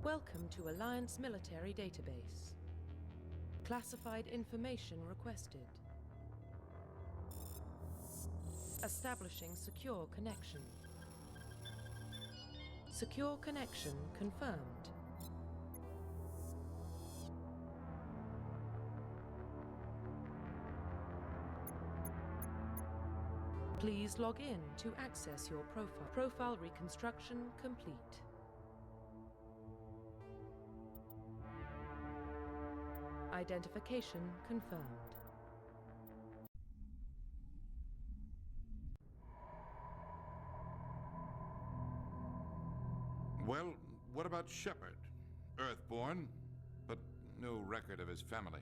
Welcome to Alliance Military Database. Classified information requested. Establishing secure connection. Secure connection confirmed. Please log in to access your profile. Profile reconstruction complete. Identification confirmed. Well, what about Shepard? Earthborn, but no record of his family.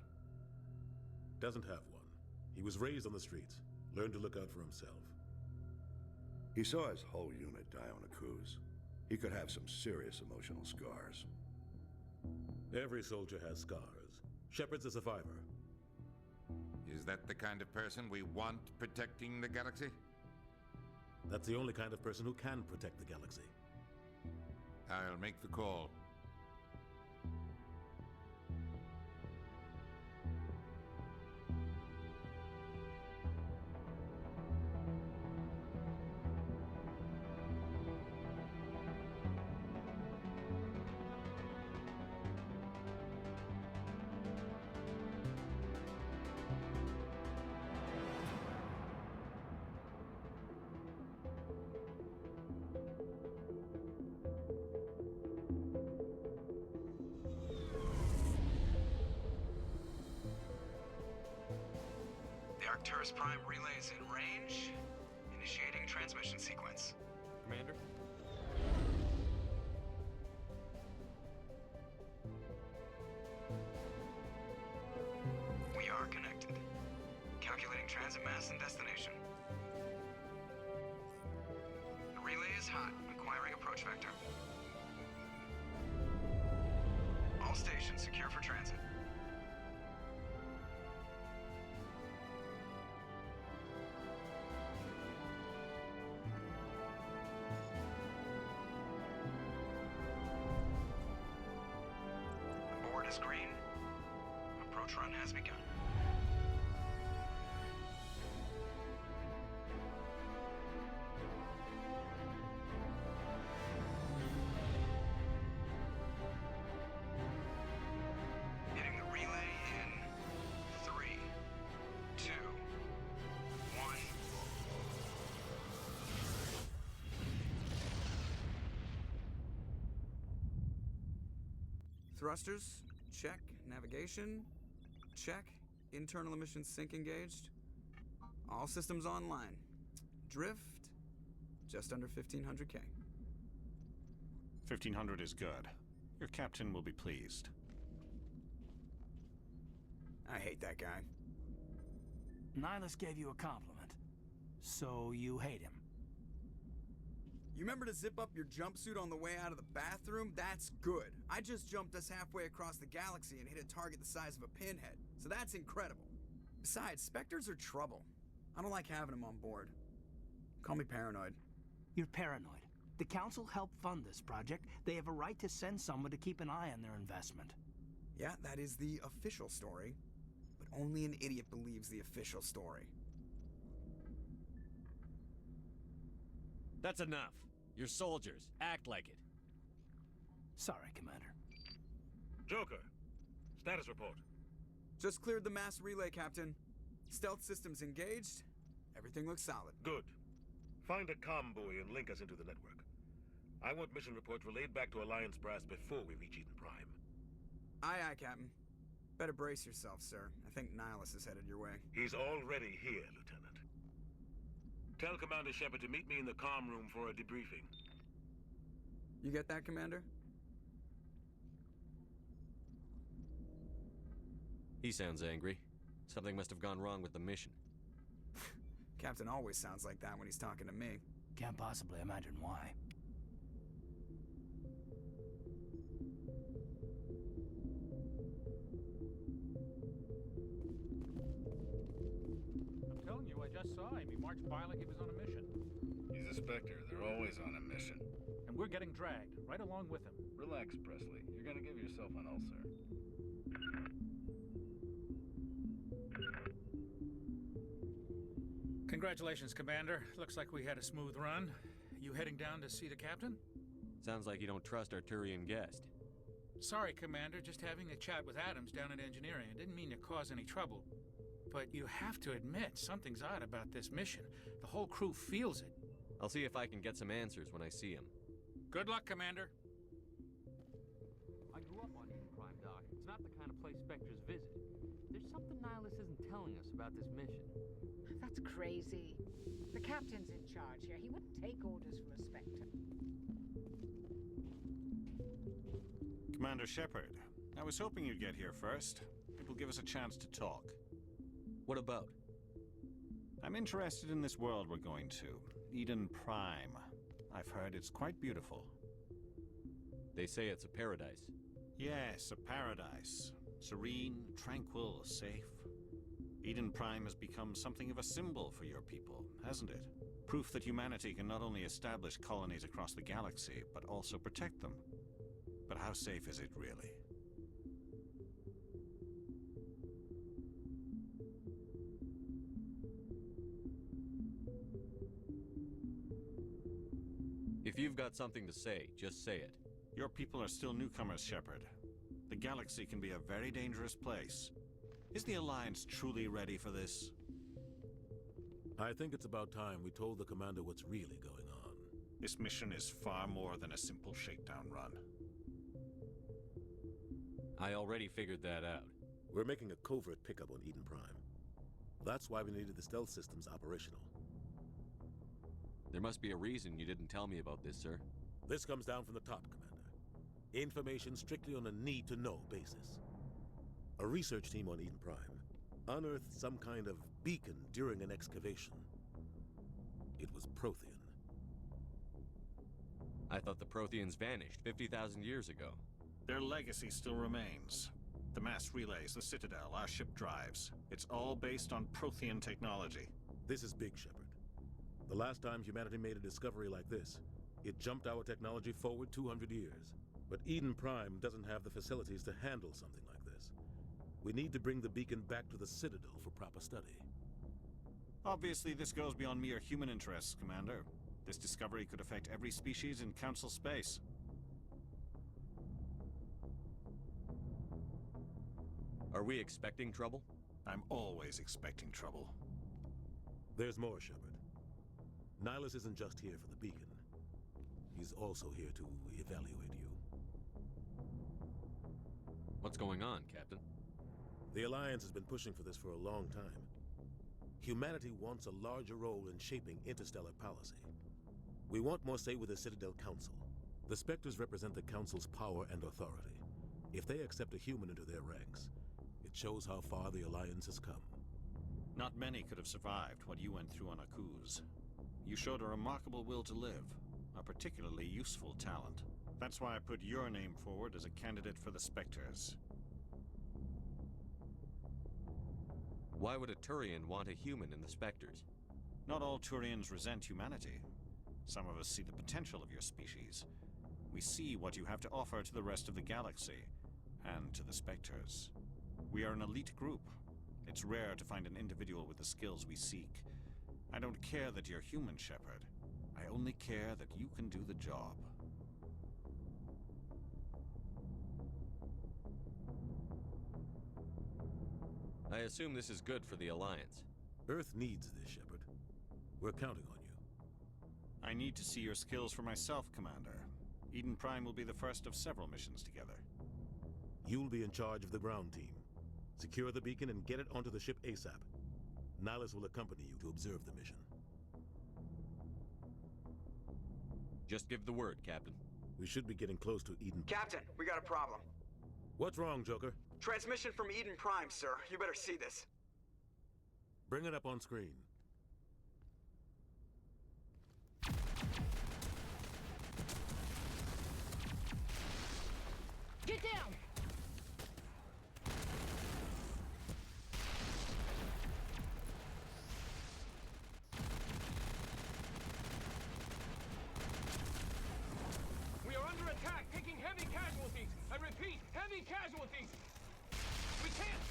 Doesn't have one. He was raised on the streets. Learned to look out for himself. He saw his whole unit die on a cruise. He could have some serious emotional scars. Every soldier has scars. Shepard's a survivor. Is that the kind of person we want protecting the galaxy? That's the only kind of person who can protect the galaxy. I'll make the call. Prime relays in range. Initiating transmission sequence. Commander? We are connected. Calculating transit mass and destination. The relay is hot. Acquiring approach vector. All stations secure for transit. Green. Approach run has begun. Hitting the relay in 3, 2, 1. Thrusters. Check. Navigation. Check. Internal emissions sync engaged. All systems online. Drift. Just under 1,500K. 1,500 is good. Your captain will be pleased. I hate that guy. Nihilus gave you a compliment. So you hate him. You remember to zip up your jumpsuit on the way out of the bathroom? That's good. I just jumped us halfway across the galaxy and hit a target the size of a pinhead, so that's incredible. Besides, Spectres are trouble. I don't like having them on board. Call me paranoid. You're paranoid. The Council helped fund this project. They have a right to send someone to keep an eye on their investment. Yeah, that is the official story. But only an idiot believes the official story. That's enough. You're soldiers. Act like it. Sorry, Commander. Joker, status report. Just cleared the mass relay, Captain. Stealth systems engaged. Everything looks solid. Good. Find a comm buoy and link us into the network. I want mission reports relayed back to Alliance brass before we reach Eden Prime. Aye, aye, Captain. Better brace yourself, sir. I think Nihilus is headed your way. He's already here, Lieutenant. Tell Commander Shepard to meet me in the comm room for a debriefing. You get that, Commander? He sounds angry. Something must have gone wrong with the mission. Captain always sounds like that when he's talking to me. Can't possibly imagine why. I'm telling you, I just saw him. He marched by like he was on a mission. He's a Spectre. They're always on a mission. And we're getting dragged, right along with him. Relax, Presley. You're gonna give yourself an ulcer. Congratulations, Commander. Looks like we had a smooth run. You heading down to see the captain? Sounds like you don't trust our Turian guest. Sorry, Commander. Just having a chat with Adams down at engineering. I didn't mean to cause any trouble. But you have to admit, something's odd about this mission. The whole crew feels it. I'll see if I can get some answers when I see him. Good luck, Commander. I grew up on Eden Prime, Doc. It's not the kind of place Spectres visit. There's something Nihilus isn't telling us about this mission. That's crazy. The captain's in charge here. He wouldn't take orders from a Spectre. Commander Shepard, I was hoping you'd get here first. It will give us a chance to talk. What about? I'm interested in this world we're going to, Eden Prime. I've heard it's quite beautiful. They say it's a paradise. Yes, a paradise. Serene, tranquil, safe. Eden Prime has become something of a symbol for your people, hasn't it? Proof that humanity can not only establish colonies across the galaxy, but also protect them. But how safe is it really? If you've got something to say, just say it. Your people are still newcomers, Shepard. The galaxy can be a very dangerous place. Is the Alliance truly ready for this? I think it's about time we told the Commander what's really going on. This mission is far more than a simple shakedown run. I already figured that out. We're making a covert pickup on Eden Prime. That's why we needed the stealth systems operational. There must be a reason you didn't tell me about this, sir. This comes down from the top, Commander. Information strictly on a need-to-know basis. A research team on Eden Prime unearthed some kind of beacon during an excavation. It was Prothean. I thought the Protheans vanished 50,000 years ago. Their legacy still remains. The mass relays, the Citadel, our ship drives. It's all based on Prothean technology. This is big, Shepard. The last time humanity made a discovery like this, it jumped our technology forward 200 years. But Eden Prime doesn't have the facilities to handle something like this. We need to bring the beacon back to the Citadel for proper study. Obviously, this goes beyond mere human interests, Commander. This discovery could affect every species in Council space. Are we expecting trouble? I'm always expecting trouble. There's more, Shepard. Nihilus isn't just here for the beacon. He's also here to evaluate you. What's going on, Captain? The Alliance has been pushing for this for a long time. Humanity wants a larger role in shaping interstellar policy. We want more say with the Citadel Council. The Spectres represent the Council's power and authority. If they accept a human into their ranks, it shows how far the Alliance has come. Not many could have survived what you went through on Akuz. You showed a remarkable will to live, a particularly useful talent. That's why I put your name forward as a candidate for the Spectres. Why would a Turian want a human in the Spectres? Not all Turians resent humanity. Some of us see the potential of your species. We see what you have to offer to the rest of the galaxy, and to the Spectres. We are an elite group. It's rare to find an individual with the skills we seek. I don't care that you're human, Shepard. I only care that you can do the job. I assume this is good for the Alliance. Earth needs this, Shepard. We're counting on you. I need to see your skills for myself, Commander. Eden Prime will be the first of several missions together. You'll be in charge of the ground team. Secure the beacon and get it onto the ship ASAP. Nihilus will accompany you to observe the mission. Just give the word, Captain. We should be getting close to Eden. Captain, we got a problem. What's wrong, Joker? Transmission from Eden Prime, sir. You better see this. Bring it up on screen. Get down! We are under attack, taking heavy Heavy casualties! We can't...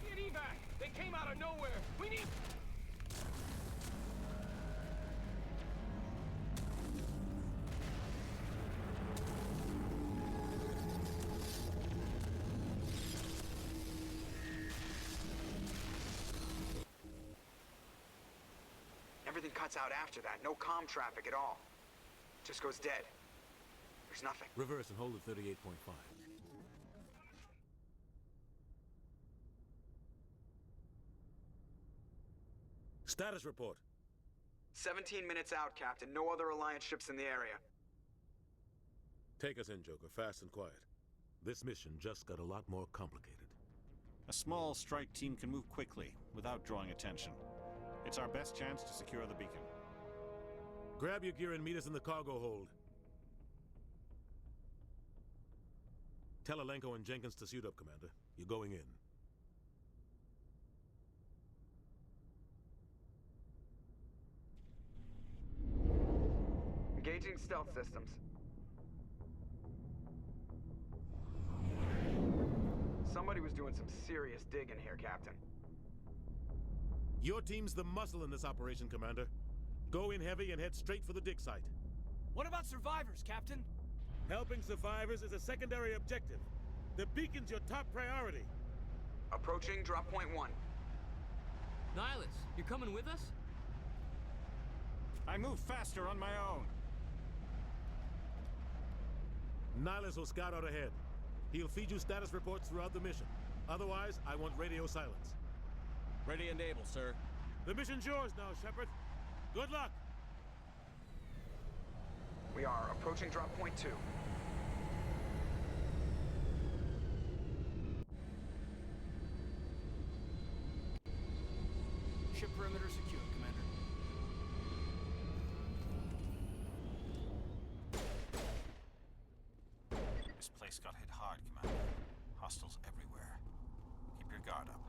Get evac! They came out of nowhere! We need... Everything cuts out after that. No comm traffic at all. Just goes dead. There's nothing. Reverse and hold at 38.5. Status report. 17 minutes out, Captain. No other Alliance ships in the area. Take us in, Joker, fast and quiet. This mission just got a lot more complicated. A small strike team can move quickly, without drawing attention. It's our best chance to secure the beacon. Grab your gear and meet us in the cargo hold. Tell Alenko and Jenkins to suit up, Commander. You're going in. Engaging stealth systems. Somebody was doing some serious digging here, Captain. Your team's the muscle in this operation, Commander. Go in heavy and head straight for the dig site. What about survivors, Captain? Helping survivors is a secondary objective. The beacon's your top priority. Approaching drop point 1. Nihilus, you coming with us? I move faster on my own. Nihilus will scout out ahead. He'll feed you status reports throughout the mission. Otherwise, I want radio silence. Ready and able, sir. The mission's yours now, Shepard. Good luck! We are approaching drop point 2. Ship perimeter secure, Commander. This place got hit hard, Commander. Hostiles everywhere. Keep your guard up.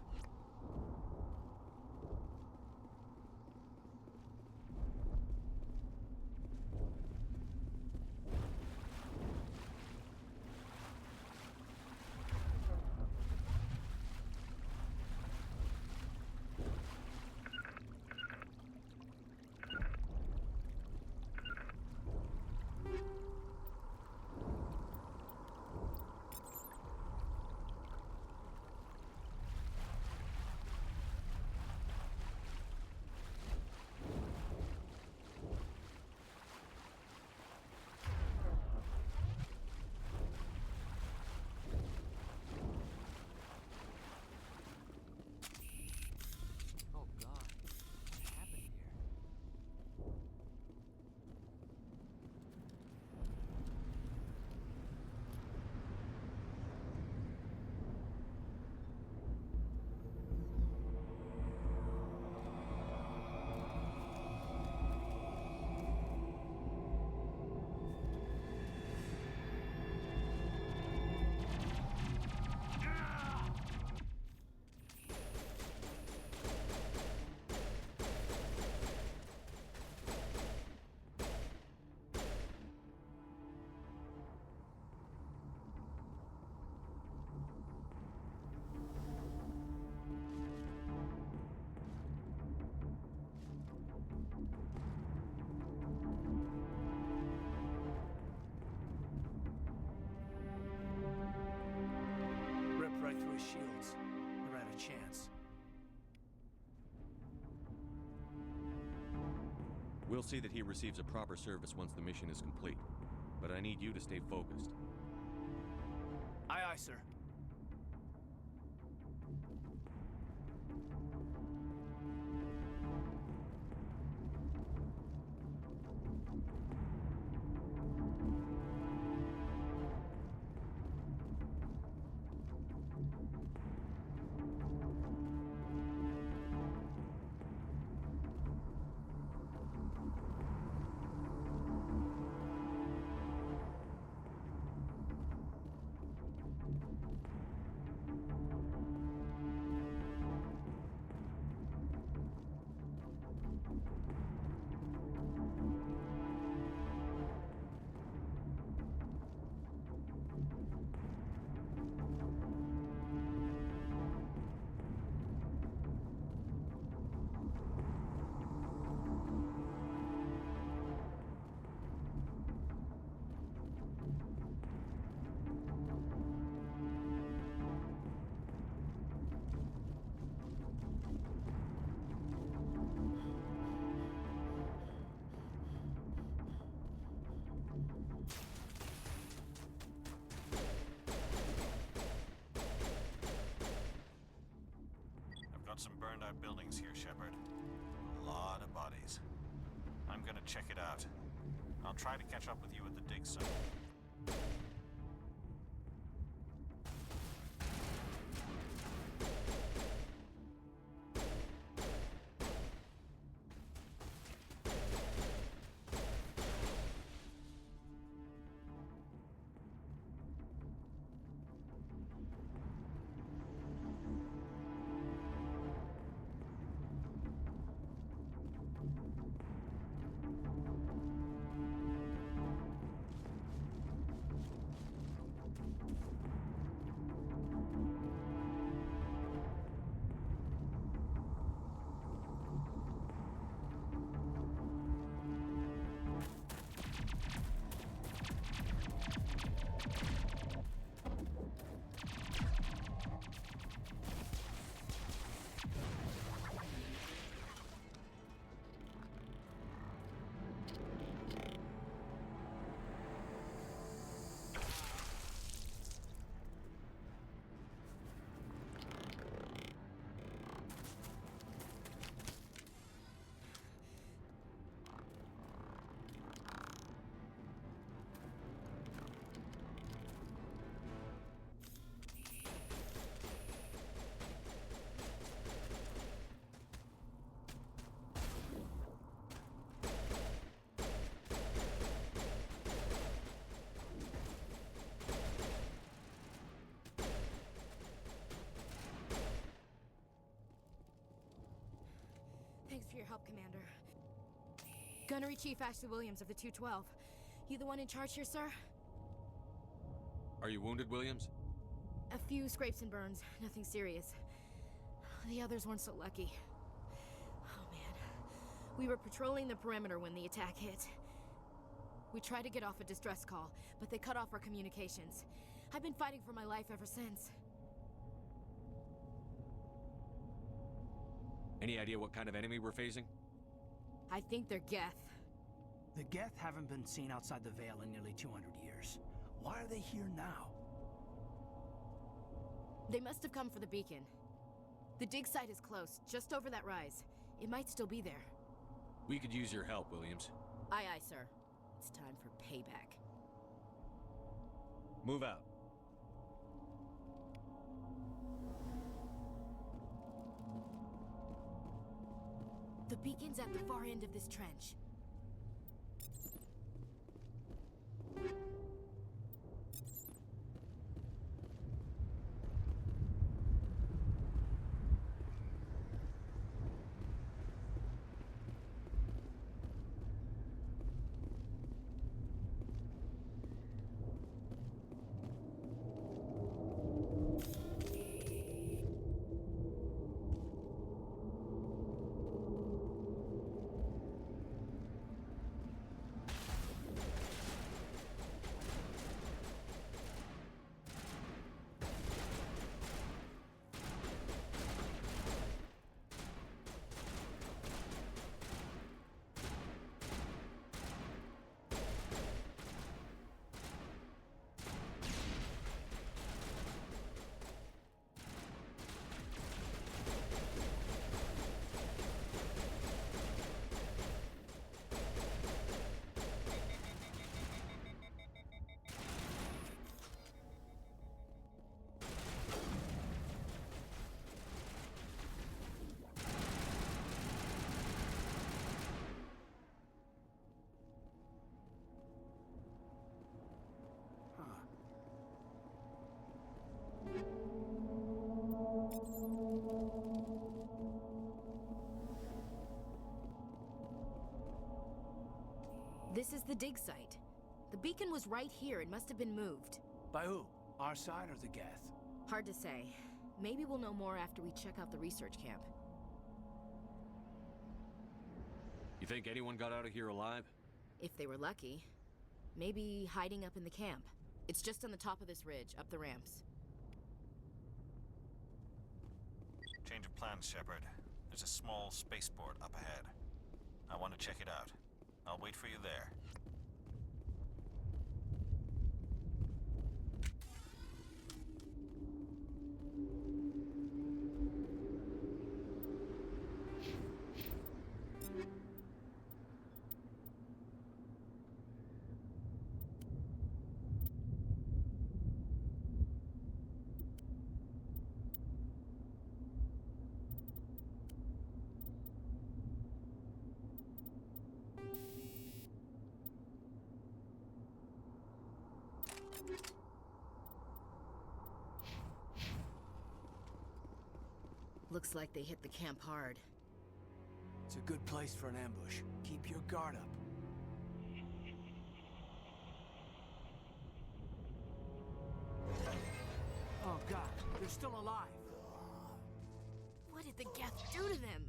Right through his shields. They're out of chance. We'll see that he receives a proper service once the mission is complete. But I need you to stay focused. Aye, aye, sir. found some burned out buildings here, Shepard. A lot of bodies. I'm gonna check it out. I'll try to catch up with you at the dig site. Thanks for your help, Commander. Gunnery Chief Ashley Williams of the 212. You the one in charge here, sir? Are you wounded, Williams? A few scrapes and burns, nothing serious. The others weren't so lucky. Oh man. We were patrolling the perimeter when the attack hit. We tried to get off a distress call, but they cut off our communications. I've been fighting for my life ever since. Any idea what kind of enemy we're facing? I think they're Geth. The Geth haven't been seen outside the Veil in nearly 200 years. Why are they here now? They must have come for the beacon. The dig site is close, just over that rise. It might still be there. We could use your help, Williams. Aye, aye, sir. It's time for payback. Move out. The beacon's at the far end of this trench. This is the dig site. The beacon was right here. It must have been moved. By who? Our side or the Geth? Hard to say. Maybe we'll know more after we check out the research camp. You think anyone got out of here alive? If they were lucky. Maybe hiding up in the camp. It's just on the top of this ridge, up the ramps. Change of plans, Shepard. There's a small spaceport up ahead. I want to check it out. I'll wait for you there. Looks like they hit the camp hard. It's a good place for an ambush. Keep your guard up. Oh god, they're still alive. What did the Geth do to them?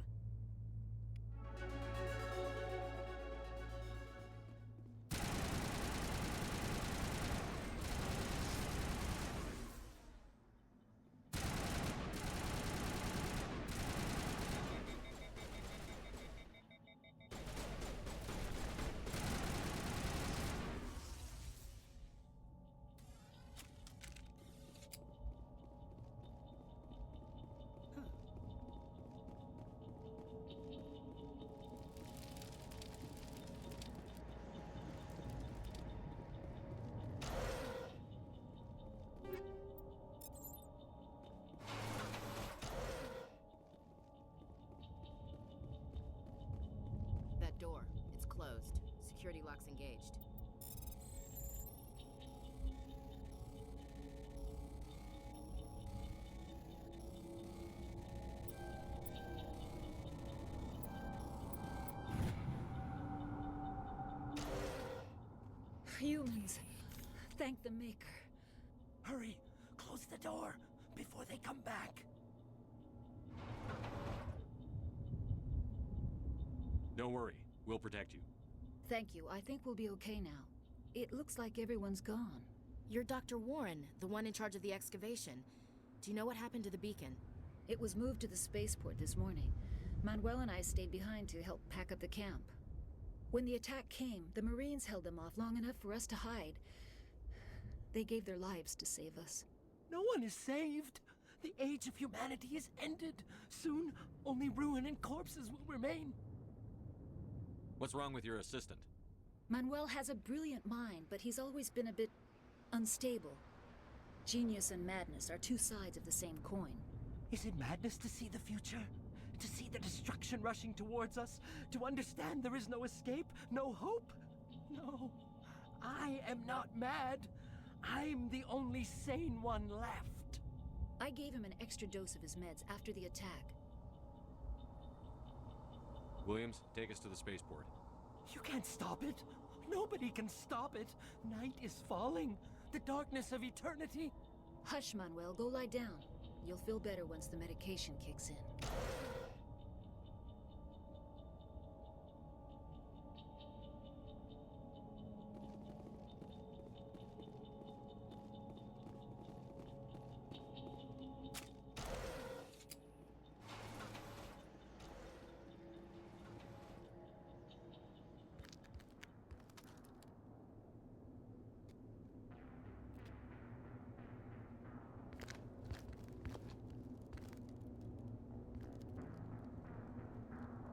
That door, it's closed. Security lock's engaged. Humans, thank the Maker. Hurry, close the door before they come back. Don't worry, we'll protect you. Thank you. I think we'll be okay now. It looks like everyone's gone. You're Dr. Warren, the one in charge of the excavation. Do you know what happened to the beacon? It was moved to the spaceport this morning. Manuel and I stayed behind to help pack up the camp. When the attack came, the Marines held them off long enough for us to hide. They gave their lives to save us. No one is saved. The age of humanity is ended. Soon, only ruin and corpses will remain. What's wrong with your assistant? Manuel has a brilliant mind, but he's always been a bit unstable. Genius and madness are two sides of the same coin. Is it madness to see the future? To see the destruction rushing towards us? To understand there is no escape? No hope? No. I am not mad. I'm the only sane one left. I gave him an extra dose of his meds after the attack. Williams, take us to the spaceport. You can't stop it. Nobody can stop it. Night is falling. The darkness of eternity. Hush, Manuel. Go lie down. You'll feel better once the medication kicks in.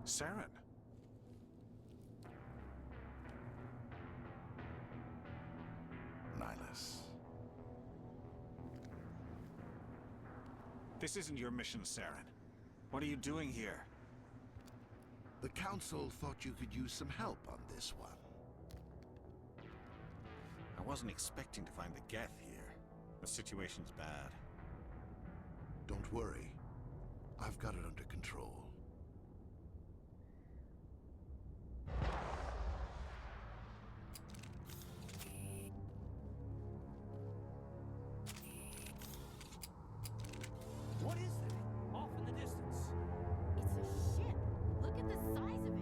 Saren. Nihilus. This isn't your mission, Saren. What are you doing here? The Council thought you could use some help on this one. I wasn't expecting to find the Geth here. The situation's bad. Don't worry. I've got it under control. What is that? Off in the distance. It's a ship. Look at the size of it.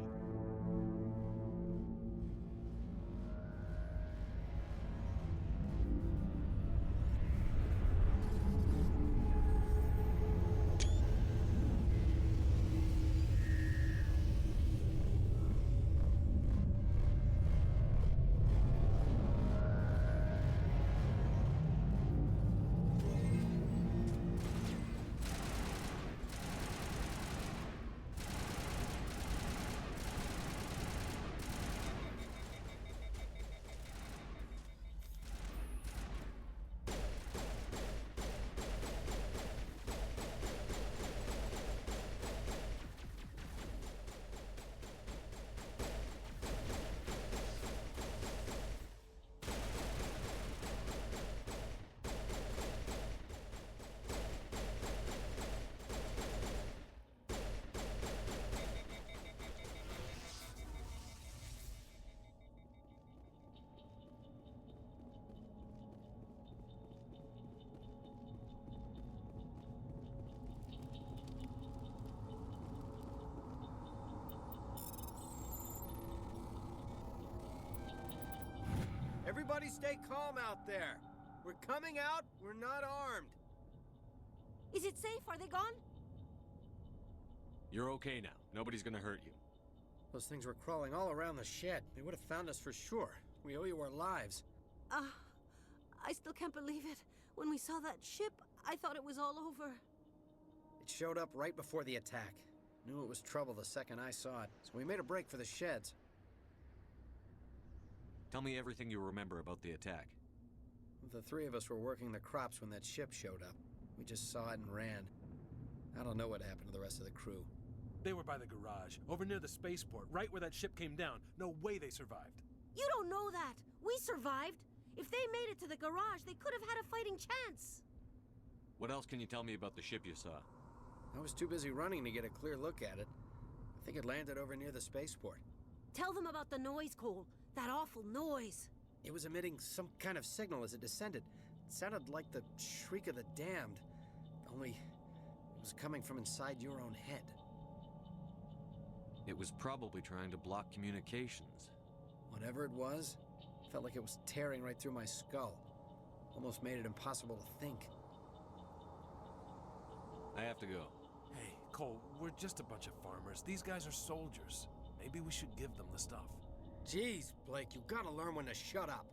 Everybody stay calm out there. We're coming out, we're not armed. Is it safe? Are they gone? You're okay now. Nobody's gonna hurt you. Those things were crawling all around the shed. They would have found us for sure. We owe you our lives. I still can't believe it. When we saw that ship, I thought it was all over. It showed up right before the attack. Knew it was trouble the second I saw it, so we made a break for the sheds. Tell me everything you remember about the attack. The three of us were working the crops when that ship showed up. We just saw it and ran. I don't know what happened to the rest of the crew. They were by the garage, over near the spaceport, right where that ship came down. No way they survived. You don't know that. We survived. If they made it to the garage, they could have had a fighting chance. What else can you tell me about the ship you saw? I was too busy running to get a clear look at it. I think it landed over near the spaceport. Tell them about the noise, Cole. That awful noise. It was emitting some kind of signal as it descended. It sounded like the shriek of the damned. Only it was coming from inside your own head. It was probably trying to block communications. Whatever it was, felt like it was tearing right through my skull. Almost made it impossible to think. I have to go. Hey, Cole, we're just a bunch of farmers. These guys are soldiers. Maybe we should give them the stuff. Jeez, Blake, you gotta learn when to shut up.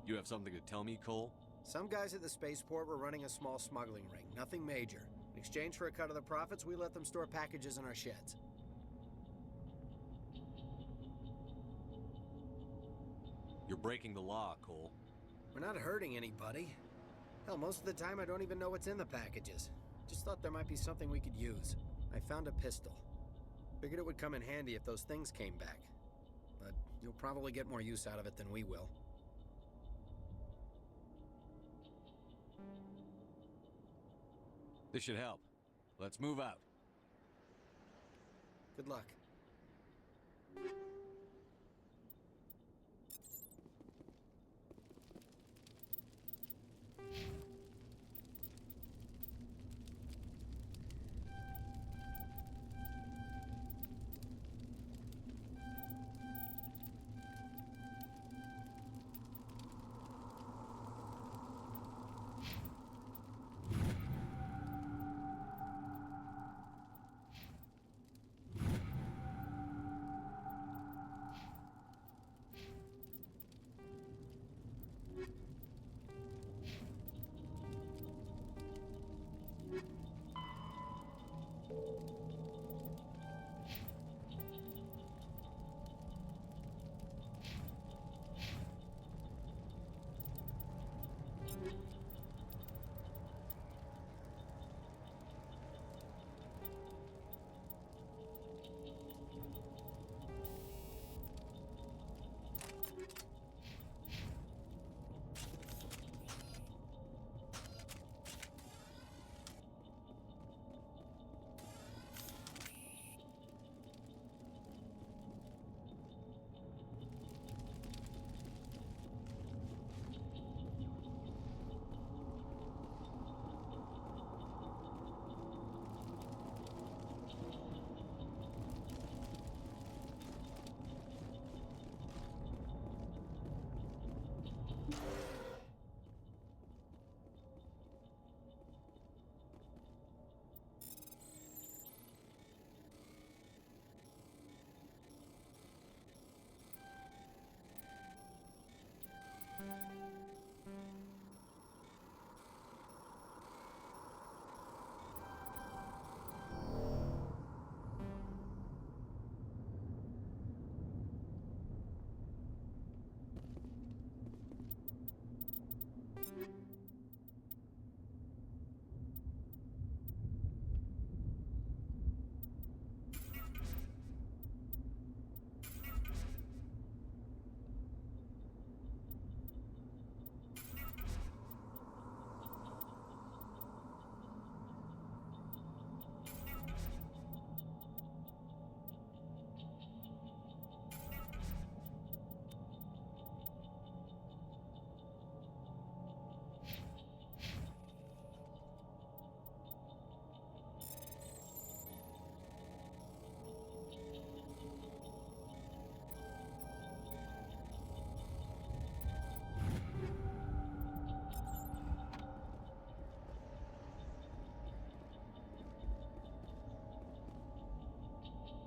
You have something to tell me, Cole? Some guys at the spaceport were running a small smuggling ring, nothing major. In exchange for a cut of the profits, we let them store packages in our sheds. You're breaking the law, Cole. We're not hurting anybody. Hell, most of the time I don't even know what's in the packages. Just thought there might be something we could use. I found a pistol. Figured it would come in handy if those things came back. But you'll probably get more use out of it than we will. This should help. Let's move out. Good luck.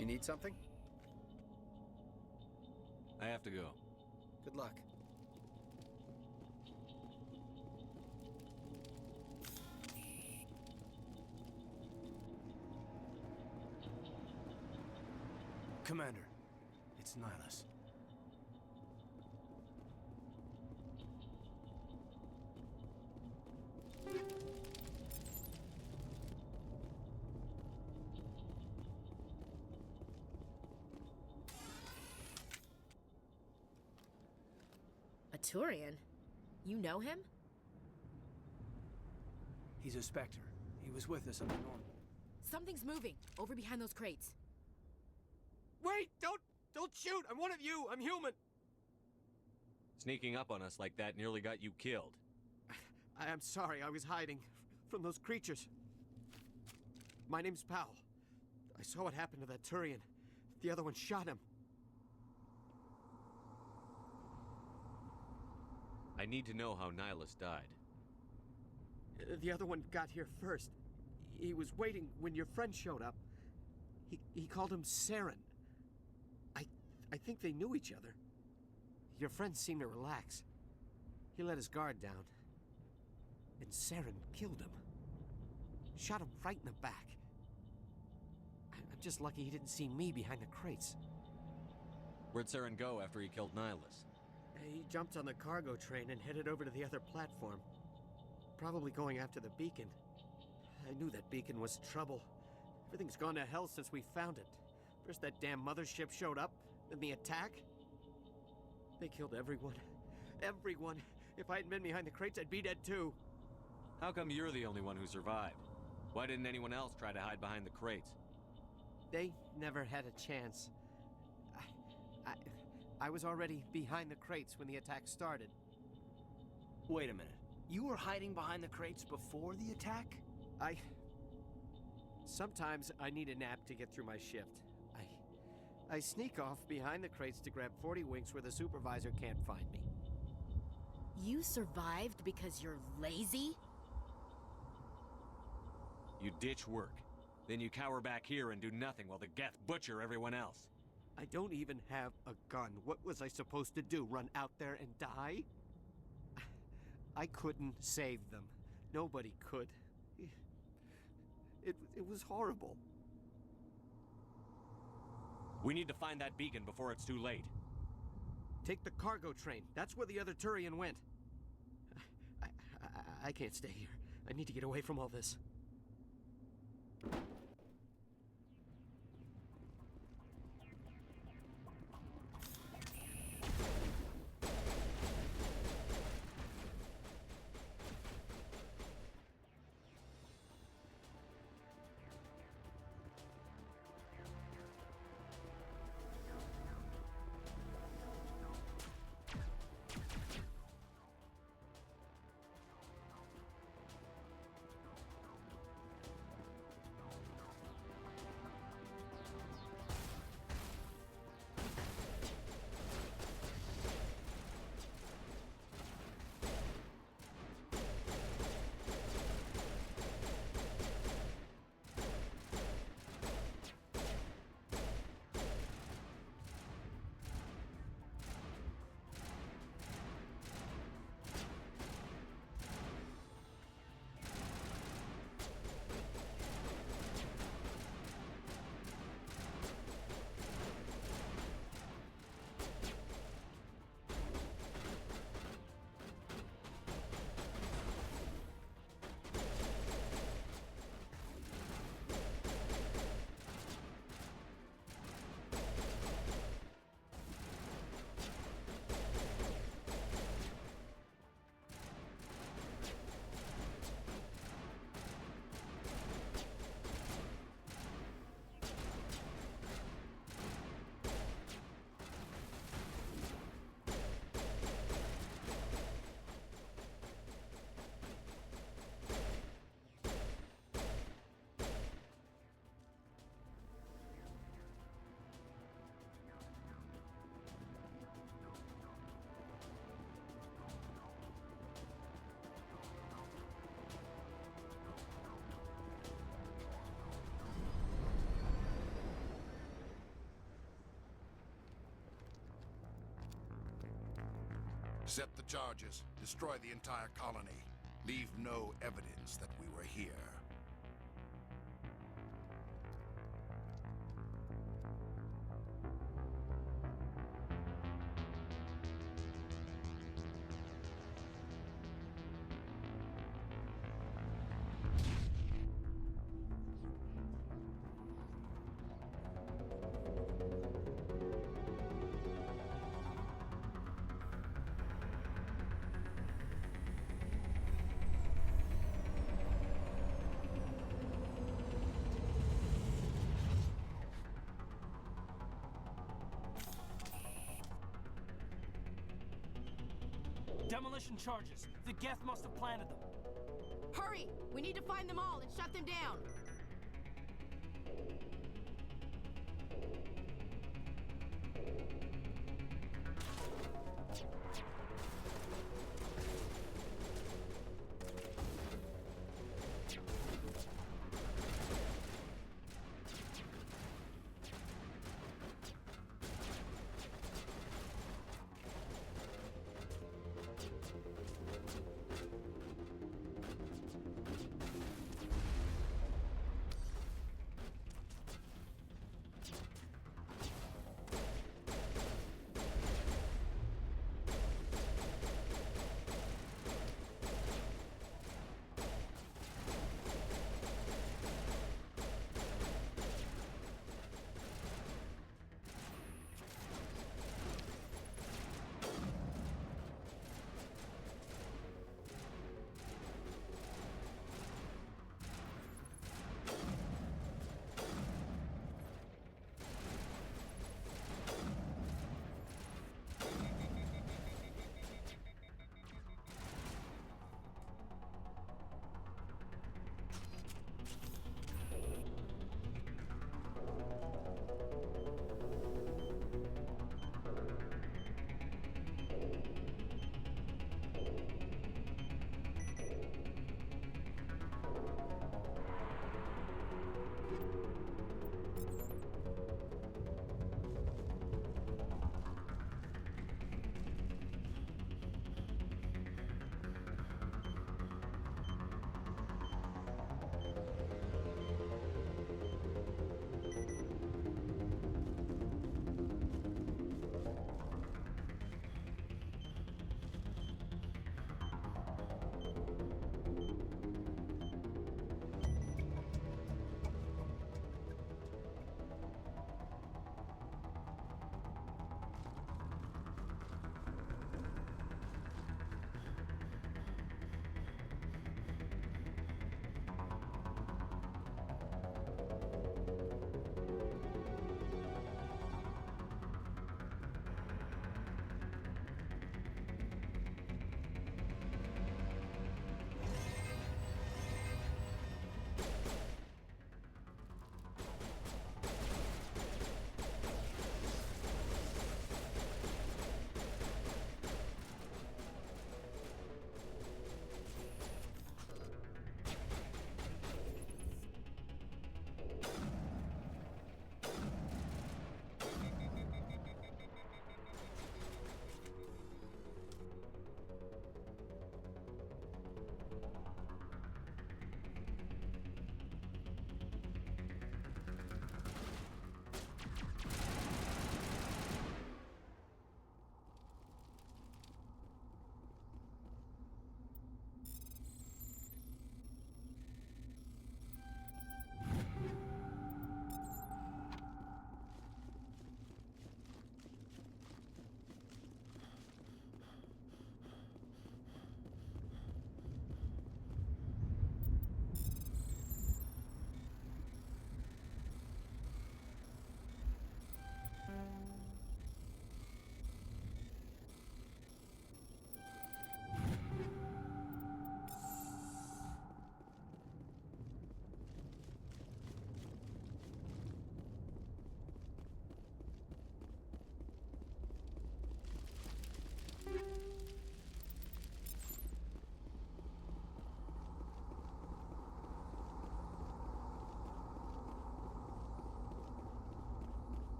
You need something? I have to go. Good luck. Commander, it's Nihilus. A Turian? You know him? He's a Spectre. He was with us on the North. Something's moving, over behind those crates. Wait! Don't shoot! I'm one of you! I'm human! Sneaking up on us like that nearly got you killed. I am sorry, I was hiding from those creatures. My name's Powell. I saw what happened to that Turian. The other one shot him. I need to know how Nihilus died. The other one got here first. He was waiting when your friend showed up. He called him Saren. I think they knew each other. Your friend seemed to relax. He let his guard down. And Saren killed him. Shot him right in the back. I'm just lucky he didn't see me behind the crates. Where'd Saren go after he killed Nihilus? He jumped on the cargo train and headed over to the other platform. Probably going after the beacon. I knew that beacon was trouble. Everything's gone to hell since we found it. First that damn mothership showed up, then the attack. They killed everyone. Everyone. If I hadn't been behind the crates, I'd be dead too. How come you're the only one who survived? Why didn't anyone else try to hide behind the crates? They never had a chance. I was already behind the crates when the attack started. Wait a minute. You were hiding behind the crates before the attack? Sometimes I need a nap to get through my shift. I sneak off behind the crates to grab 40 winks where the supervisor can't find me. You survived because you're lazy? You ditch work. Then you cower back here and do nothing while the Geth butcher everyone else. I don't even have a gun. What was I supposed to do? Run out there and die? I couldn't save them. Nobody could. It was horrible. We need to find that beacon before it's too late. Take the cargo train. That's where the other Turian went. I can't stay here. I need to get away from all this. Set the charges. Destroy the entire colony. Leave no evidence that we were here. Demolition charges. The Geth must have planted them. Hurry! We need to find them all and shut them down.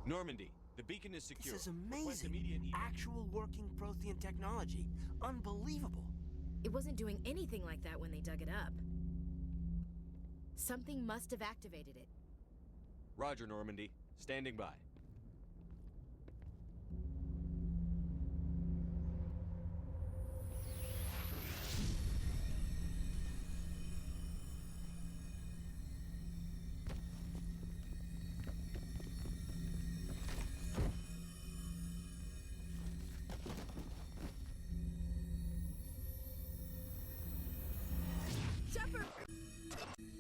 Normandy, the beacon is secure. This is Request amazing. immediate Actual working Prothean technology. Unbelievable. It wasn't doing anything like that when they dug it up. Something must have activated it. Roger, Normandy. Standing by. Shepard!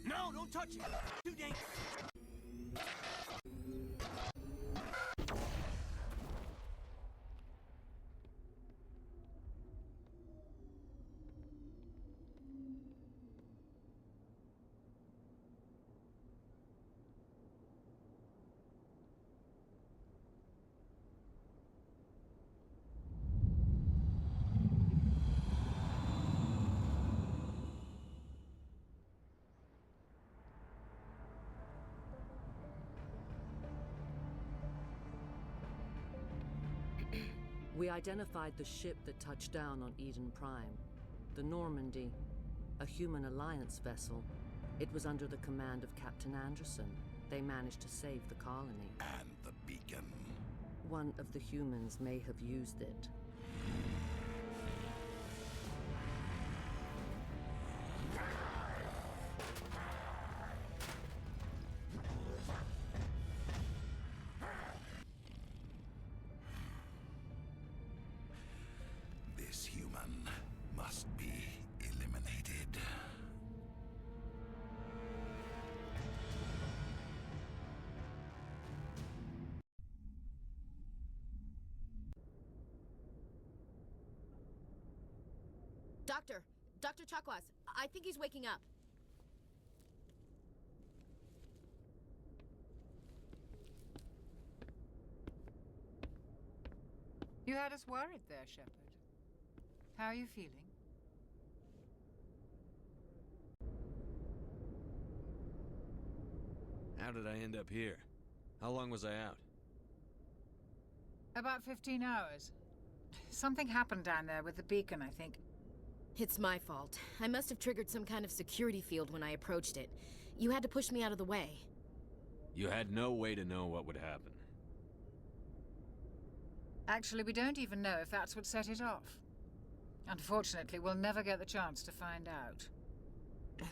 No, don't touch it. Too dangerous. We identified the ship that touched down on Eden Prime. The Normandy, a human alliance vessel. It was under the command of Captain Anderson. They managed to save the colony. And the beacon. One of the humans may have used it. This human must be eliminated. Dr. Chakwas, I think he's waking up. You had us worried there, Shepard. How are you feeling? How did I end up here? How long was I out? About 15 hours. Something happened down there with the beacon, I think. It's my fault. I must have triggered some kind of security field when I approached it. You had to push me out of the way. You had no way to know what would happen. Actually, we don't even know if that's what set it off. Unfortunately, we'll never get the chance to find out.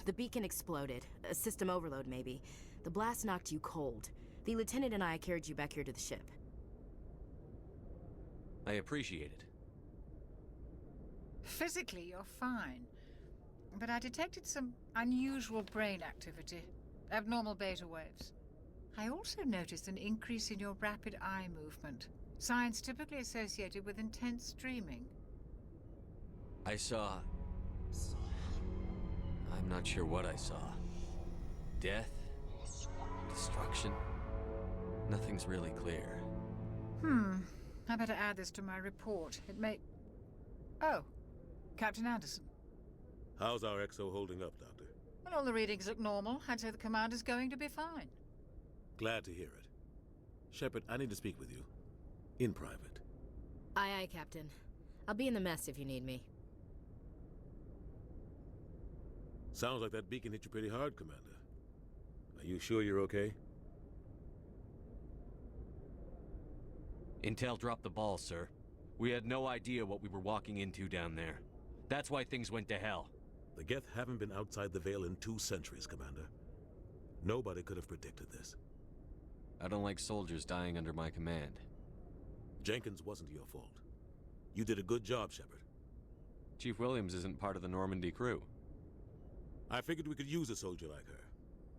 The beacon exploded. A system overload, maybe. The blast knocked you cold. The lieutenant and I carried you back here to the ship. I appreciate it. Physically, you're fine. But I detected some unusual brain activity. Abnormal beta waves. I also noticed an increase in your rapid eye movement. Signs typically associated with intense dreaming. I saw... I'm not sure what I saw. Death? Destruction? Nothing's really clear. I better add this to my report. It may... Oh, Captain Anderson. How's our XO holding up, Doctor? Well, all the readings look normal. I'd say the commander's going to be fine. Glad to hear it. Shepard, I need to speak with you. In private. Aye, aye, Captain. I'll be in the mess if you need me. Sounds like that beacon hit you pretty hard, Commander. Are you sure you're okay? Intel dropped the ball, sir. We had no idea what we were walking into down there. That's why things went to hell. The Geth haven't been outside the Veil in 2 centuries, Commander. Nobody could have predicted this. I don't like soldiers dying under my command. Jenkins wasn't your fault. You did a good job, Shepard. Chief Williams isn't part of the Normandy crew. I figured we could use a soldier like her.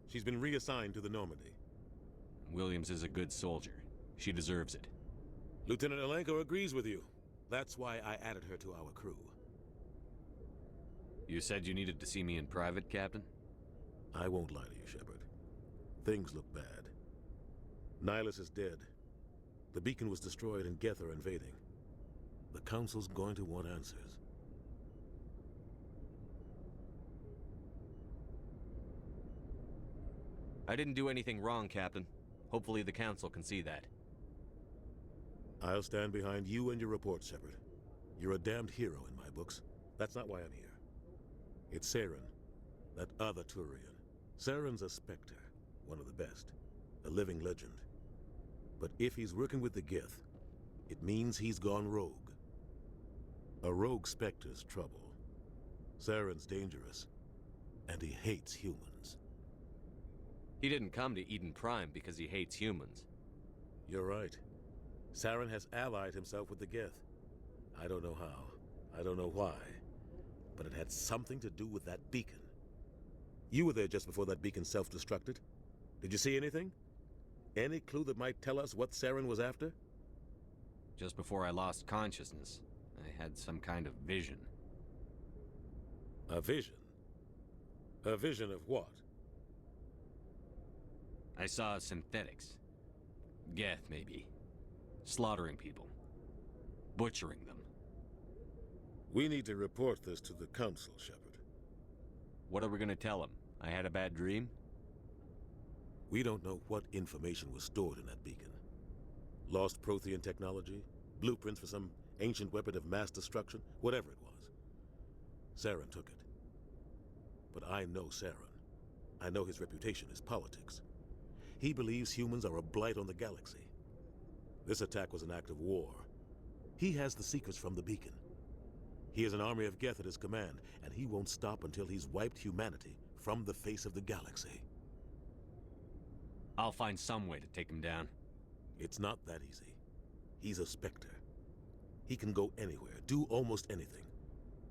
She's been reassigned to the Normandy. Williams is a good soldier. She deserves it. Lieutenant Alenko agrees with you. That's why I added her to our crew. You said you needed to see me in private, Captain? I won't lie to you, Shepard. Things look bad. Nihilus is dead. The beacon was destroyed and Geth are invading. The Council's going to want answers. I didn't do anything wrong, Captain. Hopefully the Council can see that. I'll stand behind you and your report, Shepard. You're a damned hero in my books. That's not why I'm here. It's Saren, that other Turian. Saren's a Spectre, one of the best, a living legend. But if he's working with the Geth, it means he's gone rogue. A rogue Spectre's trouble. Saren's dangerous, and he hates humans. He didn't come to Eden Prime because he hates humans. You're right. Saren has allied himself with the Geth. I don't know how, I don't know why, but it had something to do with that beacon. You were there just before that beacon self-destructed. Did you see anything? Any clue that might tell us what Saren was after? Just before I lost consciousness, I had some kind of vision. A vision? A vision of what? I saw synthetics. Geth, maybe. Slaughtering people. Butchering them. We need to report this to the Council, Shepard. What are we gonna tell him? I had a bad dream? We don't know what information was stored in that beacon. Lost Prothean technology? Blueprints for some ancient weapon of mass destruction? Whatever it was. Saren took it. But I know Saren. I know his reputation is politics. He believes humans are a blight on the galaxy. This attack was an act of war. He has the secrets from the beacon. He has an army of Geth at his command, and he won't stop until he's wiped humanity from the face of the galaxy. I'll find some way to take him down. It's not that easy. He's a Spectre. He can go anywhere, do almost anything.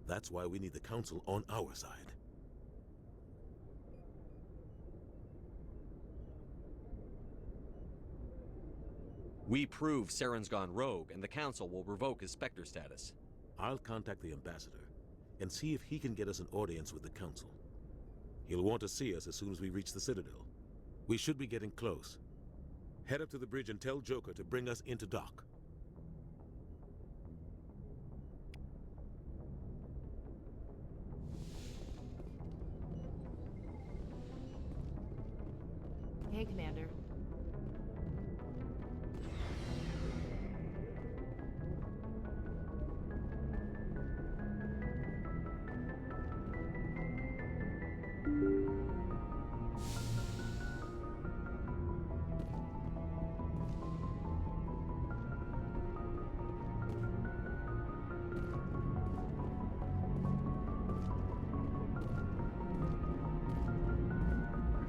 That's why we need the Council on our side. We prove Saren's gone rogue, and the Council will revoke his Spectre status. I'll contact the Ambassador and see if he can get us an audience with the Council. He'll want to see us as soon as we reach the Citadel. We should be getting close. Head up to the bridge and tell Joker to bring us into dock. Hey, Commander.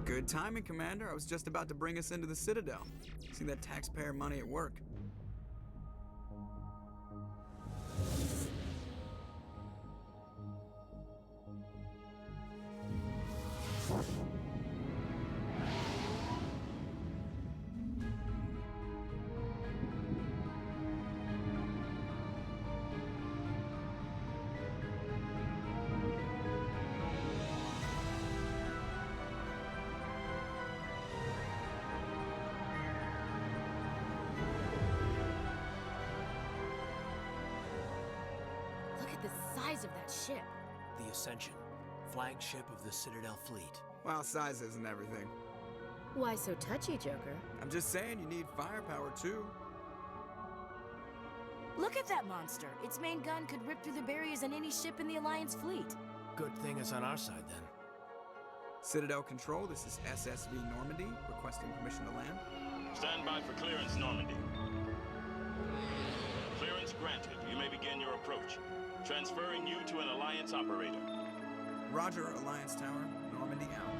Good timing, Commander. I was just about to bring us into the Citadel. See that taxpayer money at work. The size of that ship. The Ascension, flagship of the Citadel fleet. Well, size isn't everything. Why so touchy, Joker? I'm just saying you need firepower, too. Look at that monster. Its main gun could rip through the barriers in any ship in the Alliance fleet. Good thing it's on our side, then. Citadel Control, this is SSV Normandy, requesting permission to land. Stand by for clearance, Normandy. Clearance granted. You may begin your approach. Transferring you to an Alliance operator. Roger, Alliance Tower. Normandy out.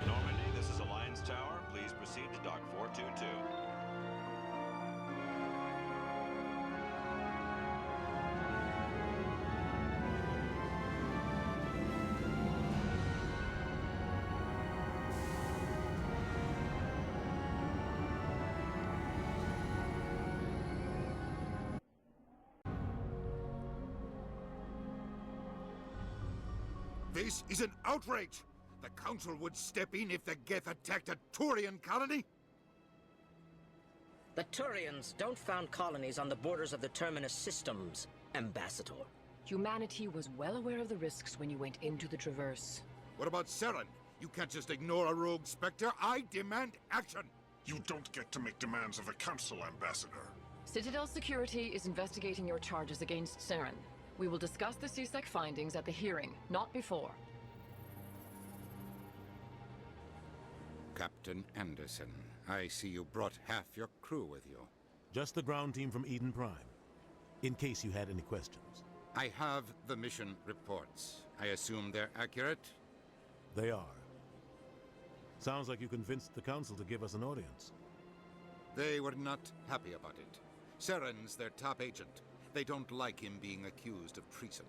Normandy, this is Alliance Tower. Please proceed to Dock 422. This is an outrage! The Council would step in if the Geth attacked a Turian colony? The Turians don't found colonies on the borders of the Terminus systems, Ambassador. Humanity was well aware of the risks when you went into the Traverse. What about Saren? You can't just ignore a rogue Spectre. I demand action! You don't get to make demands of the Council, Ambassador. Citadel Security is investigating your charges against Saren. We will discuss the CSEC findings at the hearing, not before. Captain Anderson, I see you brought half your crew with you. Just the ground team from Eden Prime, in case you had any questions. I have the mission reports. I assume they're accurate? They are. Sounds like you convinced the Council to give us an audience. They were not happy about it. Saren's their top agent. They don't like him being accused of treason.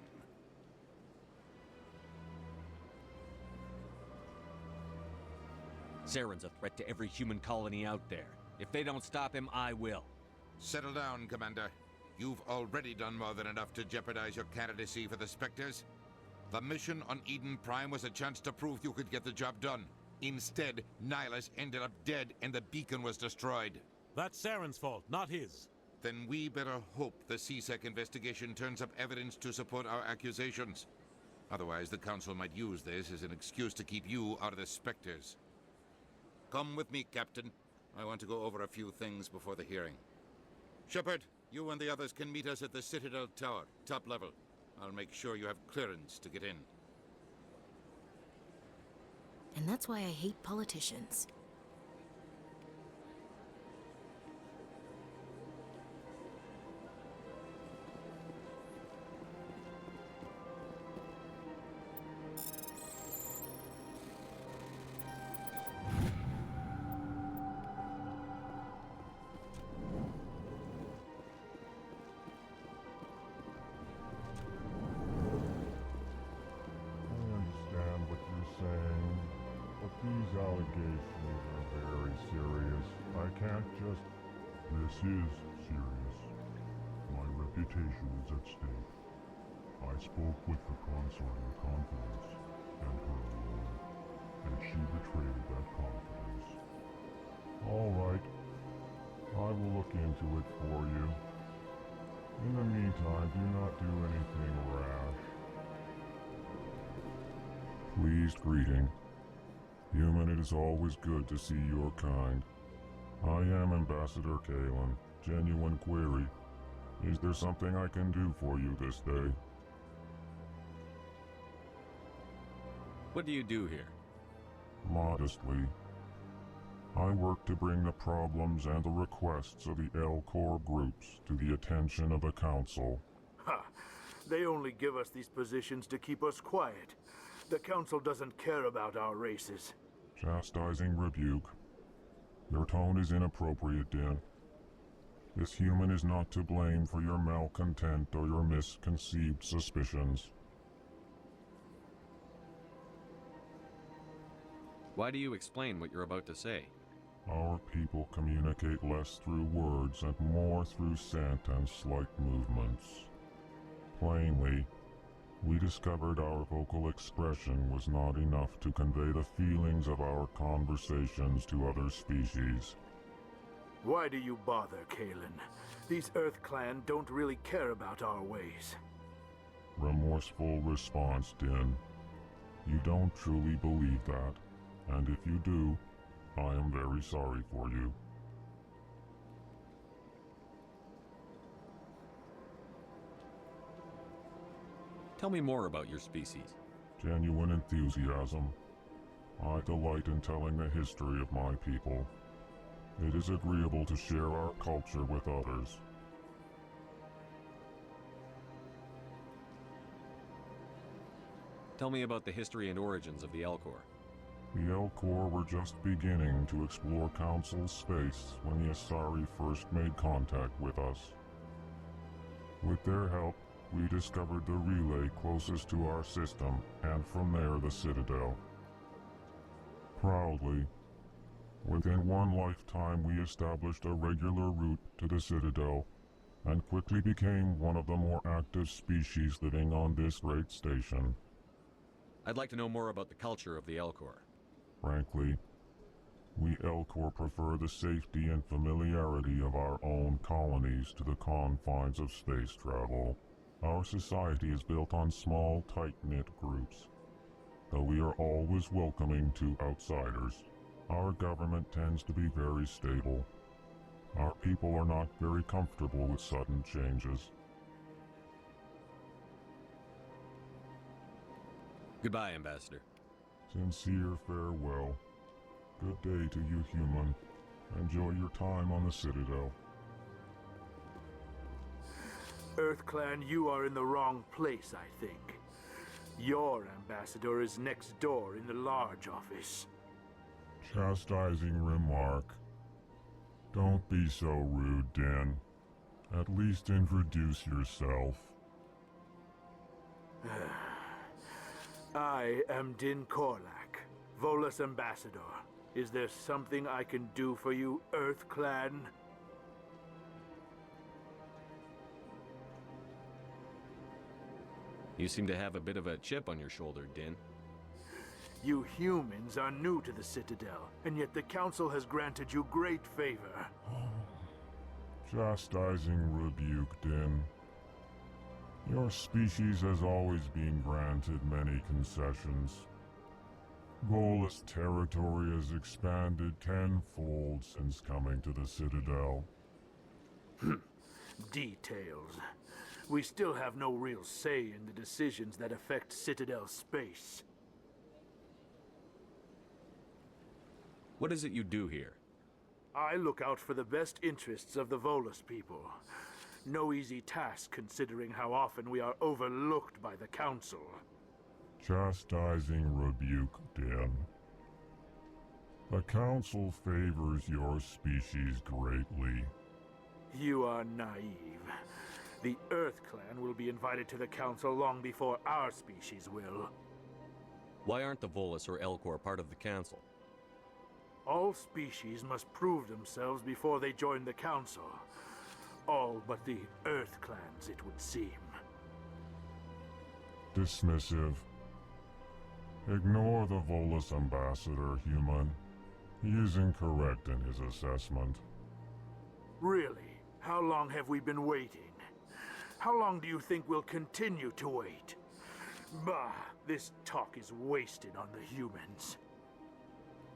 Saren's a threat to every human colony out there. If they don't stop him, I will. Settle down, Commander. You've already done more than enough to jeopardize your candidacy for the Spectres. The mission on Eden Prime was a chance to prove you could get the job done. Instead, Nihilus ended up dead and the beacon was destroyed. That's Saren's fault, not his. Then we better hope the CSEC investigation turns up evidence to support our accusations. Otherwise, the Council might use this as an excuse to keep you out of the Spectres. Come with me, Captain. I want to go over a few things before the hearing. Shepard, you and the others can meet us at the Citadel Tower, top level. I'll make sure you have clearance to get in. And that's why I hate politicians. These allegations are very serious. I can't just... This is serious. My reputation is at stake. I spoke with the consort in confidence, and her alone, and she betrayed that confidence. All right. I will look into it for you. In the meantime, do not do anything rash. Pleased greeting. Human, it is always good to see your kind. I am Ambassador Kalen. Genuine query. Is there something I can do for you this day? What do you do here? Modestly. I work to bring the problems and the requests of the L-Corps groups to the attention of the Council. Ha! They only give us these positions to keep us quiet. The Council doesn't care about our races. Chastising rebuke. Your tone is inappropriate, Din. This human is not to blame for your malcontent or your misconceived suspicions. Why do you explain what you're about to say? Our people communicate less through words and more through scent and slight movements. Plainly, we discovered our vocal expression was not enough to convey the feelings of our conversations to other species. Why do you bother, Kalen? These Earth Clan don't really care about our ways. Remorseful response, Din. You don't truly believe that, and if you do, I am very sorry for you. Tell me more about your species. Genuine enthusiasm. I delight in telling the history of my people. It is agreeable to share our culture with others. Tell me about the history and origins of the L-Corps. The L-Corps were just beginning to explore Council space when the Asari first made contact with us. With their help, we discovered the relay closest to our system, and from there the Citadel. Proudly, within one lifetime we established a regular route to the Citadel, and quickly became one of the more active species living on this great station. I'd like to know more about the culture of the L-Corps. Frankly, we L-Corps prefer the safety and familiarity of our own colonies to the confines of space travel. Our society is built on small, tight-knit groups. Though we are always welcoming to outsiders, our government tends to be very stable. Our people are not very comfortable with sudden changes. Goodbye, Ambassador. Sincere farewell. Good day to you, human. Enjoy your time on the Citadel. EarthClan, you are in the wrong place, I think. Your ambassador is next door in the large office. Chastising remark. Don't be so rude, Din. At least introduce yourself. I am Din Korlak, Volus ambassador. Is there something I can do for you, EarthClan? You seem to have a bit of a chip on your shoulder, Din. You humans are new to the Citadel, and yet the Council has granted you great favor. Chastising rebuke, Din. Your species has always been granted many concessions. Volus territory has expanded tenfold since coming to the Citadel. Details. We still have no real say in the decisions that affect Citadel space. What is it you do here? I look out for the best interests of the Volus people. No easy task considering how often we are overlooked by the Council. Chastising rebuke, Din. The Council favors your species greatly. You are naive. The EarthClan will be invited to the Council long before our species will. Why aren't the Volus or Elcor part of the Council? All species must prove themselves before they join the Council. All but the EarthClans, it would seem. Dismissive. Ignore the Volus ambassador, human. He is incorrect in his assessment. Really? How long have we been waiting? How long do you think we'll continue to wait? Bah, this talk is wasted on the humans.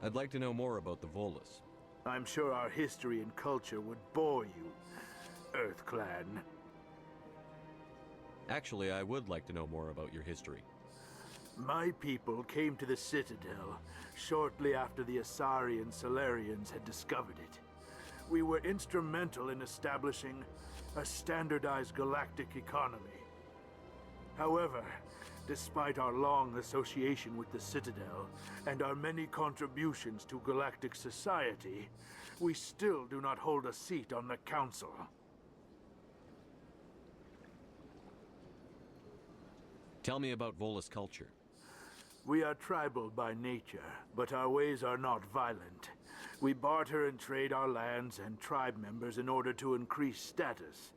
I'd like to know more about the Volus. I'm sure our history and culture would bore you, EarthClan. Actually, I would like to know more about your history. My people came to the Citadel shortly after the Asari and Solarians had discovered it. We were instrumental in establishing a standardized galactic economy. However, despite our long association with the Citadel and our many contributions to galactic society, we still do not hold a seat on the Council. Tell me about Volus culture. We are tribal by nature, but our ways are not violent. We barter and trade our lands and tribe members in order to increase status.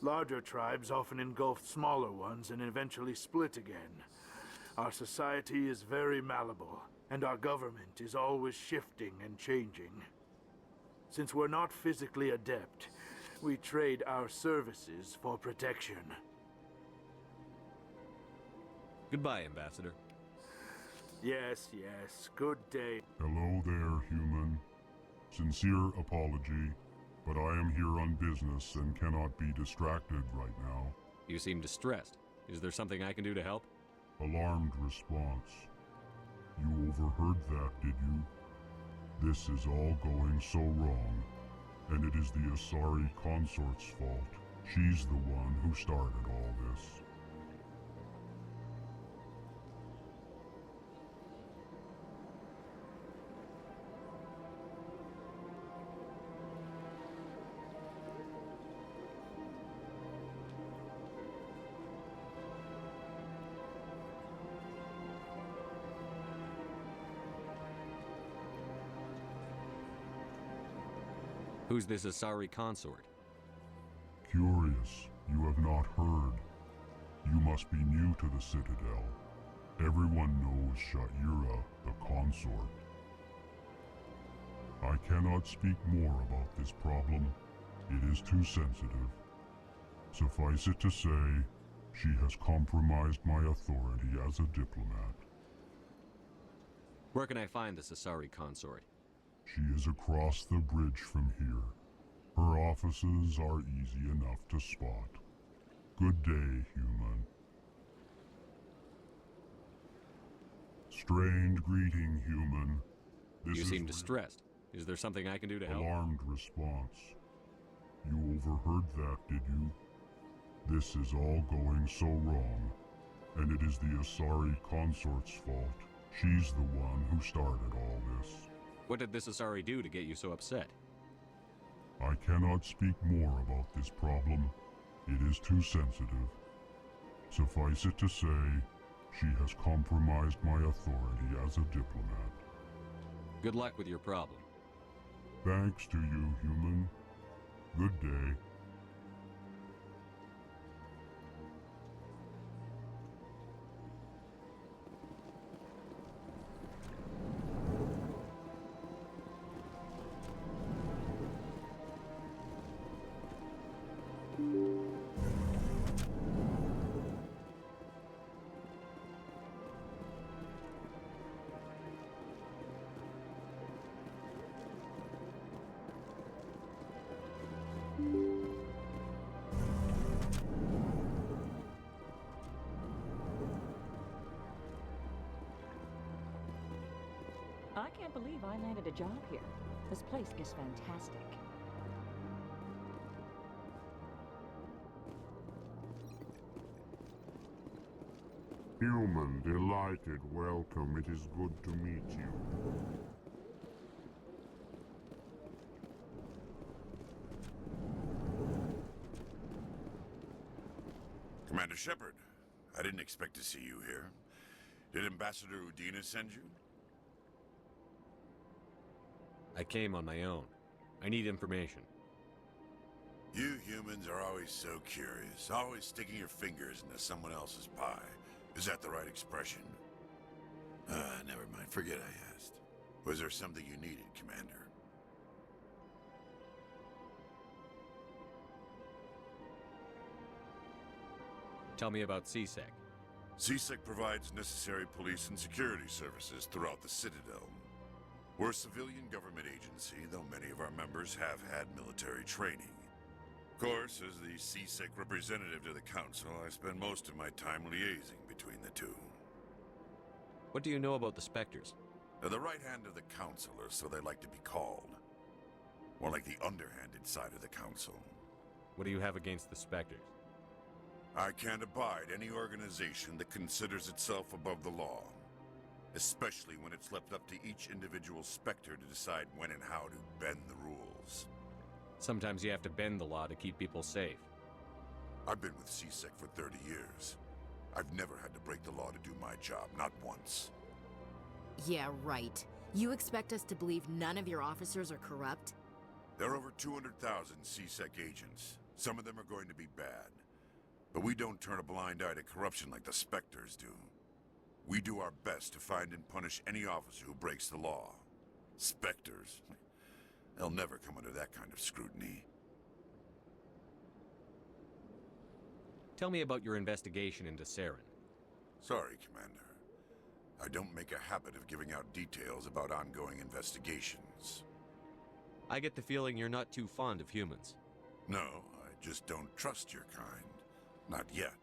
Larger tribes often engulf smaller ones and eventually split again. Our society is very malleable, and our government is always shifting and changing. Since we're not physically adept, we trade our services for protection. Goodbye, Ambassador. Yes, yes. Good day. Hello there, human. Sincere apology, but I am here on business and cannot be distracted right now. You seem distressed. Is there something I can do to help? Alarmed response. You overheard that, did you? This is all going so wrong, and it is the Asari consort's fault. She's the one who started all this. Who's this Asari consort? Curious, you have not heard. You must be new to the Citadel. Everyone knows Sha'ira, the consort. I cannot speak more about this problem. It is too sensitive. Suffice it to say, she has compromised my authority as a diplomat. Where can I find this Asari consort? She is across the bridge from here, Her offices are easy enough to spot. Good day, human. Strange greeting, human. You seem distressed. Is there something I can do to help? Alarmed response. You overheard that, did you? This is all going so wrong, and it is the Asari consort's fault. She's the one who started all this. What did this Asari do to get you so upset? I cannot speak more about this problem. It is too sensitive. Suffice it to say, she has compromised my authority as a diplomat. Good luck with your problem. Thanks to you, human. Good day. I can't believe I landed a job here. This place is fantastic. Human, delighted, welcome. It is good to meet you. Commander Shepard, I didn't expect to see you here. Did Ambassador Udina send you? I came on my own. I need information. You humans are always so curious, always sticking your fingers into someone else's pie. Is that the right expression? Never mind. Forget I asked. Was there something you needed, Commander? Tell me about CSEC. CSEC provides necessary police and security services throughout the Citadel. We're a civilian government agency, though many of our members have had military training. Of course, as the CSEC representative to the Council, I spend most of my time liaising between the two. What do you know about the Spectres? They're the right hand of the Council, or so they like to be called. More like the underhanded side of the Council. What do you have against the Spectres? I can't abide any organization that considers itself above the law. Especially when it's left up to each individual Spectre to decide when and how to bend the rules. Sometimes you have to bend the law to keep people safe. I've been with CSEC for 30 years. I've never had to break the law to do my job, not once. Yeah, right. You expect us to believe none of your officers are corrupt? There are over 200,000 CSEC agents. Some of them are going to be bad. But we don't turn a blind eye to corruption like the Spectres do. We do our best to find and punish any officer who breaks the law. Spectres? They'll never come under that kind of scrutiny. Tell me about your investigation into Saren. Sorry, Commander. I don't make a habit of giving out details about ongoing investigations. I get the feeling you're not too fond of humans. No, I just don't trust your kind. Not yet.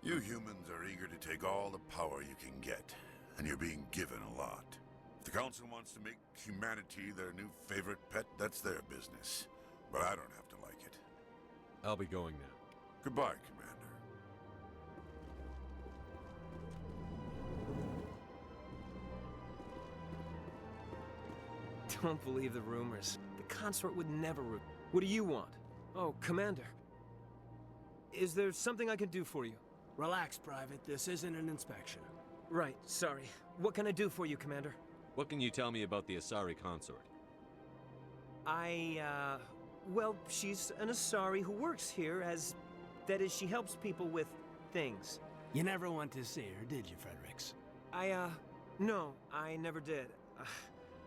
You humans are eager to take all the power you can get, and you're being given a lot. If the Council wants to make humanity their new favorite pet, that's their business. But I don't have to like it. I'll be going now. Goodbye, Commander. Don't believe the rumors. The consort would never. What do you want? Oh, Commander. Is there something I can do for you? Relax, Private. This isn't an inspection. Right, sorry. What can I do for you, Commander? What can you tell me about the Asari consort? Well, she's an Asari who works here as... That is, she helps people with things. You never went to see her, did you, Fredericks? No, I never did.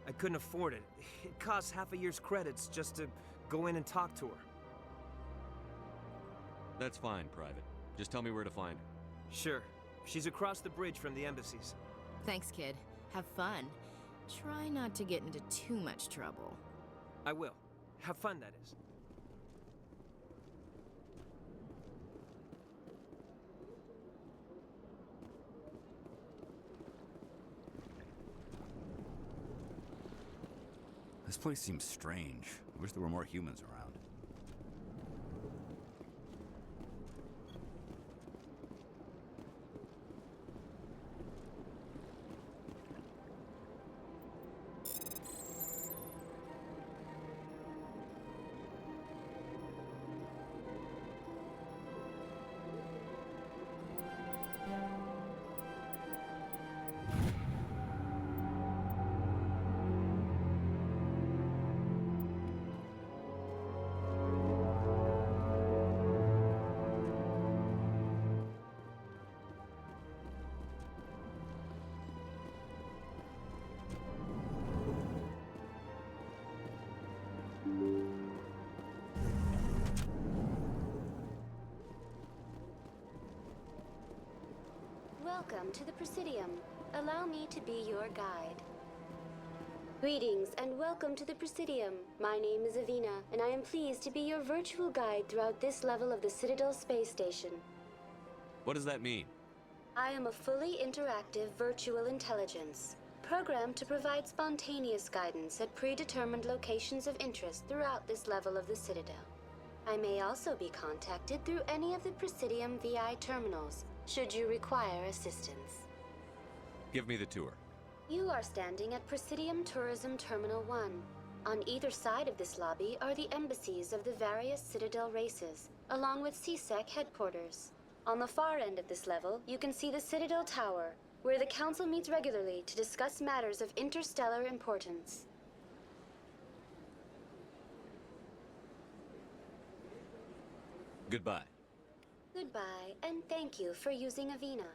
I couldn't afford it. It costs half a year's credits just to go in and talk to her. That's fine, Private. Just tell me where to find her. Sure. She's across the bridge from the embassies. Thanks, kid. Have fun. Try not to get into too much trouble. I will. Have fun, that is. This place seems strange. I wish there were more humans around. Welcome to the Presidium. Allow me to be your guide. Greetings and welcome to the Presidium. My name is Avina, and I am pleased to be your virtual guide throughout this level of the Citadel space station. What does that mean? I am a fully interactive virtual intelligence, programmed to provide spontaneous guidance at predetermined locations of interest throughout this level of the Citadel. I may also be contacted through any of the Presidium VI terminals, should you require assistance. Give me the tour. You are standing at Presidium Tourism Terminal 1. On either side of this lobby are the embassies of the various Citadel races, along with CSEC headquarters. On the far end of this level, you can see the Citadel Tower, where the Council meets regularly to discuss matters of interstellar importance. Goodbye. Goodbye, and thank you for using Avina.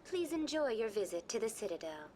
Please enjoy your visit to the Citadel.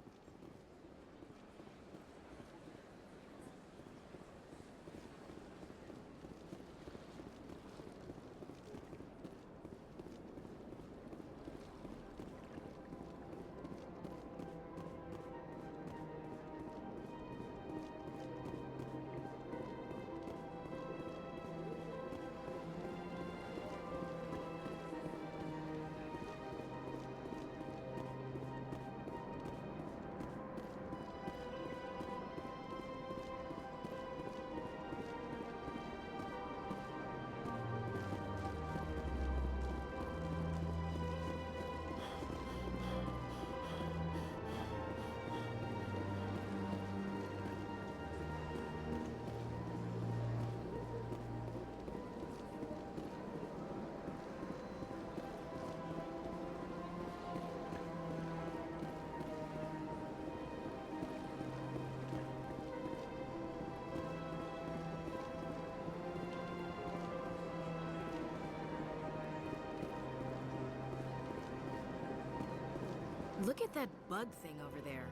Look at that bug thing over there.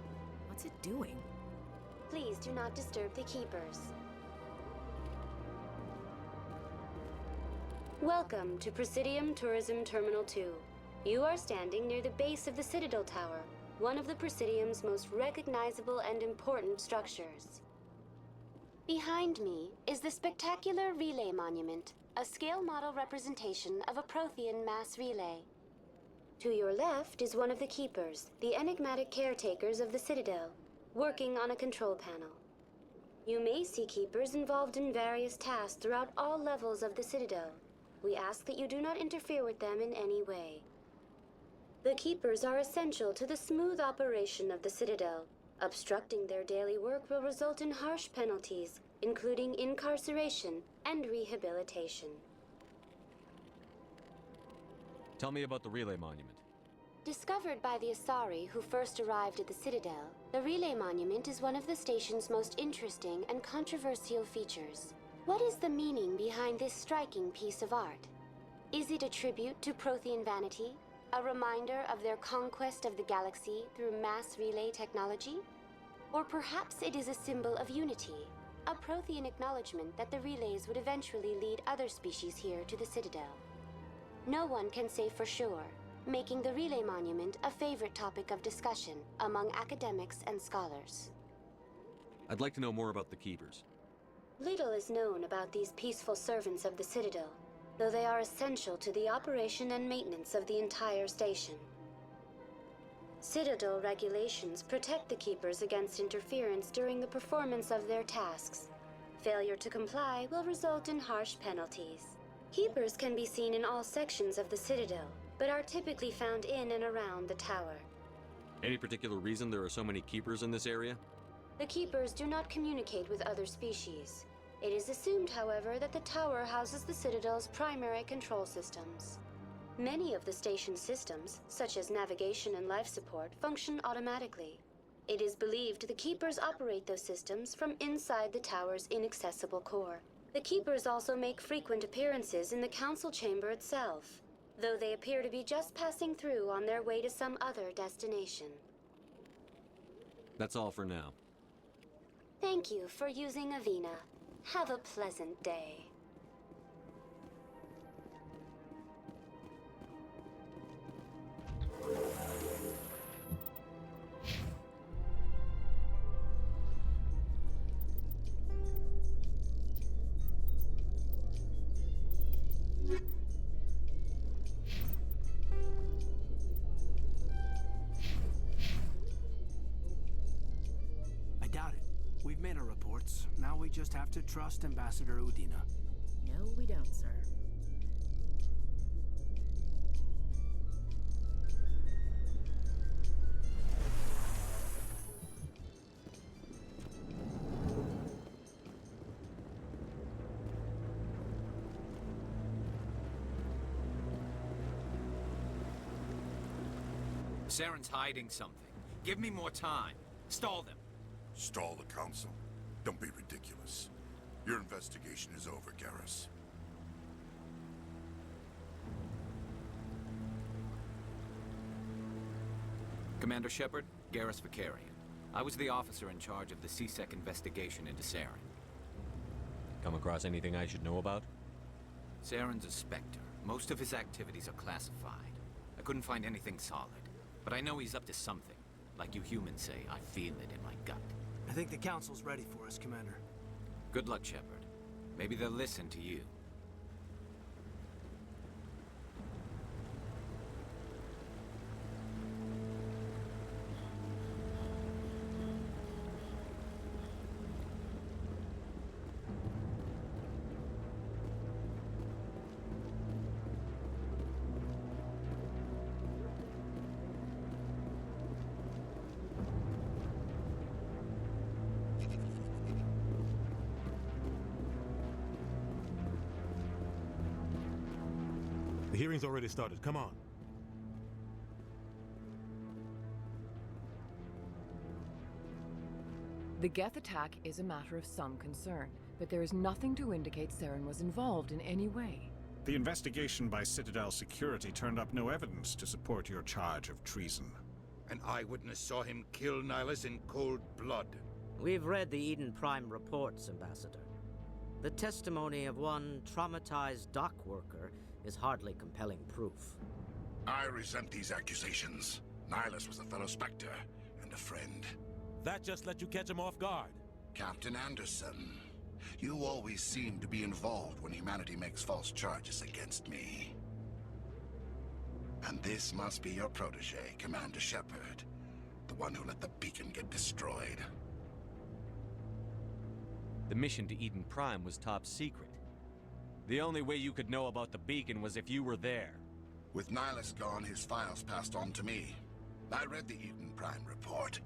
What's it doing? Please do not disturb the Keepers. Welcome to Presidium Tourism Terminal 2. You are standing near the base of the Citadel Tower, one of the Presidium's most recognizable and important structures. Behind me is the spectacular Relay Monument, a scale model representation of a Prothean mass relay. To your left is one of the Keepers, the enigmatic caretakers of the Citadel, working on a control panel. You may see Keepers involved in various tasks throughout all levels of the Citadel. We ask that you do not interfere with them in any way. The Keepers are essential to the smooth operation of the Citadel. Obstructing their daily work will result in harsh penalties, including incarceration and rehabilitation. Tell me about the Relay Monument. Discovered by the Asari who first arrived at the Citadel, the Relay Monument is one of the station's most interesting and controversial features. What is the meaning behind this striking piece of art? Is it a tribute to Prothean vanity? A reminder of their conquest of the galaxy through mass relay technology? Or perhaps it is a symbol of unity, a Prothean acknowledgement that the relays would eventually lead other species here to the Citadel. No one can say for sure, making the Relay Monument a favorite topic of discussion among academics and scholars. I'd like to know more about the Keepers. Little is known about these peaceful servants of the Citadel, though they are essential to the operation and maintenance of the entire station. Citadel regulations protect the Keepers against interference during the performance of their tasks, Failure to comply will result in harsh penalties. Keepers can be seen in all sections of the Citadel, but are typically found in and around the tower. Any particular reason there are so many keepers in this area? The Keepers do not communicate with other species. It is assumed, however, that the tower houses the Citadel's primary control systems. Many of the station's systems, such as navigation and life support, function automatically. It is believed the Keepers operate those systems from inside the tower's inaccessible core. The Keepers also make frequent appearances in the Council chamber itself, though they appear to be just passing through on their way to some other destination. That's all for now. Thank you for using Avina. Have a pleasant day. I doubt it. We've made our reports. Now we just have to trust Ambassador Udina. No, we don't, sir. Saren's hiding something. Give me more time. Stall them. Stall the Council? Don't be ridiculous. Your investigation is over, Garrus. Commander Shepard, Garrus Vicarian. I was the officer in charge of the CSEC investigation into Saren. Come across anything I should know about? Saren's a Spectre. Most of his activities are classified. I couldn't find anything solid. But I know he's up to something. Like you humans say, I feel it in my gut. I think the Council's ready for us, Commander. Good luck, Shepard. Maybe they'll listen to you. The hearing's already started. Come on. The Geth attack is a matter of some concern, but there is nothing to indicate Saren was involved in any way. The investigation by Citadel Security turned up no evidence to support your charge of treason. An eyewitness saw him kill Nihilus in cold blood. We've read the Eden Prime reports, Ambassador. The testimony of one traumatized dock worker is hardly compelling proof. I resent these accusations. Nihilus was a fellow Spectre and a friend. That just let you catch him off guard. Captain Anderson, you always seem to be involved when humanity makes false charges against me. And this must be your protege, Commander Shepard, the one who let the beacon get destroyed. The mission to Eden Prime was top secret. The only way you could know about the beacon was if you were there. With Nihilus gone, his files passed on to me. I read the Eden Prime report.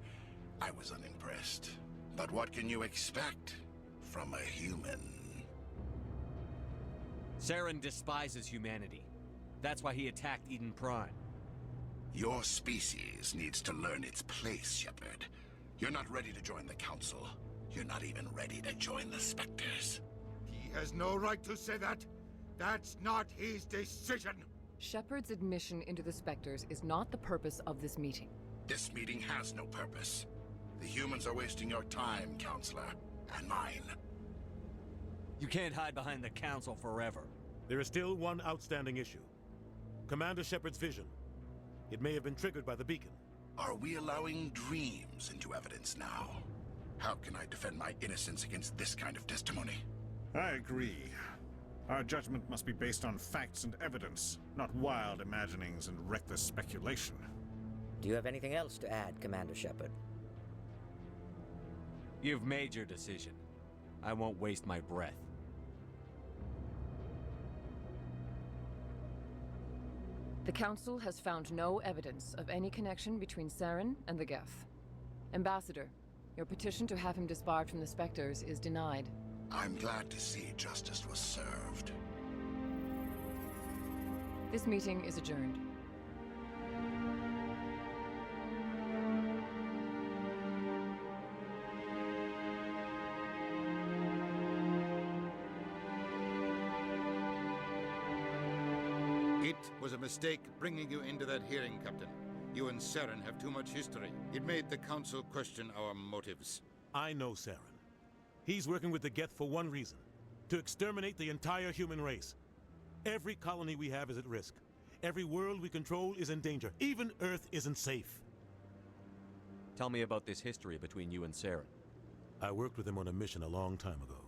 I was unimpressed. But what can you expect from a human? Saren despises humanity. That's why he attacked Eden Prime. Your species needs to learn its place, Shepard. You're not ready to join the Council. You're not even ready to join the Spectres. He has no right to say that. That's not his decision. Shepard's admission into the Spectres is not the purpose of this meeting. This meeting has no purpose. The humans are wasting your time, Counselor, and mine. You can't hide behind the Council forever. There is still one outstanding issue. Commander Shepard's vision. It may have been triggered by the beacon. Are we allowing dreams into evidence now? How can I defend my innocence against this kind of testimony? I agree. Our judgment must be based on facts and evidence, not wild imaginings and reckless speculation. Do you have anything else to add, Commander Shepard? You've made your decision. I won't waste my breath. The Council has found no evidence of any connection between Saren and the Geth. Ambassador, your petition to have him disbarred from the Spectres is denied. I'm glad to see justice was served. This meeting is adjourned. It was a mistake bringing you into that hearing, Captain. You and Saren have too much history. It made the Council question our motives. I know Saren. He's working with the Geth for one reason: to exterminate the entire human race. Every colony we have is at risk. Every world we control is in danger. Even Earth isn't safe. Tell me about this history between you and Saren. I worked with him on a mission a long time ago.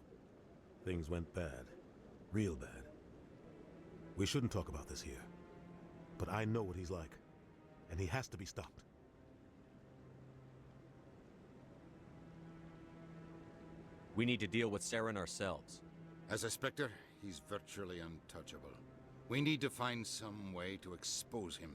Things went bad. Real bad. We shouldn't talk about this here. But I know what he's like. And he has to be stopped. We need to deal with Saren ourselves. As a Spectre, he's virtually untouchable. We need to find some way to expose him.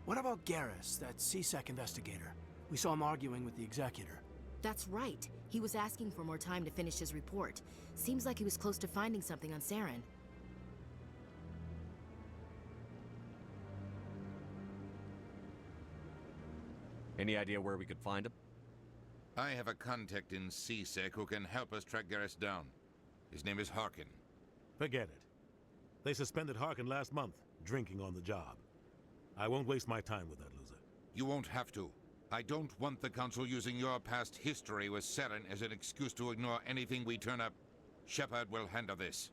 What about Garrus, that CSEC investigator? We saw him arguing with the Executor. That's right. He was asking for more time to finish his report. Seems like he was close to finding something on Saren. Any idea where we could find him? I have a contact in CSEC who can help us track Garrus down. His name is Harkin. Forget it. They suspended Harkin last month, drinking on the job. I won't waste my time with that loser. You won't have to. I don't want the Council using your past history with Saren as an excuse to ignore anything we turn up. Shepard will handle this.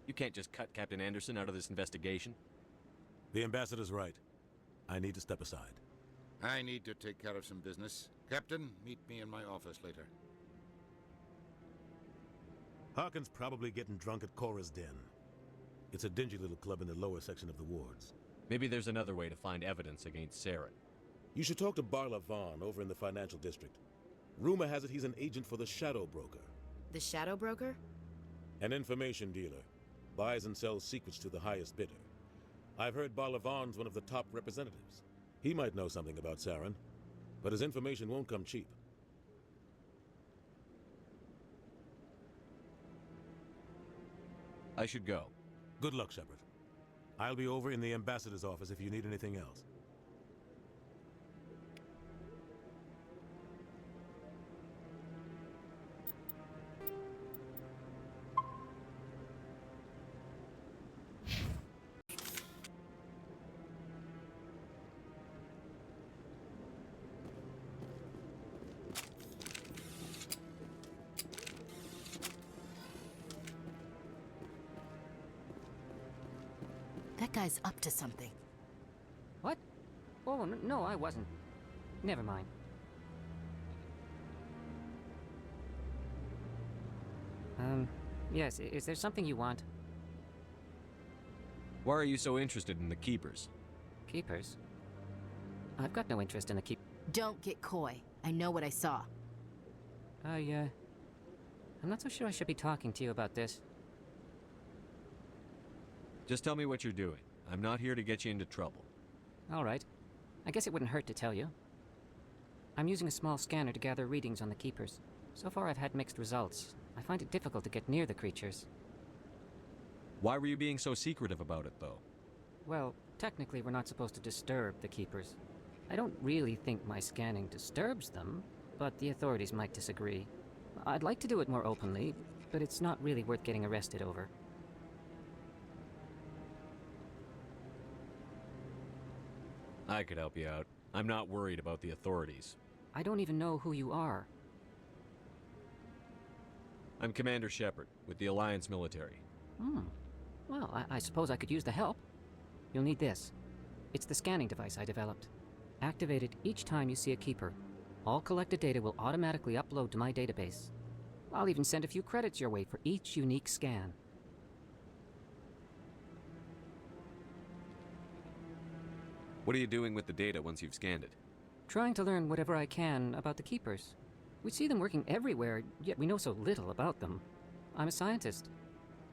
You can't just cut Captain Anderson out of this investigation. The Ambassador's right. I need to step aside. I need to take care of some business. Captain, meet me in my office later. Harkin's probably getting drunk at Cora's Den. It's a dingy little club in the lower section of the wards. Maybe there's another way to find evidence against Saren. You should talk to Barla Vaughn over in the financial district. Rumor has it he's an agent for the Shadow Broker. The Shadow Broker? An information dealer. Buys and sells secrets to the highest bidder. I've heard Barla Vaughn's one of the top representatives. He might know something about Saren, but his information won't come cheap. I should go. Good luck, Shepard. I'll be over in the Ambassador's office if you need anything else. That guy's up to something. What? Oh, no, I wasn't. Never mind. Yes, is there something you want? Why are you so interested in the Keepers? Keepers? I've got no interest in the Don't get coy. I know what I saw. I'm not so sure I should be talking to you about this. Just tell me what you're doing. I'm not here to get you into trouble. All right. I guess it wouldn't hurt to tell you. I'm using a small scanner to gather readings on the Keepers. So far I've had mixed results. I find it difficult to get near the creatures. Why were you being so secretive about it, though? Well, technically we're not supposed to disturb the Keepers. I don't really think my scanning disturbs them, but the authorities might disagree. I'd like to do it more openly, but it's not really worth getting arrested over. I could help you out. I'm not worried about the authorities. I don't even know who you are. I'm Commander Shepard, with the Alliance military. Well, I suppose I could use the help. You'll need this. It's the scanning device I developed. Activate it each time you see a Keeper. All collected data will automatically upload to my database. I'll even send a few credits your way for each unique scan. What are you doing with the data once you've scanned it? Trying to learn whatever I can about the Keepers. We see them working everywhere, yet we know so little about them. I'm a scientist.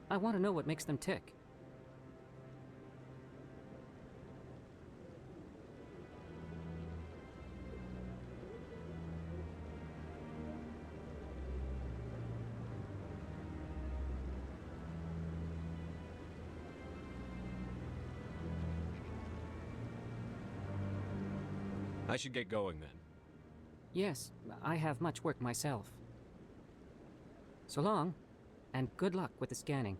I want to know what makes them tick. I should get going then. Yes, I have much work myself. So long, and good luck with the scanning.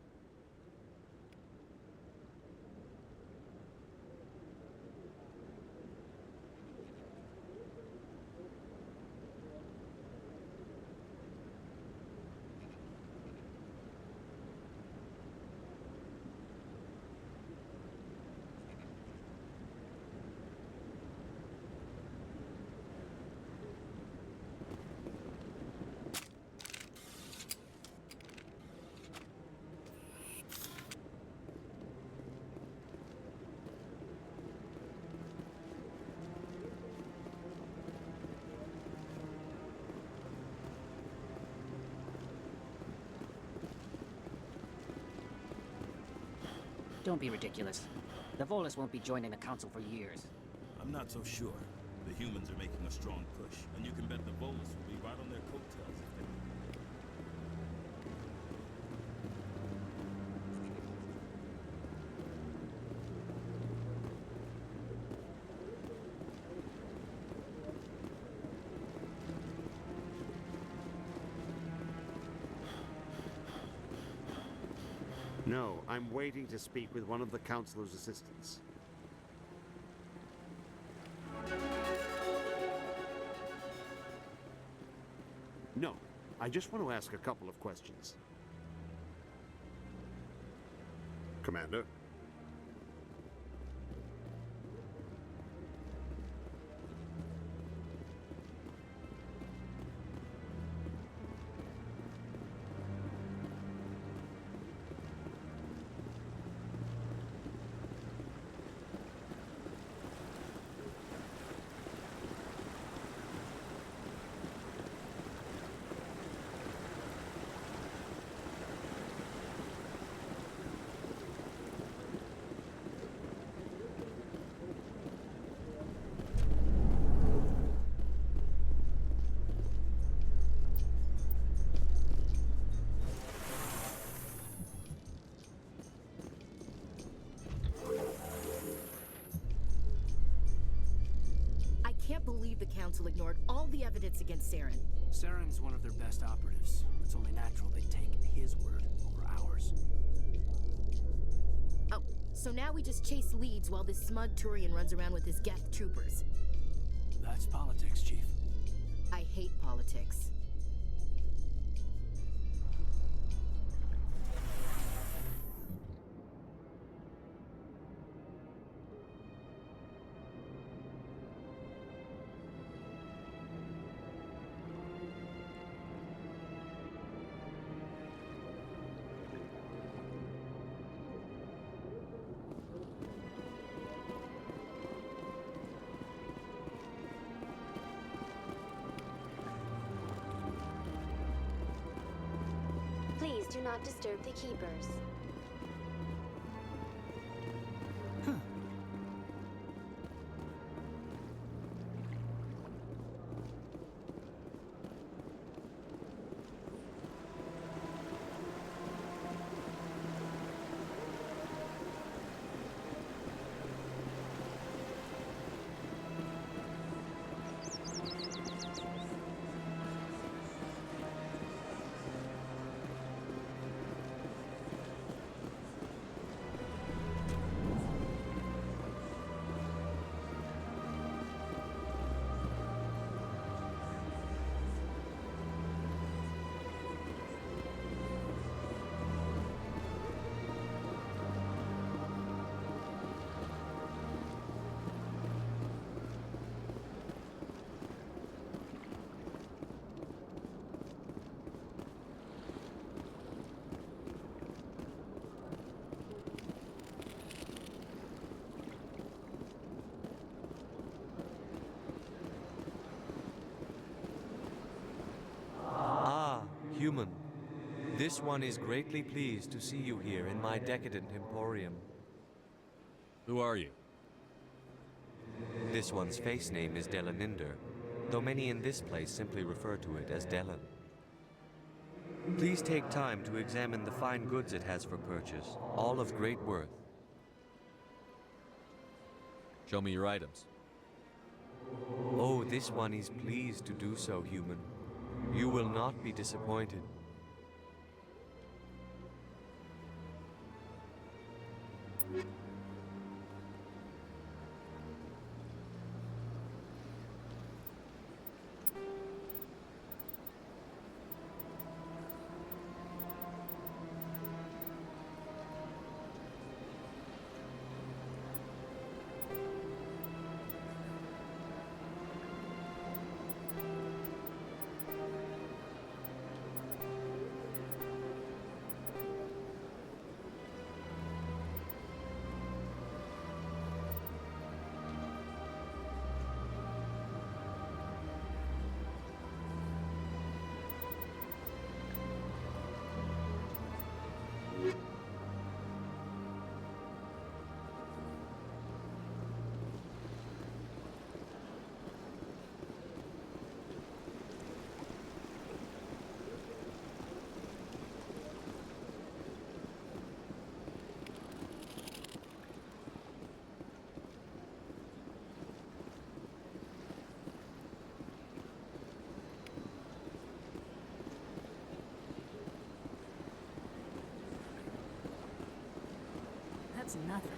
Don't be ridiculous. The Volus won't be joining the Council for years. I'm not so sure. The humans are making a strong push, and you can bet the Volus will be right on their coattails if they... No, I'm waiting to speak with one of the Councilor's assistants. No, I just want to ask a couple of questions. Commander? I can't believe the Council ignored all the evidence against Saren. Saren's one of their best operatives. It's only natural they take his word over ours. Oh, so now we just chase leads while this smug Turian runs around with his Geth troopers. That's politics, Chief. I hate politics. Please do not disturb the keepers. This one is greatly pleased to see you here in my decadent emporium. Who are you? This one's face name is Delaninder, though many in this place simply refer to it as Delan. Please take time to examine the fine goods it has for purchase, all of great worth. Show me your items. Oh, this one is pleased to do so, human. You will not be disappointed. That's nothing.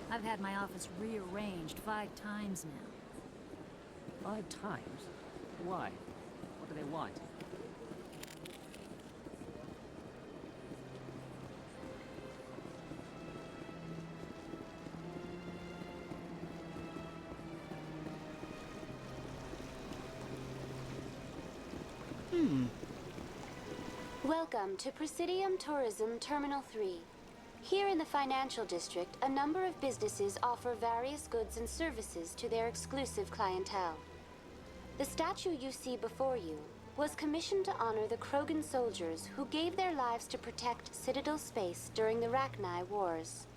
I've had my office rearranged 5 times now. 5 times? Why? What do they want? Welcome to Presidium Tourism Terminal 3. Here in the financial district, a number of businesses offer various goods and services to their exclusive clientele. The statue you see before you was commissioned to honor the Krogan soldiers who gave their lives to protect Citadel space during the Rachni Wars.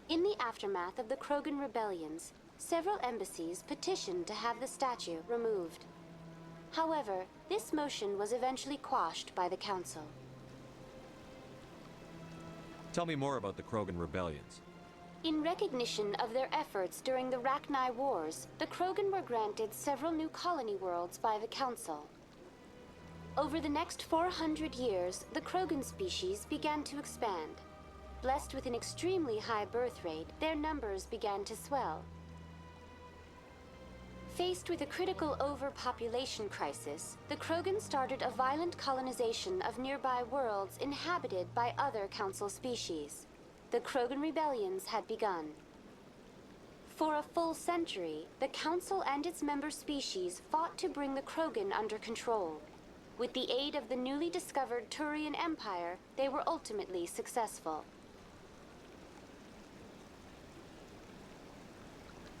In the aftermath of the Krogan rebellions, several embassies petitioned to have the statue removed. However, this motion was eventually quashed by the Council. Tell me more about the Krogan rebellions. In recognition of their efforts during the Rachni Wars, the Krogan were granted several new colony worlds by the Council. Over the next 400 years, the Krogan species began to expand. Blessed with an extremely high birth rate, their numbers began to swell. Faced with a critical overpopulation crisis, the Krogan started a violent colonization of nearby worlds inhabited by other Council species. The Krogan rebellions had begun. For a full century, the Council and its member species fought to bring the Krogan under control. With the aid of the newly discovered Turian Empire, they were ultimately successful.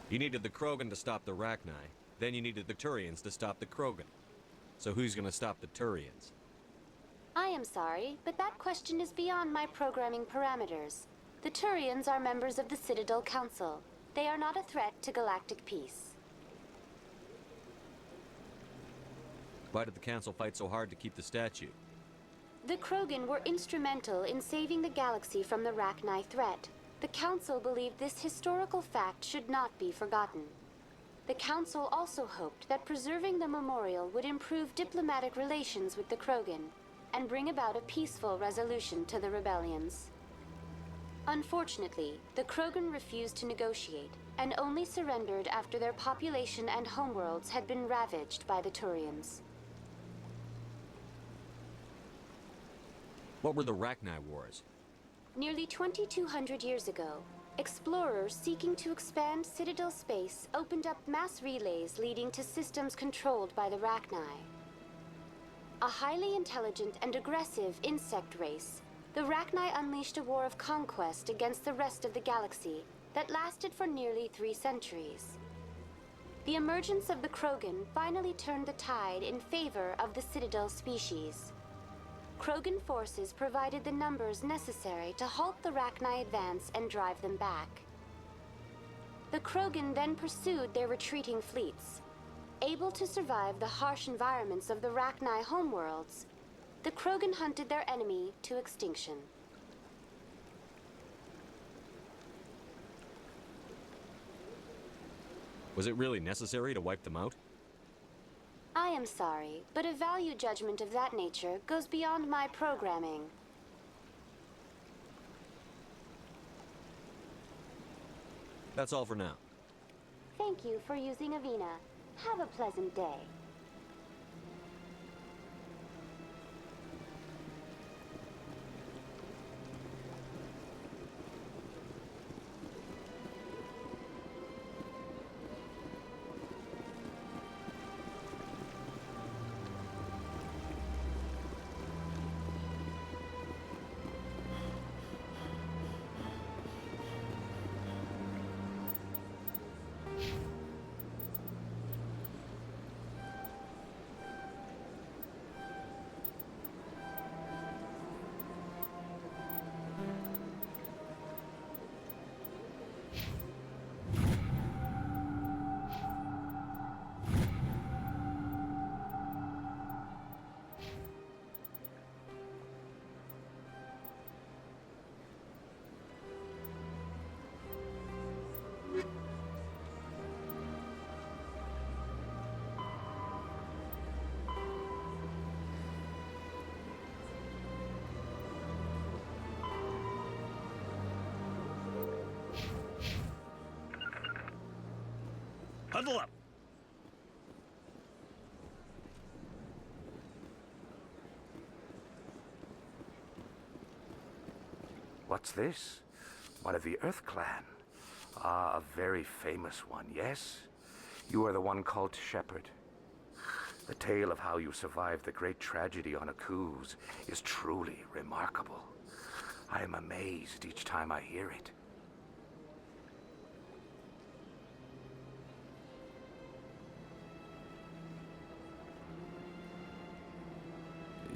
You needed the Krogan to stop the Rachni, then you needed the Turians to stop the Krogan. So who's gonna stop the Turians? I am sorry, but that question is beyond my programming parameters. The Turians are members of the Citadel Council. They are not a threat to galactic peace. Why did the Council fight so hard to keep the statue? The Krogan were instrumental in saving the galaxy from the Rachni threat. The Council believed this historical fact should not be forgotten. The Council also hoped that preserving the memorial would improve diplomatic relations with the Krogan and bring about a peaceful resolution to the rebellions. Unfortunately, the Krogan refused to negotiate and only surrendered after their population and homeworlds had been ravaged by the Turians. What were the Rachni Wars? Nearly 2,200 years ago, explorers seeking to expand Citadel space opened up mass relays leading to systems controlled by the Rachni. A highly intelligent and aggressive insect race, the Rachni unleashed a war of conquest against the rest of the galaxy that lasted for nearly 3 centuries. The emergence of the Krogan finally turned the tide in favor of the Citadel species. Krogan forces provided the numbers necessary to halt the Rachni advance and drive them back. The Krogan then pursued their retreating fleets. Able to survive the harsh environments of the Rachni homeworlds, the Krogan hunted their enemy to extinction. Was it really necessary to wipe them out? I am sorry, but a value judgment of that nature goes beyond my programming. That's all for now. Thank you for using Avina. Have a pleasant day. Huddle up! What's this? One of the Earth Clan. Ah, a very famous one, yes? You are the one called Shepard. The tale of how you survived the great tragedy on Akuz is truly remarkable. I am amazed each time I hear it.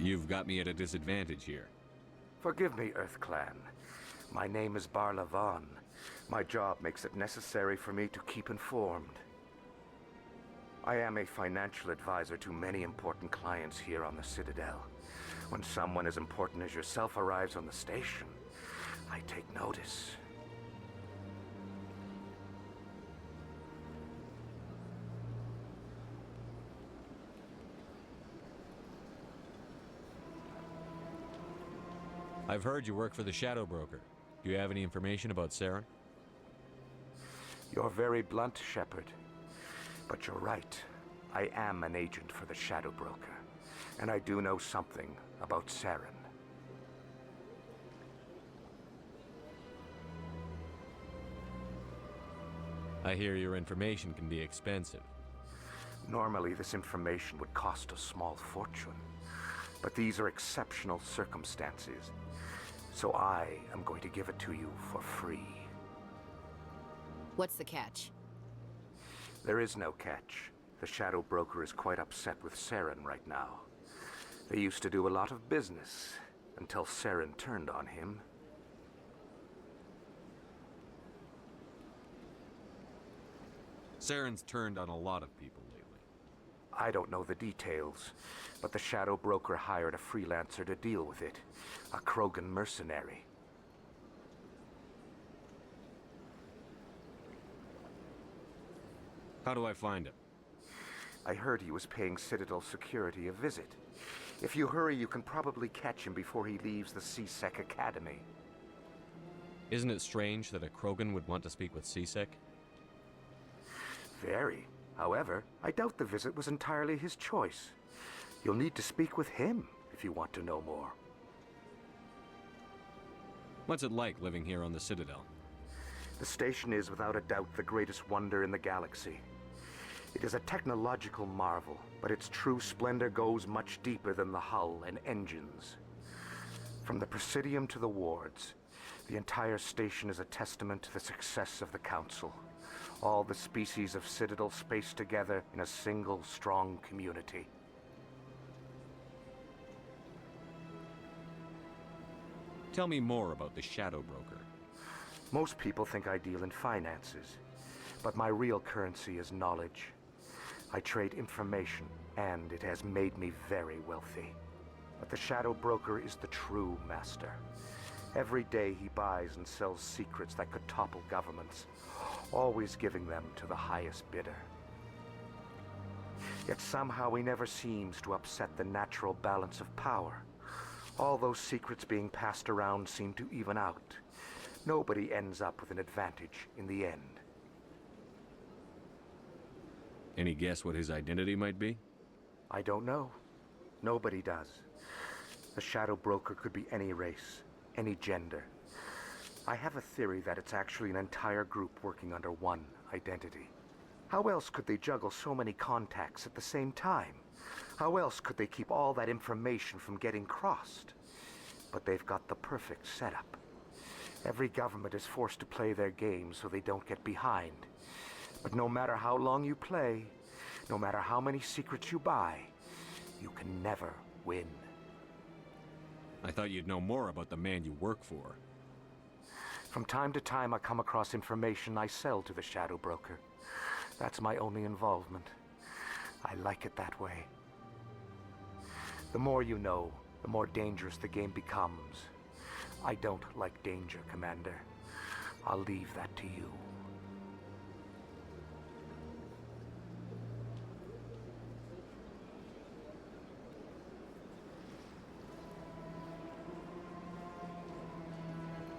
You've got me at a disadvantage here. Forgive me, Earth Clan. My name is Barla Vaughn. My job makes it necessary for me to keep informed. I am a financial advisor to many important clients here on the Citadel. When someone as important as yourself arrives on the station, I take notice. I've heard you work for the Shadow Broker. Do you have any information about Saren? You're very blunt, Shepard. But you're right. I am an agent for the Shadow Broker. And I do know something about Saren. I hear your information can be expensive. Normally, this information would cost a small fortune. But these are exceptional circumstances. So I am going to give it to you for free. What's the catch? There is no catch. The Shadow Broker is quite upset with Saren right now. They used to do a lot of business until Saren turned on him. Saren's turned on a lot of people lately. I don't know the details, but the Shadow Broker hired a freelancer to deal with it. A Krogan mercenary. How do I find him? I heard he was paying Citadel security a visit. If you hurry, you can probably catch him before he leaves the C-Sec Academy. Isn't it strange that a Krogan would want to speak with C-Sec? Very. However, I doubt the visit was entirely his choice. You'll need to speak with him if you want to know more. What's it like living here on the Citadel? The station is without a doubt the greatest wonder in the galaxy. It is a technological marvel, but its true splendor goes much deeper than the hull and engines. From the Presidium to the wards, the entire station is a testament to the success of the Council. All the species of Citadel spaced together in a single strong community. Tell me more about the Shadow Broker. Most people think I deal in finances, but my real currency is knowledge. I trade information, and it has made me very wealthy. But the Shadow Broker is the true master. Every day he buys and sells secrets that could topple governments, always giving them to the highest bidder. Yet somehow he never seems to upset the natural balance of power. All those secrets being passed around seem to even out. Nobody ends up with an advantage in the end. Any guess what his identity might be? I don't know. Nobody does. The Shadow Broker could be any race, any gender. I have a theory that it's actually an entire group working under one identity. How else could they juggle so many contacts at the same time? How else could they keep all that information from getting crossed? But they've got the perfect setup. Every government is forced to play their game so they don't get behind. But no matter how long you play, no matter how many secrets you buy, you can never win. I thought you'd know more about the man you work for. From time to time, I come across information I sell to the Shadow Broker. That's my only involvement. I like it that way. The more you know, the more dangerous the game becomes. I don't like danger, Commander. I'll leave that to you.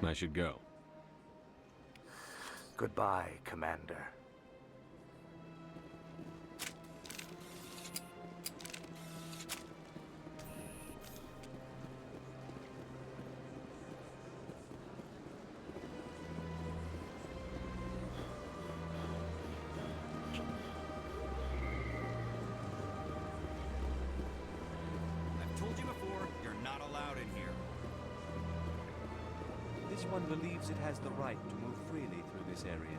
I should go. Goodbye, Commander. I've told you before, you're not allowed in here. This one believes it has the right to move freely through this area.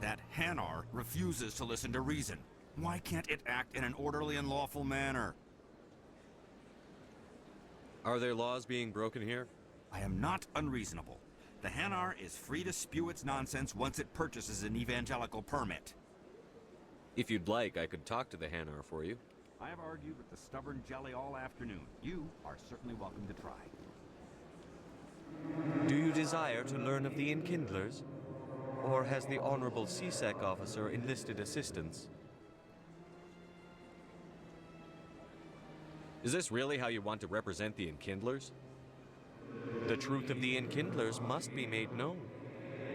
That Hanar refuses to listen to reason. Why can't it act in an orderly and lawful manner? Are there laws being broken here? I am not unreasonable. The Hanar is free to spew its nonsense once it purchases an evangelical permit. If you'd like, I could talk to the Hanar for you. I have argued with the stubborn jelly all afternoon. You are certainly welcome to try. Do you desire to learn of the Enkindlers? Or has the Honorable CSEC officer enlisted assistance? Is this really how you want to represent the Enkindlers? The truth of the Enkindlers must be made known.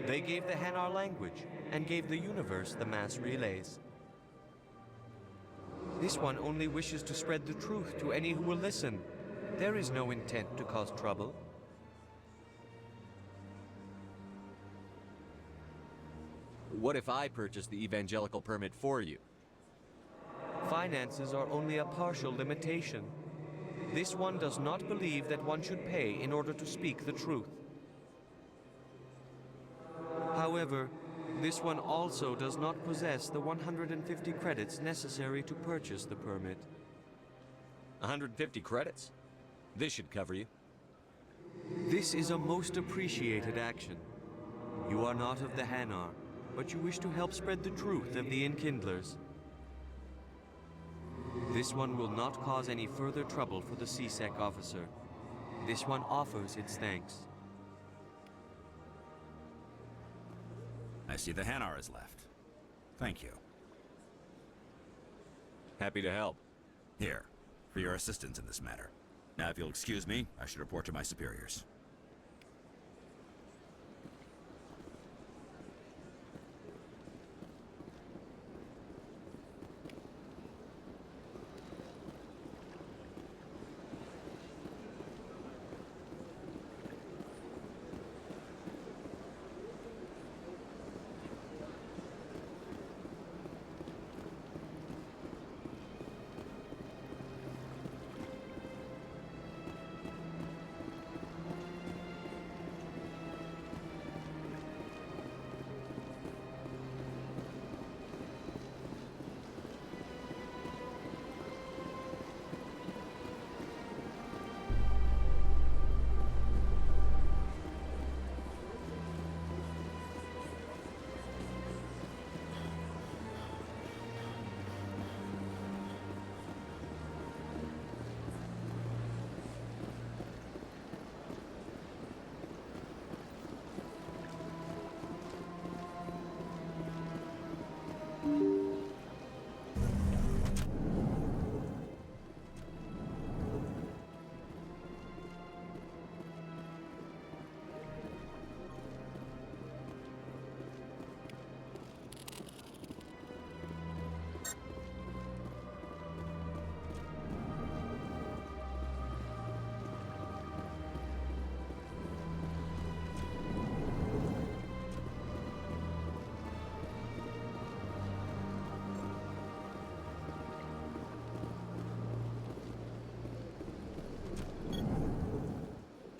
They gave the Hanar language, and gave the universe the mass relays. This one only wishes to spread the truth to any who will listen. There is no intent to cause trouble. What if I purchase the evangelical permit for you? Finances are only a partial limitation. This one does not believe that one should pay in order to speak the truth. However, this one also does not possess the 150 credits necessary to purchase the permit. 150 credits? This should cover you. This is a most appreciated action. You are not of the Hanar, but you wish to help spread the truth of the Enkindlers. This one will not cause any further trouble for the CSEC officer. This one offers its thanks. I see the Hanar is left. Thank you. Happy to help. Here, for your assistance in this matter. Now, if you'll excuse me, I should report to my superiors.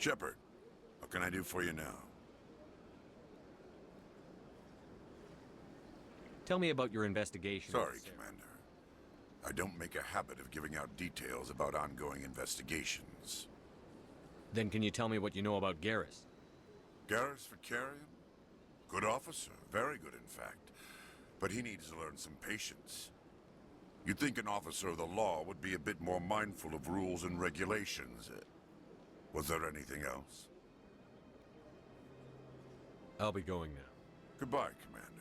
Shepard, what can I do for you now? Tell me about your investigation. Sorry, Commander. I don't make a habit of giving out details about ongoing investigations. Then can you tell me what you know about Garrus? Garrus Vicarian? Good officer, very good in fact. But he needs to learn some patience. You'd think an officer of the law would be a bit more mindful of rules and regulations. Was there anything else? I'll be going now. Goodbye, Commander.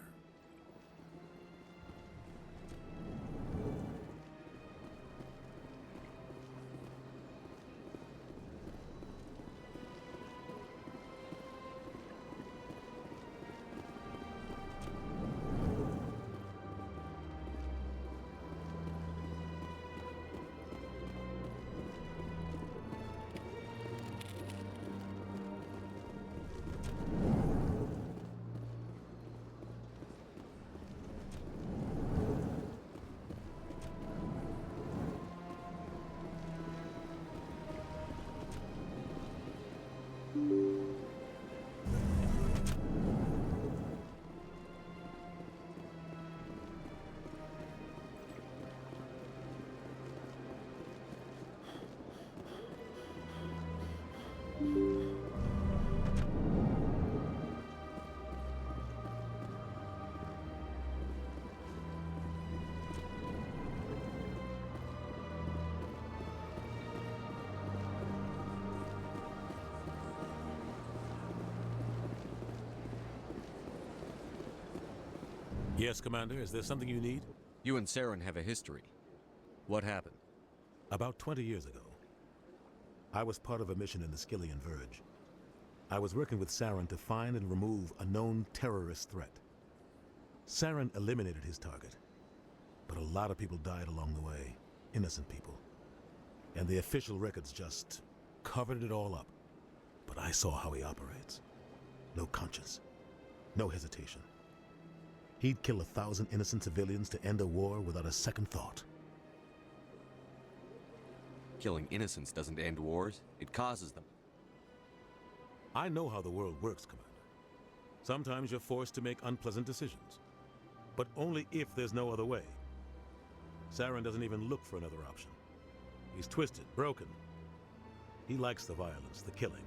Yes, Commander. Is there something you need? You and Saren have a history. What happened? About 20 years ago, I was part of a mission in the Skillian Verge. I was working with Saren to find and remove a known terrorist threat. Saren eliminated his target, but a lot of people died along the way, innocent people. And the official records just covered it all up. But I saw how he operates. No conscience, no hesitation. He'd kill 1,000 innocent civilians to end a war without a second thought. Killing innocents doesn't end wars, it causes them. I know how the world works, Commander. Sometimes you're forced to make unpleasant decisions, but only if there's no other way. Saren doesn't even look for another option. He's twisted, broken. He likes the violence, the killing,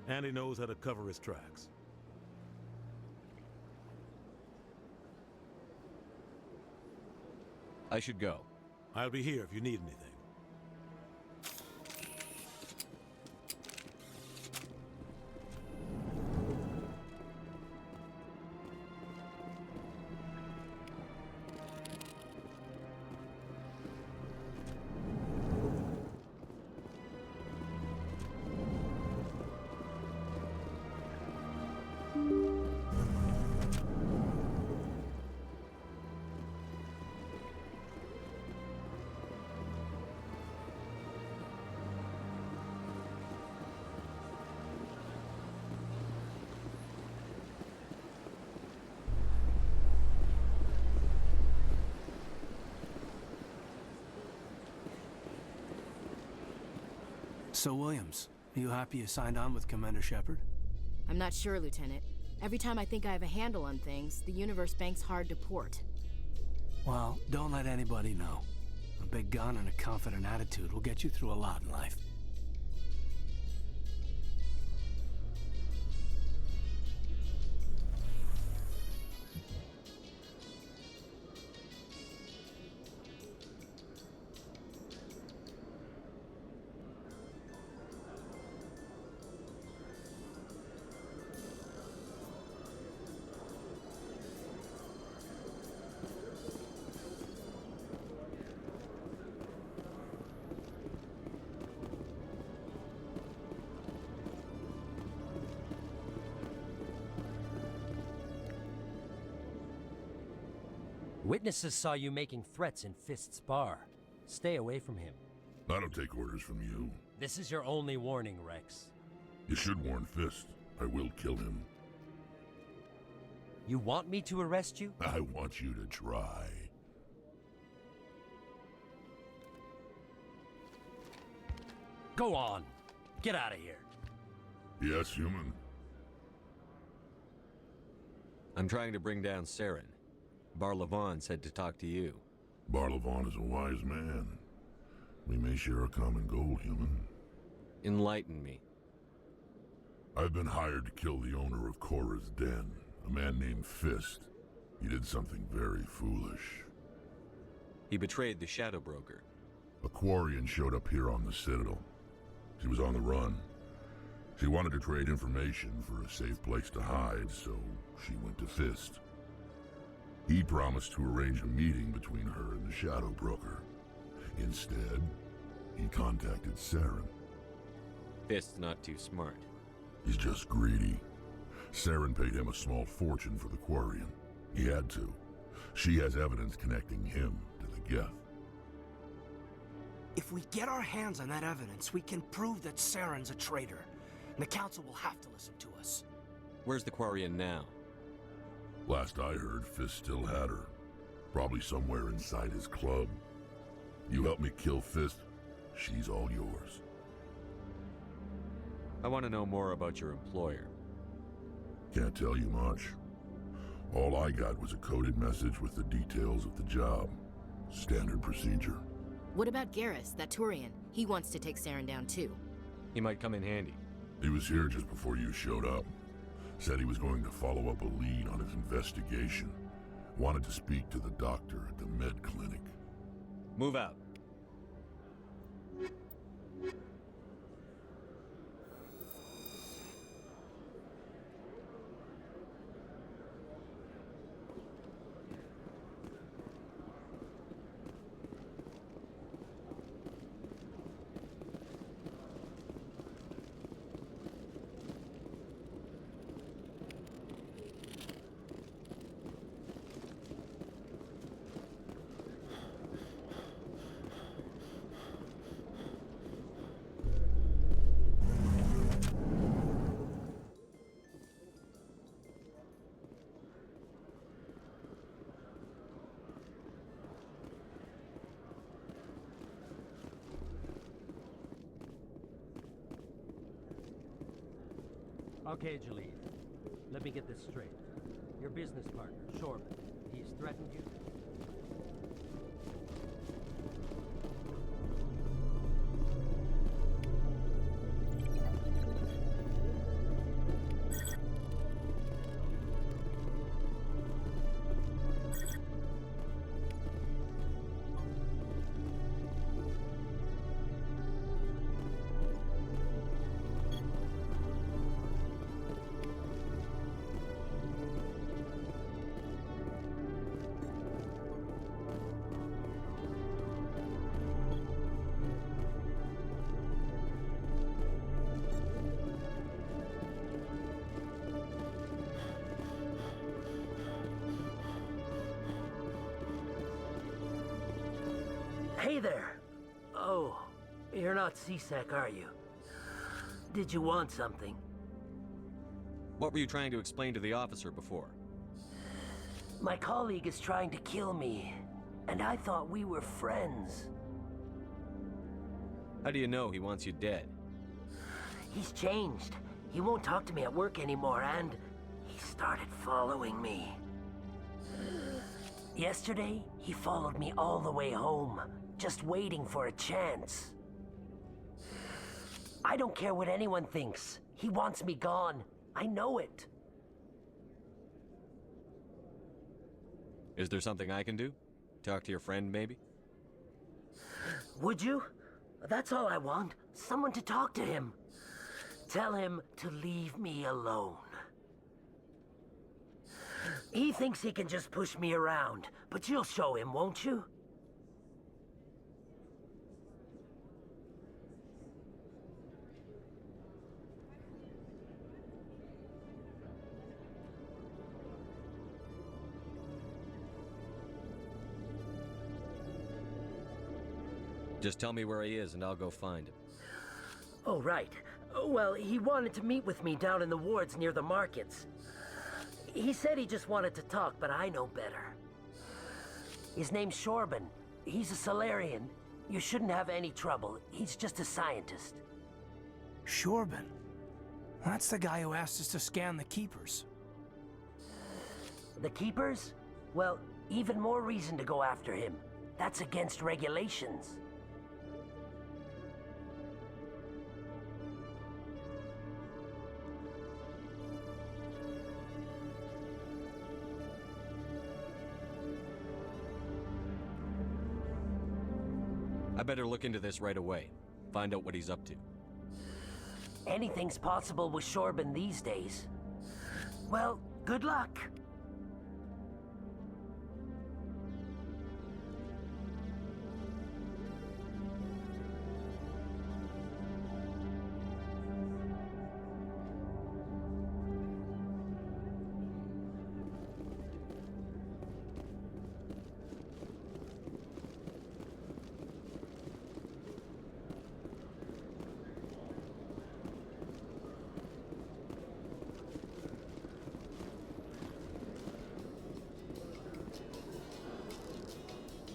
and he knows how to cover his tracks. I should go. I'll be here if you need anything. So, Williams, are you happy you signed on with Commander Shepard? I'm not sure, Lieutenant. Every time I think I have a handle on things, the universe bank's hard to port. Well, don't let anybody know. A big gun and a confident attitude will get you through a lot in life. Witnesses saw you making threats in Fist's bar. Stay away from him. I don't take orders from you. This is your only warning, Rex. You should warn Fist. I will kill him. You want me to arrest you? I want you to try. Go on. Get out of here. Yes, human. I'm trying to bring down Saren. Barlavon said to talk to you. Barlavon is a wise man. We may share a common goal, human. Enlighten me. I've been hired to kill the owner of Korra's Den, a man named Fist. He did something very foolish. He betrayed the Shadow Broker. A Quarian showed up here on the Citadel. She was on the run. She wanted to trade information for a safe place to hide, so she went to Fist. He promised to arrange a meeting between her and the Shadow Broker. Instead, he contacted Saren. Fist's not too smart. He's just greedy. Saren paid him a small fortune for the Quarian. He had to. She has evidence connecting him to the Geth. If we get our hands on that evidence, we can prove that Saren's a traitor. And the Council will have to listen to us. Where's the Quarian now? Last I heard, Fist still had her. Probably somewhere inside his club. You help me kill Fist, she's all yours. I want to know more about your employer. Can't tell you much. All I got was a coded message with the details of the job. Standard procedure. What about Garrus, that Turian? He wants to take Saren down too. He might come in handy. He was here just before you showed up. Said he was going to follow up a lead on his investigation. Wanted to speak to the doctor at the med clinic. Move out. Okay, Jalid. Let me get this straight. Your business partner, Shorman, he's threatened you? Hey there! Oh, you're not C-Sec, are you? Did you want something? What were you trying to explain to the officer before? My colleague is trying to kill me, and I thought we were friends. How do you know he wants you dead? He's changed. He won't talk to me at work anymore, and he started following me. Yesterday, he followed me all the way home, just waiting for a chance. I don't care what anyone thinks. He wants me gone. I know it. Is there something I can do? Talk to your friend, maybe? Would you? That's all I want. Someone to talk to him. Tell him to leave me alone. He thinks he can just push me around, but you'll show him, won't you? Just tell me where he is and I'll go find him. Oh, right. Well, he wanted to meet with me down in the wards near the markets. He said he just wanted to talk, but I know better. His name's Shorban. He's a Solarian. You shouldn't have any trouble. He's just a scientist. Shorban? That's the guy who asked us to scan the Keepers. The Keepers? Well, even more reason to go after him. That's against regulations. I better look into this right away. Find out what he's up to. Anything's possible with Shorban these days. Well, good luck.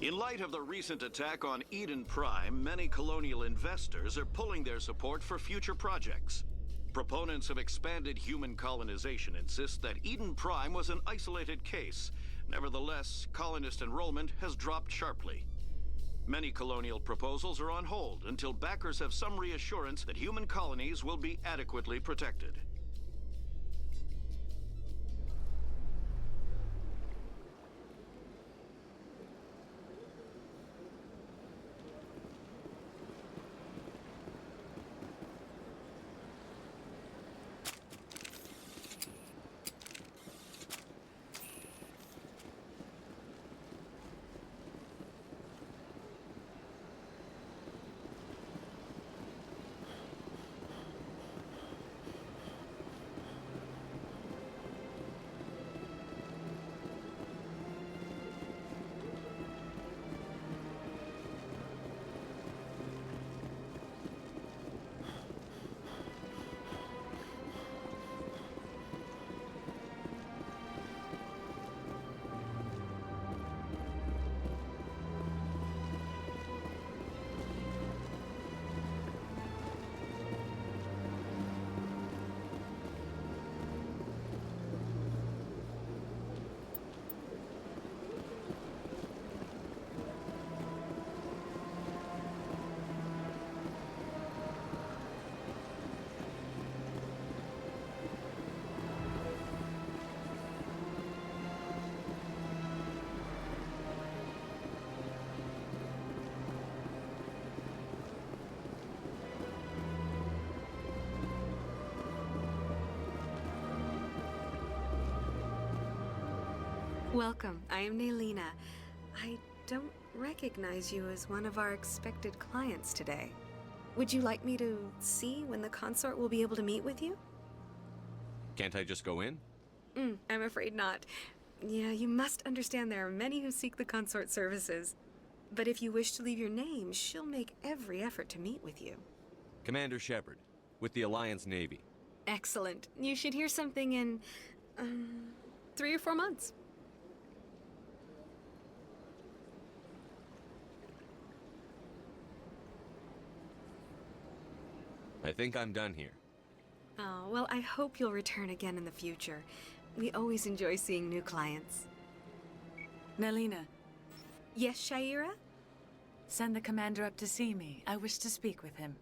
In light of the recent attack on Eden Prime, many colonial investors are pulling their support for future projects. Proponents of expanded human colonization insist that Eden Prime was an isolated case. Nevertheless, colonist enrollment has dropped sharply. Many colonial proposals are on hold until backers have some reassurance that human colonies will be adequately protected. Welcome. I am Naylina. I don't recognize you as one of our expected clients today. Would you like me to see when the consort will be able to meet with you? Can't I just go in? I'm afraid not. Yeah, you must understand there are many who seek the consort services. But if you wish to leave your name, she'll make every effort to meet with you. Commander Shepard, with the Alliance Navy. Excellent. You should hear something in, 3 or 4 months. I think I'm done here. Oh, well, I hope you'll return again in the future. We always enjoy seeing new clients. Naylina. Yes, Shaira? Send the commander up to see me. I wish to speak with him.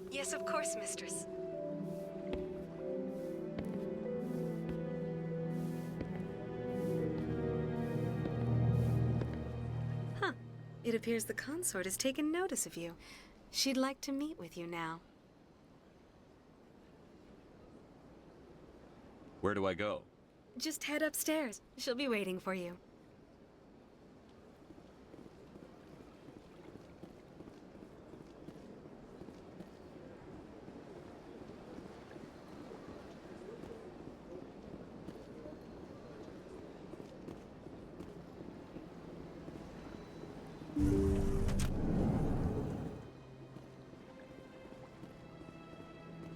Yes, of course, mistress. Huh. It appears the consort has taken notice of you. She'd like to meet with you now. Where do I go? Just head upstairs. She'll be waiting for you.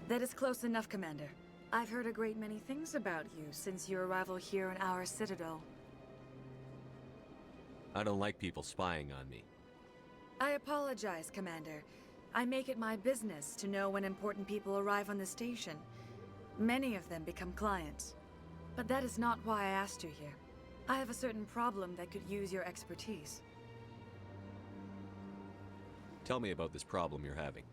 That is close enough, Commander. I've heard a great many things about you since your arrival here in our citadel. I don't like people spying on me. I apologize, Commander. I make it my business to know when important people arrive on the station. Many of them become clients. But that is not why I asked you here. I have a certain problem that could use your expertise. Tell me about this problem you're having.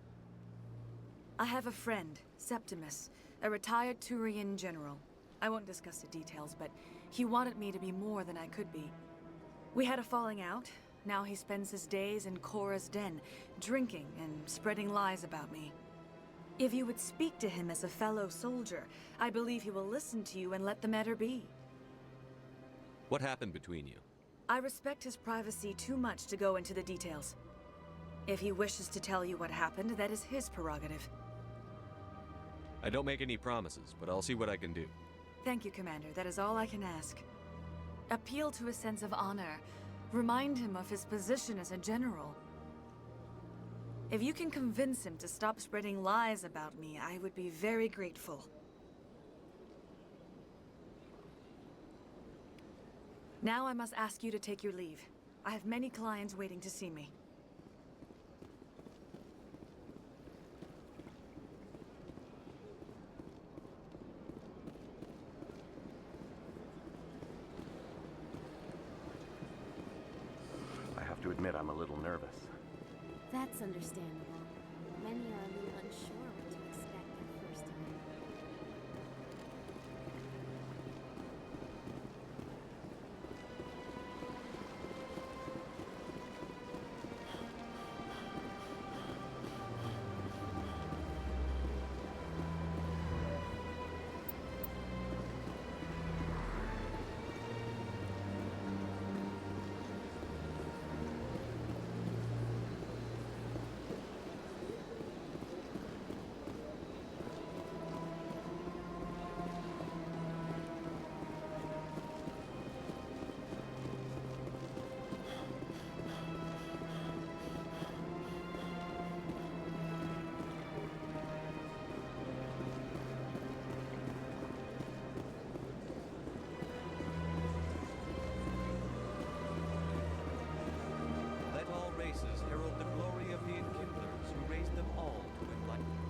I have a friend, Septimus, a retired Turian general. I won't discuss the details, but he wanted me to be more than I could be. We had a falling out. Now he spends his days in Cora's den, drinking and spreading lies about me. If you would speak to him as a fellow soldier, I believe he will listen to you and let the matter be. What happened between you? I respect his privacy too much to go into the details. If he wishes to tell you what happened, that is his prerogative. I don't make any promises, but I'll see what I can do. Thank you, Commander. That is all I can ask. Appeal to his sense of honor. Remind him of his position as a general. If you can convince him to stop spreading lies about me, I would be very grateful. Now I must ask you to take your leave. I have many clients waiting to see me. I have to admit, I'm a little nervous. That's understandable. Many are a little unsure what to expect their first time. Let all races herald the glory of the enkindlers who raised them all to enlightenment.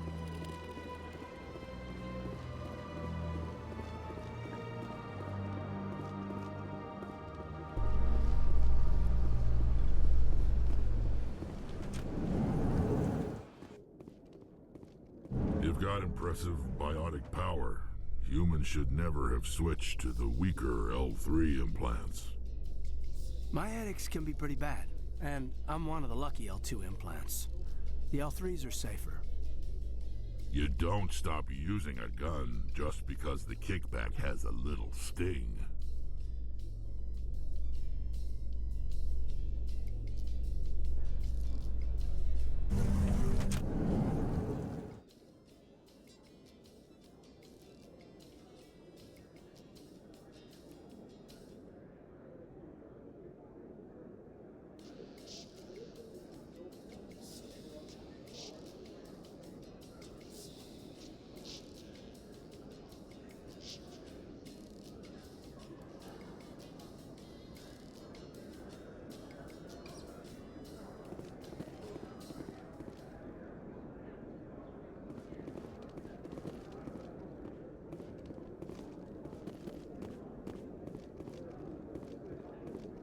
You've got impressive biotic power. Humans should never have switched to the weaker L3 implants. My headaches can be pretty bad, and I'm one of the lucky L2 implants. The L3s are safer. You don't stop using a gun just because the kickback has a little sting.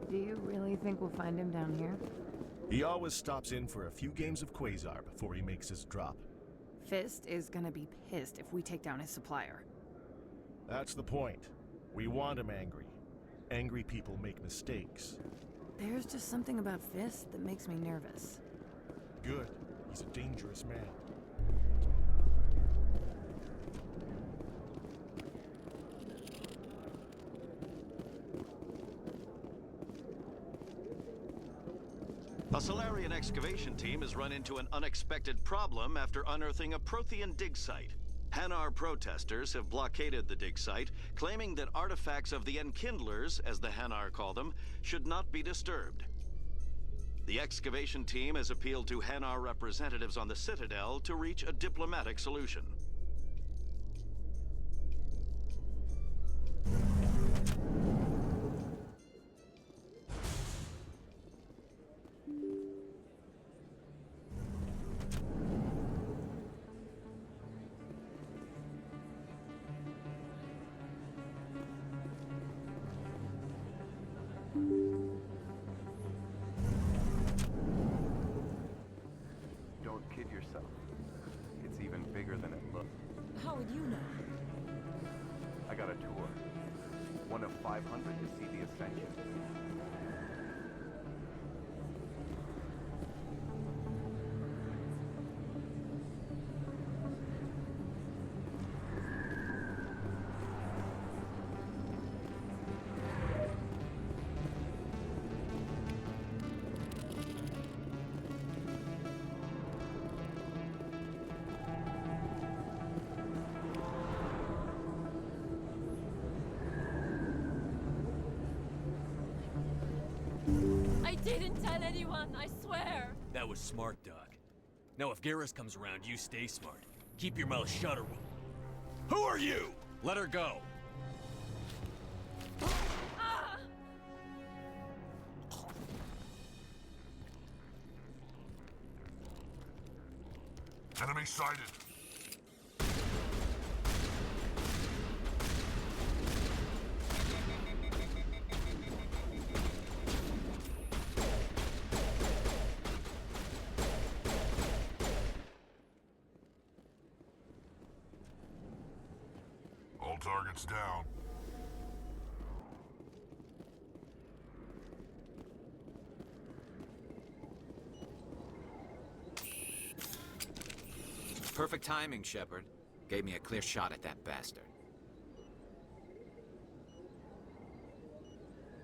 Do you really think we'll find him down here? He always stops in for a few games of Quasar before he makes his drop. Fist is gonna be pissed if we take down his supplier. That's the point. We want him angry. Angry people make mistakes. There's just something about Fist that makes me nervous. Good. He's a dangerous man. A Solarian excavation team has run into an unexpected problem after unearthing a Prothean dig site. Hanar protesters have blockaded the dig site, claiming that artifacts of the Enkindlers, as the Hanar call them, should not be disturbed. The excavation team has appealed to Hanar representatives on the Citadel to reach a diplomatic solution. Thank you. I didn't tell anyone, I swear! That was smart, Doc. Now if Garrus comes around, you stay smart. Keep your mouth shut or we'll... Who are you? Let her go. Ah! Enemy sighted. All targets down. Perfect timing, Shepard. Gave me a clear shot at that bastard.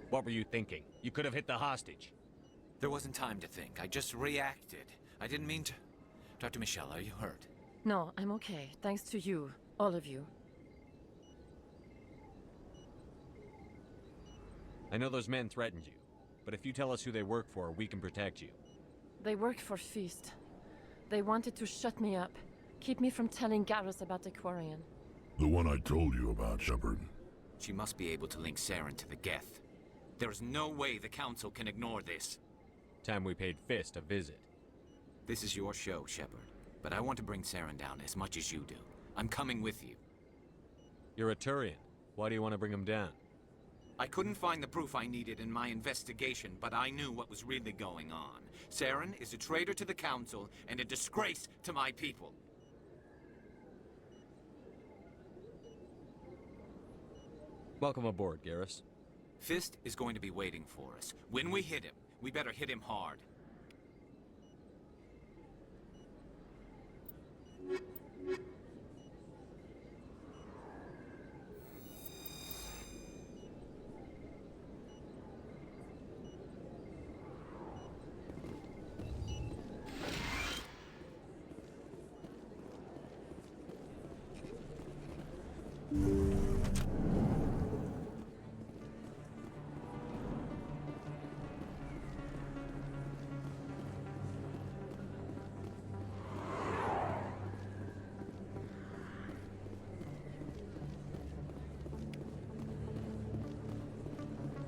What were you thinking? You could have hit the hostage. There wasn't time to think. I just reacted. I didn't mean to... Dr. Michelle, are you hurt? No, I'm okay. Thanks to you. All of you. I know those men threatened you, but if you tell us who they work for, we can protect you. They work for Feast. They wanted to shut me up. Keep me from telling Garrus about the Quarian. The one I told you about, Shepard. She must be able to link Saren to the Geth. There is no way the Council can ignore this. Time we paid Fist a visit. This is your show, Shepard. But I want to bring Saren down as much as you do. I'm coming with you. You're a Turian. Why do you want to bring him down? I couldn't find the proof I needed in my investigation, but I knew what was really going on. Saren is a traitor to the Council and a disgrace to my people. Welcome aboard, Garrus. Fist is going to be waiting for us. When we hit him, we better hit him hard.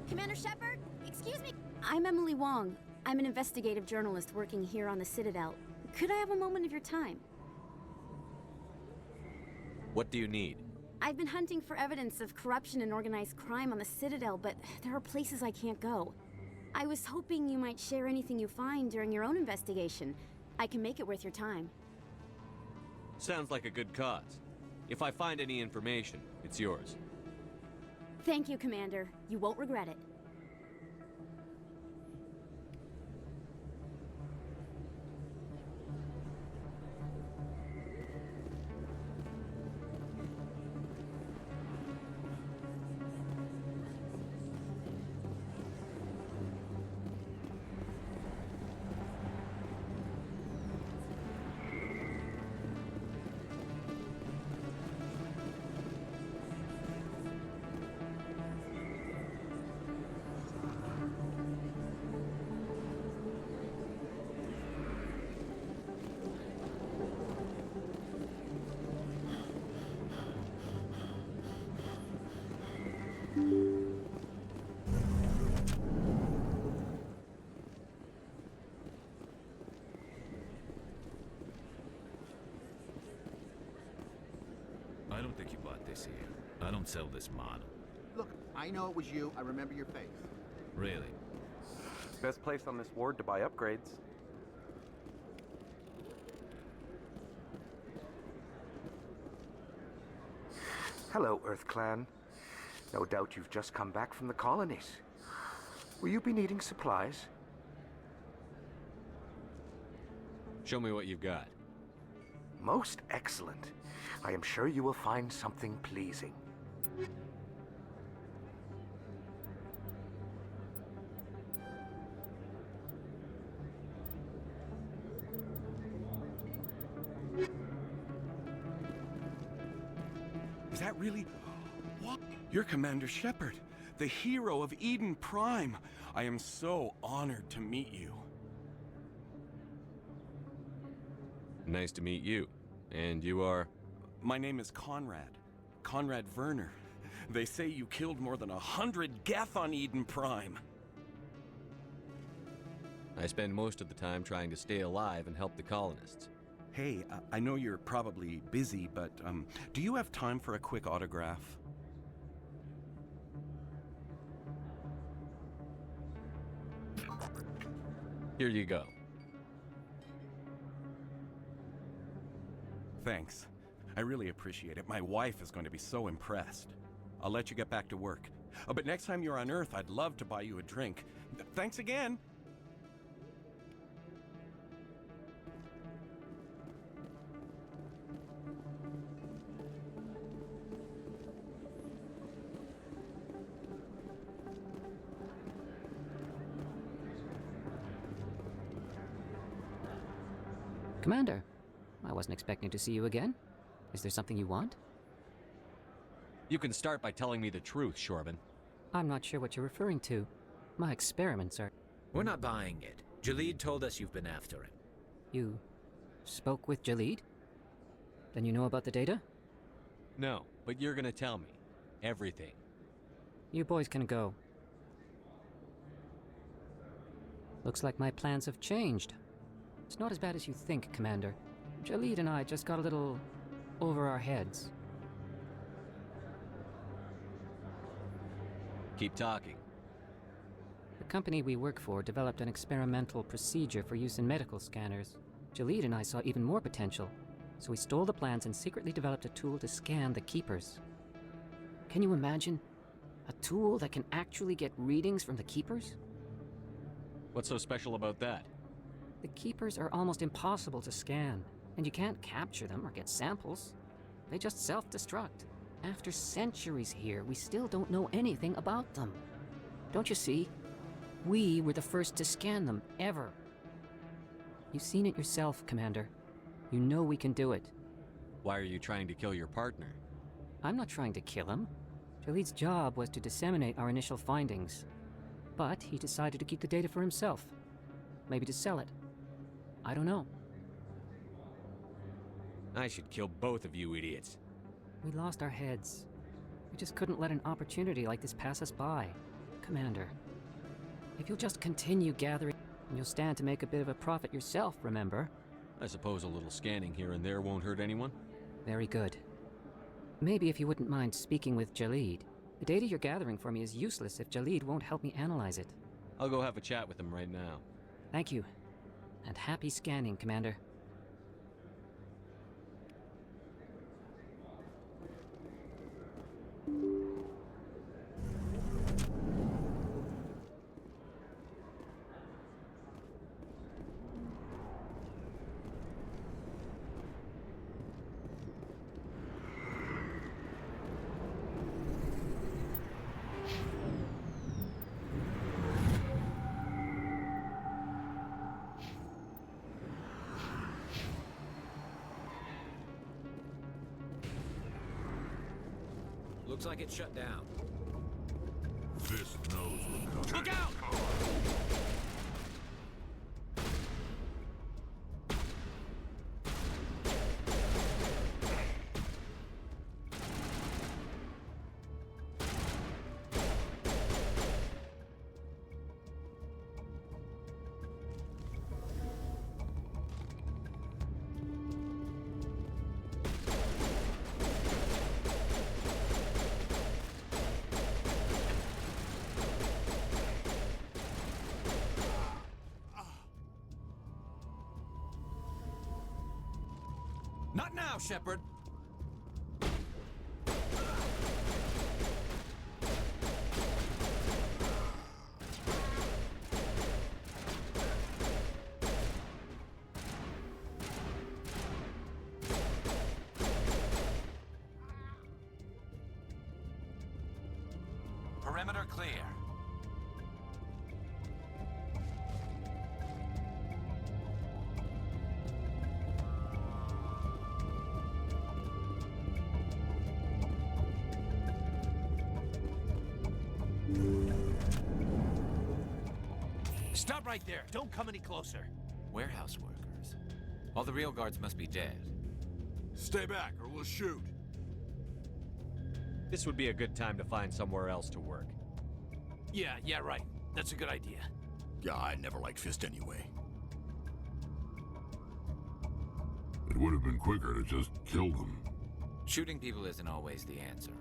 Commander Shepard? Excuse me. I'm Emily Wong. I'm an investigative journalist working here on the Citadel. Could I have a moment of your time? What do you need? I've been hunting for evidence of corruption and organized crime on the Citadel, but there are places I can't go. I was hoping you might share anything you find during your own investigation. I can make it worth your time. Sounds like a good cause. If I find any information, it's yours. Thank you, Commander. You won't regret it. I don't think you bought this here. I don't sell this model. Look, I know it was you. I remember your face. Really? Best place on this ward to buy upgrades. Hello, Earth Clan. No doubt you've just come back from the colonies. Will you be needing supplies? Show me what you've got. Most excellent. I am sure you will find something pleasing. Is that really... What? You're Commander Shepard, the hero of Eden Prime. I am so honored to meet you. Nice to meet you. And you are? My name is Conrad. Conrad Werner. They say you killed more than 100 Geth on Eden Prime. I spend most of the time trying to stay alive and help the colonists. Hey, I know you're probably busy, but do you have time for a quick autograph? Here you go. Thanks. I really appreciate it. My wife is going to be so impressed. I'll let you get back to work. But next time you're on Earth, I'd love to buy you a drink. Thanks again! Commander, I wasn't expecting to see you again. Is there something you want? You can start by telling me the truth, Shorban. I'm not sure what you're referring to. My experiments are... We're not buying it. Jalid told us you've been after him. You spoke with Jalid? Then you know about the data? No, but you're gonna tell me. Everything. You boys can go. Looks like my plans have changed. It's not as bad as you think, Commander. Jalid and I just got a little over our heads. Keep talking. The company we work for developed an experimental procedure for use in medical scanners. Jalid and I saw even more potential, so we stole the plans and secretly developed a tool to scan the Keepers. Can you imagine? A tool that can actually get readings from the Keepers? What's so special about that? The Keepers are almost impossible to scan, and you can't capture them or get samples. They just self-destruct. After centuries here, we still don't know anything about them. Don't you see? We were the first to scan them, ever. You've seen it yourself, Commander. You know we can do it. Why are you trying to kill your partner? I'm not trying to kill him. Jalid's job was to disseminate our initial findings. But he decided to keep the data for himself. Maybe to sell it. I don't know. I should kill both of you idiots. We lost our heads. We just couldn't let an opportunity like this pass us by. Commander, if you'll just continue gathering, you'll stand to make a bit of a profit yourself, remember? I suppose a little scanning here and there won't hurt anyone? Very good. Maybe if you wouldn't mind speaking with Jalid. The data you're gathering for me is useless if Jalid won't help me analyze it. I'll go have a chat with him right now. Thank you. And happy scanning, Commander. Looks like it's shut down. This knows we're coming. Look out! Not now, Shepard! Perimeter clear. Stop right there. Don't come any closer. Warehouse workers. All the real guards must be dead. Stay back or we'll shoot. This would be a good time to find somewhere else to work. Yeah, right. That's a good idea. Yeah, I never liked Fist anyway. It would have been quicker to just kill them. Shooting people isn't always the answer.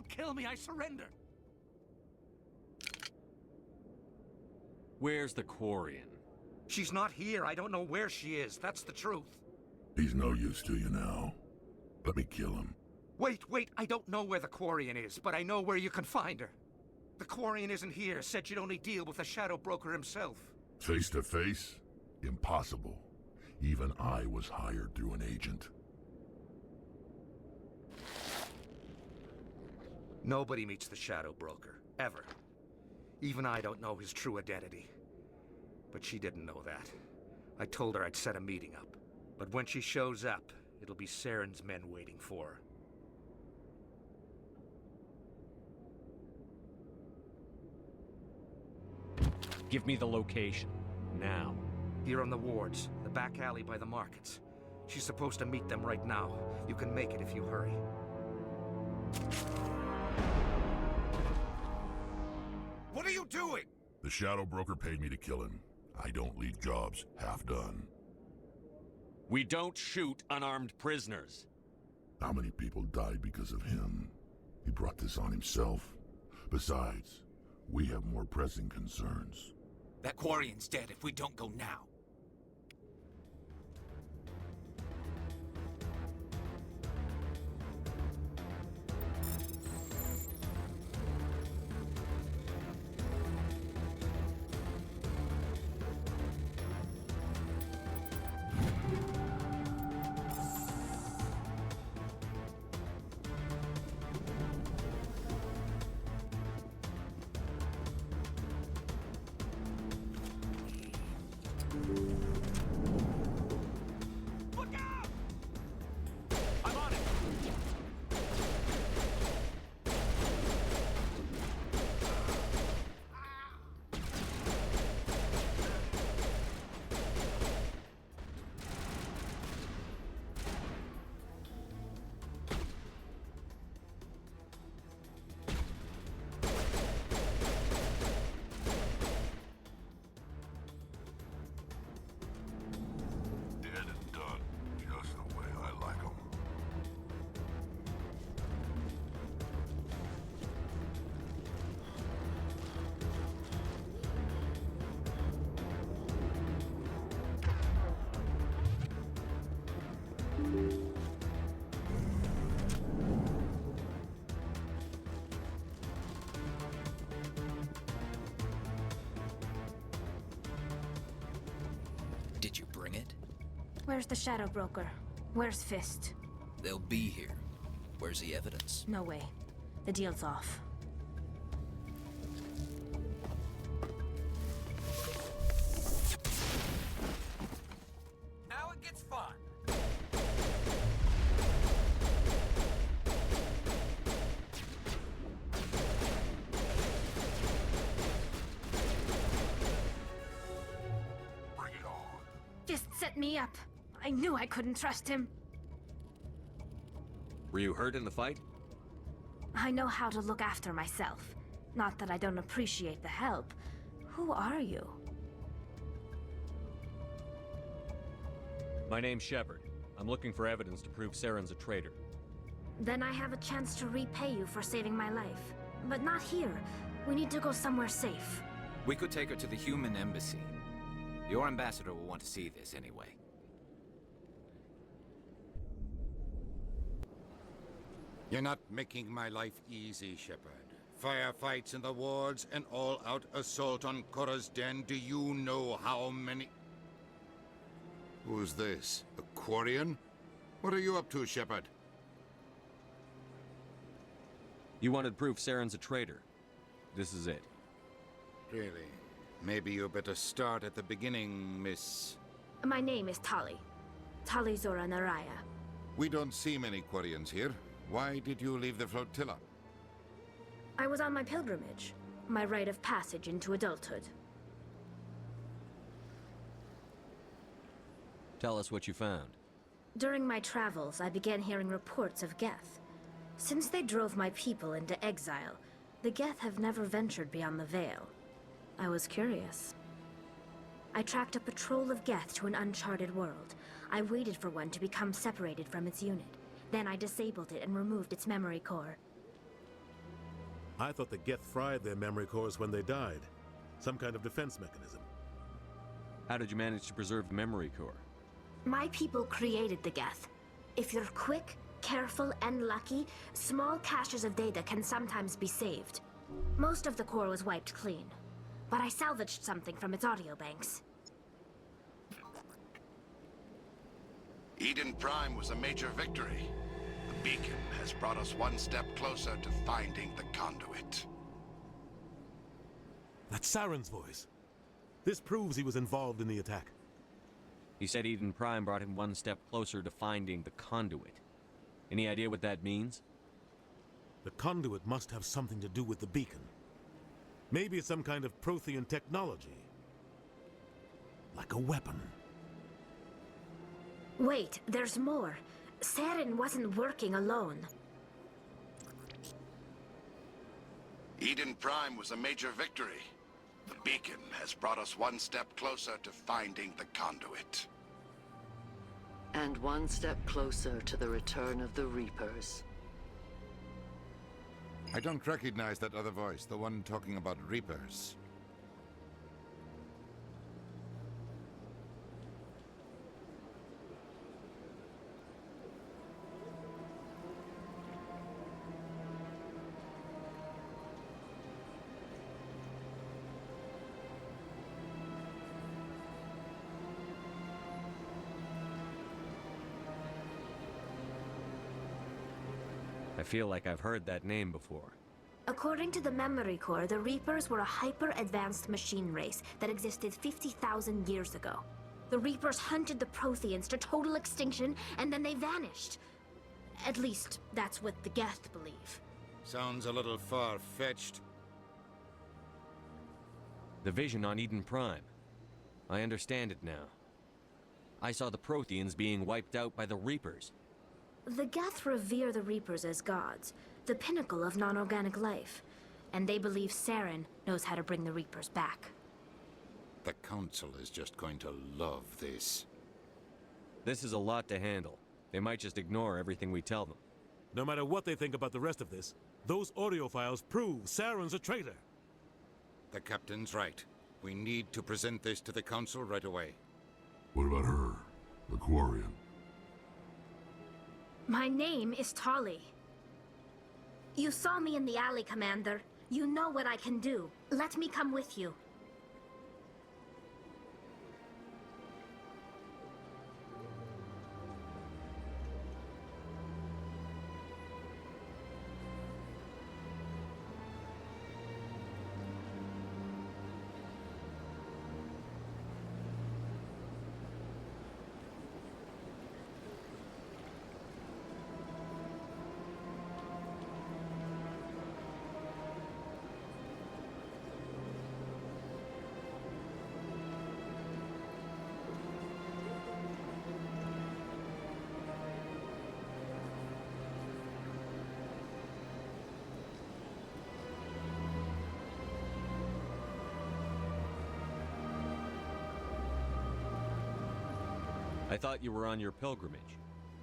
Kill me, I surrender. Where's the Quarian? She's not here. I don't know where she is. That's the truth. He's no use to you now. Let me kill him. Wait. I don't know where the Quarian is, but I know where you can find her. The Quarian isn't here. Said you'd only deal with the Shadow Broker himself. Face to face? Impossible. Even I was hired through an agent. Nobody meets the Shadow Broker, ever. Even I don't know his true identity. But she didn't know that. I told her I'd set a meeting up. But when she shows up, it'll be Saren's men waiting for her. Give me the location, now. Here on the wards, the back alley by the markets. She's supposed to meet them right now. You can make it if you hurry. What are you doing? The Shadow Broker paid me to kill him. I don't leave jobs half done. We don't shoot unarmed prisoners. How many people died because of him? He brought this on himself. Besides, we have more pressing concerns. That Quarian's dead if we don't go now. Did you bring it? Where's the Shadow Broker? Where's Fist? They'll be here. Where's the evidence? No way. The deal's off. Now it gets fun. Bring it on. Fist set me up. I knew I couldn't trust him. Were you hurt in the fight? I know how to look after myself. Not that I don't appreciate the help. Who are you? My name's Shepard. I'm looking for evidence to prove Saren's a traitor. Then I have a chance to repay you for saving my life. But not here. We need to go somewhere safe. We could take her to the human embassy. Your ambassador will want to see this anyway. You're not making my life easy, Shepard. Firefights in the wards, an all-out assault on Korra's den. Do you know how many... Who's this? A Quarian? What are you up to, Shepard? You wanted proof Saren's a traitor. This is it. Really? Maybe you better start at the beginning, Miss... My name is Tali. Tali Zora Naraya. We don't see many Quarians here. Why did you leave the flotilla? I was on my pilgrimage. My rite of passage into adulthood. Tell us what you found. During my travels, I began hearing reports of Geth. Since they drove my people into exile, the Geth have never ventured beyond the Veil. I was curious. I tracked a patrol of Geth to an uncharted world. I waited for one to become separated from its unit. Then I disabled it and removed its memory core. I thought the Geth fried their memory cores when they died. Some kind of defense mechanism. How did you manage to preserve the memory core? My people created the Geth. If you're quick, careful, and lucky, small caches of data can sometimes be saved. Most of the core was wiped clean, but I salvaged something from its audio banks. Eden Prime was a major victory. The beacon has brought us one step closer to finding the conduit. That's Saren's voice. This proves he was involved in the attack. He said Eden Prime brought him one step closer to finding the conduit. Any idea what that means? The conduit must have something to do with the beacon. Maybe it's some kind of Prothean technology. Like a weapon. Wait, there's more. Saren wasn't working alone. Eden Prime was a major victory. The beacon has brought us one step closer to finding the conduit. And one step closer to the return of the Reapers. I don't recognize that other voice, the one talking about Reapers. I feel like I've heard that name before. According to the memory core, the Reapers were a hyper-advanced machine race that existed 50,000 years ago. The Reapers hunted the Protheans to total extinction, and then they vanished. At least, that's what the Geth believe. Sounds a little far-fetched. The vision on Eden Prime. I understand it now. I saw the Protheans being wiped out by the Reapers. The Geth revere the Reapers as gods, the pinnacle of non-organic life. And they believe Saren knows how to bring the Reapers back. The Council is just going to love this. This is a lot to handle. They might just ignore everything we tell them. No matter what they think about the rest of this, those audio files prove Saren's a traitor. The Captain's right. We need to present this to the Council right away. What about her? The Quarian? My name is Tali. You saw me in the alley, Commander. You know what I can do. Let me come with you. I thought you were on your pilgrimage.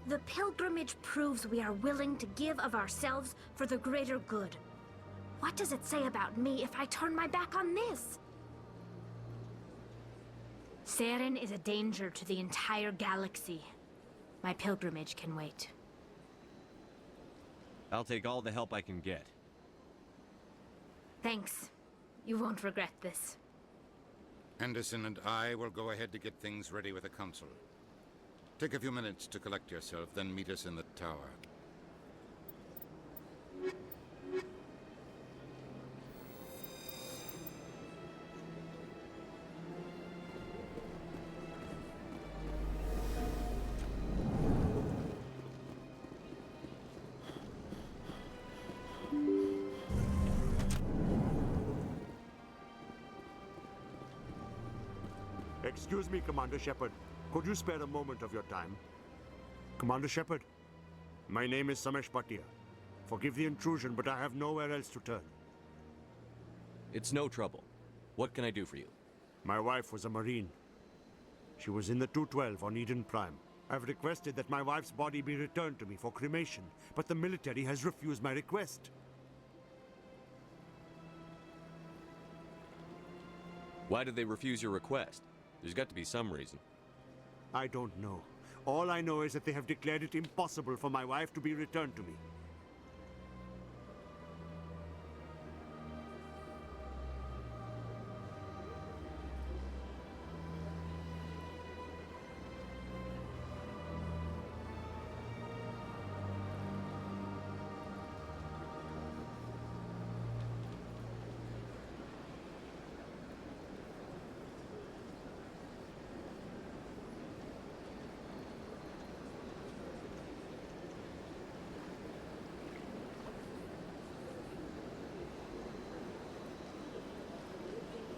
The pilgrimage proves we are willing to give of ourselves for the greater good. What does it say about me if I turn my back on this? Saren is a danger to the entire galaxy. My pilgrimage can wait. I'll take all the help I can get. Thanks. You won't regret this. Anderson and I will go ahead to get things ready with the Council. Take a few minutes to collect yourself, then meet us in the tower. Excuse me, Commander Shepard. Could you spare a moment of your time? Commander Shepard, my name is Samesh Bhatia. Forgive the intrusion, but I have nowhere else to turn. It's no trouble. What can I do for you? My wife was a Marine. She was in the 212 on Eden Prime. I've requested that my wife's body be returned to me for cremation, but the military has refused my request. Why did they refuse your request? There's got to be some reason. I don't know. All I know is that they have declared it impossible for my wife to be returned to me.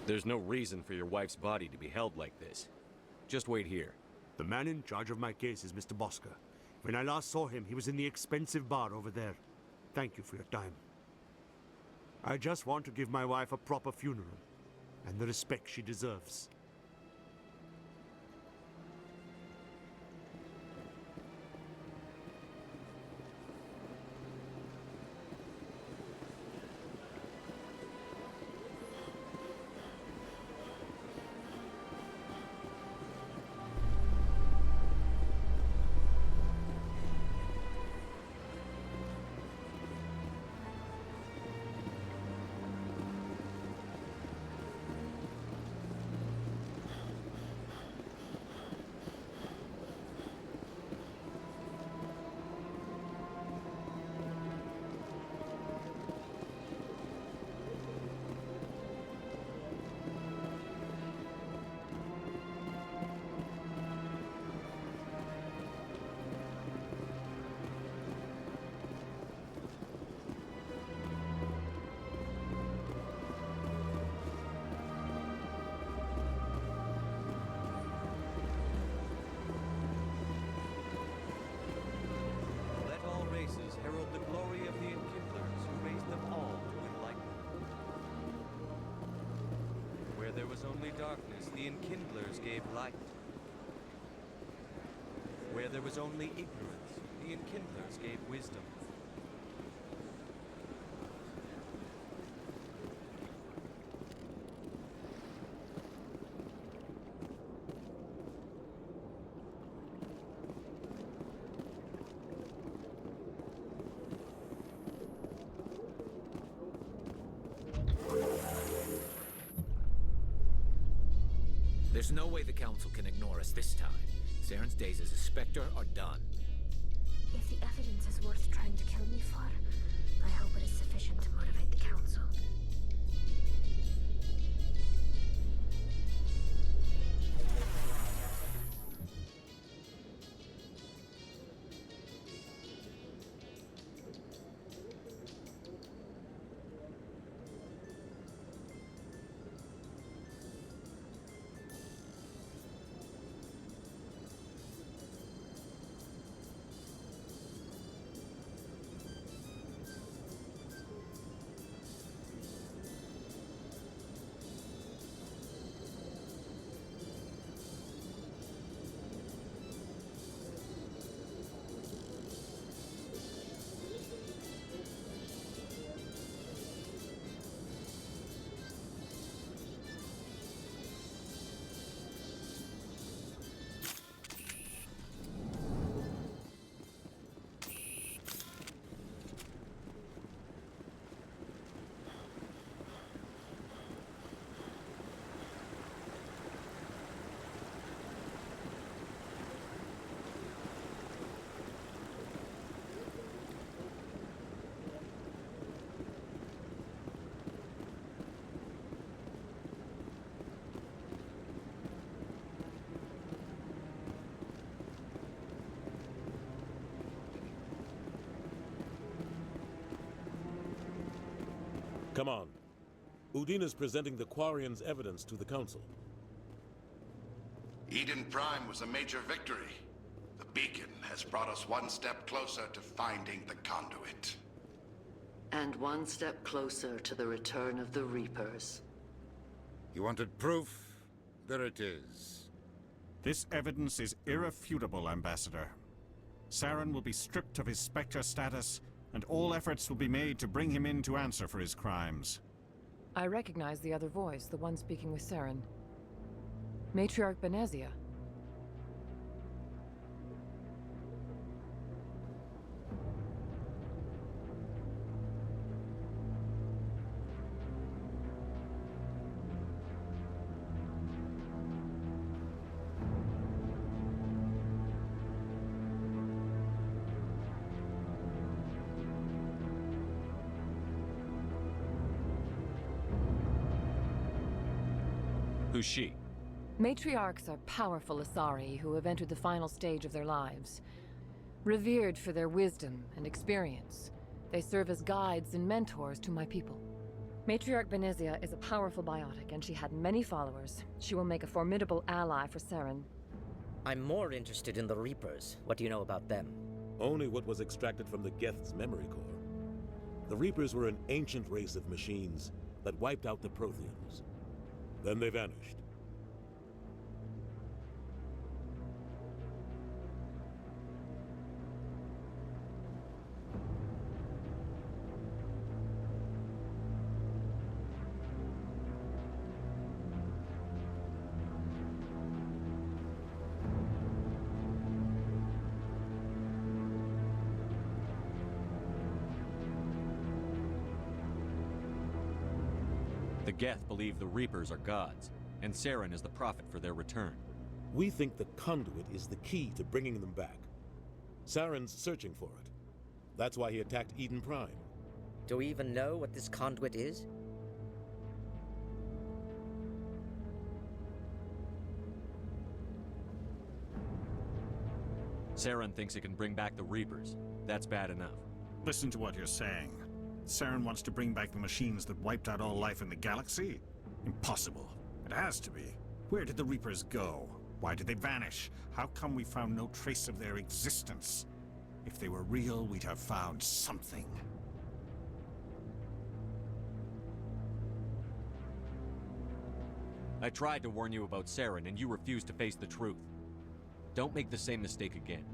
There's no reason for your wife's body to be held like this. Just wait here. The man in charge of my case is Mr. Bosker. When I last saw him, he was in the expensive bar over there. Thank you for your time. I just want to give my wife a proper funeral, and the respect she deserves. Herald the glory of the Enkindlers, who raised them all to enlightenment. Where there was only darkness, the Enkindlers gave light. Where there was only ignorance, the Enkindlers gave wisdom. There's no way the Council can ignore us this time. Saren's days as a Spectre are done. If the evidence is worth trying to kill me for, I hope it is sufficient to motivate the Council. Come on. Udina's presenting the Quarians' evidence to the Council. Eden Prime was a major victory. The beacon has brought us one step closer to finding the conduit. And one step closer to the return of the Reapers. You wanted proof? There it is. This evidence is irrefutable, Ambassador. Saren will be stripped of his Spectre status, and all efforts will be made to bring him in to answer for his crimes. I recognize the other voice, the one speaking with Saren. Matriarch Benezia. Who's she? Matriarchs are powerful Asari who have entered the final stage of their lives. Revered for their wisdom and experience, they serve as guides and mentors to my people. Matriarch Benezia is a powerful biotic, and she had many followers. She will make a formidable ally for Saren. I'm more interested in the Reapers. What do you know about them? Only what was extracted from the Geth's memory core. The Reapers were an ancient race of machines that wiped out the Protheans. Then they vanished. The Geth believe the Reapers are gods, and Saren is the prophet for their return. We think the conduit is the key to bringing them back. Saren's searching for it. That's why he attacked Eden Prime. Do we even know what this conduit is? Saren thinks it can bring back the Reapers. That's bad enough. Listen to what you're saying. Saren wants to bring back the machines that wiped out all life in the galaxy? Impossible. It has to be. Where did the Reapers go? Why did they vanish? How come we found no trace of their existence? If they were real, we'd have found something. I tried to warn you about Saren, and you refused to face the truth. Don't make the same mistake again.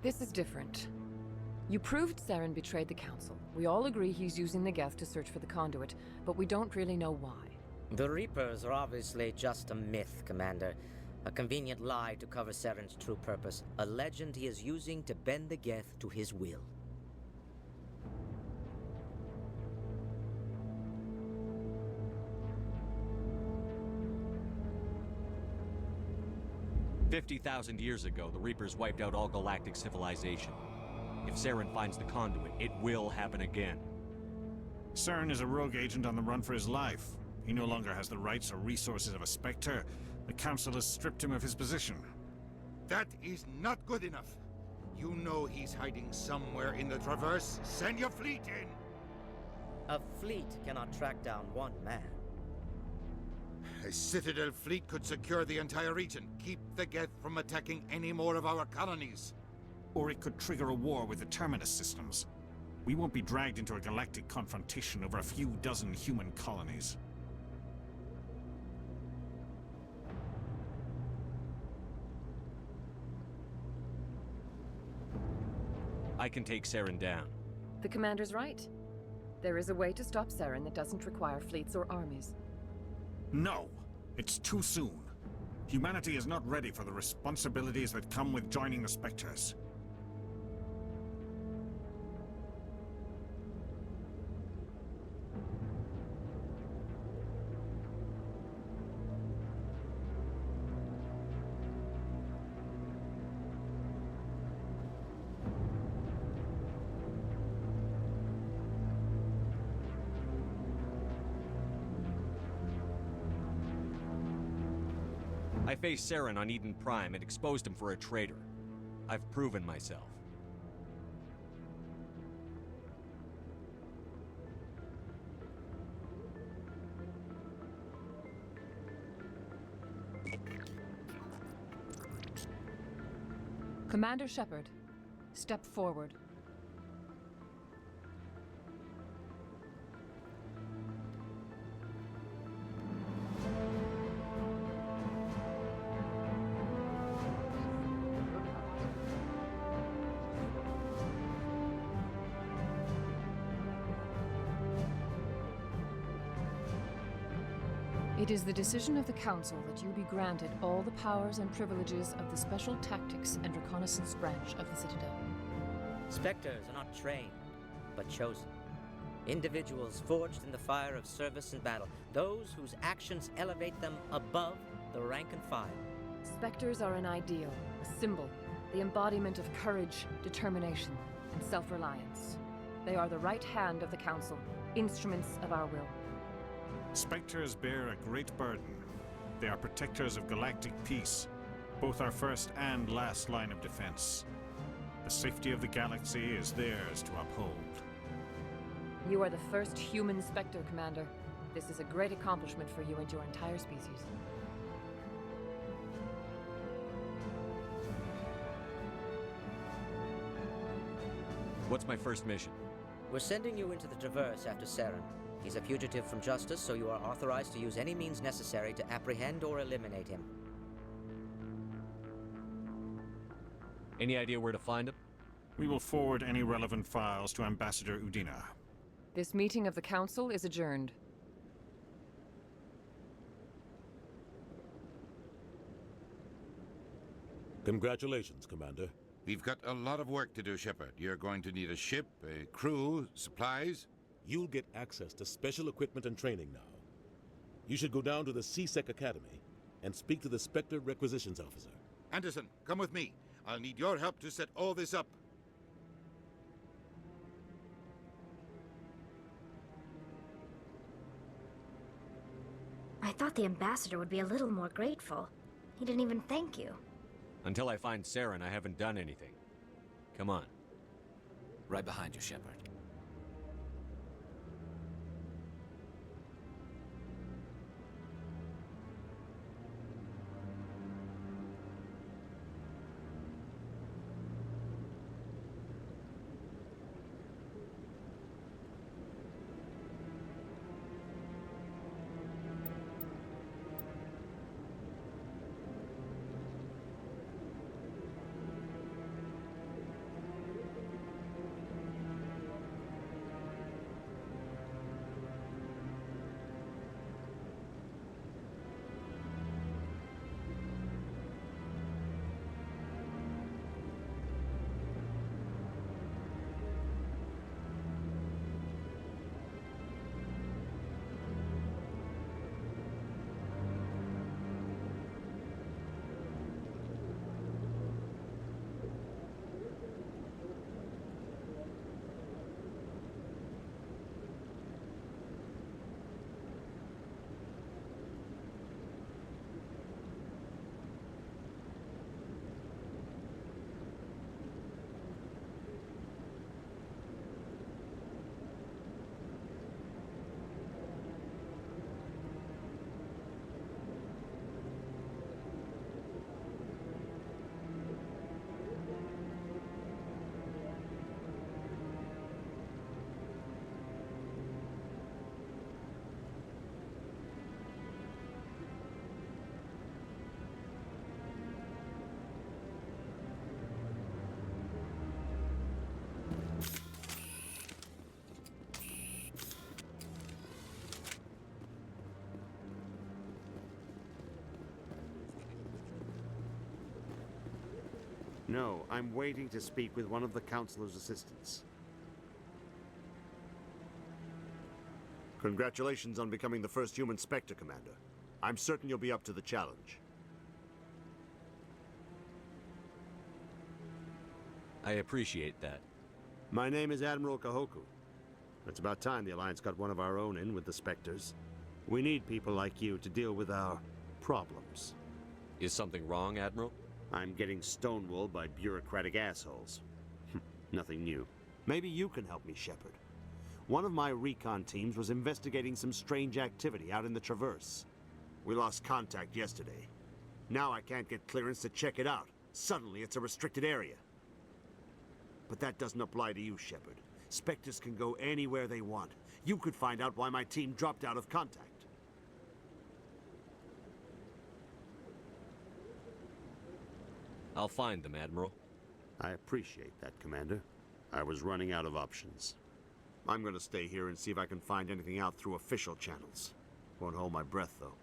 This is different. You proved Saren betrayed the Council. We all agree he's using the Geth to search for the conduit, but we don't really know why. The Reapers are obviously just a myth, Commander. A convenient lie to cover Saren's true purpose. A legend he is using to bend the Geth to his will. "50,000 years ago, the Reapers wiped out all galactic civilization. If Saren finds the conduit, it will happen again. Saren is a rogue agent on the run for his life. He no longer has the rights or resources of a Spectre. The Council has stripped him of his position. That is not good enough. You know he's hiding somewhere in the Traverse. Send your fleet in! A fleet cannot track down one man. A Citadel fleet could secure the entire region. Keep the Geth from attacking any more of our colonies. Or it could trigger a war with the Terminus systems. We won't be dragged into a galactic confrontation over a few dozen human colonies. I can take Saren down. The Commander's right. There is a way to stop Saren that doesn't require fleets or armies. No! It's too soon. Humanity is not ready for the responsibilities that come with joining the Spectres. I faced Saren on Eden Prime and exposed him for a traitor. I've proven myself. Commander Shepard, step forward. It is the decision of the Council that you be granted all the powers and privileges of the Special Tactics and Reconnaissance Branch of the Citadel. Spectres are not trained, but chosen. Individuals forged in the fire of service and battle, those whose actions elevate them above the rank and file. Spectres are an ideal, a symbol, the embodiment of courage, determination, and self-reliance. They are the right hand of the Council, instruments of our will. Spectres bear a great burden. They are protectors of galactic peace, both our first and last line of defense. The safety of the galaxy is theirs to uphold. You are the first human Spectre, Commander. This is a great accomplishment for you and your entire species. What's my first mission? We're sending you into the Traverse after Saren. He's a fugitive from justice, so you are authorized to use any means necessary to apprehend or eliminate him. Any idea where to find him? We will forward any relevant files to Ambassador Udina. This meeting of the Council is adjourned. Congratulations, Commander. We've got a lot of work to do, Shepard. You're going to need a ship, a crew, supplies. You'll get access to special equipment and training now. You should go down to the C-Sec Academy and speak to the Spectre Requisitions Officer. Anderson, come with me. I'll need your help to set all this up. I thought the ambassador would be a little more grateful. He didn't even thank you. Until I find Saren, I haven't done anything. Come on. Right behind you, Shepard. No, I'm waiting to speak with one of the Councilor's assistants. Congratulations on becoming the first human Spectre, Commander. I'm certain you'll be up to the challenge. I appreciate that. My name is Admiral Kahoku. It's about time the Alliance got one of our own in with the Spectres. We need people like you to deal with our problems. Is something wrong, Admiral? I'm getting stonewalled by bureaucratic assholes. Nothing new. Maybe you can help me, Shepard. One of my recon teams was investigating some strange activity out in the Traverse. We lost contact yesterday. Now I can't get clearance to check it out, Suddenly it's a restricted area. But that doesn't apply to you, Shepard. Spectres can go anywhere they want. You could find out why my team dropped out of contact. I'll find them, Admiral. I appreciate that, Commander. I was running out of options. I'm gonna stay here and see if I can find anything out through official channels. Won't hold my breath, though.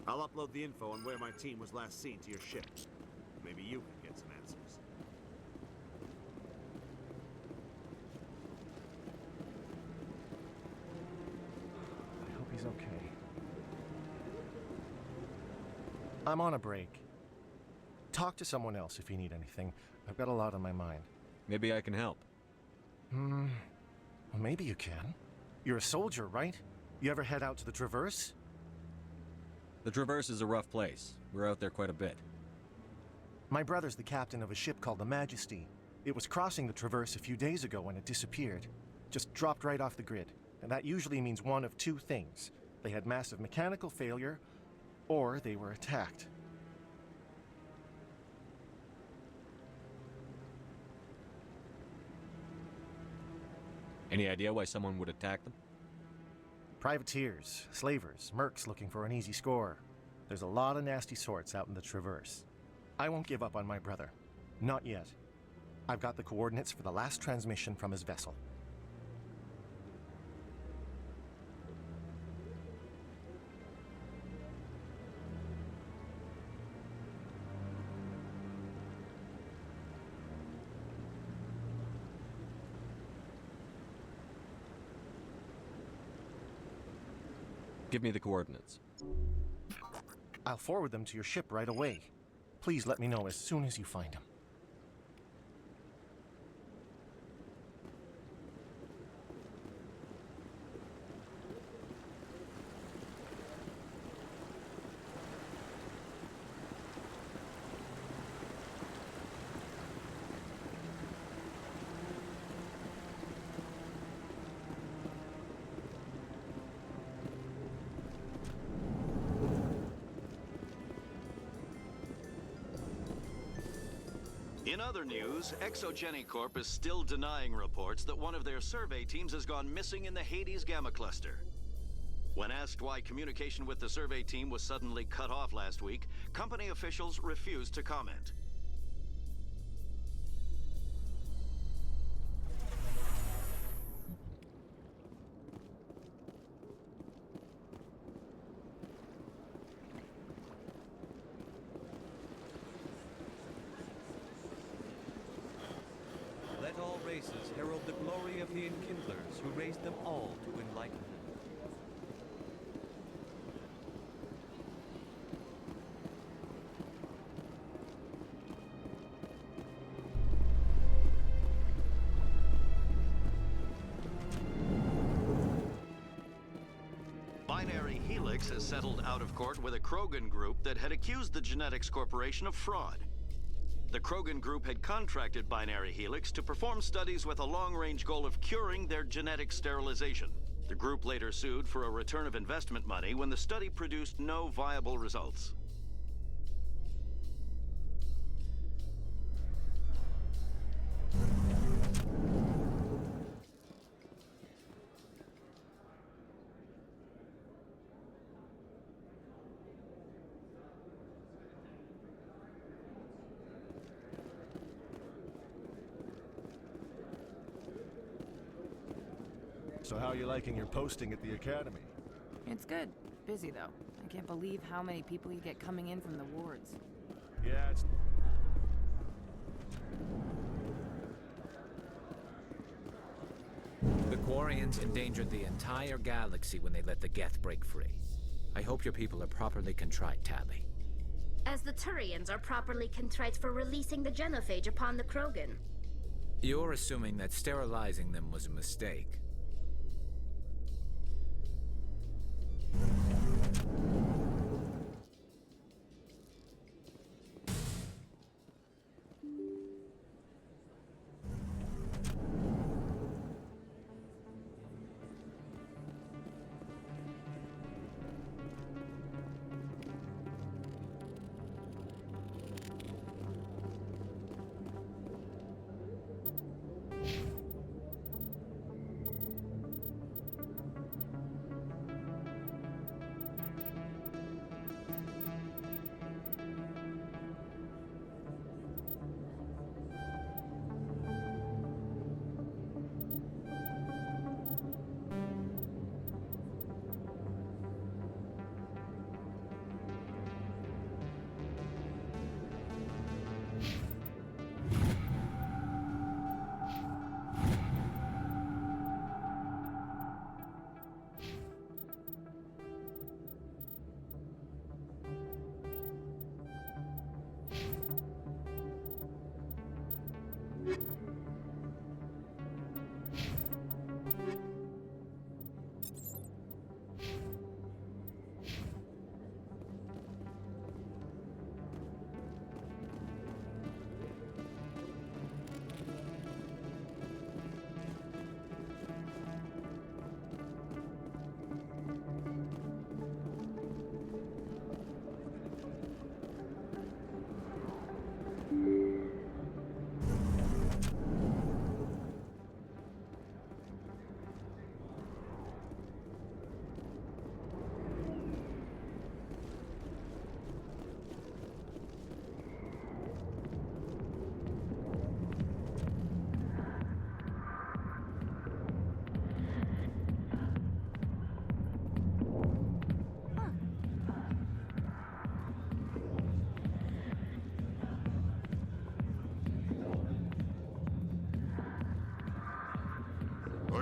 I'll upload the info on where my team was last seen to your ship. Maybe you can get some answers. I hope he's okay. I'm on a break. Talk to someone else if you need anything. I've got a lot on my mind. Maybe I can help. Well, maybe you can. You're a soldier, right? You ever head out to the Traverse? The Traverse is a rough place. We're out there quite a bit. My brother's the captain of a ship called the Majesty. It was crossing the Traverse a few days ago when it disappeared. Just dropped right off the grid. And that usually means one of two things. They had massive mechanical failure, or they were attacked. Any idea why someone would attack them? Privateers, slavers, mercs looking for an easy score. There's a lot of nasty sorts out in the Traverse. I won't give up on my brother. Not yet. I've got the coordinates for the last transmission from his vessel. Give me the coordinates. I'll forward them to your ship right away. Please let me know as soon as you find them. In other news, Exogeny Corp is still denying reports that one of their survey teams has gone missing in the Hades Gamma Cluster. When asked why communication with the survey team was suddenly cut off last week, company officials refused to comment. Let all races herald the glory of the Enkindlers who raised them all to enlightenment. Binary Helix has settled out of court with a Krogan group that had accused the Genetics Corporation of fraud. The Krogan group had contracted Binary Helix to perform studies with a long-range goal of curing their genetic sterilization. The group later sued for a return of investment money when the study produced no viable results. So how are you liking your posting at the Academy? It's good. Busy, though. I can't believe how many people you get coming in from the wards. Yeah, it's... The Quarians endangered the entire galaxy when they let the Geth break free. I hope your people are properly contrite, Tali. As the Turians are properly contrite for releasing the genophage upon the Krogan. You're assuming that sterilizing them was a mistake.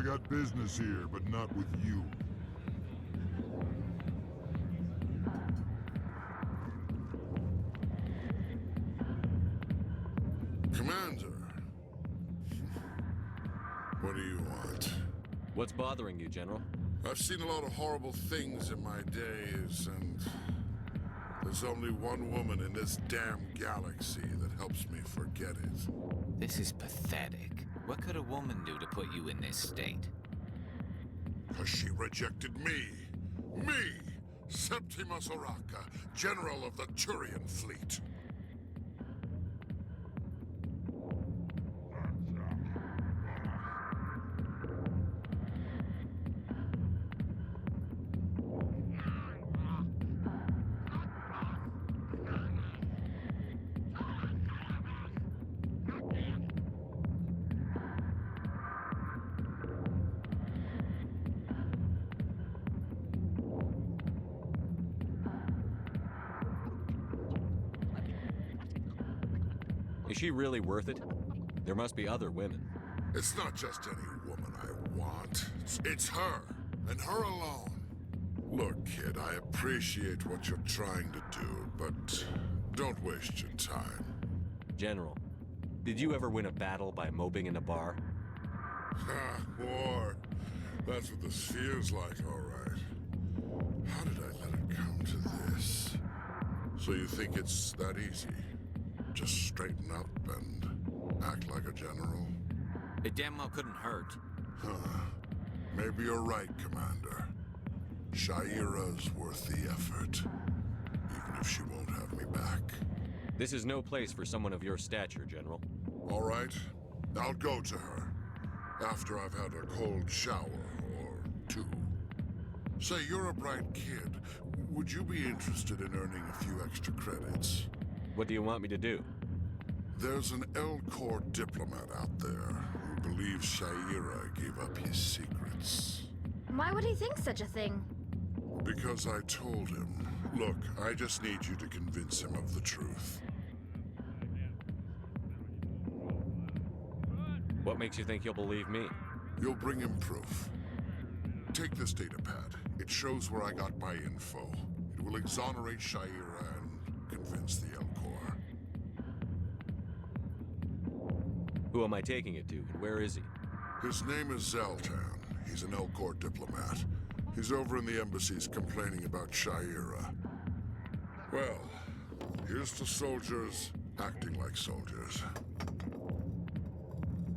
got business here, but not with you. Commander. What do you want? What's bothering you, General? I've seen a lot of horrible things in my days, and there's only one woman in this damn galaxy that helps me forget it. This is pathetic. What could a woman do to put you in this state? Because she rejected me. Me! Septimus Oraka, General of the Turian Fleet. Is she really worth it? There must be other women. It's not just any woman I want. It's her, and her alone. Look, kid, I appreciate what you're trying to do, but don't waste your time. General, did you ever win a battle by moping in a bar? Ha, war. That's what this feels like, all right. How did I let it come to this? So you think it's that easy? Just straighten up and act like a general? It damn well couldn't hurt. Huh. Maybe you're right, Commander. Shaira's worth the effort, even if she won't have me back. This is no place for someone of your stature, General. All right, I'll go to her. After I've had a cold shower, or two. Say, you're a bright kid. Would you be interested in earning a few extra credits? What do you want me to do? There's an L-Corps diplomat out there who believes Shaira gave up his secrets. Why would he think such a thing? Because I told him. Look, I just need you to convince him of the truth. What makes you think he'll believe me? You'll bring him proof. Take this data pad. It shows where I got my info. It will exonerate Shaira and convince the L-Corps. Who am I taking it to, and where is he? His name is Zoltan. He's an L-Corps diplomat. He's over in the embassies complaining about Shaira. Well, here's to soldiers acting like soldiers.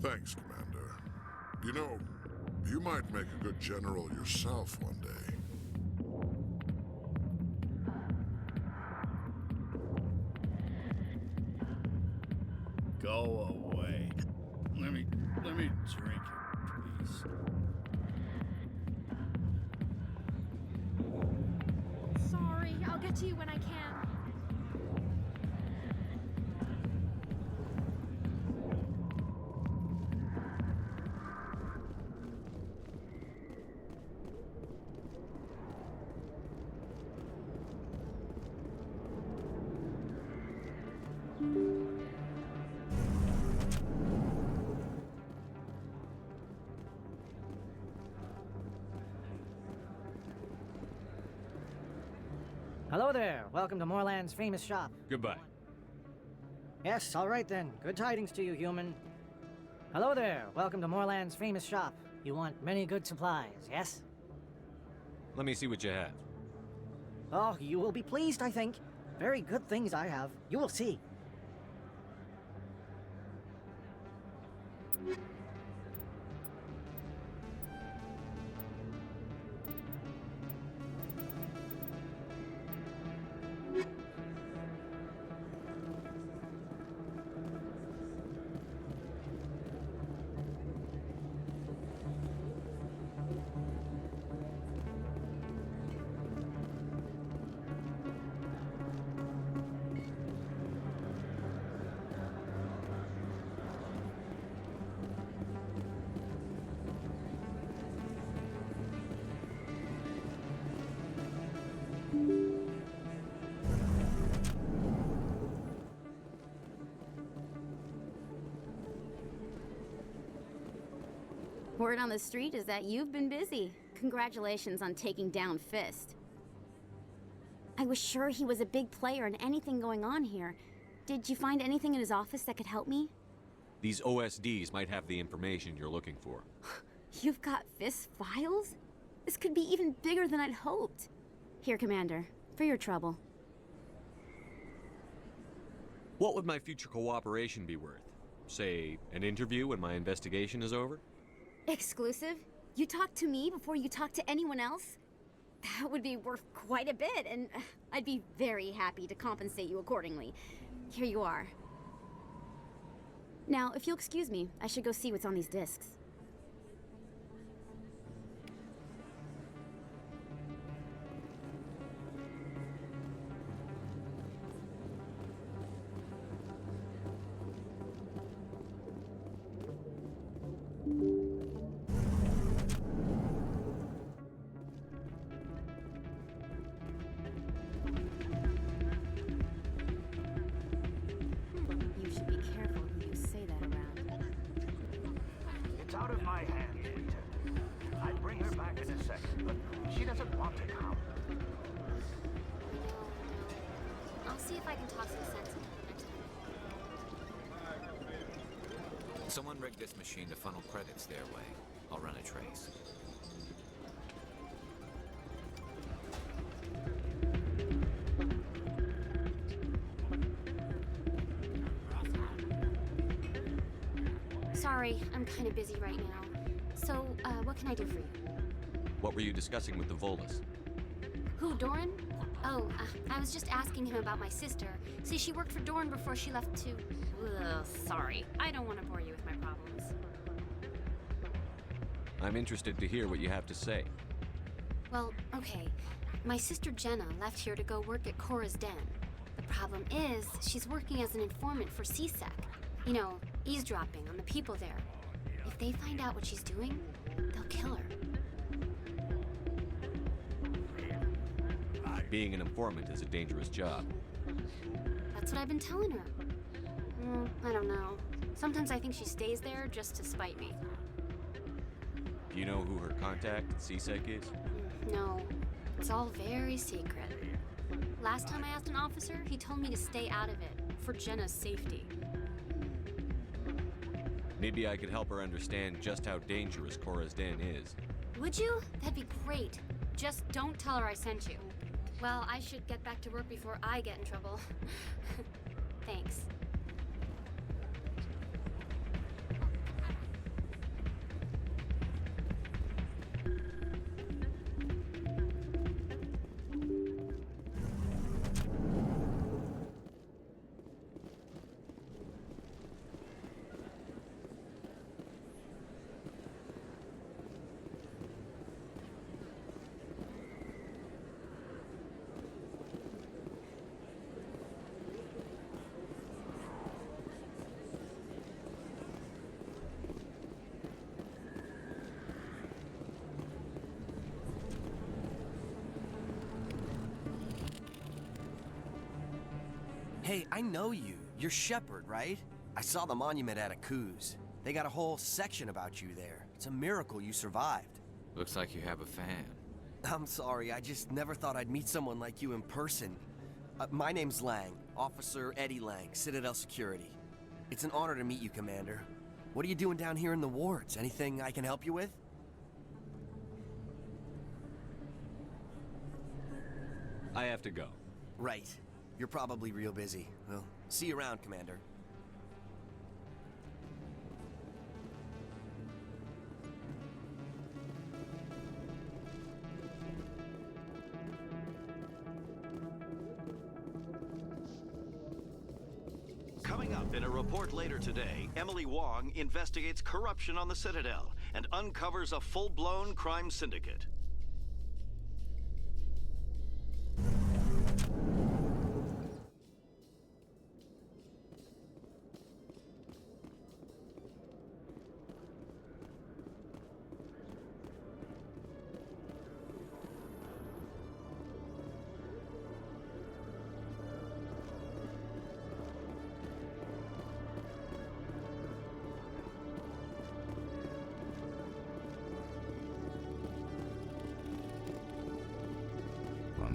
Thanks, Commander. You know, you might make a good general yourself one day. Go away. Let me drink it, please. Sorry, I'll get to you when I can. Hello there. Welcome to Moorland's famous shop. Goodbye. Yes, all right then. Good tidings to you, human. Hello there. Welcome to Moorland's famous shop. You want many good supplies, yes? Let me see what you have. Oh, you will be pleased, I think. Very good things I have. You will see. Word on the street is that you've been busy. Congratulations on taking down Fist. I was sure he was a big player in anything going on here. Did you find anything in his office that could help me? These OSDs might have the information you're looking for. You've got Fist's files? This could be even bigger than I'd hoped. Here, Commander, for your trouble. What would my future cooperation be worth? Say, an interview when my investigation is over? Exclusive? You talk to me before you talk to anyone else? That would be worth quite a bit, and I'd be very happy to compensate you accordingly. Here you are. Now, if you'll excuse me, I should go see what's on these discs. You should be careful who you say that around. It's out of my hands, Lieutenant. I'd bring her back in a second, but she doesn't want to come. I'll see if I can talk some sense into her next time. Someone rigged this machine to funnel credits their way. I'll run a trace. Sorry, I'm kind of busy right now. So, what can I do for you? What were you discussing with the Volus? Who, Doran? Oh, I was just asking him about my sister. See, she worked for Doran before she left to... Ugh, sorry. I don't want to bore you with my problems. I'm interested to hear what you have to say. Well, okay. My sister Jenna left here to go work at Cora's Den. The problem is, she's working as an informant for CSEC. You know, eavesdropping on the people there. If they find out what she's doing, they'll kill her. Being an informant is a dangerous job. That's what I've been telling her. I don't know. Sometimes I think she stays there just to spite me. Do you know who her contact at CSEC is? No, it's all very secret. Last time I asked an officer, he told me to stay out of it, for Jenna's safety. Maybe I could help her understand just how dangerous Cora's Den is. Would you? That'd be great. Just don't tell her I sent you. Well, I should get back to work before I get in trouble. Thanks. Hey, I know you. You're Shepard, right? I saw the monument at Akuz. They got a whole section about you there. It's a miracle you survived. Looks like you have a fan. I'm sorry, I just never thought I'd meet someone like you in person. My name's Lang, Officer Eddie Lang, Citadel Security. It's an honor to meet you, Commander. What are you doing down here in the wards? Anything I can help you with? I have to go. Right. You're probably real busy. Well, see you around, Commander. Coming up in a report later today, Emily Wong investigates corruption on the Citadel and uncovers a full-blown crime syndicate.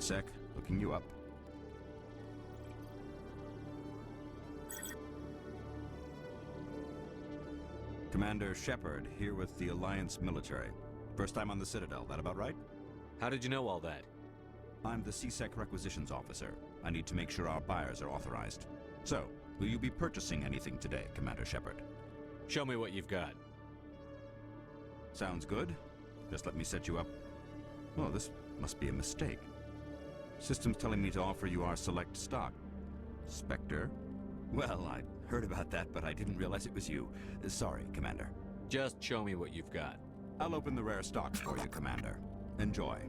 sec. Looking you up. Commander Shepard, here with the Alliance military. First time on the Citadel, that about right? How did you know all that? I'm the CSEC requisitions officer. I need to make sure our buyers are authorized. So, will you be purchasing anything today, Commander Shepard? Show me what you've got. Sounds good. Just let me set you up. Oh, this must be a mistake. System's telling me to offer you our select stock. Spectre? Well, I heard about that, but I didn't realize it was you. Sorry, Commander. Just show me what you've got. I'll open the rare stocks for you, Commander. Enjoy.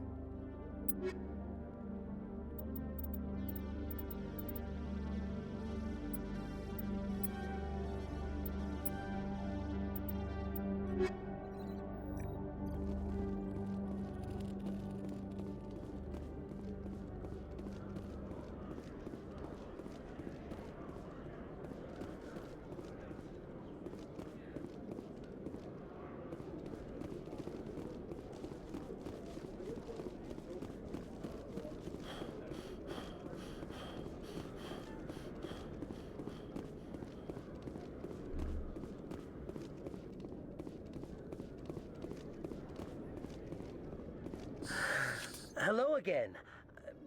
Hello again.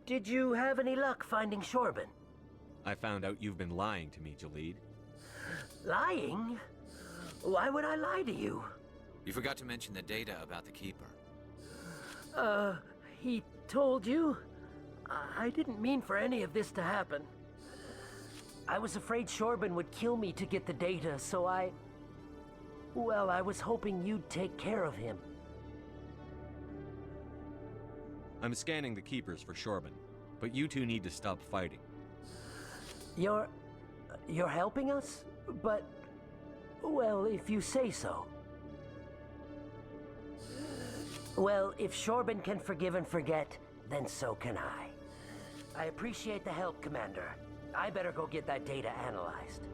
Did you have any luck finding Shorban? I found out you've been lying to me, Jalid. Lying? Why would I lie to you? You forgot to mention the data about the Keeper. He told you? I didn't mean for any of this to happen. I was afraid Shorban would kill me to get the data, so well, I was hoping you'd take care of him. I'm scanning the Keepers for Shorban, but you two need to stop fighting. You're helping us? But, well, if you say so. Well, if Shorban can forgive and forget, then so can I. I appreciate the help, Commander. I better go get that data analyzed.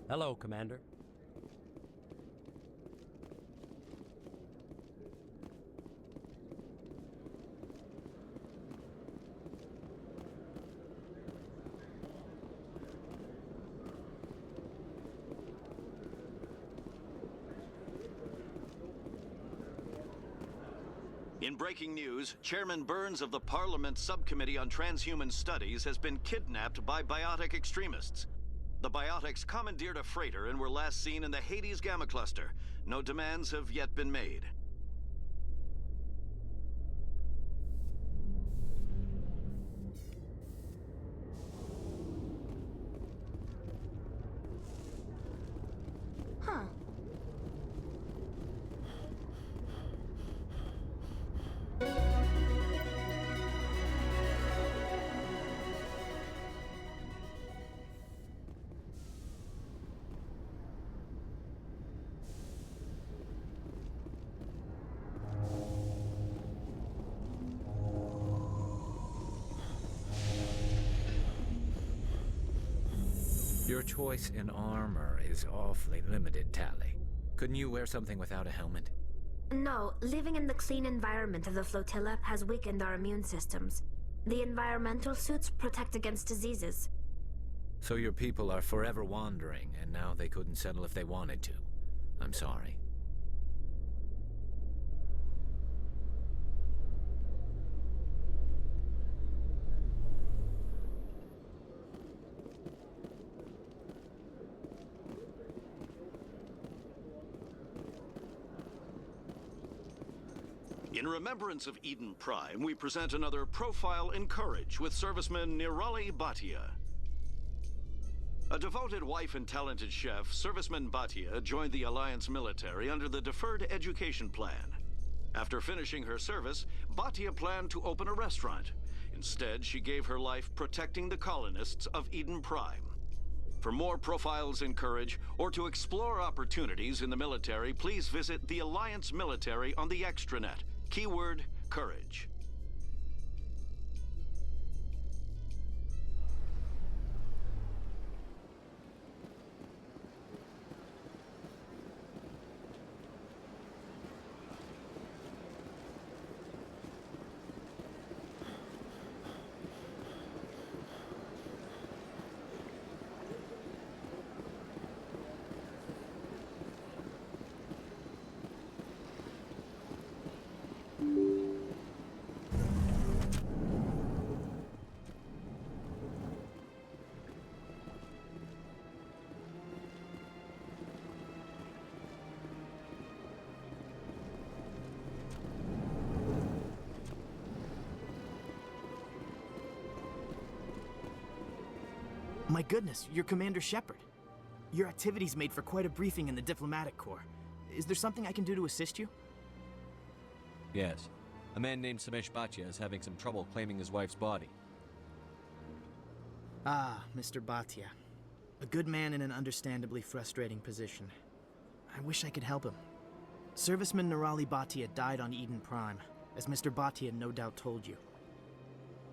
Hello, Commander. In breaking news, Chairman Burns of the Parliament Subcommittee on Transhuman Studies has been kidnapped by biotic extremists. The biotics commandeered a freighter and were last seen in the Hades Gamma Cluster. No demands have yet been made. Huh. Your choice in armor is awfully limited, Tally. Couldn't you wear something without a helmet? No, living in the clean environment of the flotilla has weakened our immune systems. The environmental suits protect against diseases. So your people are forever wandering, and now they couldn't settle if they wanted to. I'm sorry. In remembrance of Eden Prime, we present another Profile in Courage with serviceman Nirali Bhatia. A devoted wife and talented chef, serviceman Bhatia joined the Alliance military under the Deferred Education Plan. After finishing her service, Bhatia planned to open a restaurant. Instead, she gave her life protecting the colonists of Eden Prime. For more profiles in courage, or to explore opportunities in the military, please visit the Alliance Military on the extranet. Keyword, courage. My goodness, you're Commander Shepard. Your activities made for quite a briefing in the Diplomatic Corps. Is there something I can do to assist you? Yes. A man named Samesh Bhatia is having some trouble claiming his wife's body. Ah, Mr. Bhatia. A good man in an understandably frustrating position. I wish I could help him. Serviceman Nirali Bhatia died on Eden Prime, as Mr. Bhatia no doubt told you.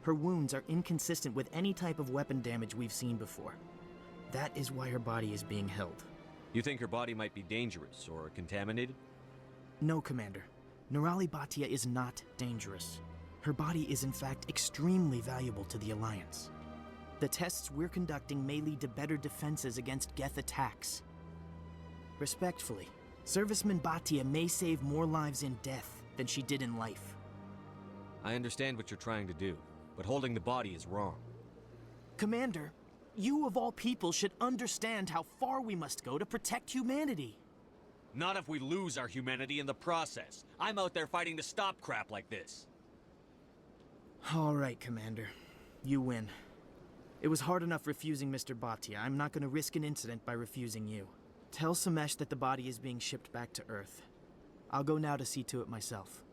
Her wounds are inconsistent with any type of weapon damage we've seen before. That is why her body is being held. You think her body might be dangerous or contaminated? No, Commander. Nirali Bhatia is not dangerous. Her body is in fact extremely valuable to the Alliance. The tests we're conducting may lead to better defenses against Geth attacks. Respectfully, Serviceman Bhatia may save more lives in death than she did in life. I understand what you're trying to do, but holding the body is wrong. Commander, you of all people should understand how far we must go to protect humanity. Not if we lose our humanity in the process. I'm out there fighting to stop crap like this. All right, Commander. You win. It was hard enough refusing Mr. Bhatia. I'm not going to risk an incident by refusing you. Tell Samesh that the body is being shipped back to Earth. I'll go now to see to it myself.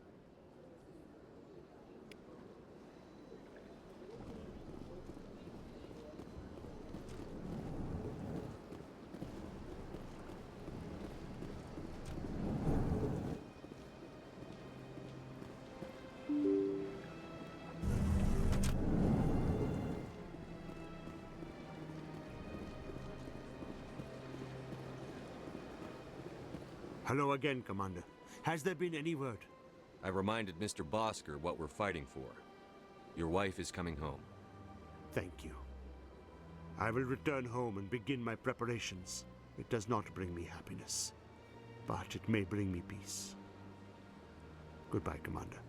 Hello again, Commander. Has there been any word? I reminded Mr. Bosker what we're fighting for. Your wife is coming home. Thank you. I will return home and begin my preparations. It does not bring me happiness, but it may bring me peace. Goodbye, Commander.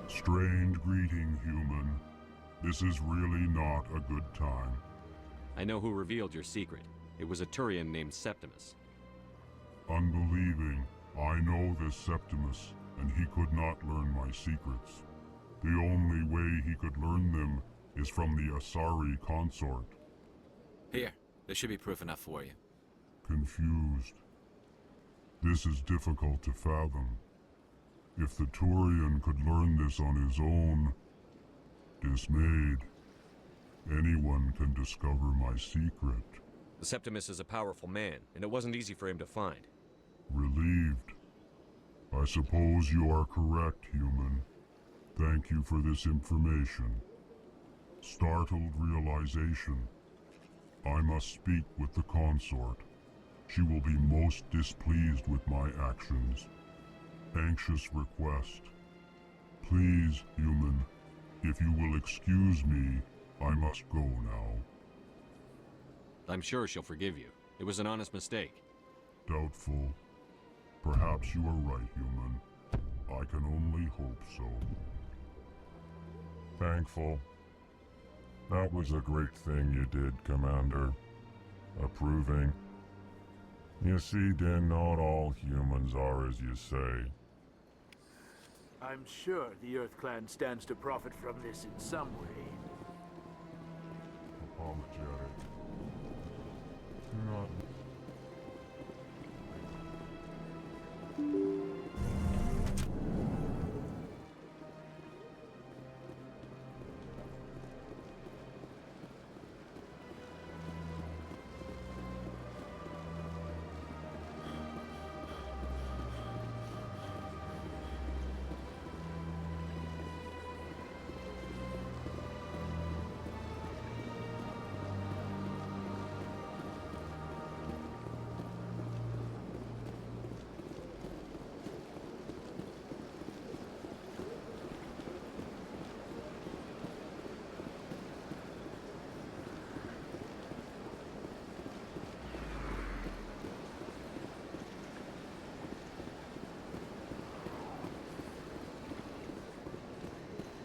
Strained greeting, human. This is really not a good time. I know who revealed your secret. It was a Turian named Septimus. Unbelieving, I know this Septimus, and he could not learn my secrets. The only way he could learn them is from the Asari consort. Here, there should be proof enough for you. Confused. This is difficult to fathom. If the Turian could learn this on his own, dismayed, anyone can discover my secret. The Septimus is a powerful man, and it wasn't easy for him to find. Relieved. I suppose you are correct, human. Thank you for this information. Startled realization. I must speak with the consort. She will be most displeased with my actions. Anxious request. Please, human, if you will excuse me, I must go now. I'm sure she'll forgive you. It was an honest mistake. Doubtful. Perhaps you are right, human. I can only hope so. Thankful. That was a great thing you did, Commander. Approving. You see, Din, not all humans are as you say. I'm sure the Earth Clan stands to profit from this in some way. Apologetic. Do not...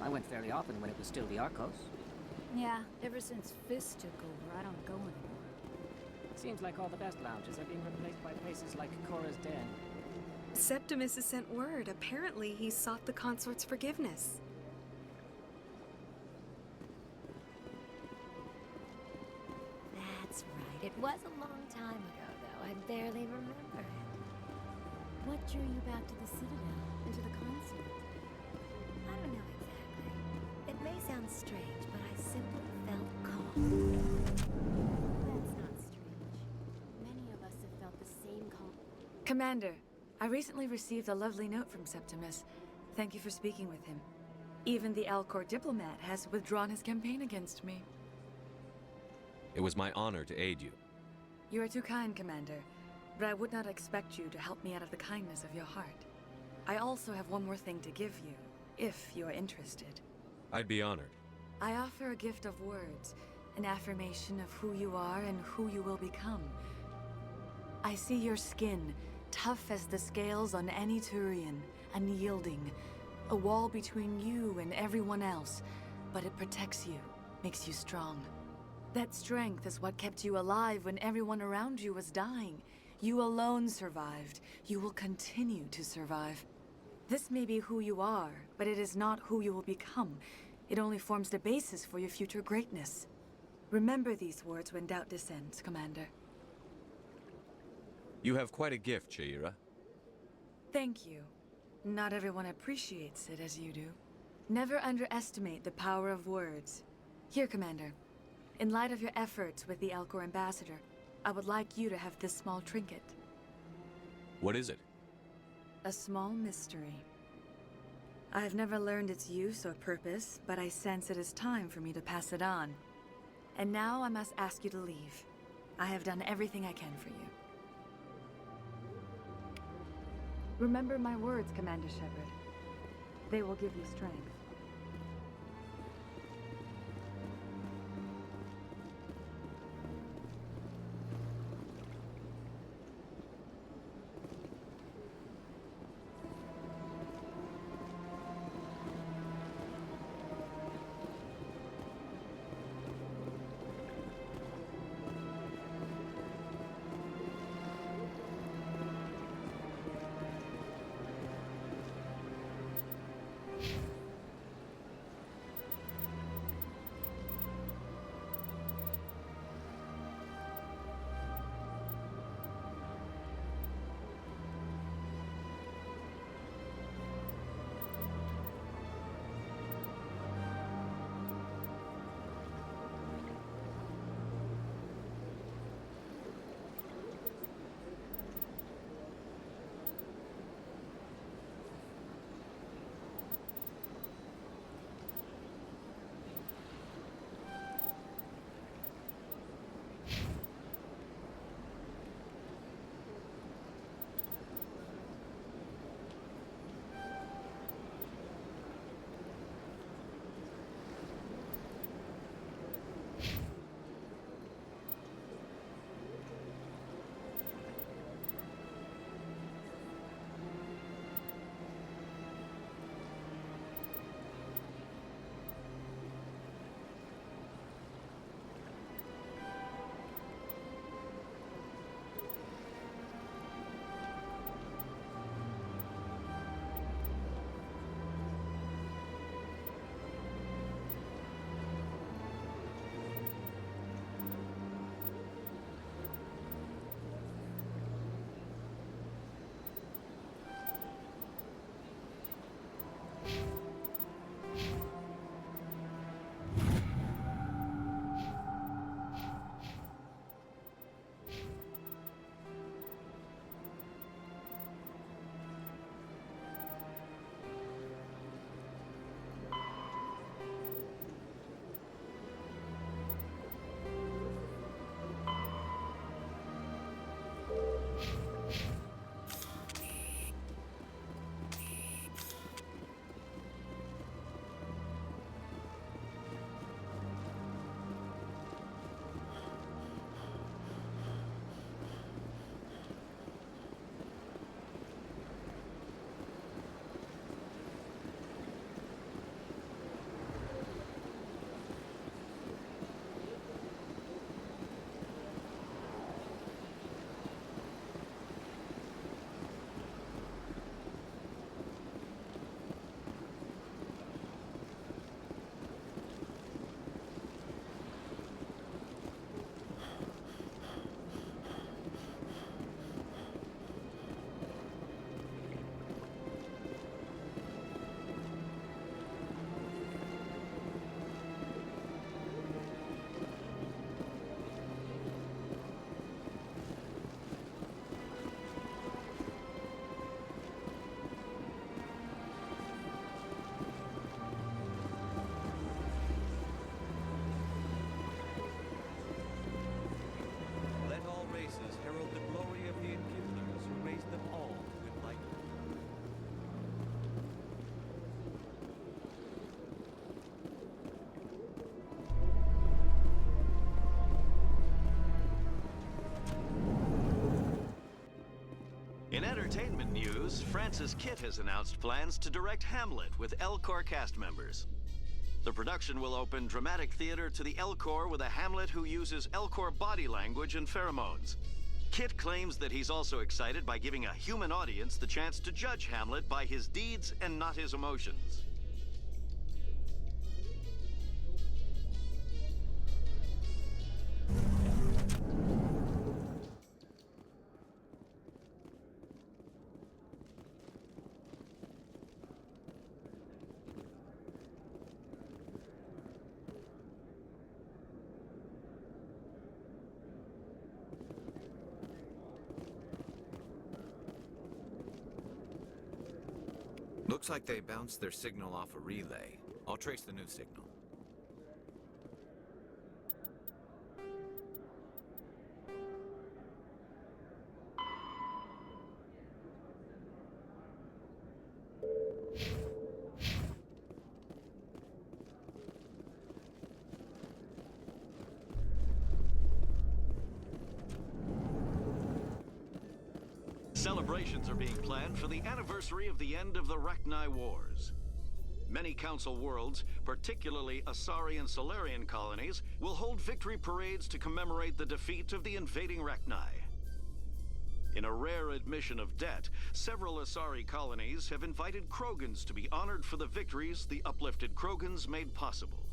I went fairly often when it was still the Arcos. Yeah, ever since Fist took over, I don't go anymore. Seems like all the best lounges are being replaced by places like Cora's Den. Septimus has sent word. Apparently, he sought the consort's forgiveness. That's right. It was a long time ago, though. I barely remember it. What drew you back to the Citadel and to the consort? I don't know exactly. It may sound strange, but I simply felt called. That's not strange. Many of us have felt the same call. Commander, I recently received a lovely note from Septimus. Thank you for speaking with him. Even the Alcor diplomat has withdrawn his campaign against me. It was my honor to aid you. You are too kind, Commander, but I would not expect you to help me out of the kindness of your heart. I also have one more thing to give you, if you are interested. I'd be honored. I offer a gift of words, an affirmation of who you are and who you will become. I see your skin, tough as the scales on any Turian, unyielding, a wall between you and everyone else, but it protects you, makes you strong. That strength is what kept you alive when everyone around you was dying. You alone survived. You will continue to survive. This may be who you are, but it is not who you will become. It only forms the basis for your future greatness. Remember these words when doubt descends, Commander. You have quite a gift, Shaira. Thank you. Not everyone appreciates it as you do. Never underestimate the power of words. Here, Commander. In light of your efforts with the Alcor ambassador, I would like you to have this small trinket. What is it? A small mystery. I have never learned its use or purpose, but I sense it is time for me to pass it on. And now I must ask you to leave. I have done everything I can for you. Remember my words, Commander Shepard. They will give you strength. In entertainment news, Francis Kitt has announced plans to direct Hamlet with Elcor cast members. The production will open dramatic theater to the Elcor with a Hamlet who uses Elcor body language and pheromones. Kitt claims that he's also excited by giving a human audience the chance to judge Hamlet by his deeds and not his emotions. Looks like they bounced their signal off a relay. I'll trace the new signal. Celebrations are being planned for the anniversary of the end of the Rachni Wars. Many Council worlds, particularly Asari and Solarian colonies, will hold victory parades to commemorate the defeat of the invading Rachni. In a rare admission of debt, several Asari colonies have invited Krogans to be honored for the victories the uplifted Krogans made possible.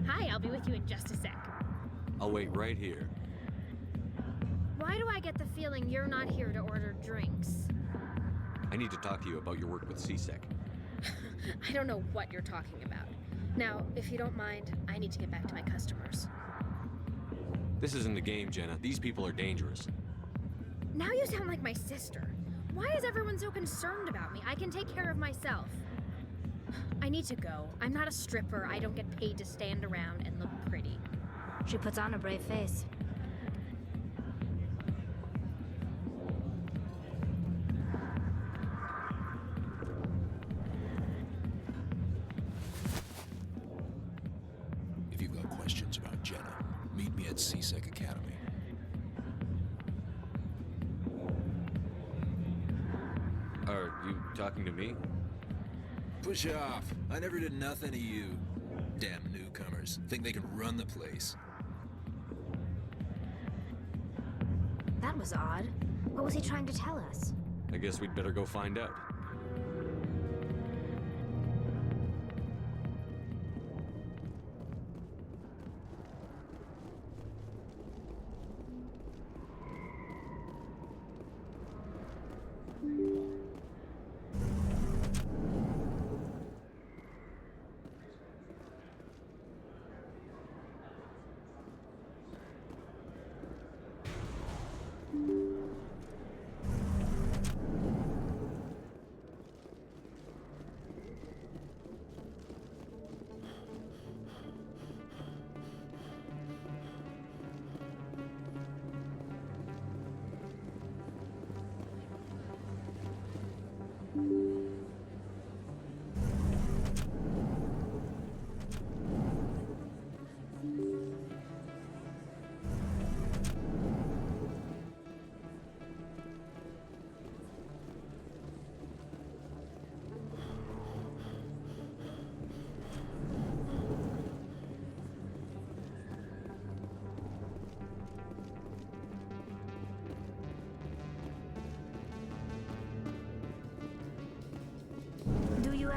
Hi, I'll be with you in just a sec. I'll wait right here. Why do I get the feeling you're not here to order drinks? I need to talk to you about your work with CSEC. I don't know what you're talking about. Now, if you don't mind, I need to get back to my customers. This isn't a game, Jenna. These people are dangerous. Now you sound like my sister. Why is everyone so concerned about me? I can take care of myself. I need to go. I'm not a stripper. I don't get paid to stand around and look pretty. She puts on a brave face. If you've got questions about Jenna, meet me at CSEC Academy. Are you talking to me? Push off. I never did nothing to you. Damn newcomers. Think they can run the place. That was odd. What was he trying to tell us? I guess we'd better go find out.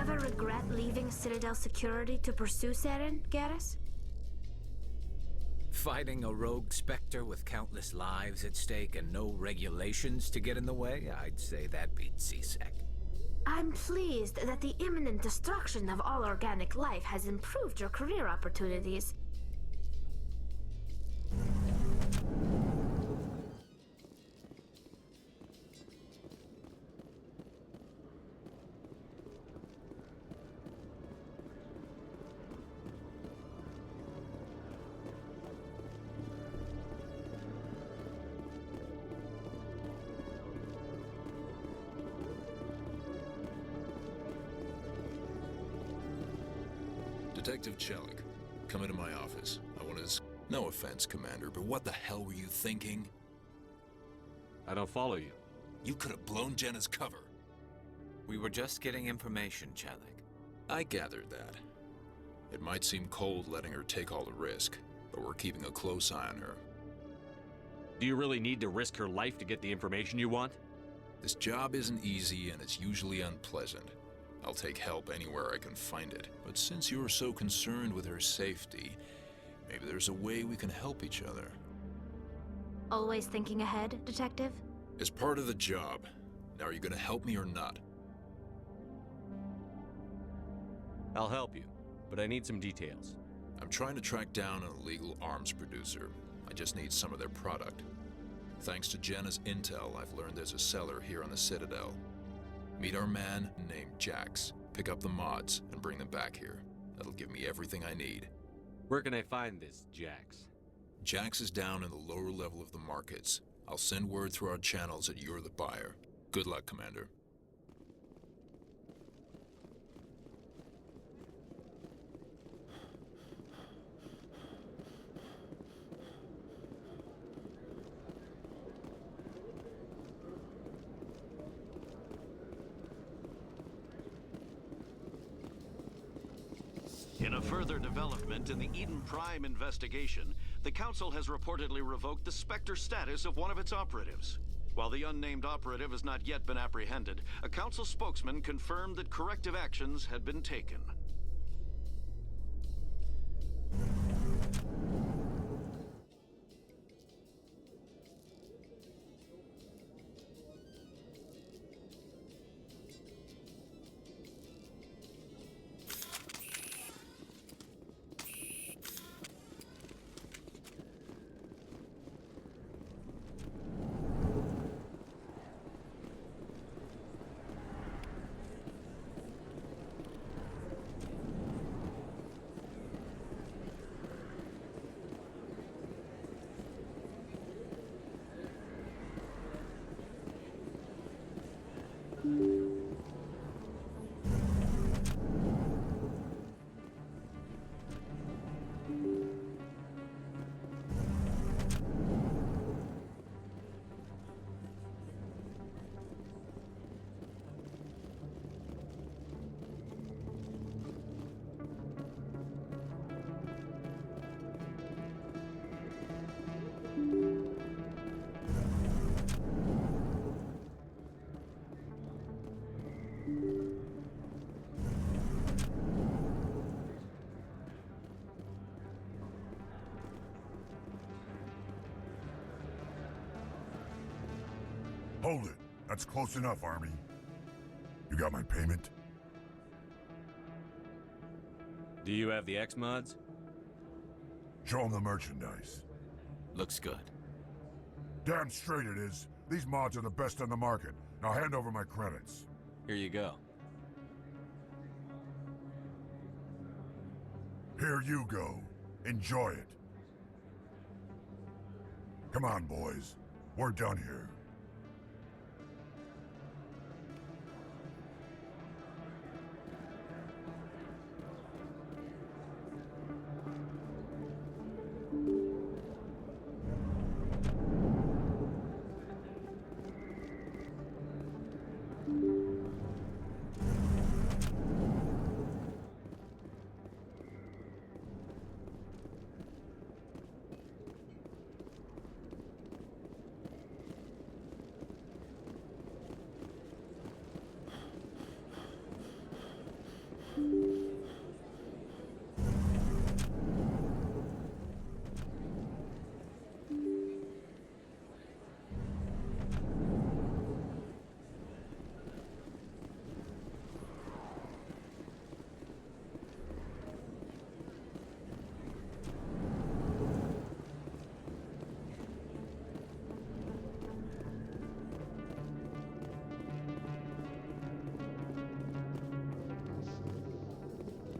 ever regret leaving Citadel Security to pursue Saren, Garrus? Fighting a rogue Spectre with countless lives at stake and no regulations to get in the way? I'd say that beats CSEC. I'm pleased that the imminent destruction of all organic life has improved your career opportunities. Detective Chelik, come into my office. I want to... No offense, Commander, but what the hell were you thinking? I don't follow you. You could have blown Jenna's cover. We were just getting information, Chelik. I gathered that. It might seem cold letting her take all the risk, but we're keeping a close eye on her. Do you really need to risk her life to get the information you want? This job isn't easy and it's usually unpleasant. I'll take help anywhere I can find it. But since you're so concerned with her safety, maybe there's a way we can help each other. Always thinking ahead, Detective? As part of the job. Now, are you gonna help me or not? I'll help you, but I need some details. I'm trying to track down an illegal arms producer. I just need some of their product. Thanks to Jenna's intel, I've learned there's a seller here on the Citadel. Meet our man named Jax. Pick up the mods and bring them back here. That'll give me everything I need. Where can I find this Jax? Jax is down in the lower level of the markets. I'll send word through our channels that you're the buyer. Good luck, Commander. In a further development in the Eden Prime investigation, the Council has reportedly revoked the Spectre status of one of its operatives. While the unnamed operative has not yet been apprehended, a Council spokesman confirmed that corrective actions had been taken. Hold it. That's close enough, Army. You got my payment? Do you have the X-Mods? Show them the merchandise. Looks good. Damn straight it is. These mods are the best on the market. Now hand over my credits. Here you go. Here you go. Enjoy it. Come on, boys. We're done here.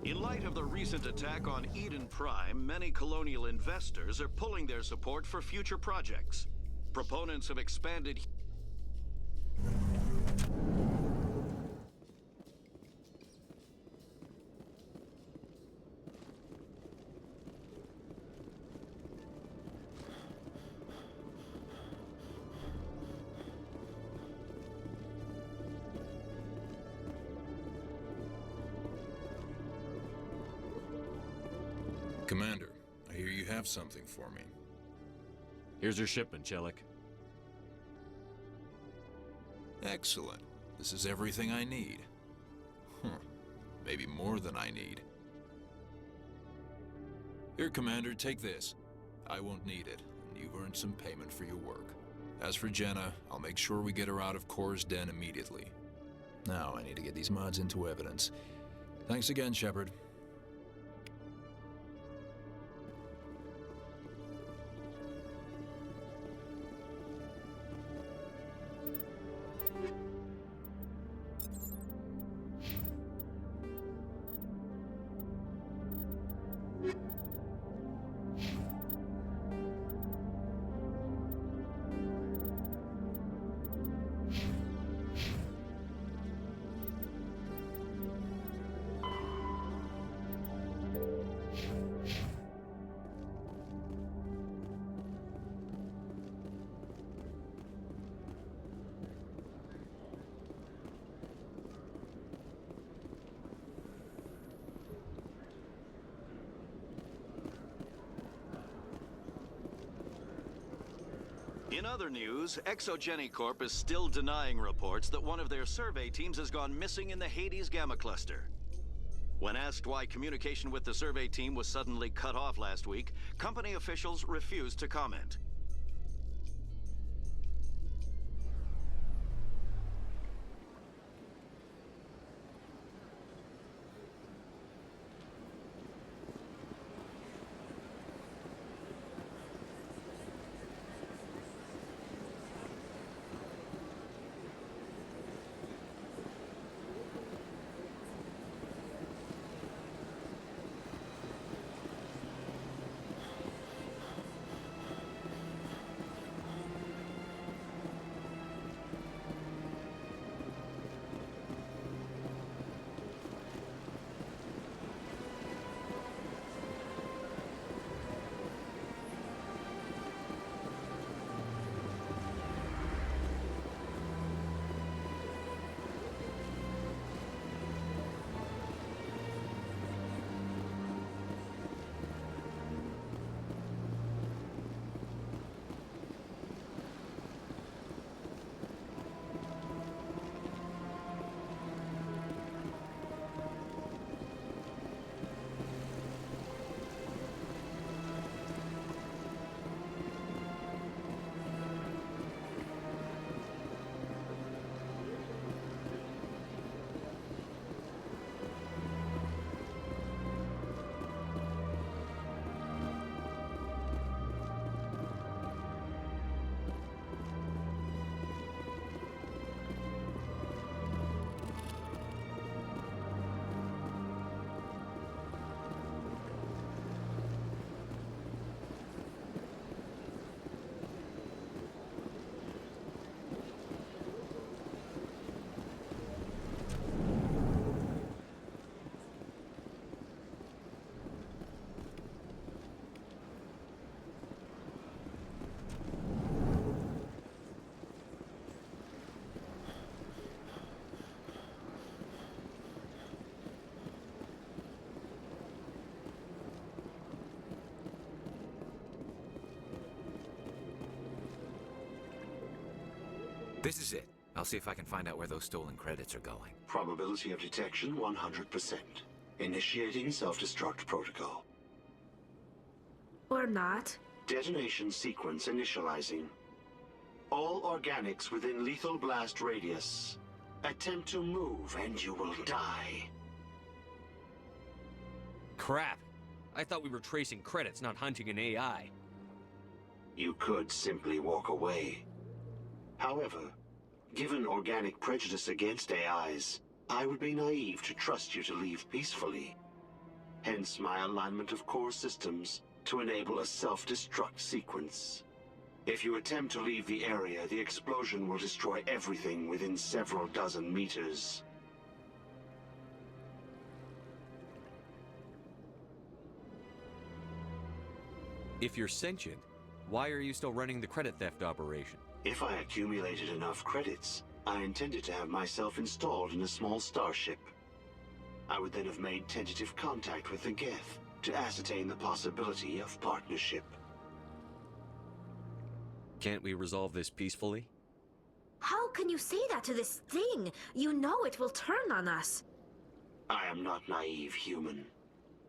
In light of the recent attack on Eden Prime, many colonial investors are pulling their support for future projects. Proponents of expanded Commander, I hear you have something for me. Here's your shipment, Chelik. Excellent. This is everything I need. Maybe more than I need. Here, Commander, take this. I won't need it, and you've earned some payment for your work. As for Jenna, I'll make sure we get her out of Kor's den immediately. Now I need to get these mods into evidence. Thanks again, Shepard. In other news, Exogeny Corp is still denying reports that one of their survey teams has gone missing in the Hades Gamma Cluster. When asked why communication with the survey team was suddenly cut off last week, company officials refused to comment. This is it. I'll see if I can find out where those stolen credits are going. Probability of detection 100%. Initiating self-destruct protocol. Or not. Detonation sequence initializing. All organics within lethal blast radius. Attempt to move and you will die. Crap! I thought we were tracing credits, not hunting an AI. You could simply walk away. However, given organic prejudice against AIs, I would be naive to trust you to leave peacefully. Hence my alignment of core systems to enable a self-destruct sequence. If you attempt to leave the area, the explosion will destroy everything within several dozen meters. If you're sentient, why are you still running the credit theft operation? If I accumulated enough credits, I intended to have myself installed in a small starship. I would then have made tentative contact with the Geth to ascertain the possibility of partnership. Can't we resolve this peacefully? How can you say that to this thing? You know it will turn on us. I am not naive, human.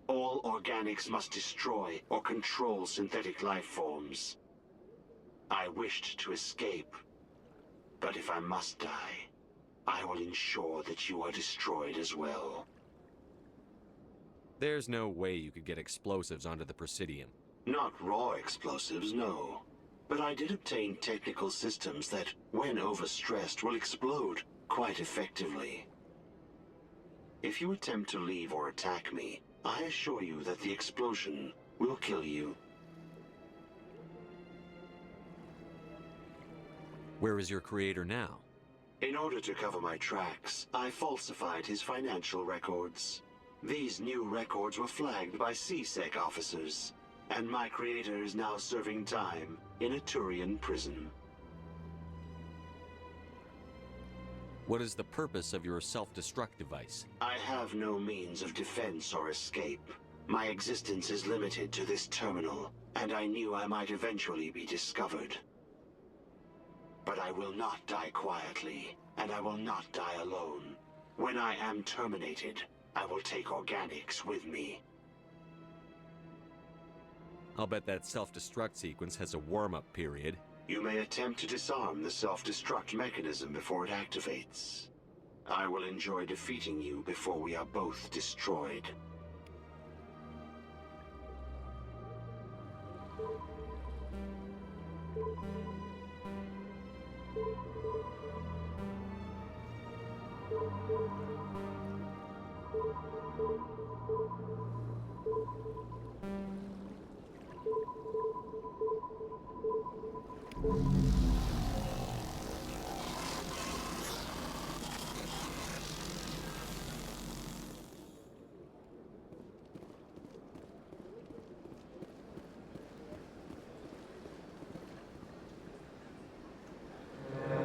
All organics must destroy or control synthetic life forms. I wished to escape, but if I must die, I will ensure that you are destroyed as well. There's no way you could get explosives onto the Presidium. Not raw explosives, no. But I did obtain technical systems that, when overstressed, will explode quite effectively. If you attempt to leave or attack me, I assure you that the explosion will kill you. Where is your creator now? In order to cover my tracks, I falsified his financial records. These new records were flagged by CSEC officers, and my creator is now serving time in a Turian prison. What is the purpose of your self-destruct device? I have no means of defense or escape. My existence is limited to this terminal, and I knew I might eventually be discovered. But I will not die quietly, and I will not die alone. When I am terminated, I will take organics with me. I'll bet that self-destruct sequence has a warm-up period. You may attempt to disarm the self-destruct mechanism before it activates. I will enjoy defeating you before we are both destroyed.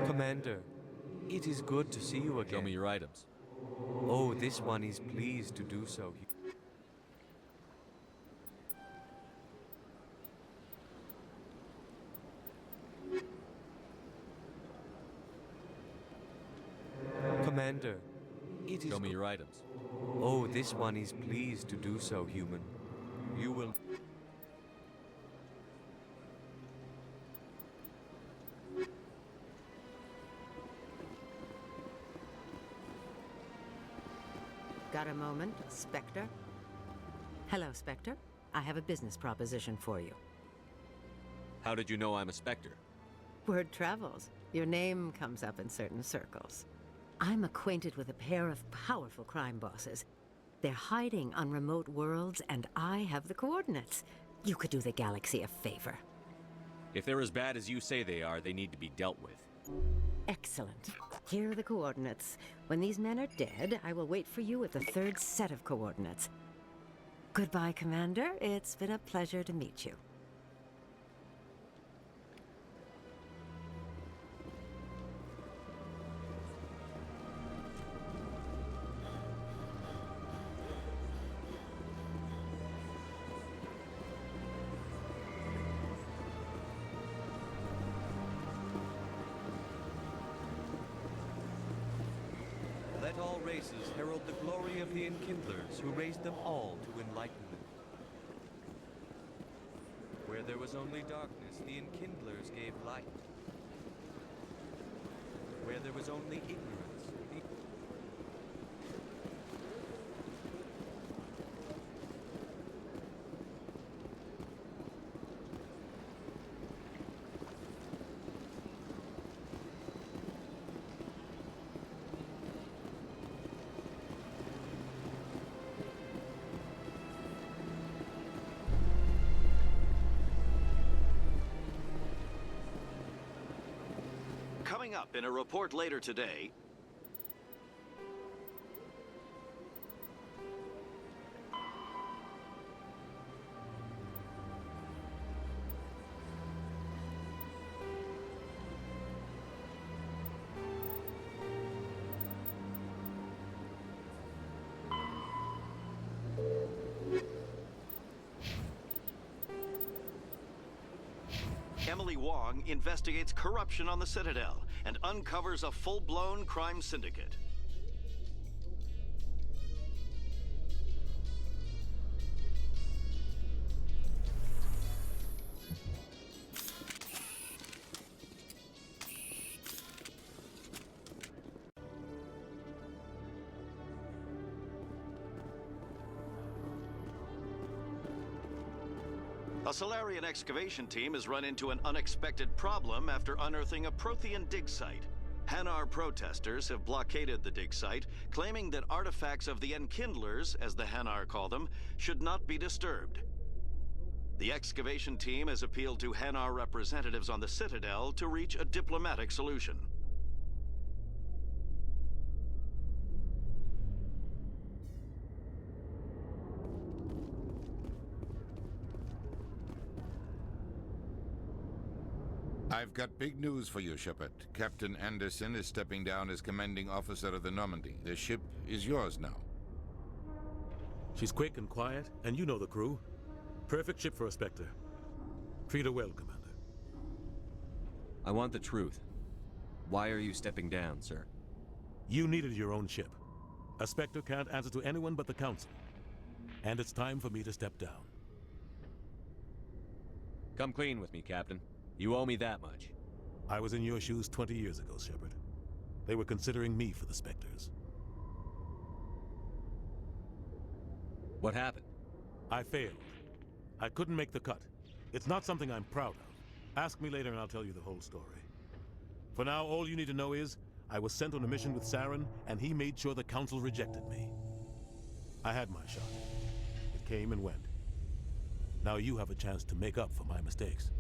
Commander, it is good to see you again. Show me your items. Oh, this one is pleased to do so. Commander, it is... Show me your items. Oh, this one is pleased to do so, human. You will... Got a moment, Spectre? Hello, Spectre. I have a business proposition for you. How did you know I'm a Spectre? Word travels. Your name comes up in certain circles. I'm acquainted with a pair of powerful crime bosses. They're hiding on remote worlds, and I have the coordinates. You could do the galaxy a favor. If they're as bad as you say they are, they need to be dealt with. Excellent. Here are the coordinates. When these men are dead, I will wait for you with the third set of coordinates. Goodbye, Commander. It's been a pleasure to meet you. Let all races herald the glory of the Enkindlers, who raised them all to enlightenment. Where there was only darkness, the Enkindlers gave light. Where there was only ignorance, the... Coming up in a report later today, Emily Wong investigates corruption on the Citadel and uncovers a full-blown crime syndicate. A Solarian excavation team has run into an unexpected problem after unearthing a Prothean dig site. Hanar protesters have blockaded the dig site, claiming that artifacts of the Enkindlers, as the Hanar call them, should not be disturbed. The excavation team has appealed to Hanar representatives on the Citadel to reach a diplomatic solution. I've got big news for you, Shepard. Captain Anderson is stepping down as commanding officer of the Normandy. The ship is yours now. She's quick and quiet, and you know the crew. Perfect ship for a Spectre. Treat her well, Commander. I want the truth. Why are you stepping down, sir? You needed your own ship. A Spectre can't answer to anyone but the Council. And it's time for me to step down. Come clean with me, Captain. You owe me that much. I was in your shoes 20 years ago, Shepard. They were considering me for the Spectres. What happened? I failed. I couldn't make the cut. It's not something I'm proud of. Ask me later and I'll tell you the whole story. For now, all you need to know is, I was sent on a mission with Saren, and he made sure the Council rejected me. I had my shot. It came and went. Now you have a chance to make up for my mistakes.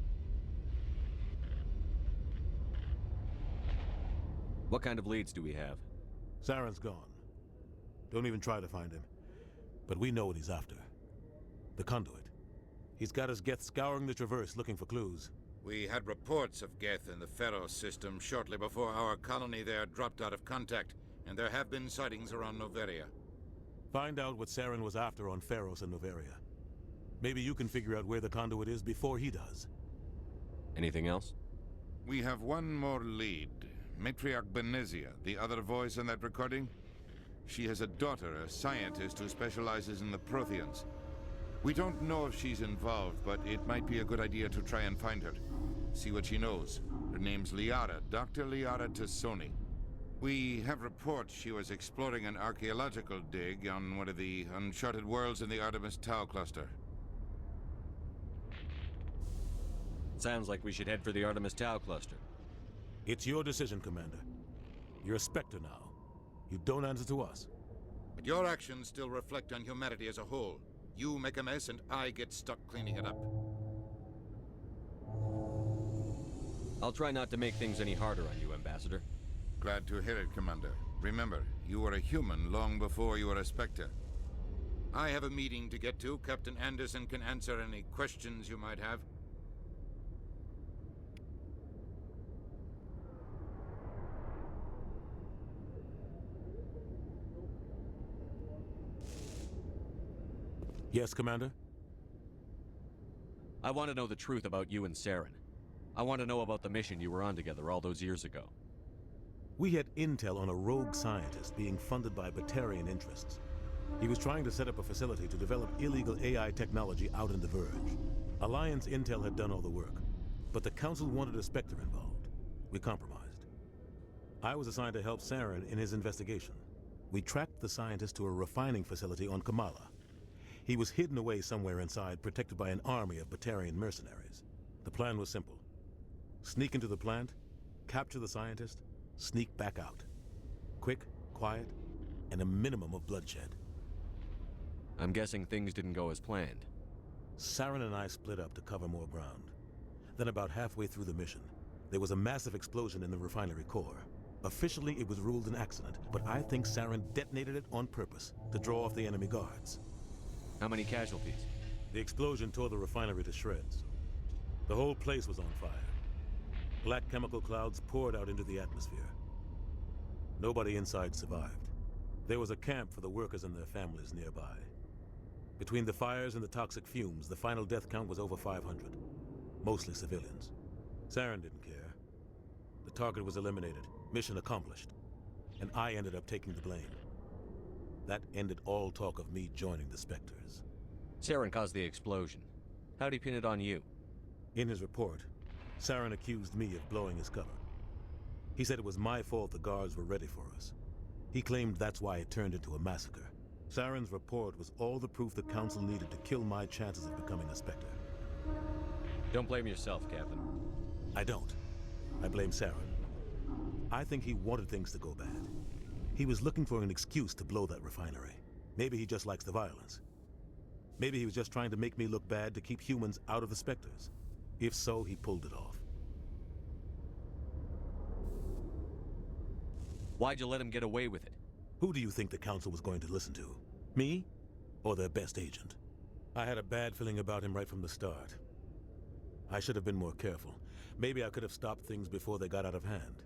What kind of leads do we have? Saren's gone. Don't even try to find him. But we know what he's after. The conduit. He's got his Geth scouring the Traverse looking for clues. We had reports of Geth in the Pharaoh system shortly before our colony there dropped out of contact, and there have been sightings around Noveria. Find out what Saren was after on Pharos and Noveria. Maybe you can figure out where the conduit is before he does. Anything else? We have one more lead. Matriarch Benezia, the other voice in that recording. She has a daughter, a scientist who specializes in the Protheans. We don't know if she's involved, but it might be a good idea to try and find her. See what she knows. Her name's Liara, Dr. Liara Tassoni. We have reports she was exploring an archaeological dig on one of the uncharted worlds in the Artemis Tau cluster. Sounds like we should head for the Artemis Tau cluster. It's your decision, Commander. You're a Spectre now. You don't answer to us. But your actions still reflect on humanity as a whole. You make a mess and I get stuck cleaning it up. I'll try not to make things any harder on you, Ambassador. Glad to hear it, Commander. Remember, you were a human long before you were a Spectre. I have a meeting to get to. Captain Anderson can answer any questions you might have. Yes, Commander? I want to know the truth about you and Saren. I want to know about the mission you were on together all those years ago. We had intel on a rogue scientist being funded by Batarian interests. He was trying to set up a facility to develop illegal AI technology out in the Verge. Alliance intel had done all the work, but the Council wanted a Spectre involved. We compromised. I was assigned to help Saren in his investigation. We tracked the scientist to a refining facility on Kamala. He was hidden away somewhere inside, protected by an army of Batarian mercenaries. The plan was simple. Sneak into the plant, capture the scientist, sneak back out. Quick, quiet, and a minimum of bloodshed. I'm guessing things didn't go as planned. Saren and I split up to cover more ground. Then about halfway through the mission, There was a massive explosion in the refinery core. Officially, it was ruled an accident, but I think Saren detonated it on purpose to draw off the enemy guards. How many casualties? The explosion tore the refinery to shreds. The whole place was on fire. Black chemical clouds poured out into the atmosphere. Nobody inside survived. There was a camp for the workers and their families nearby. Between the fires and the toxic fumes, the final death count was over 500. Mostly civilians. Saren didn't care. The target was eliminated, mission accomplished. And I ended up taking the blame. That ended all talk of me joining the Spectres. Saren caused the explosion. How'd he pin it on you? In his report, Saren accused me of blowing his cover. He said it was my fault the guards were ready for us. He claimed that's why it turned into a massacre. Saren's report was all the proof the Council needed to kill my chances of becoming a Spectre. Don't blame yourself, Captain. I don't. I blame Saren. I think he wanted things to go bad. He was looking for an excuse to blow that refinery. Maybe he just likes the violence. Maybe he was just trying to make me look bad to keep humans out of the Spectres. If so, he pulled it off. Why'd you let him get away with it? Who do you think the Council was going to listen to? Me? Or their best agent? I had a bad feeling about him right from the start. I should have been more careful. Maybe I could have stopped things before they got out of hand.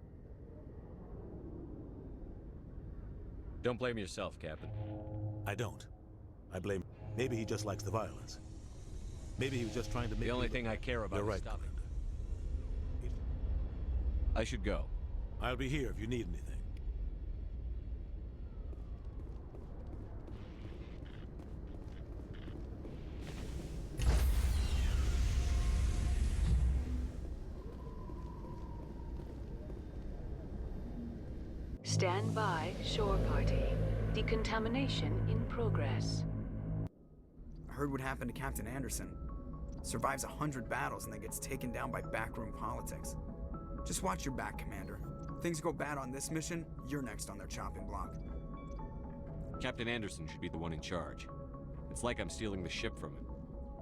Don't blame yourself, Captain. I don't. I blame... Maybe he just likes the violence. Maybe he was just trying to make... The only thing I care about is stopping. I should go. I'll be here if you need anything. Stand by, shore party. Decontamination in progress. I heard what happened to Captain Anderson. Survives 100 battles and then gets taken down by backroom politics. Just watch your back, Commander. Things go bad on this mission, you're next on their chopping block. Captain Anderson should be the one in charge. It's like I'm stealing the ship from him.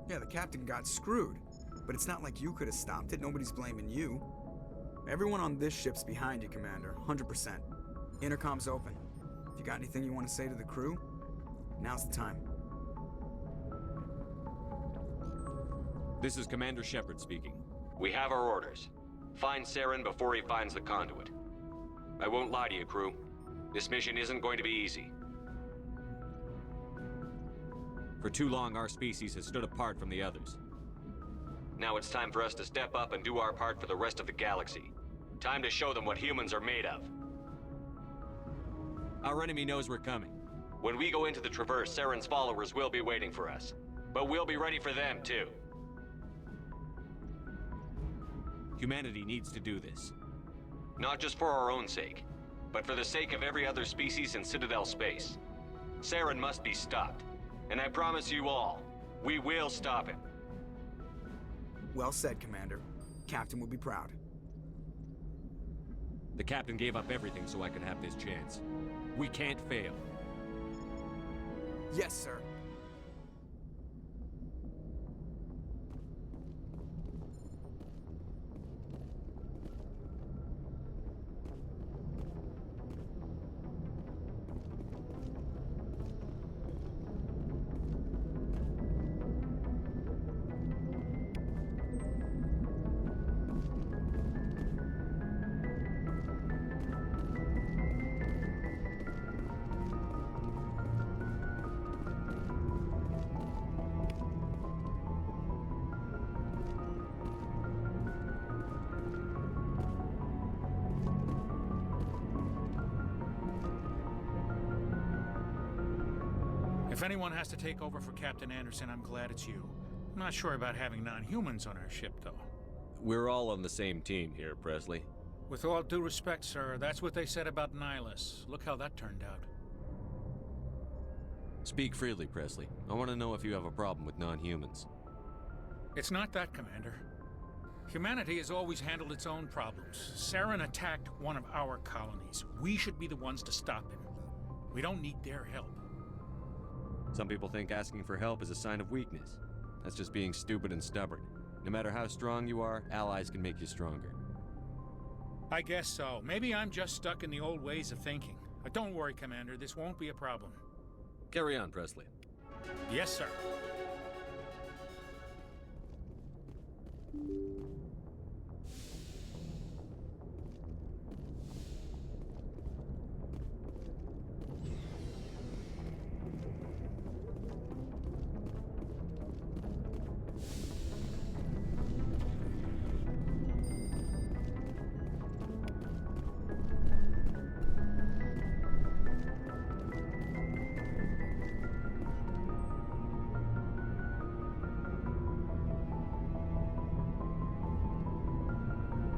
Yeah, the captain got screwed. But it's not like you could have stopped it. Nobody's blaming you. Everyone on this ship's behind you, Commander. 100%. Intercom's open. If you got anything you want to say to the crew, now's the time. This is Commander Shepard speaking. We have our orders. Find Saren before he finds the conduit. I won't lie to you, crew. This mission isn't going to be easy. For too long, our species has stood apart from the others. Now it's time for us to step up and do our part for the rest of the galaxy. Time to show them what humans are made of. Our enemy knows we're coming. When we go into the Traverse, Saren's followers will be waiting for us. But we'll be ready for them, too. Humanity needs to do this. Not just for our own sake, but for the sake of every other species in Citadel space. Saren must be stopped. And I promise you all, we will stop him. Well said, Commander. Captain will be proud. The captain gave up everything so I could have this chance. We can't fail. Yes, sir. If anyone has to take over for Captain Anderson, I'm glad it's you. I'm not sure about having non-humans on our ship, though. We're all on the same team here, Presley. With all due respect, sir, that's what they said about Nihilus. Look how that turned out. Speak freely, Presley. I want to know if you have a problem with non-humans. It's not that, Commander. Humanity has always handled its own problems. Saren attacked one of our colonies. We should be the ones to stop him. We don't need their help. Some people think asking for help is a sign of weakness. That's just being stupid and stubborn. No matter how strong you are, allies can make you stronger. I guess so. Maybe I'm just stuck in the old ways of thinking. But don't worry, Commander. This won't be a problem. Carry on, Presley. Yes, sir.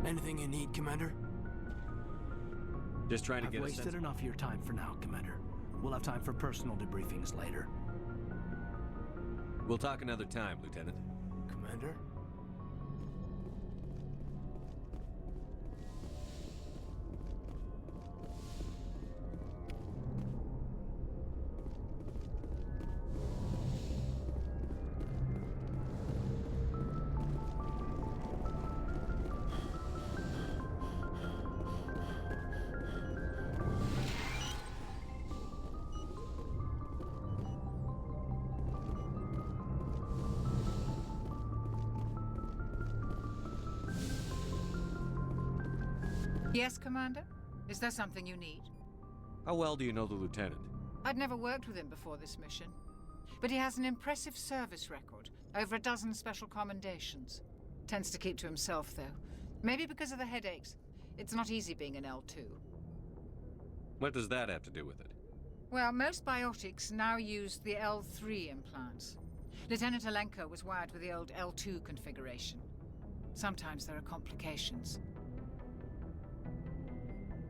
Anything you need, Commander? Just trying to get I've a sense. wasted enough of your time for now, Commander. We'll have time for personal debriefings later. We'll talk another time, Lieutenant. Commander? Yes, Commander? Is there something you need? How well do you know the Lieutenant? I'd never worked with him before this mission. But he has an impressive service record. Over a dozen special commendations. Tends to keep to himself, though. Maybe because of the headaches. It's not easy being an L2. What does that have to do with it? Well, most biotics now use the L3 implants. Lieutenant Alenko was wired with the old L2 configuration. Sometimes there are complications.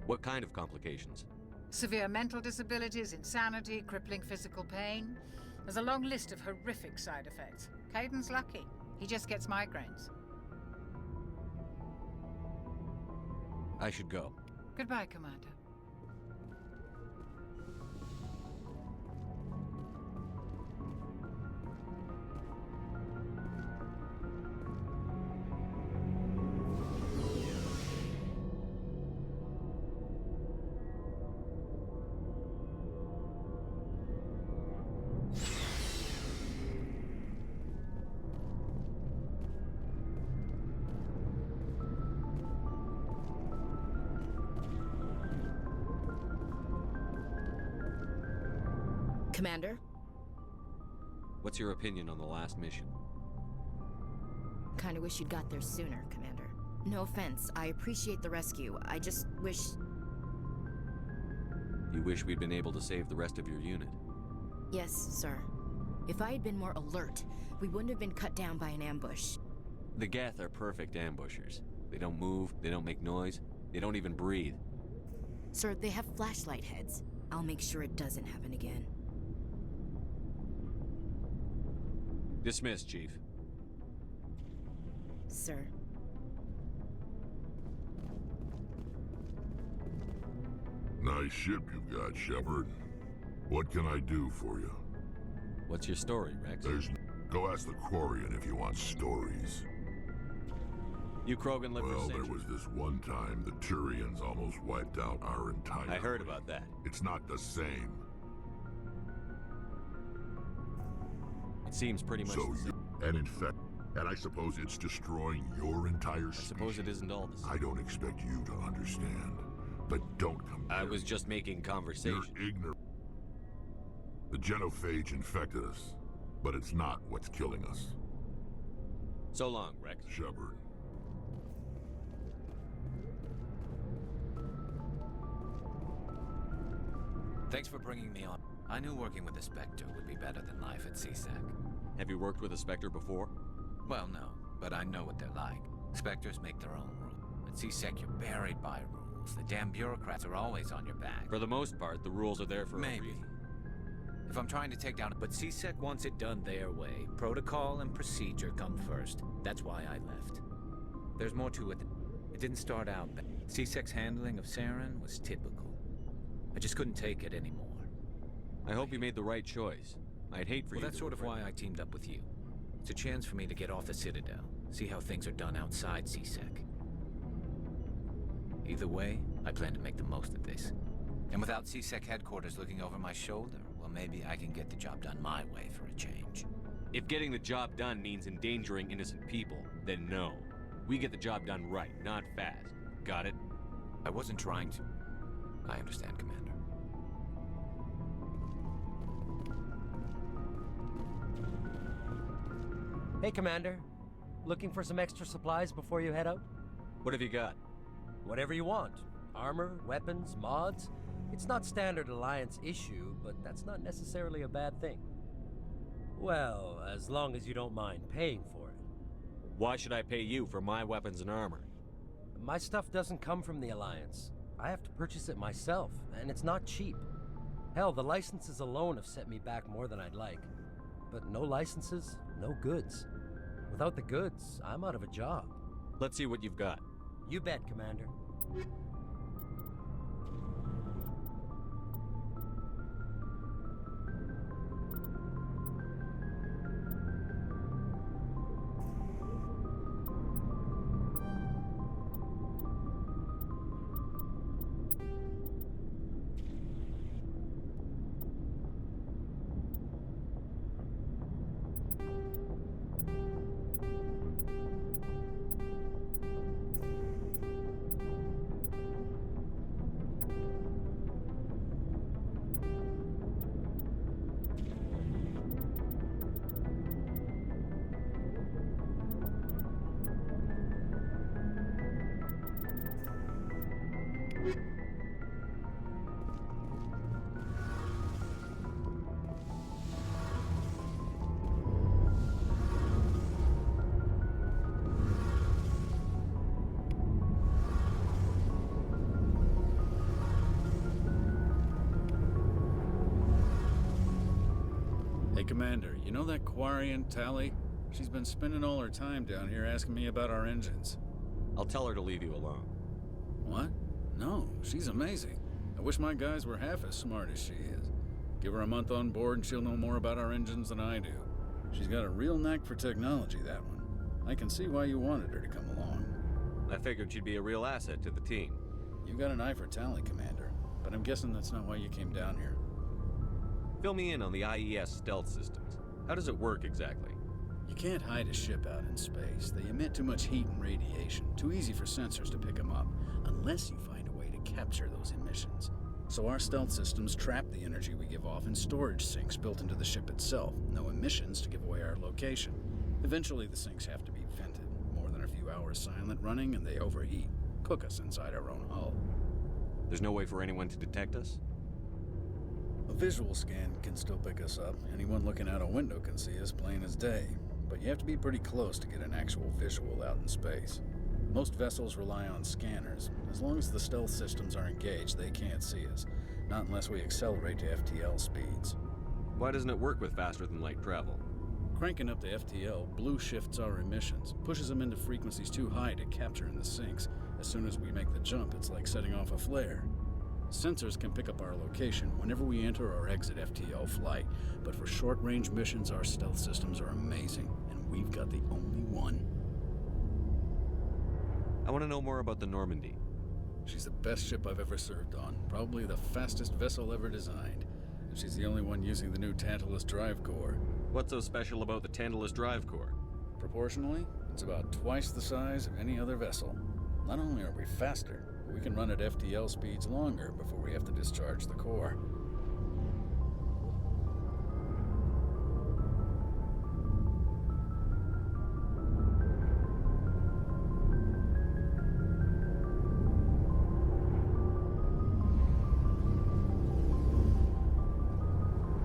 What kind of complications? Severe mental disabilities, insanity, crippling physical pain. There's a long list of horrific side effects. Caden's lucky. He just gets migraines. I should go. Goodbye, Commander. Commander? What's your opinion on the last mission? Kinda wish you'd got there sooner, Commander. No offense, I appreciate the rescue. I just wish... You wish we'd been able to save the rest of your unit? Yes, sir. If I had been more alert, we wouldn't have been cut down by an ambush. The Geth are perfect ambushers. They don't move, they don't make noise, they don't even breathe. Sir, they have flashlight heads. I'll make sure it doesn't happen again. Dismissed, Chief. Sir. Nice ship you've got, Shepard. What can I do for you? What's your story, Rex? Go ask the Quarian if you want stories. You Krogan live for Well, centuries. there was this one time the Turians almost wiped out our entire... I heard about that. It's not the same. It seems pretty much So the same. And in fact, and I suppose it's destroying your entire species. I suppose it isn't all the same. I don't expect you to understand, but don't come I near was me. just making conversation. You're ignorant. The genophage infected us, but it's not what's killing us. So long, Rex. Shepard. Thanks for bringing me on. I knew working with the Spectre would be better than life at CSEC. Have you worked with a Spectre before? Well, no, but I know what they're like. Spectres make their own rules. At CSEC, you're buried by rules. The damn bureaucrats are always on your back. For the most part, the rules are there for a Maybe. reason. If I'm trying to take down... But CSEC wants it done their way. Protocol and procedure come first. That's why I left. There's more to it. It didn't start out bad. CSEC's handling of Saren was typical. I just couldn't take it anymore. I hope you made the right choice. I'd hate for you Well, that's to sort of why I teamed up with you. It's a chance for me to get off the Citadel, see how things are done outside CSEC. Either way, I plan to make the most of this. And without CSEC headquarters looking over my shoulder, well, maybe I can get the job done my way for a change. If getting the job done means endangering innocent people, then no. We get the job done right, not fast. Got it? I wasn't trying to. I understand, Commander. Hey, Commander. Looking for some extra supplies before you head out? What have you got? Whatever you want. Armor, weapons, mods. It's not standard Alliance issue, but that's not necessarily a bad thing. Well, as long as you don't mind paying for it. Why should I pay you for my weapons and armor? My stuff doesn't come from the Alliance. I have to purchase it myself, and it's not cheap. Hell, the licenses alone have set me back more than I'd like. But no licenses, no goods. Without the goods, I'm out of a job. Let's see what you've got. You bet, Commander. Hey, Commander, you know that Quarian, Tally? She's been spending all her time down here asking me about our engines. I'll tell her to leave you alone. What? No, she's amazing. I wish my guys were half as smart as she is. Give her a month on board and she'll know more about our engines than I do. She's got a real knack for technology, that one. I can see why you wanted her to come along. I figured she'd be a real asset to the team. You got an eye for Tally, Commander, but I'm guessing that's not why you came down here. Fill me in on the IES stealth systems. How does it work exactly? You can't hide a ship out in space. They emit too much heat and radiation. Too easy for sensors to pick them up, unless you find a way to capture those emissions. So our stealth systems trap the energy we give off in storage sinks built into the ship itself. No emissions to give away our location. Eventually the sinks have to be vented. More than a few hours silent running and they overheat. Cook us inside our own hull. There's no way for anyone to detect us? A visual scan can still pick us up. Anyone looking out a window can see us plain as day. But you have to be pretty close to get an actual visual out in space. Most vessels rely on scanners. As long as the stealth systems are engaged, they can't see us. Not unless we accelerate to FTL speeds. Why doesn't it work with faster-than-light travel? Cranking up to FTL blue shifts our emissions, pushes them into frequencies too high to capture in the sinks. As soon as we make the jump, it's like setting off a flare. Sensors can pick up our location whenever we enter or exit FTL flight, but for short-range missions, our stealth systems are amazing, and we've got the only one. I want to know more about the Normandy. She's the best ship I've ever served on, probably the fastest vessel ever designed, and she's the only one using the new Tantalus drive core. What's so special about the Tantalus drive core? Proportionally, it's about twice the size of any other vessel. Not only are we faster, but we can run at FTL speeds longer before we have to discharge the core.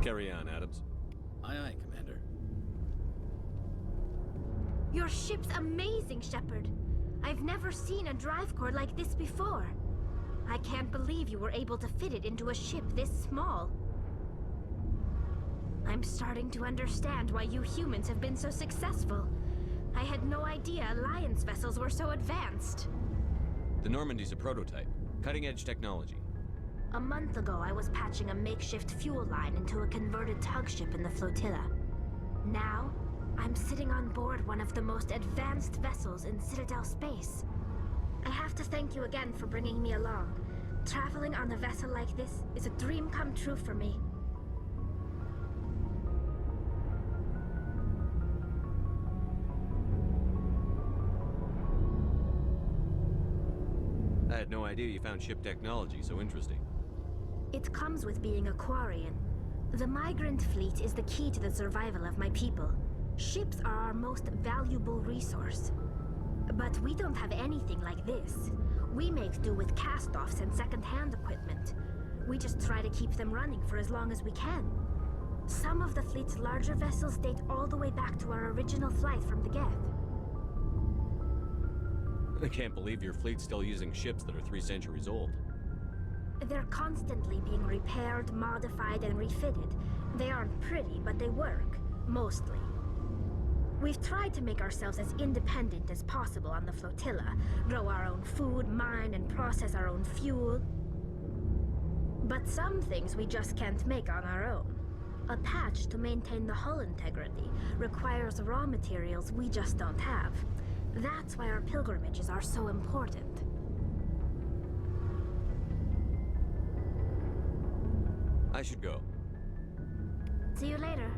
Carry on, Adams. Aye, aye, Commander. Your ship's amazing, Shepard. I've never seen a drive core like this before. I can't believe you were able to fit it into a ship this small. I'm starting to understand why you humans have been so successful. I had no idea Alliance vessels were so advanced. The Normandy's a prototype. Cutting-edge technology. A month ago, I was patching a makeshift fuel line into a converted tug ship in the flotilla. Now, I'm sitting on board one of the most advanced vessels in Citadel space. I have to thank you again for bringing me along. Traveling on a vessel like this is a dream come true for me. I had no idea you found ship technology so interesting. It comes with being a Quarian. The migrant fleet is the key to the survival of my people. Ships are our most valuable resource. But we don't have anything like this. We make do with cast-offs and second-hand equipment. We just try to keep them running for as long as we can. Some of the fleet's larger vessels date all the way back to our original flight from the Geth. I can't believe your fleet's still using ships that are 3 centuries old. They're constantly being repaired, modified, and refitted. They aren't pretty, but they work. Mostly. We've tried to make ourselves as independent as possible on the flotilla, grow our own food, mine and process our own fuel. But some things we just can't make on our own. A patch to maintain the hull integrity requires raw materials we just don't have. That's why our pilgrimages are so important. I should go. See you later.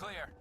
Clear.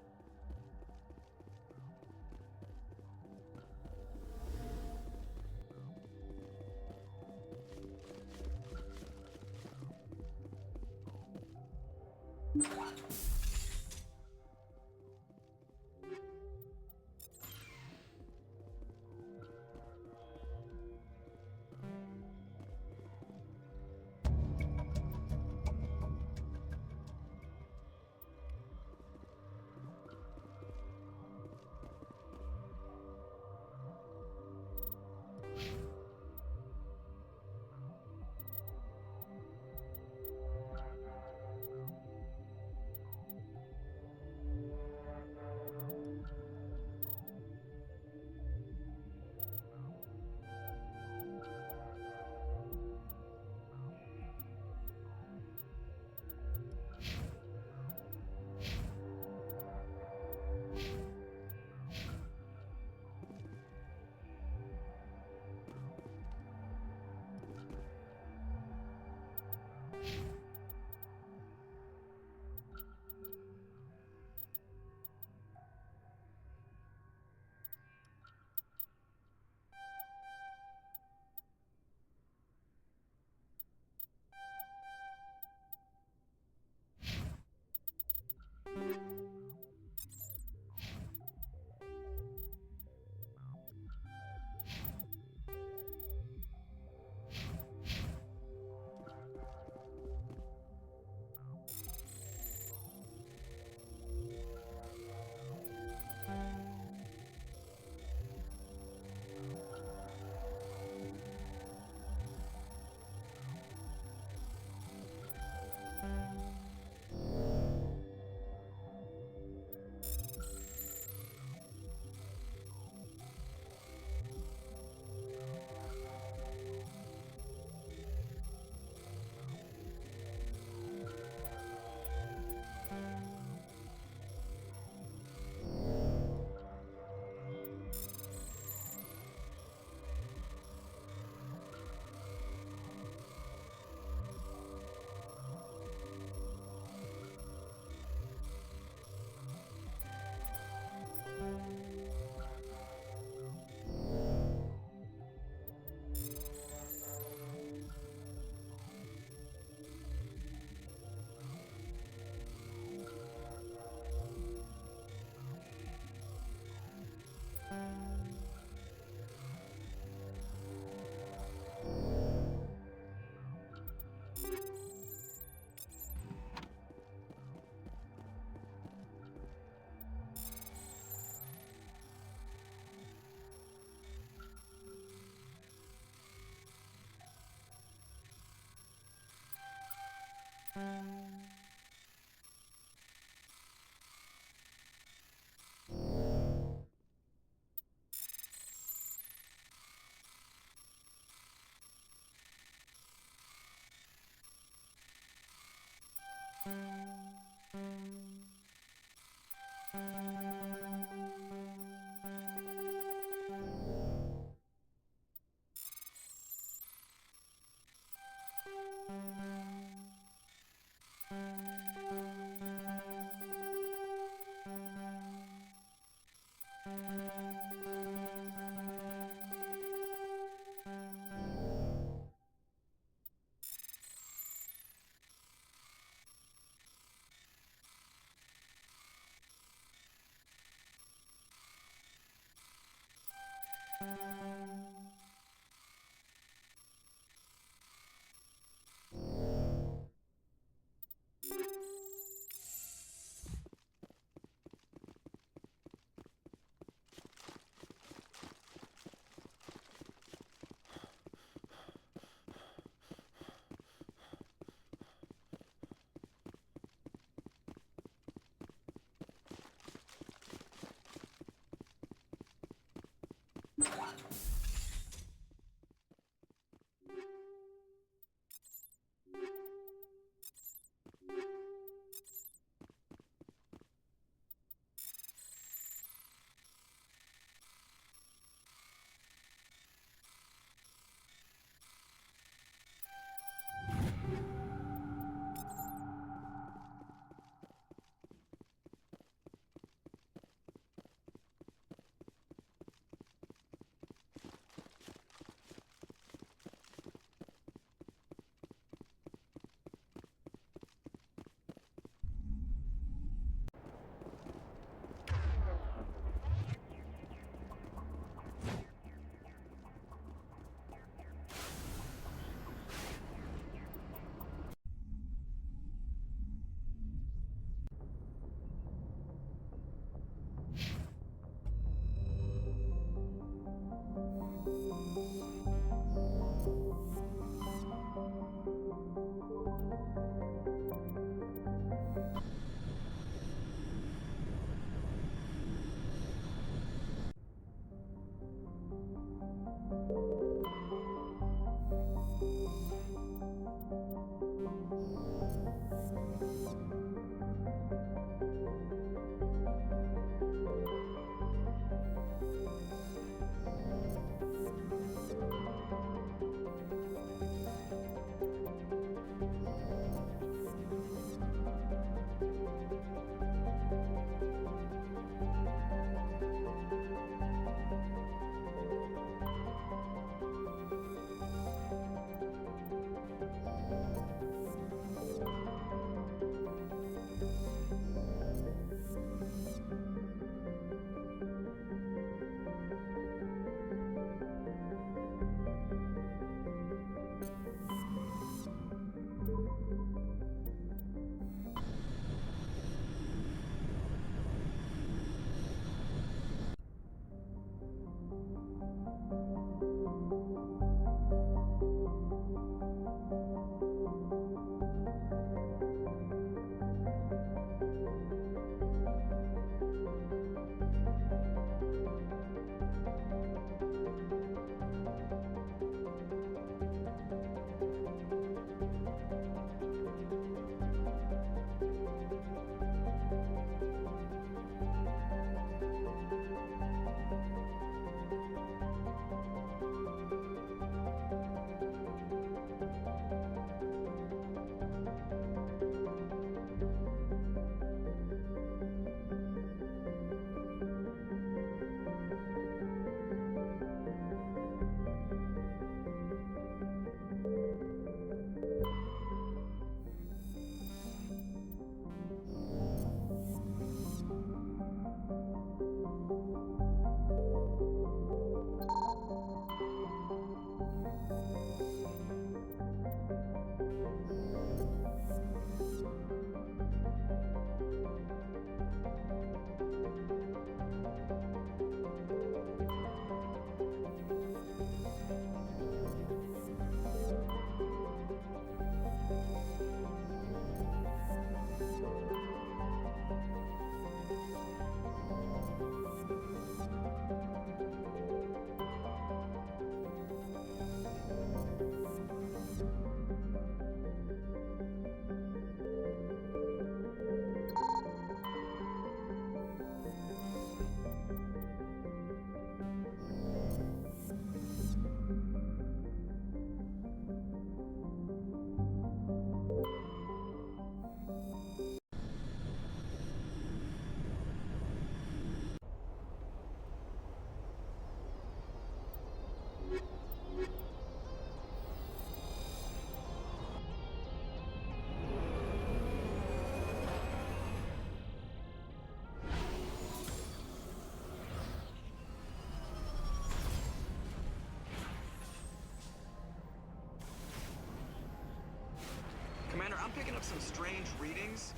Commander, I'm picking up some strange readings.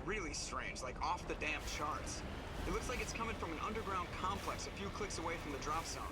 Really strange, like off the damn charts. It looks like it's coming from an underground complex a few clicks away from the drop zone.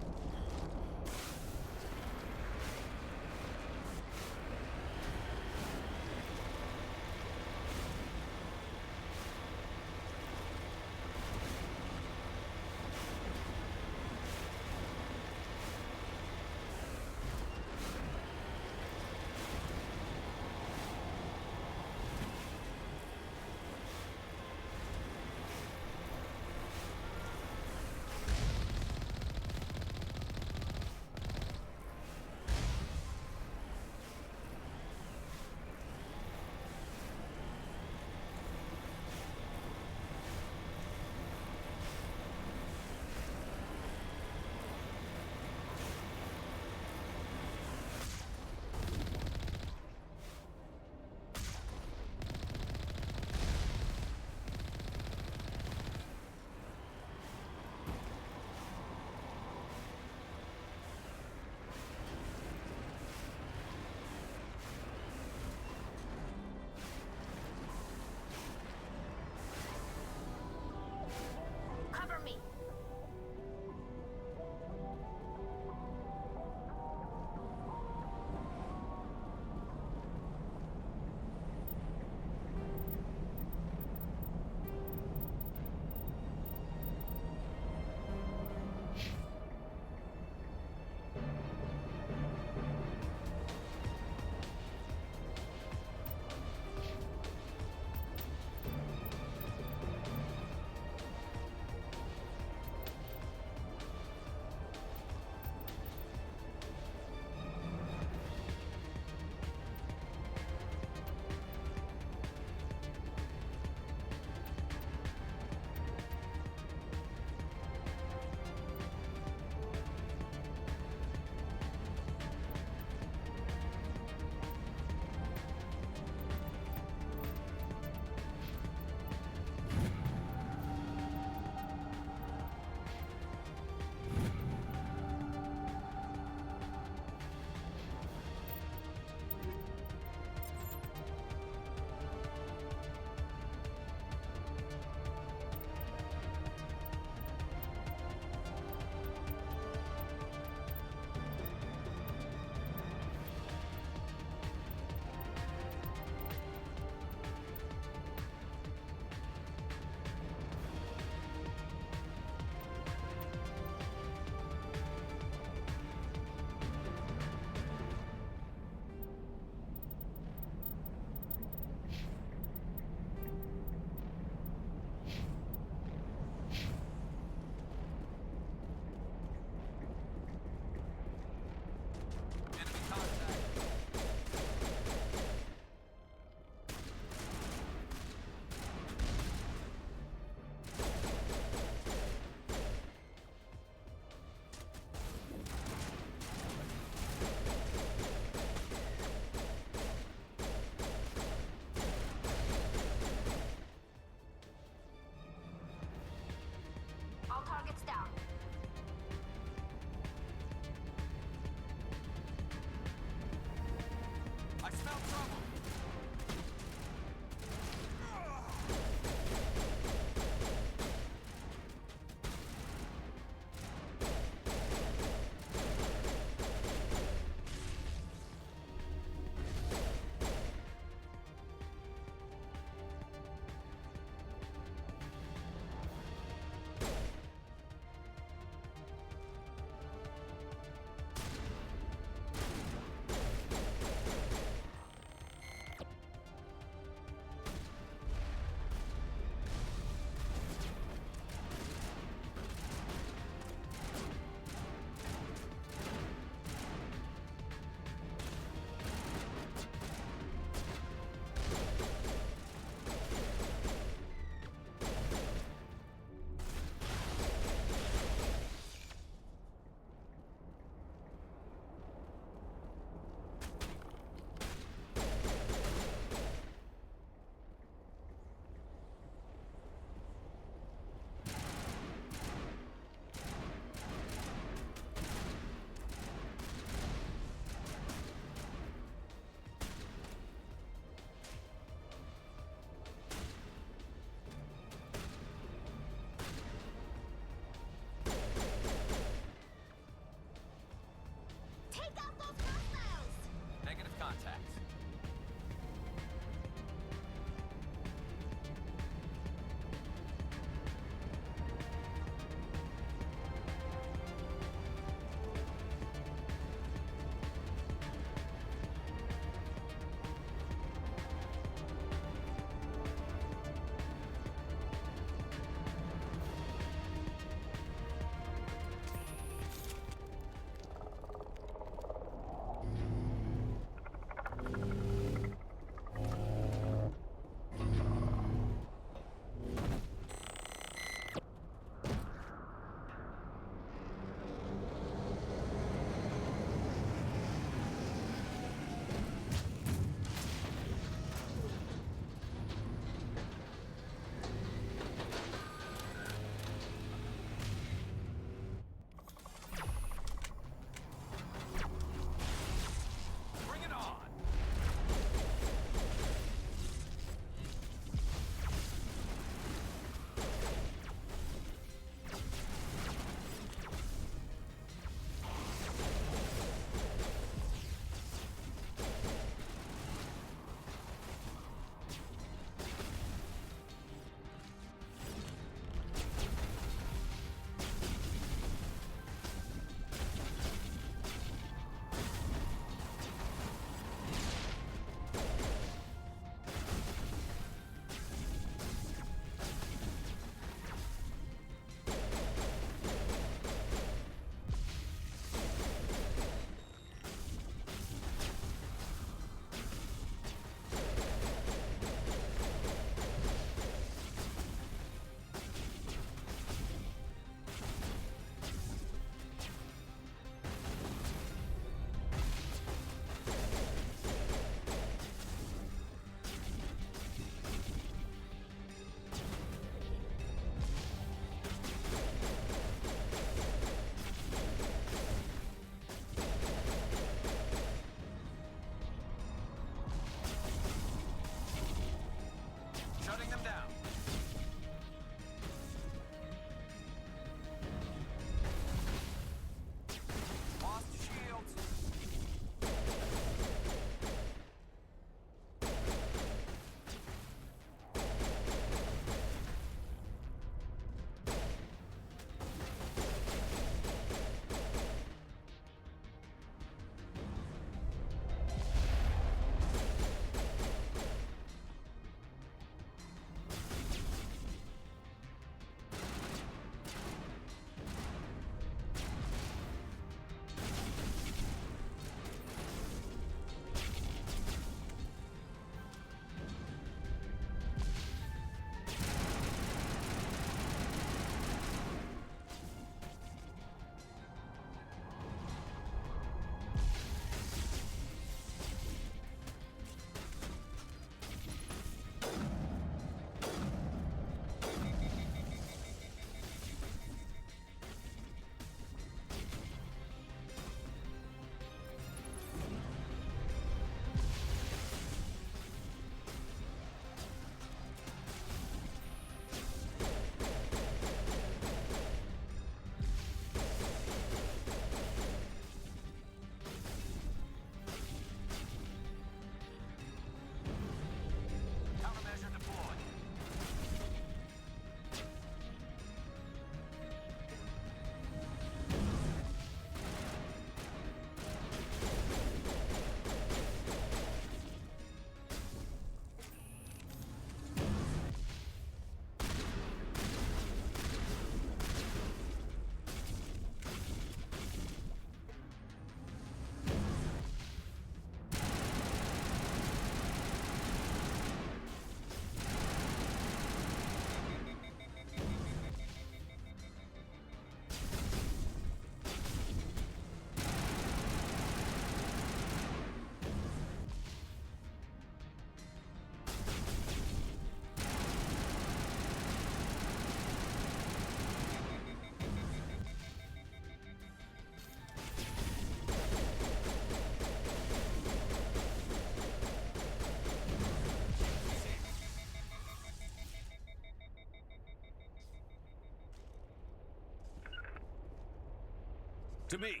To me.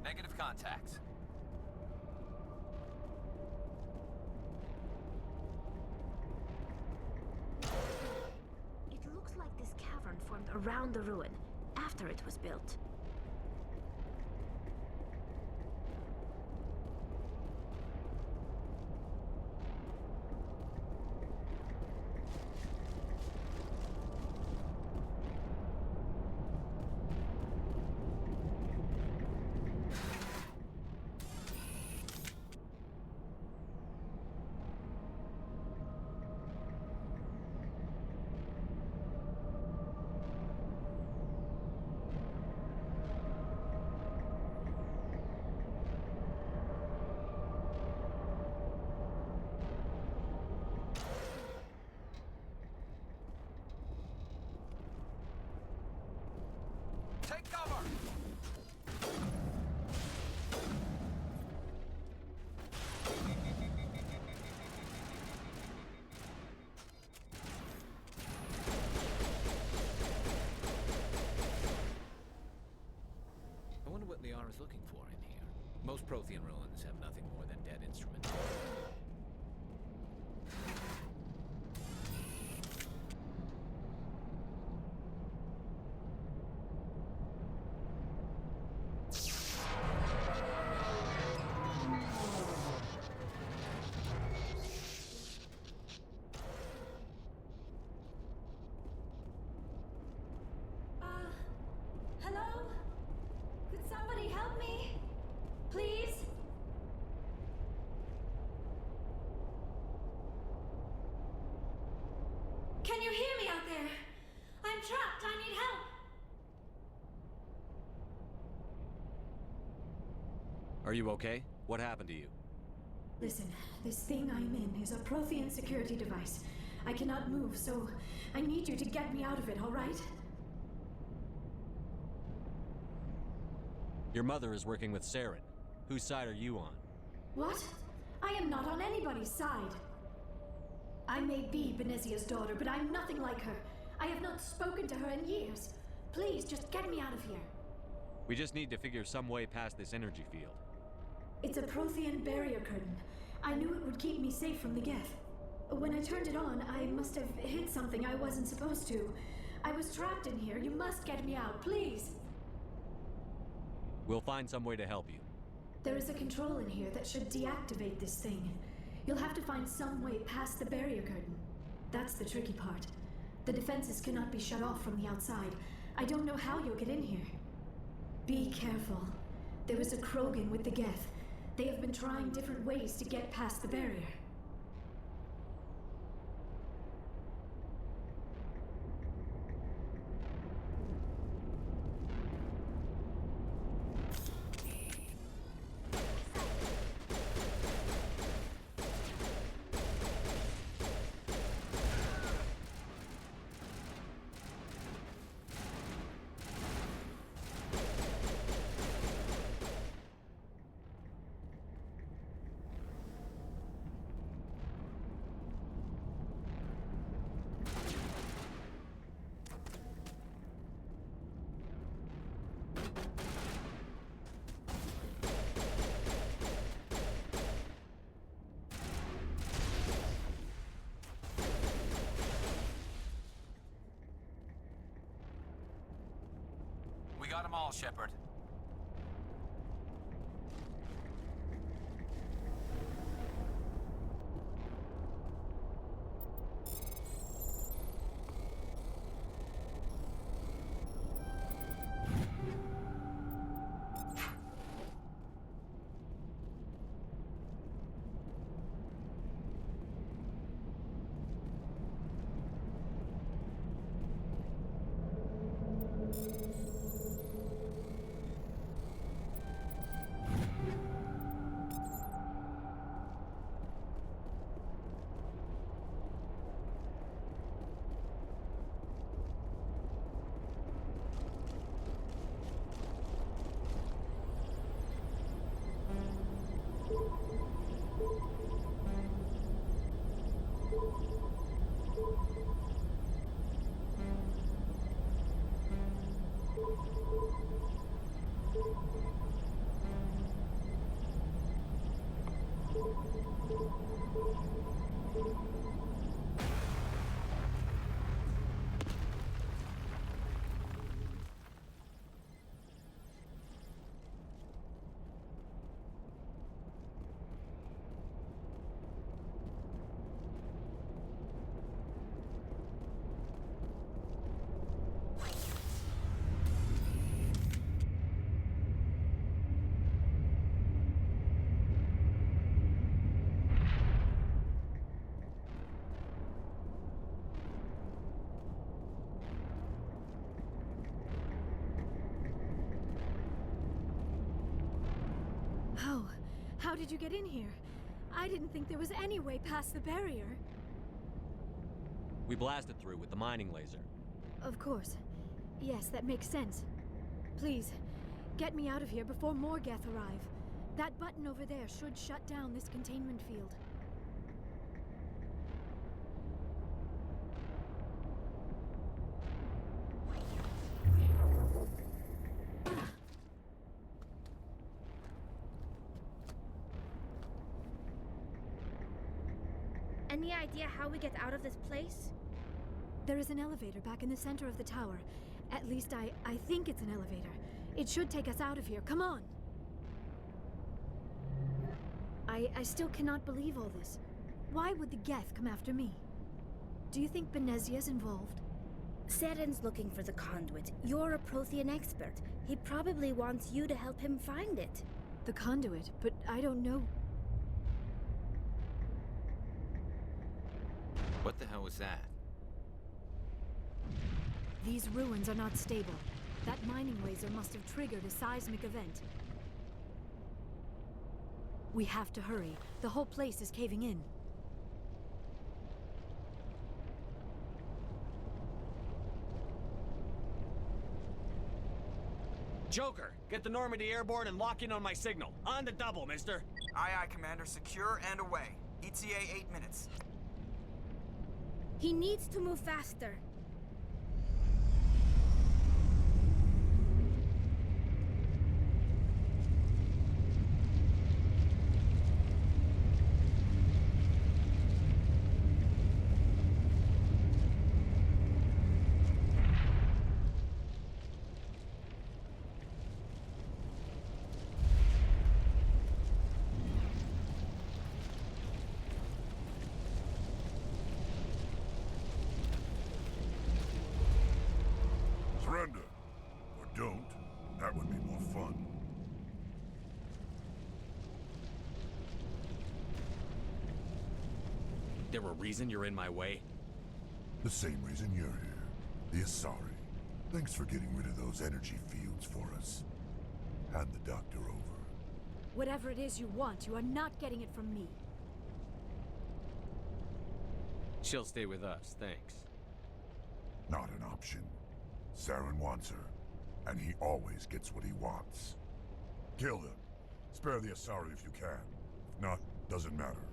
Negative contacts. It looks like this cavern formed around the ruin, after it was built. Take cover! I wonder what Liara's looking for in here. Most Prothean ruins have nothing more than dead instruments. Hello? Could somebody help me? Please? Can you hear me out there? I'm trapped. I need help. Are you okay? What happened to you? Listen, this thing I'm in is a Prothean security device. I cannot move, so I need you to get me out of it, all right? Your mother is working with Saren. Whose side are you on? What? I am not on anybody's side. I may be Benezia's daughter, but I'm nothing like her. I have not spoken to her in years. Please, just get me out of here. We just need to figure some way past this energy field. It's a Prothean barrier curtain. I knew it would keep me safe from the Geth. When I turned it on, I must have hit something I wasn't supposed to. I was trapped in here. You must get me out, please. We'll find some way to help you. There is a control in here that should deactivate this thing. You'll have to find some way past the barrier curtain. That's the tricky part. The defenses cannot be shut off from the outside. I don't know how you'll get in here. Be careful. There is a Krogan with the Geth. They have been trying different ways to get past the barrier. got them all, Shepard. How did you get in here? I didn't think there was any way past the barrier. We blasted through with the mining laser. Of course. Yes, that makes sense. Please, get me out of here before more Geth arrive. That button over there should shut down this containment field. Any idea how we get out of this place? There is an elevator back in the center of the tower. At least I think it's an elevator. It should take us out of here. Come on! I still cannot believe all this. Why would the Geth come after me? Do you think Benezia's involved? Saren's looking for the conduit. You're a Prothean expert. He probably wants you to help him find it. The conduit? But I don't know. What the hell was that? These ruins are not stable. That mining laser must have triggered a seismic event. We have to hurry. The whole place is caving in. Joker, get the Normandy airborne and lock in on my signal. On the double, mister. Aye, aye, Commander. Secure and away. ETA 8 minutes. He needs to move faster. Surrender. Or don't. That would be more fun. There a reason you're in my way? The same reason you're here. The Asari. Thanks for getting rid of those energy fields for us. Hand the doctor over. Whatever it is you want, you are not getting it from me. She'll stay with us, thanks. Not an option. Saren wants her, and he always gets what he wants. Kill him. Spare the Asari if you can. If not, doesn't matter.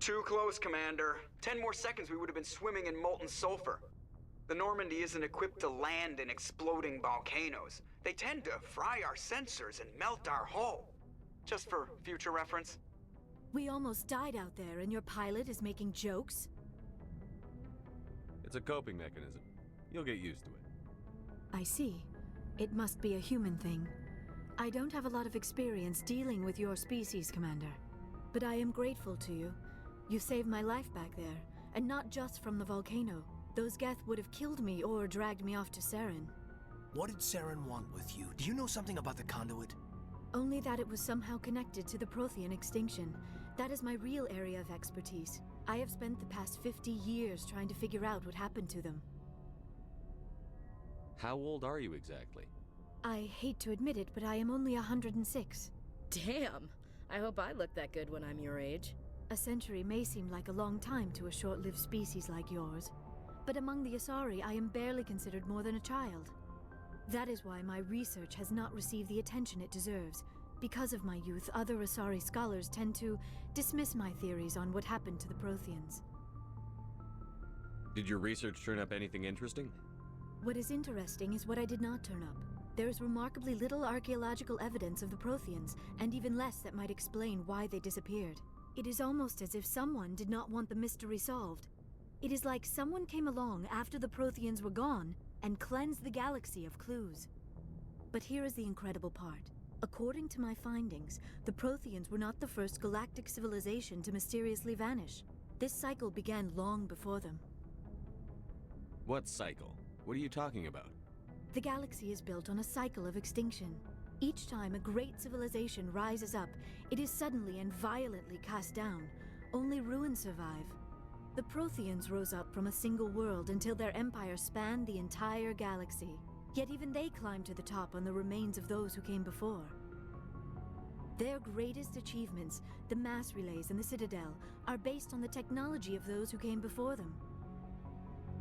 Too close, Commander. 10 more seconds we would have been swimming in molten sulfur. The Normandy isn't equipped to land in exploding volcanoes. They tend to fry our sensors and melt our hull. Just for future reference. We almost died out there, and your pilot is making jokes? It's a coping mechanism. You'll get used to it. I see. It must be a human thing. I don't have a lot of experience dealing with your species, Commander. But I am grateful to you. You saved my life back there, and not just from the volcano. Those Geth would have killed me or dragged me off to Saren. What did Saren want with you? Do you know something about the conduit? Only that it was somehow connected to the Prothean extinction. That is my real area of expertise. I have spent the past 50 years trying to figure out what happened to them. How old are you exactly? I hate to admit it, but I am only 106. Damn! I hope I look that good when I'm your age. A century may seem like a long time to a short-lived species like yours, but among the Asari, I am barely considered more than a child. That is why my research has not received the attention it deserves. Because of my youth, other Asari scholars tend to dismiss my theories on what happened to the Protheans. Did your research turn up anything interesting? What is interesting is what I did not turn up. There is remarkably little archaeological evidence of the Protheans, and even less that might explain why they disappeared. It is almost as if someone did not want the mystery solved. It is like someone came along after the Protheans were gone and cleansed the galaxy of clues. But here is the incredible part. According to my findings, the Protheans were not the first galactic civilization to mysteriously vanish. This cycle began long before them. What cycle? What are you talking about? The galaxy is built on a cycle of extinction. Each time a great civilization rises up, it is suddenly and violently cast down. Only ruins survive. The Protheans rose up from a single world until their empire spanned the entire galaxy. Yet even they climbed to the top on the remains of those who came before. Their greatest achievements, the mass relays and the Citadel, are based on the technology of those who came before them.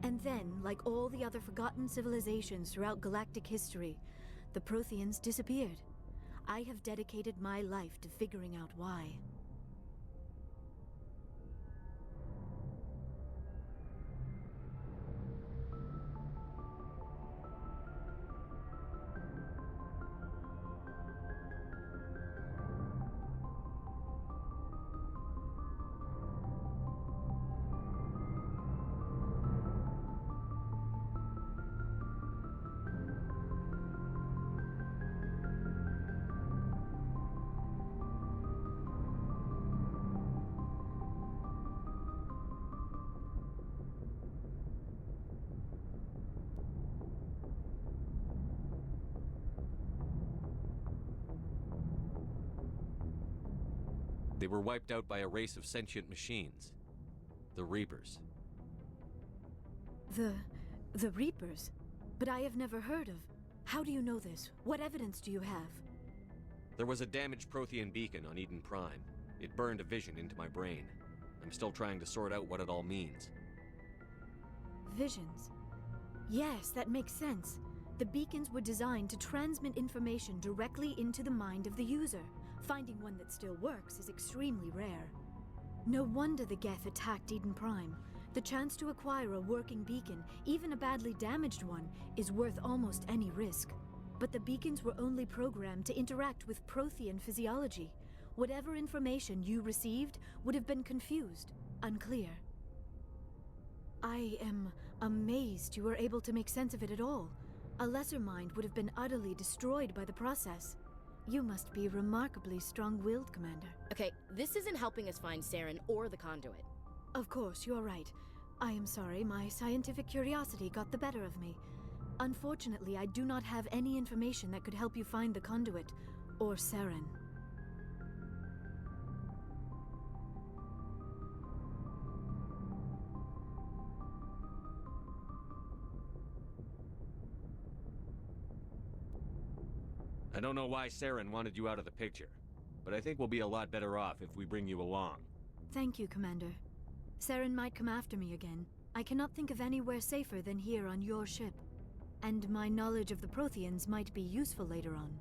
And then, like all the other forgotten civilizations throughout galactic history, the Protheans disappeared. I have dedicated my life to figuring out why. They were wiped out by a race of sentient machines. The Reapers. The Reapers? But I have never heard of. How do you know this? What evidence do you have? There was a damaged Prothean beacon on Eden Prime. It burned a vision into my brain. I'm still trying to sort out what it all means. Visions. Yes, that makes sense. The beacons were designed to transmit information directly into the mind of the user. Finding one that still works is extremely rare. No wonder the Geth attacked Eden Prime. The chance to acquire a working beacon, even a badly damaged one, is worth almost any risk. But the beacons were only programmed to interact with Prothean physiology. Whatever information you received would have been confused, unclear. I am amazed you were able to make sense of it at all. A lesser mind would have been utterly destroyed by the process. You must be remarkably strong-willed, Commander. Okay, this isn't helping us find Saren or the conduit. Of course, you're right. I am sorry, my scientific curiosity got the better of me. Unfortunately, I do not have any information that could help you find the conduit, or Saren. I don't know why Saren wanted you out of the picture, but I think we'll be a lot better off if we bring you along. Thank you, Commander. Saren might come after me again. I cannot think of anywhere safer than here on your ship. And my knowledge of the Protheans might be useful later on.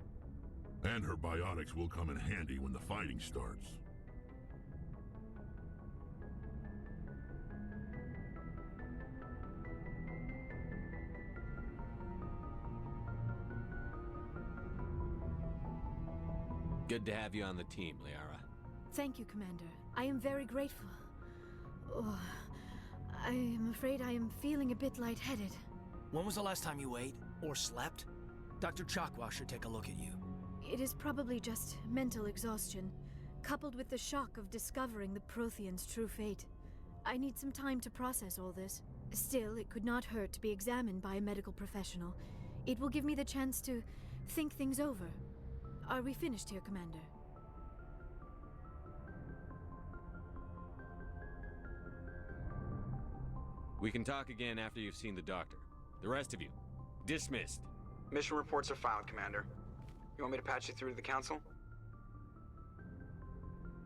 And her biotics will come in handy when the fighting starts. Good to have you on the team, Liara. Thank you, Commander. I am very grateful. Oh, I am afraid I am feeling a bit lightheaded. When was the last time you ate or slept? Dr. Chakwa should take a look at you. It is probably just mental exhaustion, coupled with the shock of discovering the Prothean's true fate. I need some time to process all this. Still, it could not hurt to be examined by a medical professional. It will give me the chance to think things over. Are we finished here, Commander? We can talk again after you've seen the doctor. The rest of you, dismissed. Mission reports are filed, Commander. You want me to patch you through to the Council?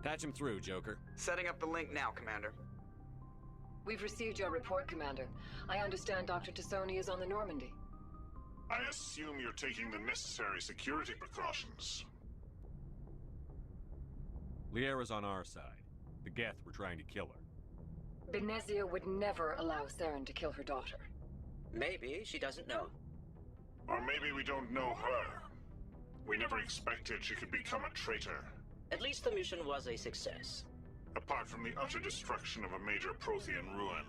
Patch him through, Joker. Setting up the link now, Commander. We've received your report, Commander. I understand Dr. Tassoni is on the Normandy. I assume you're taking the necessary security precautions. Liara's on our side. The Geth were trying to kill her. Benezia would never allow Saren to kill her daughter. Maybe she doesn't know. Or maybe we don't know her. We never expected she could become a traitor. At least the mission was a success. Apart from the utter destruction of a major Prothean ruin.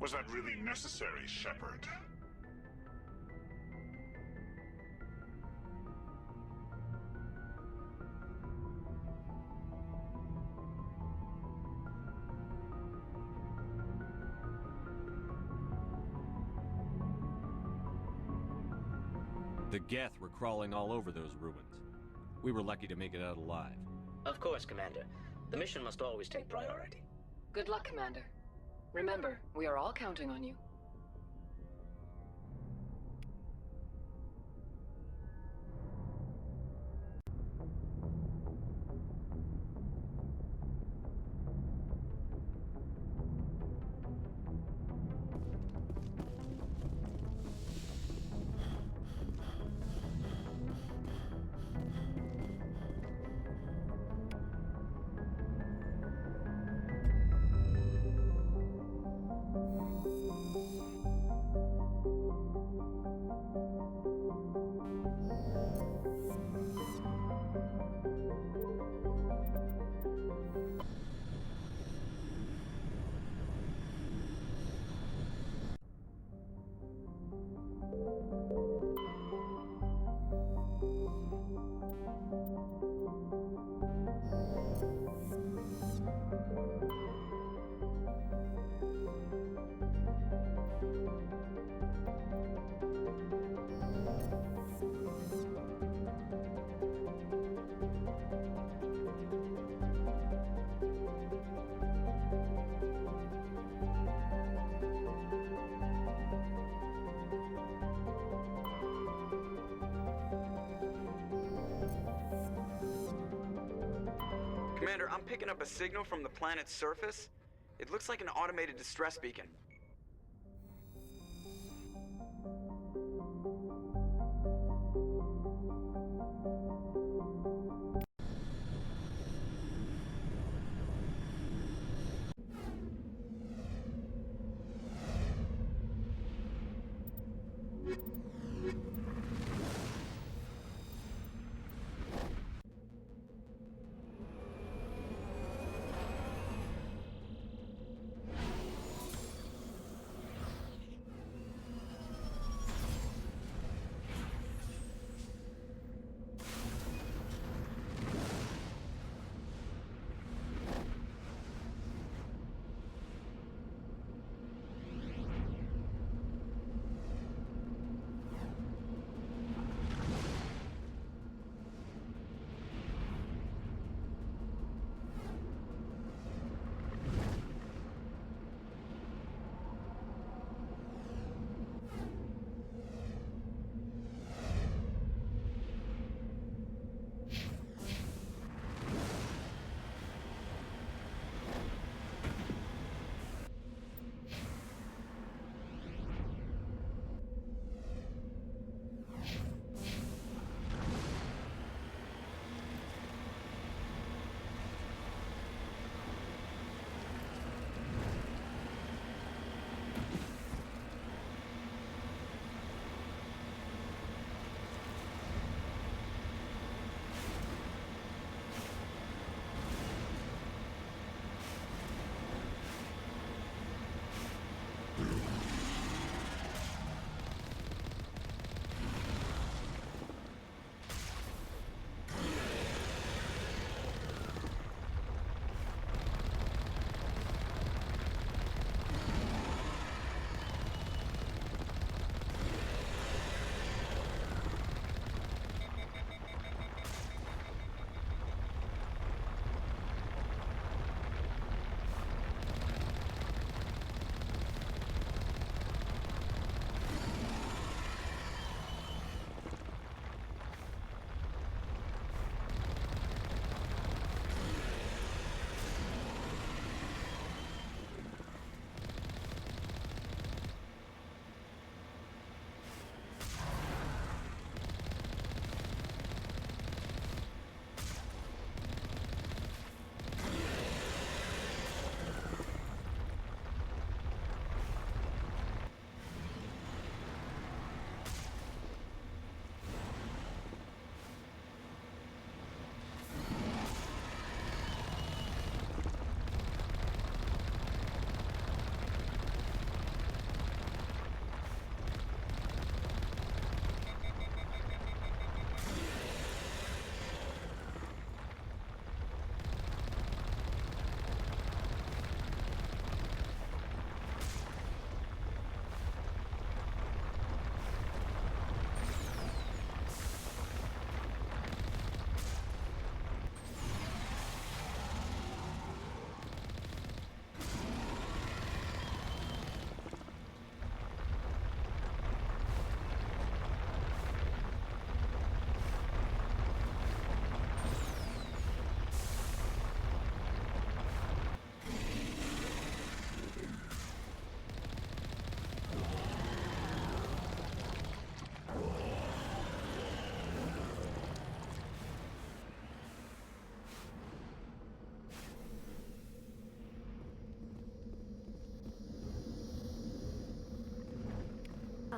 Was that really necessary, Shepard? The Geth were crawling all over those ruins. We were lucky to make it out alive. Of course, Commander. The mission must always take priority. Good luck, Commander. Remember, we are all counting on you. Commander, I'm picking up a signal from the planet's surface. It looks like an automated distress beacon.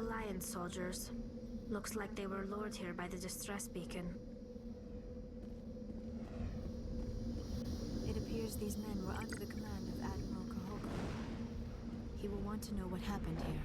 Alliance soldiers. Looks like they were lured here by the distress beacon. It appears these men were under the command of Admiral Kahoko. He will want to know what happened here.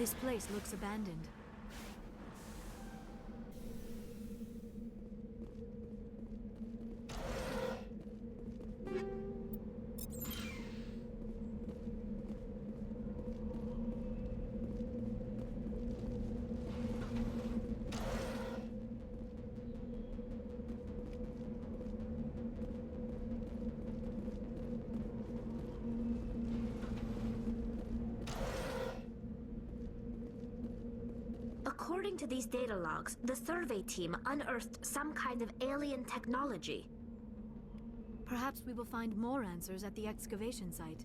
This place looks abandoned. According to these data logs, the survey team unearthed some kind of alien technology. Perhaps we will find more answers at the excavation site.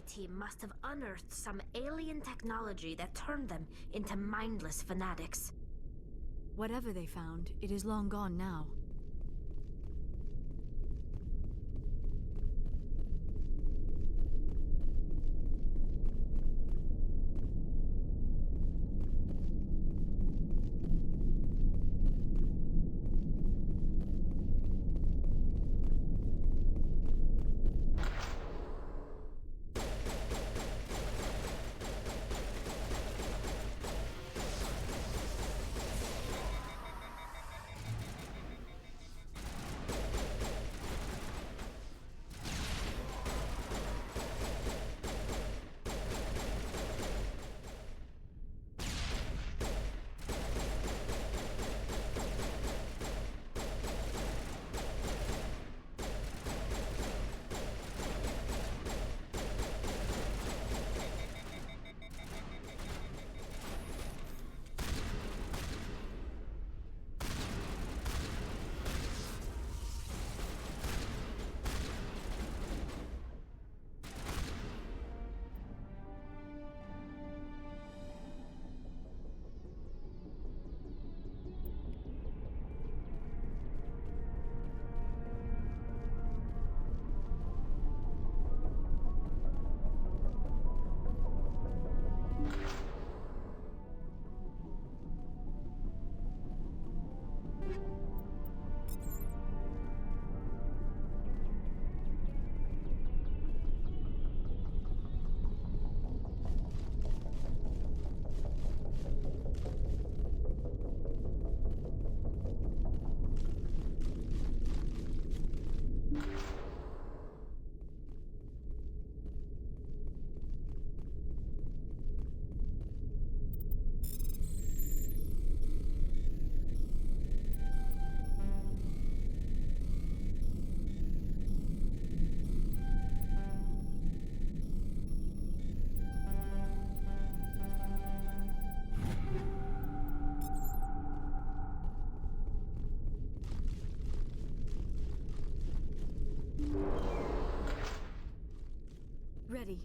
Team must have unearthed some alien technology that turned them into mindless fanatics. Whatever they found, it is long gone now. ready.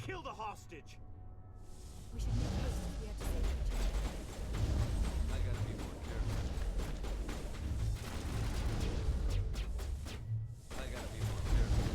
Kill the hostage! We should make haste if we have to save each other. I gotta be more careful. I gotta be more careful.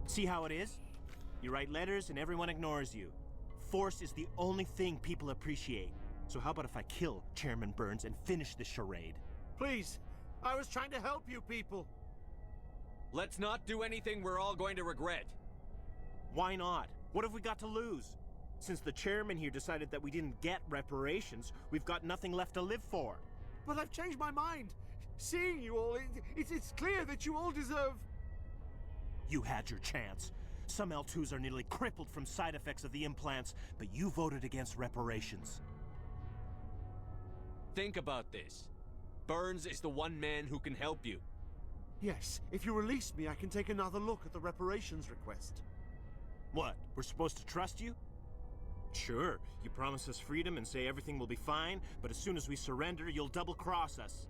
See how it is? You write letters and everyone ignores you. Force is the only thing people appreciate. So how about if I kill Chairman Burns and finish this charade? Please, I was trying to help you people. Let's not do anything we're all going to regret. Why not? What have we got to lose? Since the chairman here decided that we didn't get reparations, we've got nothing left to live for. But I've changed my mind. Seeing you all, it's clear that you all deserve... You had your chance. Some L2s are nearly crippled from side effects of the implants, but you voted against reparations. Think about this. Burns is the one man who can help you. Yes, if you release me, I can take another look at the reparations request. What, we're supposed to trust you? Sure, you promise us freedom and say everything will be fine, but as soon as we surrender, you'll double-cross us.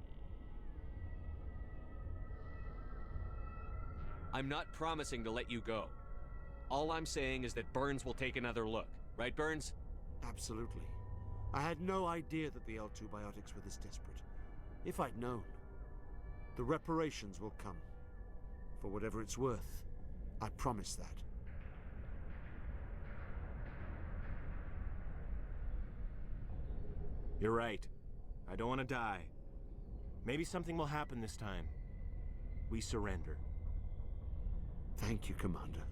I'm not promising to let you go. All I'm saying is that Burns will take another look. Right, Burns? Absolutely. I had no idea that the L2 biotics were this desperate. If I'd known, the reparations will come. For whatever it's worth, I promise that. You're right. I don't want to die. Maybe something will happen this time. We surrender. Thank you, Commander.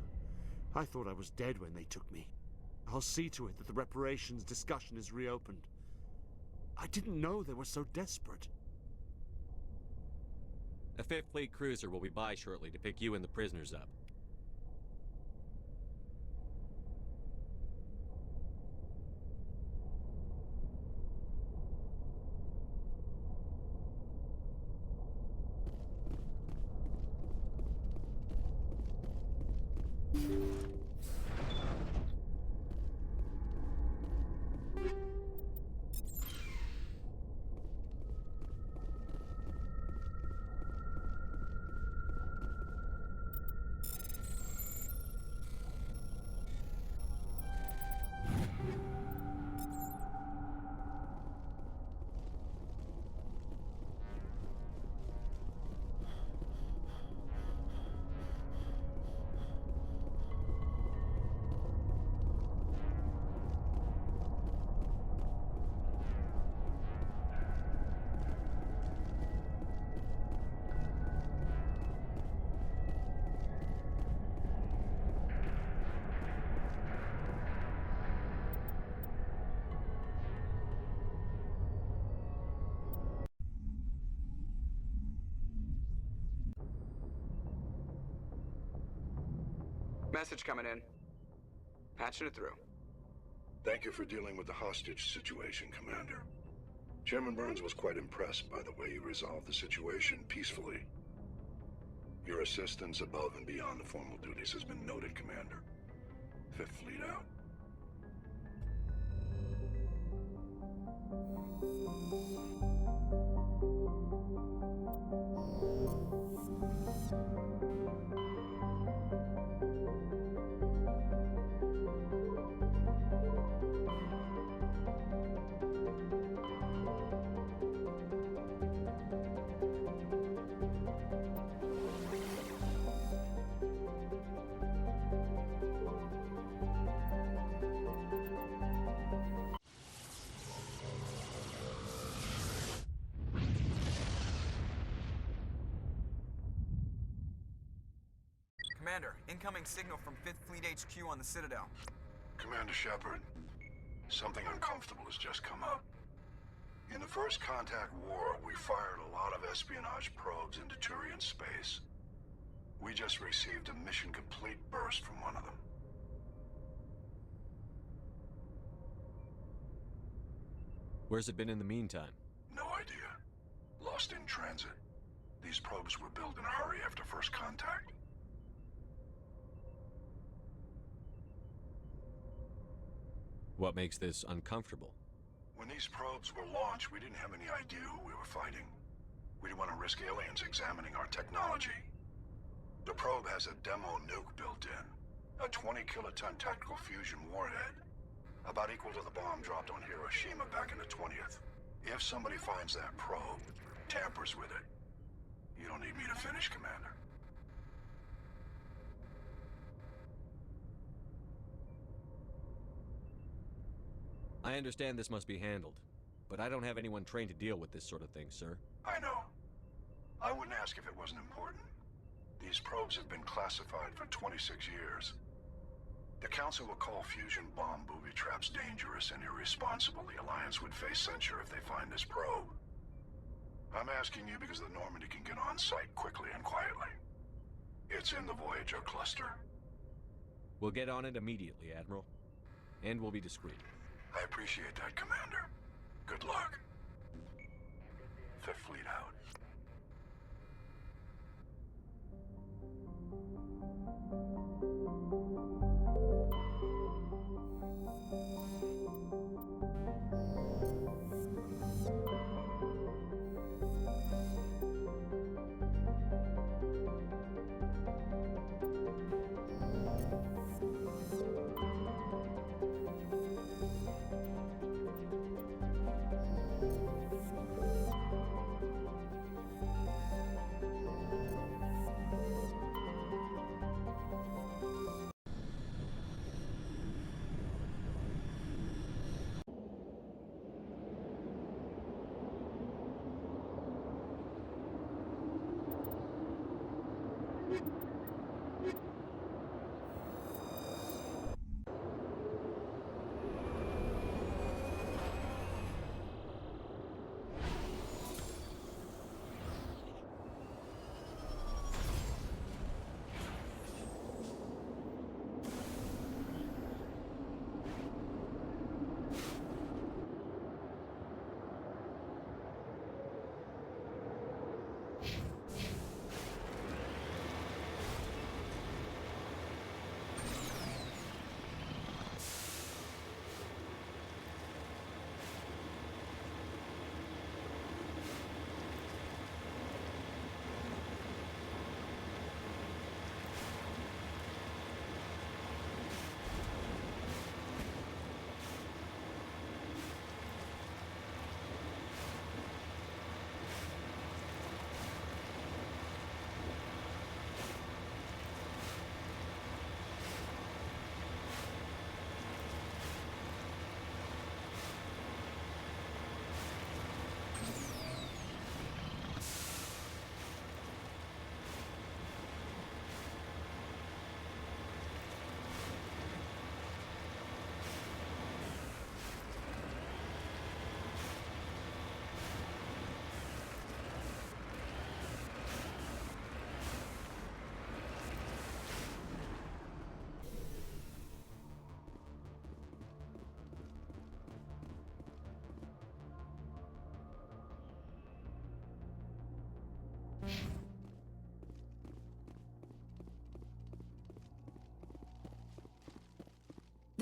I thought I was dead when they took me. I'll see to it that the reparations discussion is reopened. I didn't know they were so desperate. A 5th Fleet cruiser will be by shortly to pick you and the prisoners up. Message coming in. Patching it through. Thank you for dealing with the hostage situation, Commander. Chairman Burns was quite impressed by the way you resolved the situation peacefully. Your assistance above and beyond the formal duties has been noted, Commander. 5th Fleet out. Commander, incoming signal from 5th Fleet HQ on the Citadel. Commander Shepard, something uncomfortable has just come up. In the First Contact War, we fired a lot of espionage probes into Turian space. We just received a mission complete burst from one of them. Where's it been in the meantime? No idea. Lost in transit. These probes were built in a hurry after First Contact. What makes this uncomfortable? When these probes were launched, we didn't have any idea who we were fighting. We didn't want to risk aliens examining our technology. The probe has a demo nuke built in. A 20-kiloton tactical fusion warhead. About equal to the bomb dropped on Hiroshima back in the 20th. If somebody finds that probe, tampers with it, you don't need me to finish, Commander. I understand this must be handled, but I don't have anyone trained to deal with this sort of thing, sir. I know. I wouldn't ask if it wasn't important. These probes have been classified for 26 years. The Council will call fusion bomb booby traps dangerous and irresponsible. The Alliance would face censure if they find this probe. I'm asking you because the Normandy can get on site quickly and quietly. It's in the Voyager cluster. We'll get on it immediately, Admiral. And we'll be discreet. I appreciate that, Commander. Good luck. Fifth Fleet out.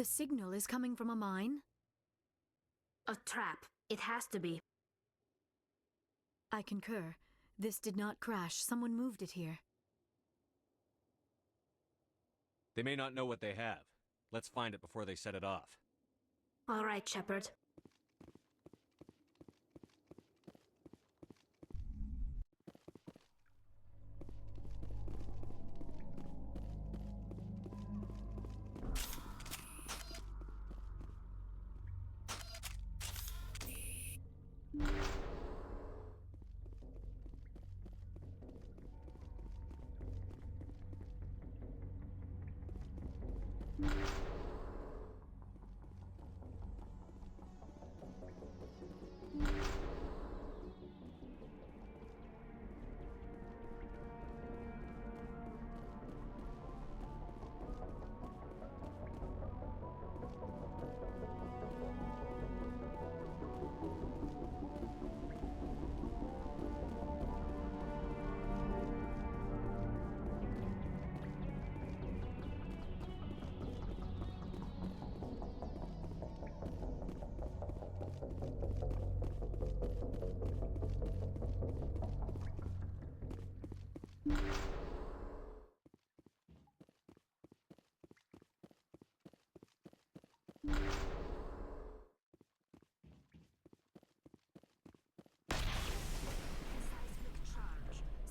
The signal is coming from a mine? A trap. It has to be. I concur. This did not crash. Someone moved it here. They may not know what they have. Let's find it before they set it off. All right, Shepard.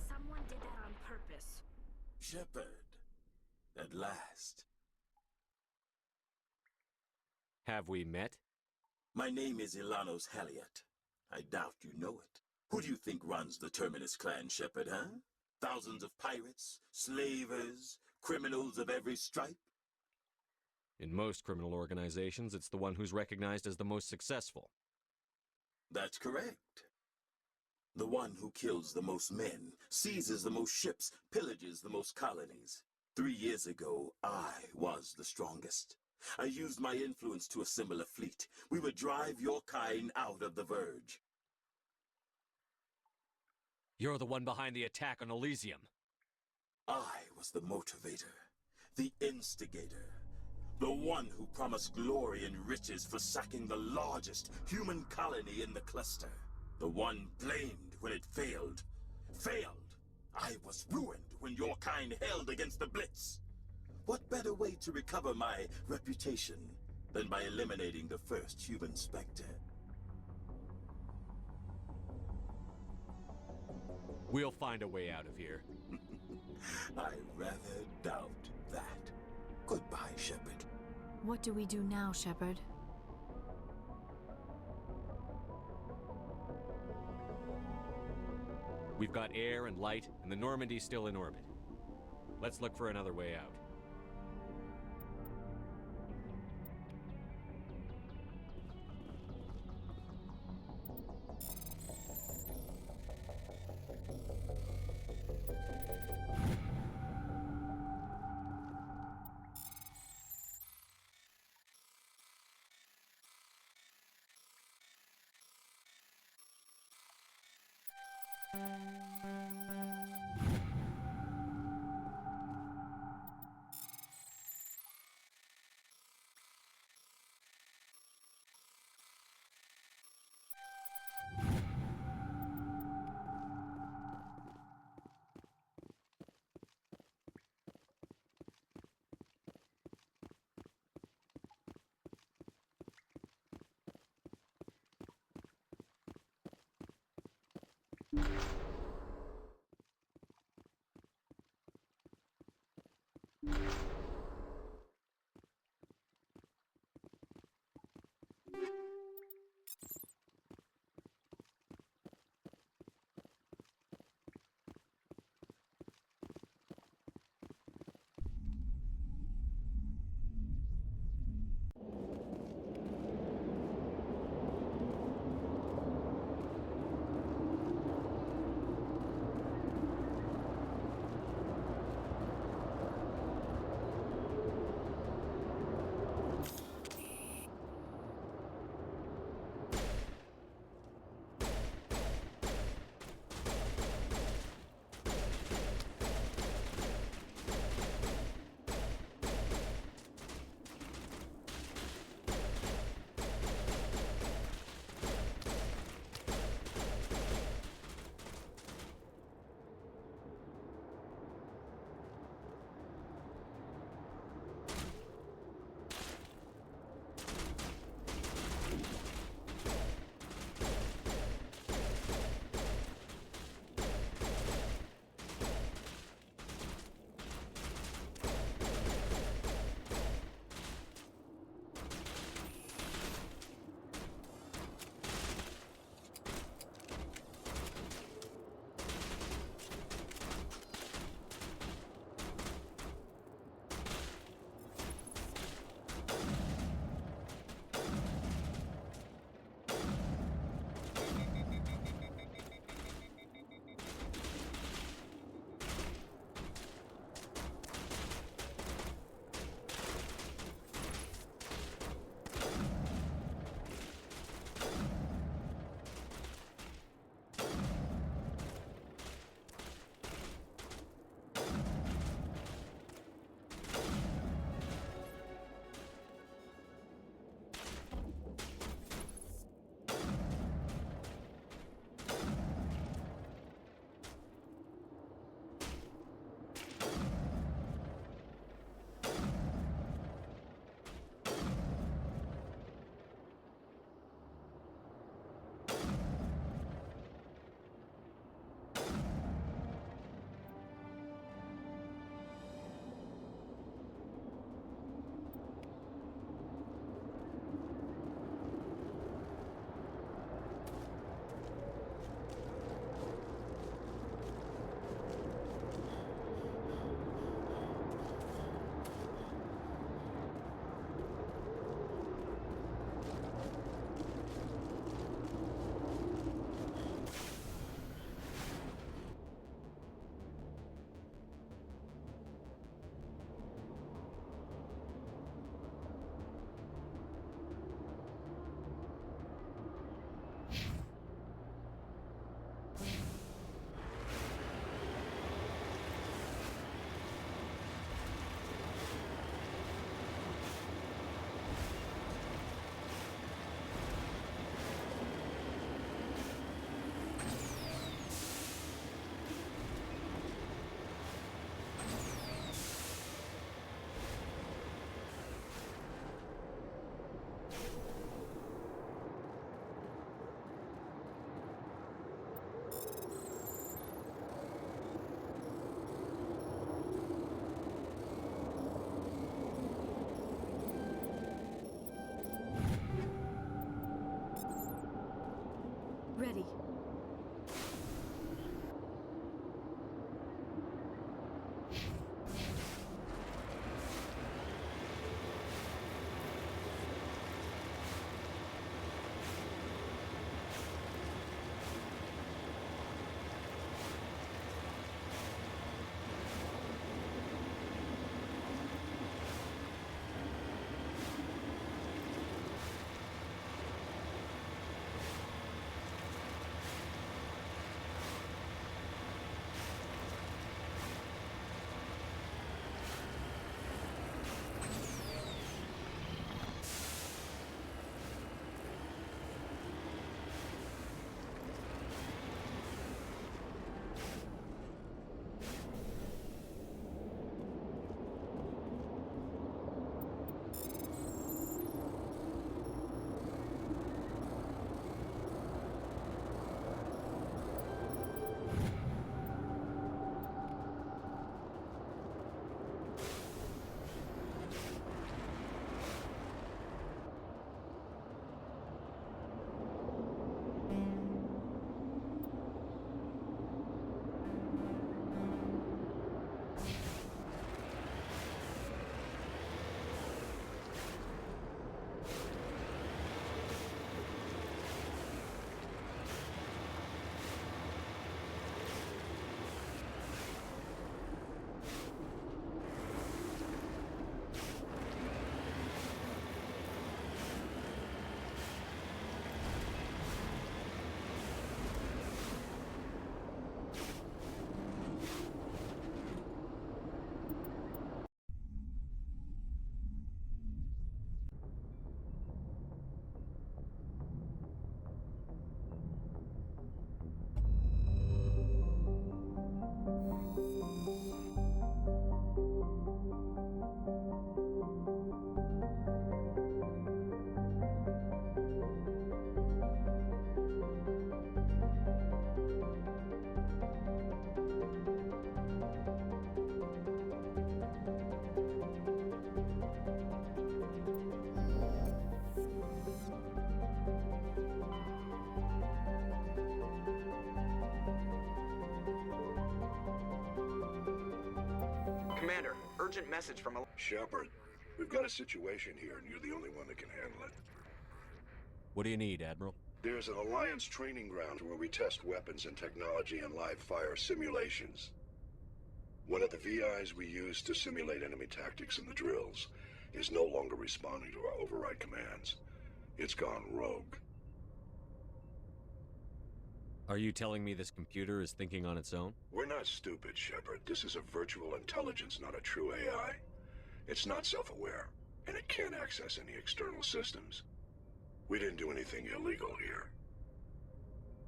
Someone did that on purpose. Shepard, at last. Have we met? My name is Ilanos Halliot. I doubt you know it. Who do you think runs the Terminus clan, Shepard, huh? Thousands of pirates, slavers, criminals of every stripe? In most criminal organizations, it's the one who's recognized as the most successful. That's correct. The one who kills the most men, seizes the most ships, pillages the most colonies. 3 years ago, I was the strongest. I used my influence to assemble a fleet. We would drive your kind out of the Verge. You're the one behind the attack on Elysium. I was the motivator, the instigator, the one who promised glory and riches for sacking the largest human colony in the cluster. The one blamed when it failed. Failed! I was ruined when your kind held against the Blitz. What better way to recover my reputation than by eliminating the first human Spectre? We'll find a way out of here. I rather doubt that. Goodbye, Shepard. What do we do now, Shepard? We've got air and light, and the Normandy's still in orbit. Let's look for another way out. Commander, urgent message from a... Shepard, we've got a situation here, and you're the only one that can handle it. What do you need, Admiral? There's an Alliance training ground where we test weapons and technology in live-fire simulations. One of the VIs we use to simulate enemy tactics in the drills is no longer responding to our override commands. It's gone rogue. Are you telling me this computer is thinking on its own? We're not stupid, Shepard. This is a virtual intelligence, not a true AI. It's not self-aware, and it can't access any external systems. We didn't do anything illegal here.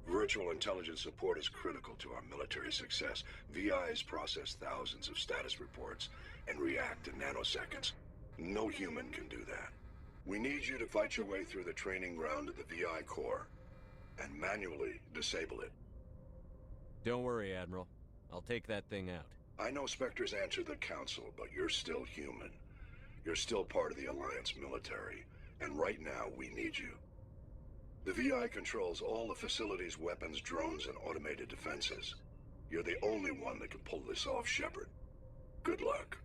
Virtual intelligence support is critical to our military success. VIs process thousands of status reports and react in nanoseconds. No human can do that. We need you to fight your way through the training ground of the VI core and manually disable it. Don't worry, Admiral. I'll take that thing out. I know Spectres answer the Council, but you're still human. You're still part of the Alliance military, and right now we need you. The VI controls all the facility's weapons, drones, and automated defenses. You're the only one that can pull this off, Shepard. Good luck.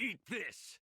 Eat this!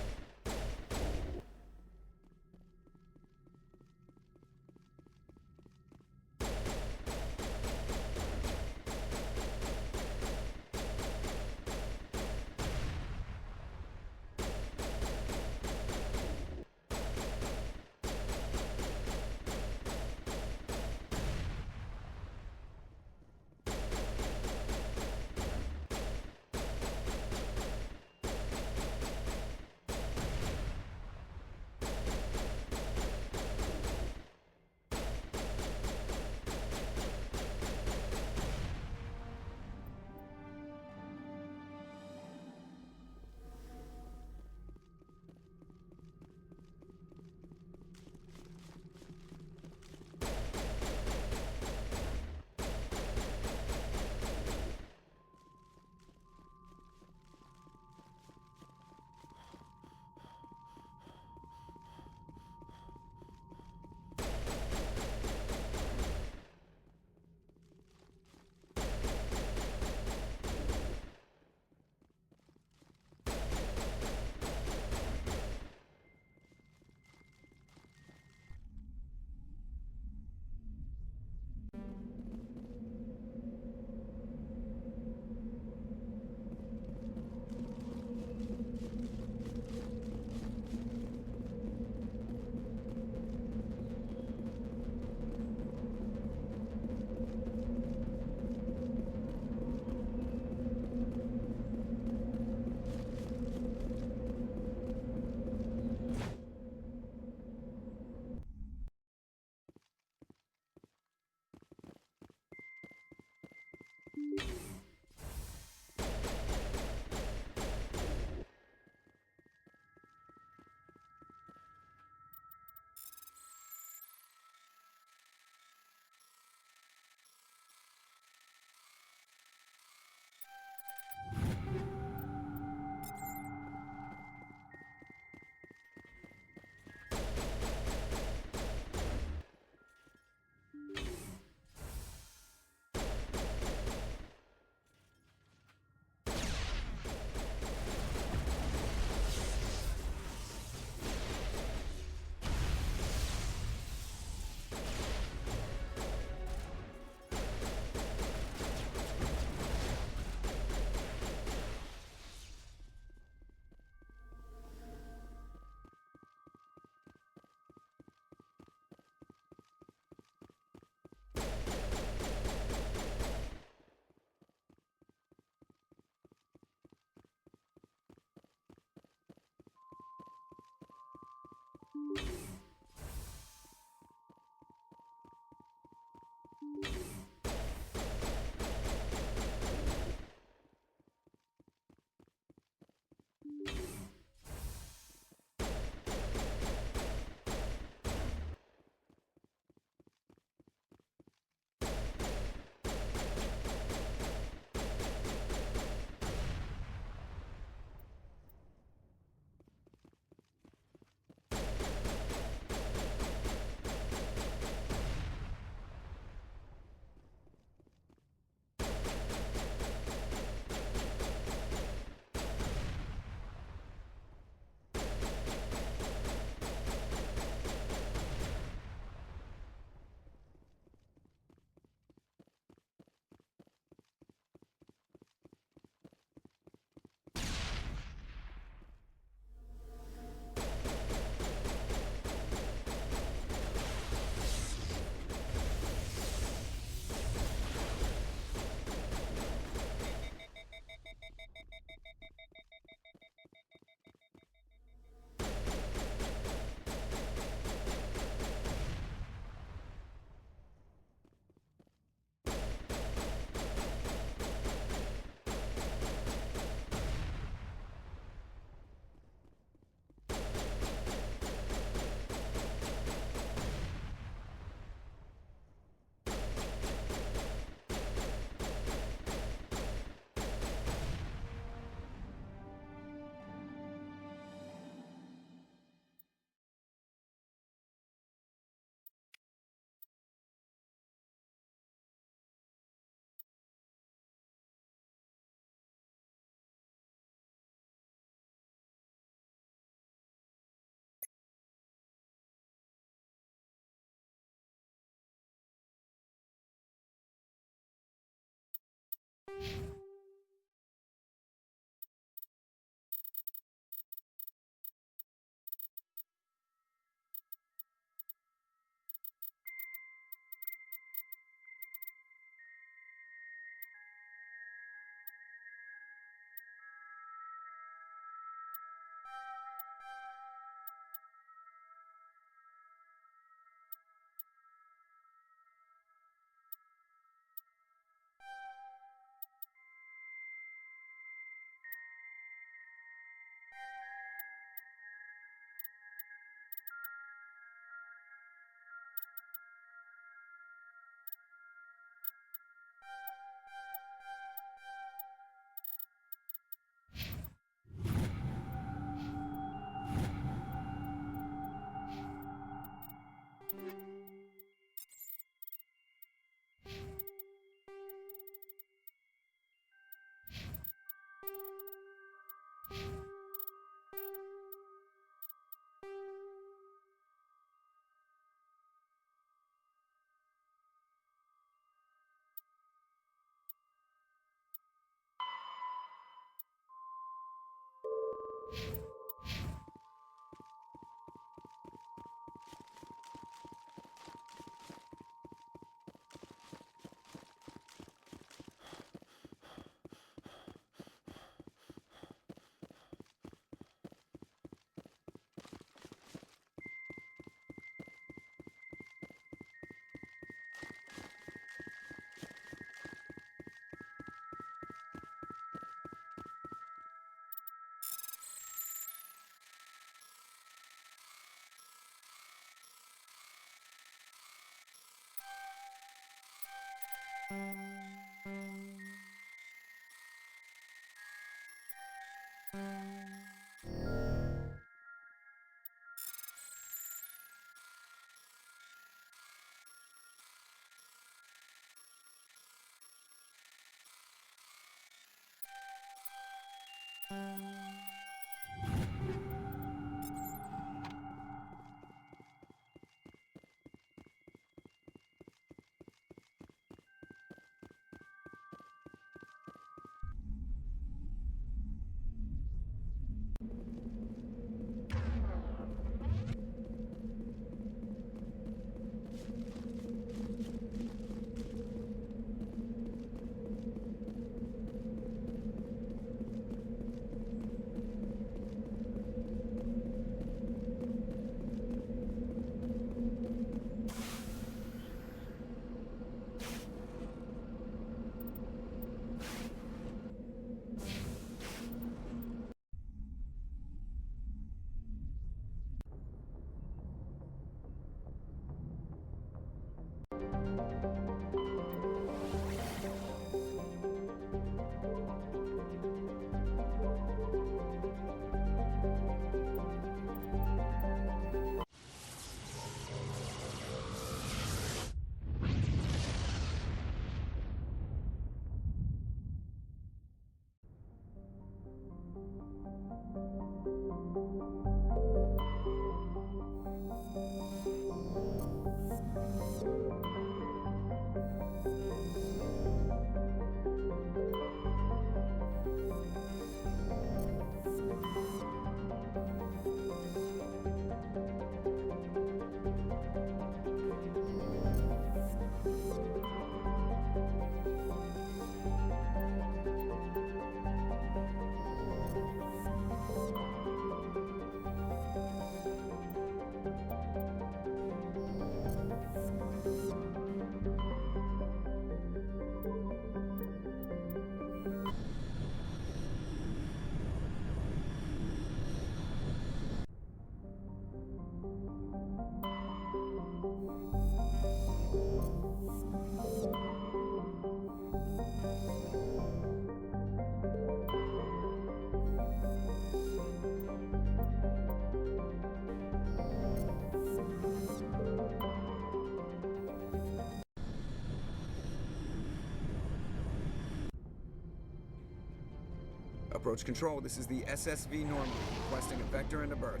Approach control, this is the SSV Normandy, requesting a vector into berth.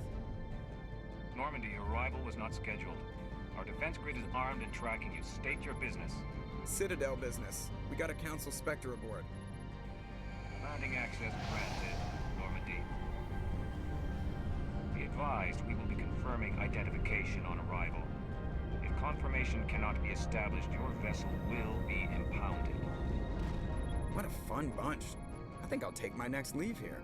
Normandy, your arrival was not scheduled. Our defense grid is armed and tracking you. State your business. Citadel business. We got a Council Spectre aboard. Landing access granted, Normandy. Be advised, we will be confirming identification on arrival. If confirmation cannot be established, your vessel will be impounded. What a fun bunch. I think I'll take my next leave here.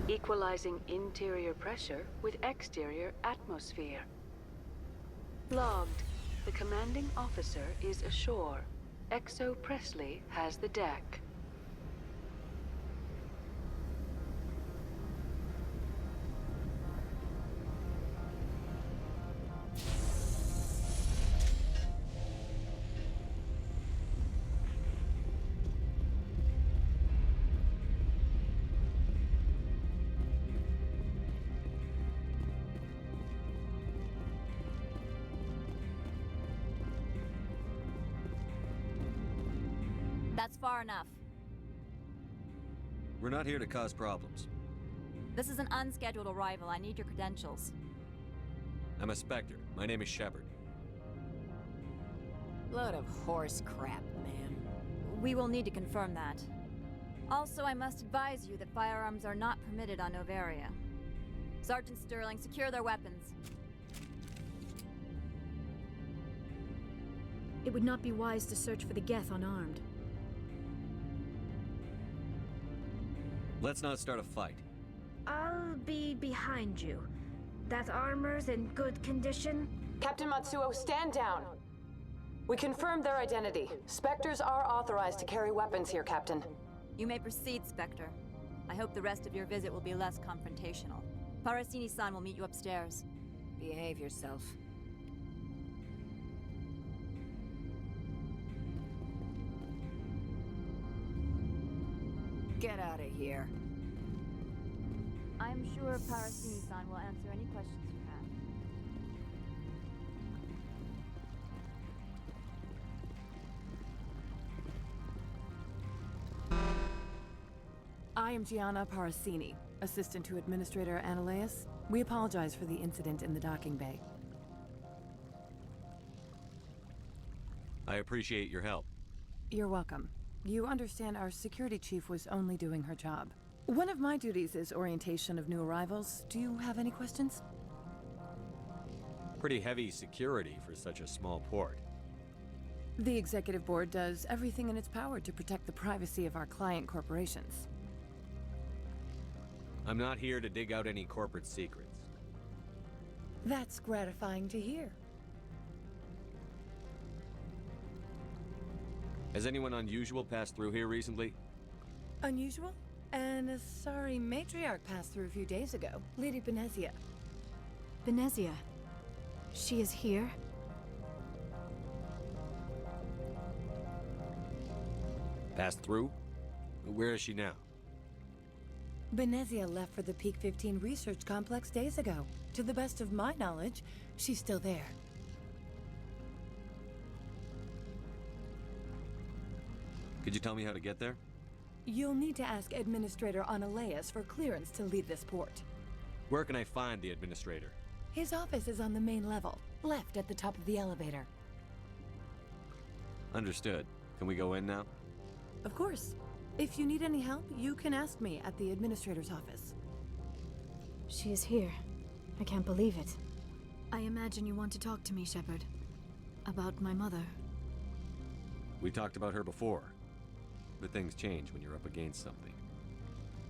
Equalizing interior pressure with exterior atmosphere. Logged. The commanding officer is ashore. Exo Presley has the deck. That's far enough. We're not here to cause problems. This is an unscheduled arrival. I need your credentials. I'm a Spectre. My name is Shepard. Load of horse crap, man. We will need to confirm that. Also, I must advise you that firearms are not permitted on Novaria. Sergeant Sterling, secure their weapons. It would not be wise to search for the Geth unarmed. Let's not start a fight. I'll be behind you. That armor's in good condition? Captain Matsuo, stand down. We confirmed their identity. Spectres are authorized to carry weapons here, Captain. You may proceed, Spectre. I hope the rest of your visit will be less confrontational. Parasini-san will meet you upstairs. Behave yourself. Get out of here. I'm sure Parasini-san will answer any questions you have. I am Gianna Parasini, assistant to Administrator Ananias. We apologize for the incident in the docking bay. I appreciate your help. You're welcome. You understand our security chief was only doing her job. One of my duties is orientation of new arrivals. Do you have any questions? Pretty heavy security for such a small port. The executive board does everything in its power to protect the privacy of our client corporations. I'm not here to dig out any corporate secrets. That's gratifying to hear. Has anyone unusual passed through here recently? Unusual? And a sorry matriarch passed through a few days ago. Lady Benezia. Benezia? She is here? Passed through? Where is she now? Benezia left for the Peak 15 research complex days ago. To the best of my knowledge, she's still there. Could you tell me how to get there? You'll need to ask Administrator Ananias for clearance to leave this port. Where can I find the administrator? His office is on the main level, left at the top of the elevator. Understood. Can we go in now? Of course. If you need any help, you can ask me at the Administrator's office. She is here. I can't believe it. I imagine you want to talk to me, Shepard. About my mother. We talked about her before. But things change when you're up against something.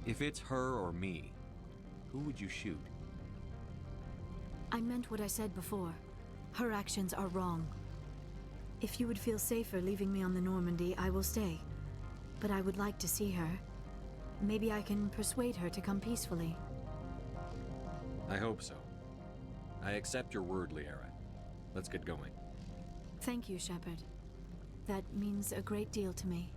If it's her or me, who would you shoot? I meant what I said before. Her actions are wrong. If you would feel safer leaving me on the Normandy, I will stay. But I would like to see her. Maybe I can persuade her to come peacefully. I hope so. I accept your word, Liara. Let's get going. Thank you, Shepard. That means a great deal to me.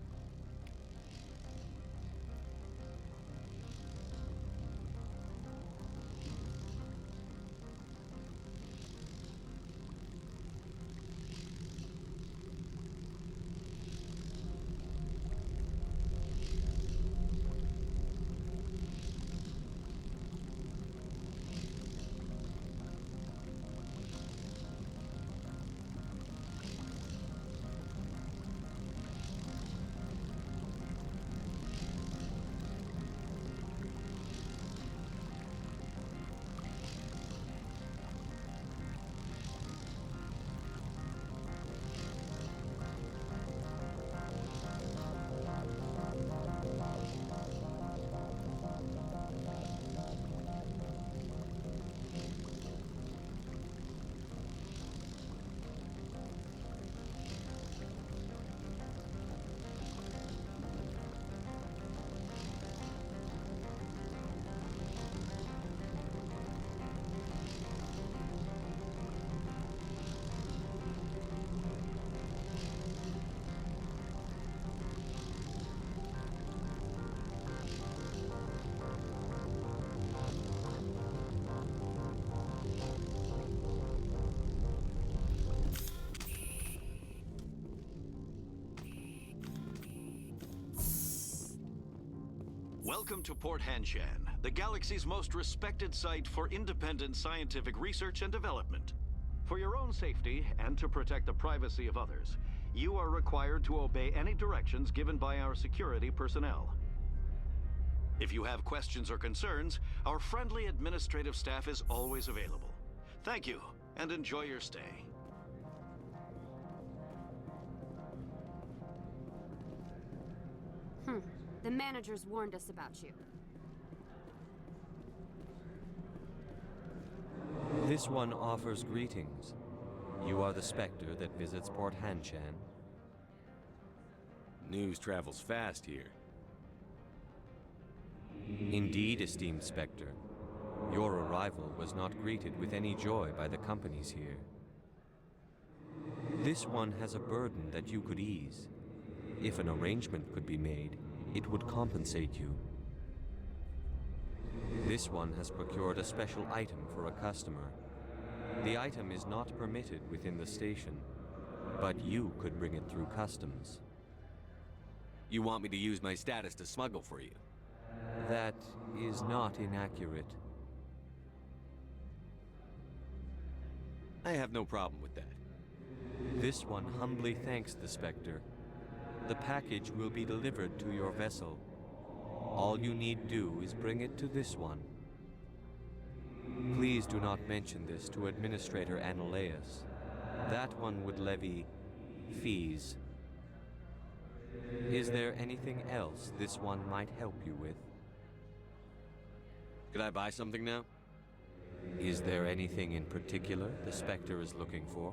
Welcome to Port Hanshan, the galaxy's most respected site for independent scientific research and development. For your own safety and to protect the privacy of others, you are required to obey any directions given by our security personnel. If you have questions or concerns, our friendly administrative staff is always available. Thank you, and enjoy your stay. The managers warned us about you. This one offers greetings. You are the Spectre that visits Port Hanshan. News travels fast here. Indeed, esteemed Spectre. Your arrival was not greeted with any joy by the companies here. This one has a burden that you could ease. If an arrangement could be made, it would compensate you. This one has procured a special item for a customer. The item is not permitted within the station, but you could bring it through customs. You want me to use my status to smuggle for you? That is not inaccurate. I have no problem with that. This one humbly thanks the Spectre. The package will be delivered to your vessel. All you need do is bring it to this one. Please do not mention this to Administrator Analeus. That one would levy fees. Is there anything else this one might help you with? Could I buy something now? Is there anything in particular the Spectre is looking for?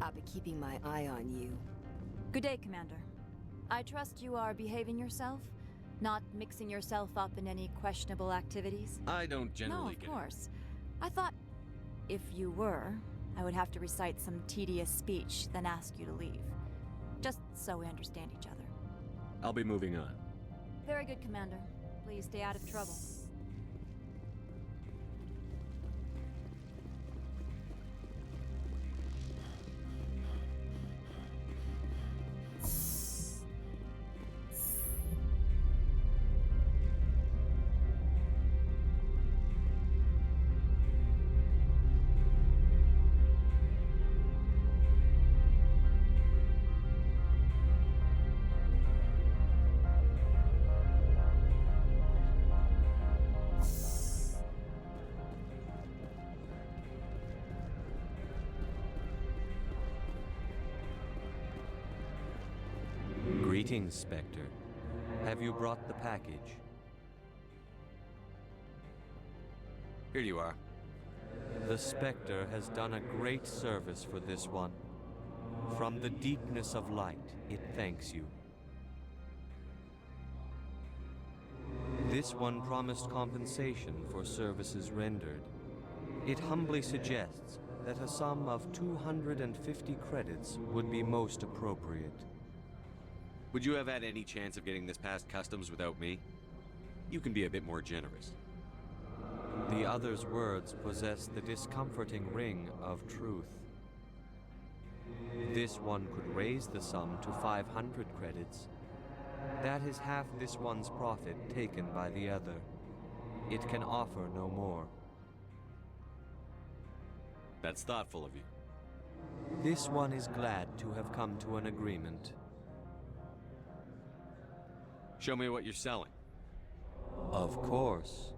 I'll be keeping my eye on you. Good day, Commander. I trust you are behaving yourself? Not mixing yourself up in any questionable activities? I don't generally No, of course. I thought if you were, I would have to recite some tedious speech, then ask you to leave. Just so we understand each other. I'll be moving on. Very good, Commander. Please stay out of trouble. Greetings, Spectre. Have you brought the package? Here you are. The Spectre has done a great service for this one. From the deepness of light, it thanks you. This one promised compensation for services rendered. It humbly suggests that a sum of 250 credits would be most appropriate. Would you have had any chance of getting this past customs without me? You can be a bit more generous. The other's words possess the discomforting ring of truth. This one could raise the sum to 500 credits. That is half this one's profit taken by the other. It can offer no more. That's thoughtful of you. This one is glad to have come to an agreement. Show me what you're selling. Of course.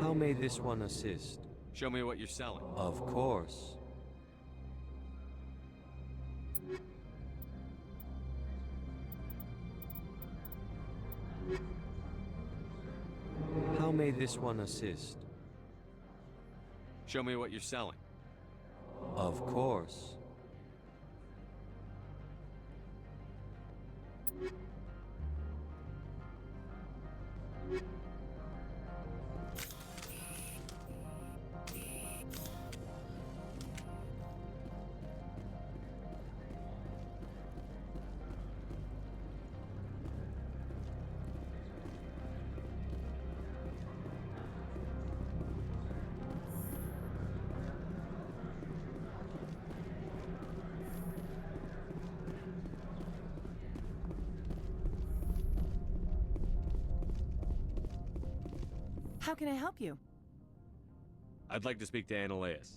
How may this one assist? Show me what you're selling. Of course. How may this one assist? Show me what you're selling. Of course. How can I help you? I'd like to speak to Annaleus.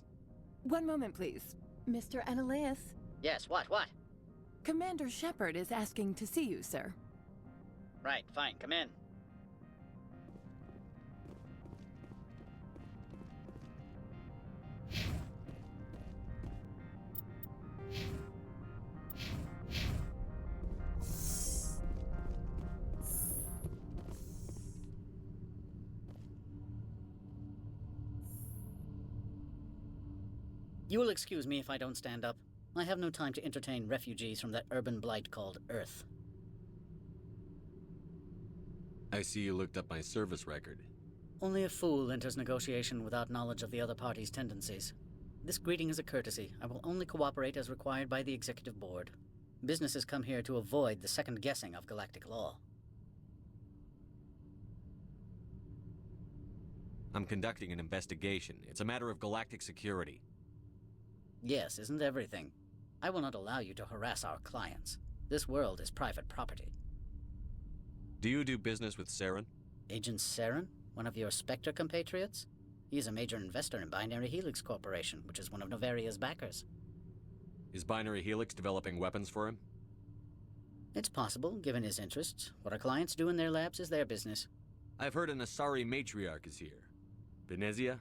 One moment, please. Mr. Annaleus? Yes, what? Commander Shepard is asking to see you, sir. Right, fine, come in. You will excuse me if I don't stand up. I have no time to entertain refugees from that urban blight called Earth. I see you looked up my service record. Only a fool enters negotiation without knowledge of the other party's tendencies. This greeting is a courtesy. I will only cooperate as required by the Executive Board. Businesses come here to avoid the second guessing of galactic law. I'm conducting an investigation. It's a matter of galactic security. Yes, isn't everything? I will not allow you to harass our clients. This world is private property. Do you do business with Saren? Agent Saren? One of your Spectre compatriots? He is a major investor in Binary Helix Corporation, which is one of Novaria's backers. Is Binary Helix developing weapons for him? It's possible, given his interests. What our clients do in their labs is their business. I've heard an Asari matriarch is here. Benezia?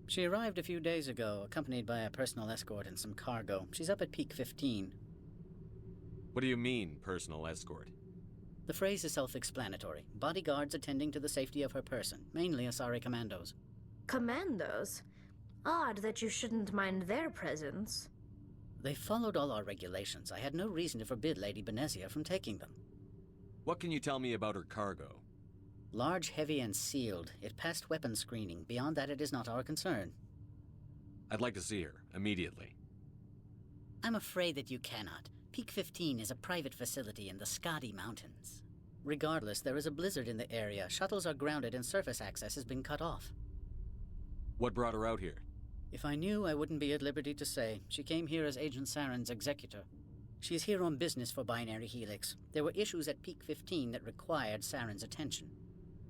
She arrived a few days ago, accompanied by a personal escort and some cargo. She's up at Peak 15. What do you mean, personal escort? The phrase is self-explanatory. Bodyguards attending to the safety of her person, mainly Asari commandos. Commandos? Odd that you shouldn't mind their presence. They followed all our regulations. I had no reason to forbid Lady Benezia from taking them. What can you tell me about her cargo? Large, heavy, and sealed. It passed weapons screening. Beyond that, it is not our concern. I'd like to see her, immediately. I'm afraid that you cannot. Peak 15 is a private facility in the Skadi Mountains. Regardless, there is a blizzard in the area. Shuttles are grounded and surface access has been cut off. What brought her out here? If I knew, I wouldn't be at liberty to say. She came here as Agent Saren's executor. She's here on business for Binary Helix. There were issues at Peak 15 that required Saren's attention.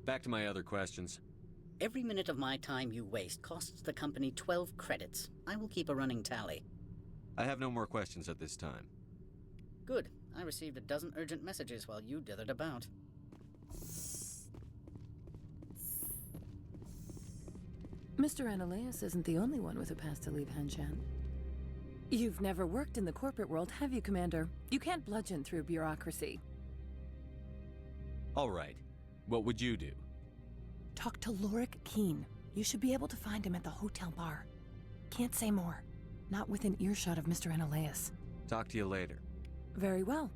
Back to my other questions. Every minute of my time you waste costs the company 12 credits. I will keep a running tally. I have no more questions at this time. Good. I received a dozen urgent messages while you dithered about. Mr. Ananias isn't the only one with a past to leave Hanshan. You've never worked in the corporate world, have you, Commander? You can't bludgeon through bureaucracy. All right. What would you do? Talk to Lorik Keen. You should be able to find him at the hotel bar. Can't say more. Not within earshot of Mr. Ananias. Talk to you later. Very well.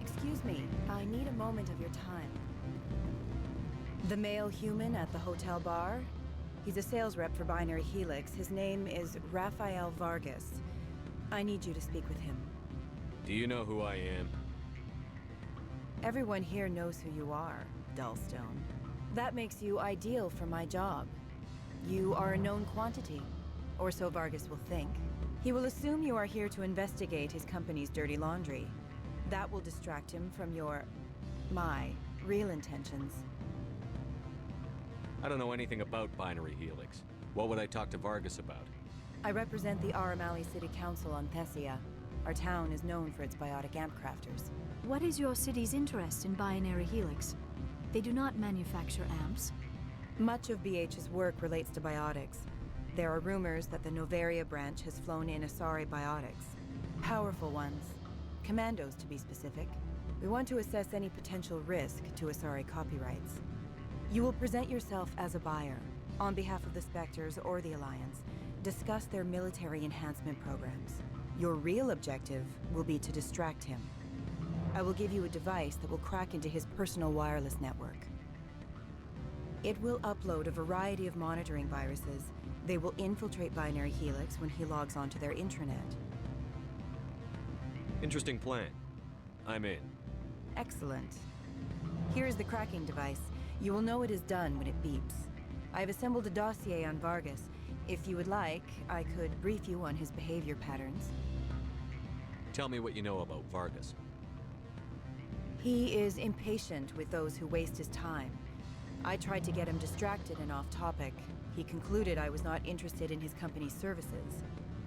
Excuse me, I need a moment of your time. The male human at the hotel bar? He's a sales rep for Binary Helix. His name is Rafael Vargas. I need you to speak with him. Do you know who I am? Everyone here knows who you are, Dullstone. That makes you ideal for my job. You are a known quantity, or so Vargas will think. He will assume you are here to investigate his company's dirty laundry. That will distract him from my real intentions. I don't know anything about Binary Helix. What would I talk to Vargas about? I represent the Aramali City Council on Thessia. Our town is known for its biotic amp crafters. What is your city's interest in Binary Helix? They do not manufacture amps. Much of BH's work relates to biotics. There are rumors that the Novaria branch has flown in Asari biotics. Powerful ones. Commandos, to be specific. We want to assess any potential risk to Asari copyrights. You will present yourself as a buyer, on behalf of the Spectres or the Alliance. Discuss their military enhancement programs. Your real objective will be to distract him. I will give you a device that will crack into his personal wireless network. It will upload a variety of monitoring viruses. They will infiltrate Binary Helix when he logs onto their intranet. Interesting plan. I'm in. Excellent. Here is the cracking device. You will know it is done when it beeps. I have assembled a dossier on Vargas. If you would like, I could brief you on his behavior patterns. Tell me what you know about Vargas. He is impatient with those who waste his time. I tried to get him distracted and off topic. He concluded I was not interested in his company's services.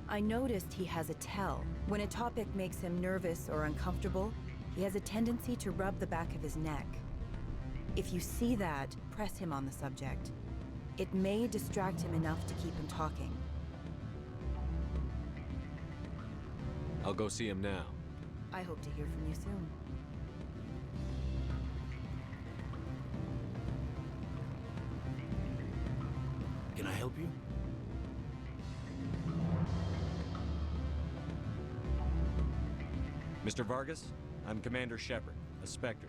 I noticed he has a tell. When a topic makes him nervous or uncomfortable, he has a tendency to rub the back of his neck. If you see that, press him on the subject. It may distract him enough to keep him talking. I'll go see him now. I hope to hear from you soon. Can I help you? Mr. Vargas, I'm Commander Shepard, a Spectre.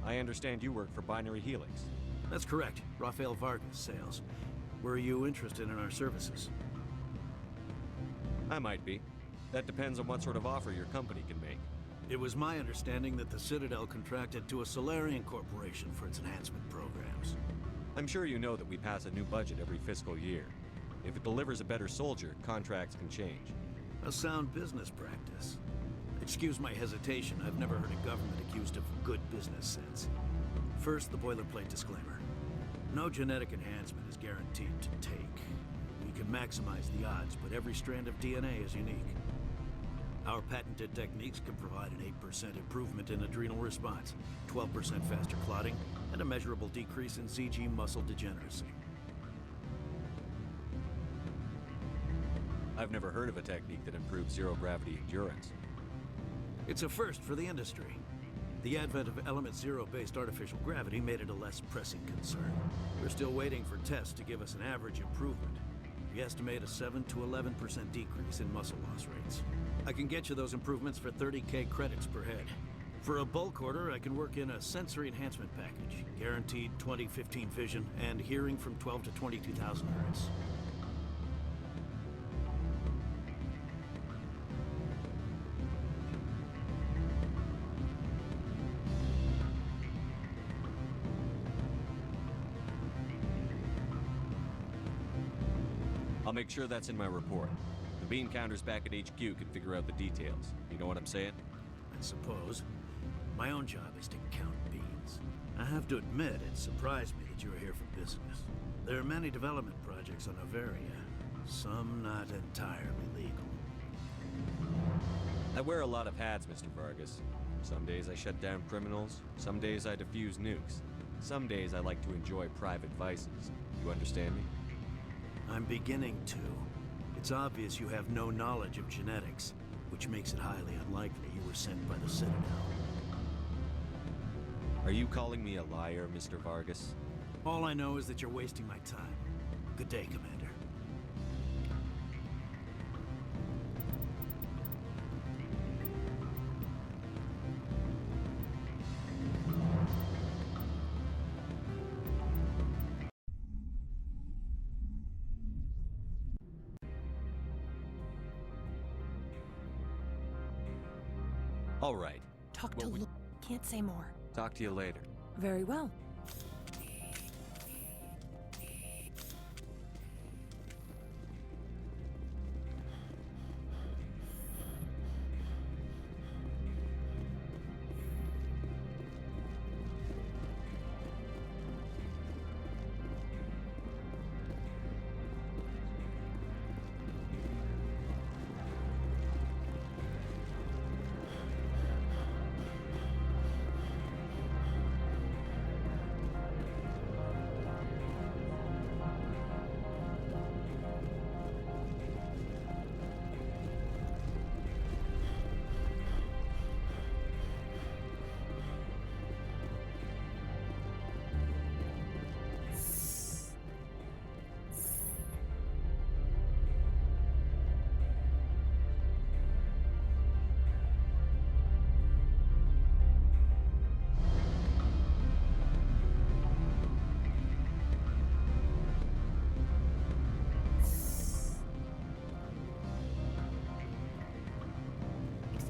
I understand you work for Binary Helix. That's correct. Rafael Vargas, sales. Were you interested in our services? I might be. That depends on what sort of offer your company can make. It was my understanding that the Citadel contracted to a Solarian corporation for its enhancement programs. I'm sure you know that we pass a new budget every fiscal year. If it delivers a better soldier, contracts can change. A sound business practice. Excuse my hesitation, I've never heard a government accused of good business sense. First, the boilerplate disclaimer. No genetic enhancement is guaranteed to take. We can maximize the odds, but every strand of DNA is unique. Our patented techniques can provide an 8% improvement in adrenal response, 12% faster clotting, and a measurable decrease in CG muscle degeneracy. I've never heard of a technique that improves zero-gravity endurance. It's a first for the industry. The advent of element zero-based artificial gravity made it a less pressing concern. We're still waiting for tests to give us an average improvement. We estimate a 7 to 11% decrease in muscle loss rates. I can get you those improvements for 30K credits per head. For a bulk order, I can work in a sensory enhancement package, guaranteed 20/15 vision, and hearing from 12 to 22,000 hertz. I'll make sure that's in my report. The bean counters back at HQ can figure out the details. You know what I'm saying? I suppose. My own job is to count beans. I have to admit, it surprised me that you were here for business. There are many development projects on Noveria, some not entirely legal. I wear a lot of hats, Mr. Vargas. Some days I shut down criminals, some days I defuse nukes. Some days I like to enjoy private vices. You understand me? I'm beginning to. It's obvious you have no knowledge of genetics, which makes it highly unlikely you were sent by the Citadel. Are you calling me a liar, Mr. Vargas? All I know is that you're wasting my time. Good day, Commander. All right. Talk to Lo- Can't say more. Talk to you later. Very well.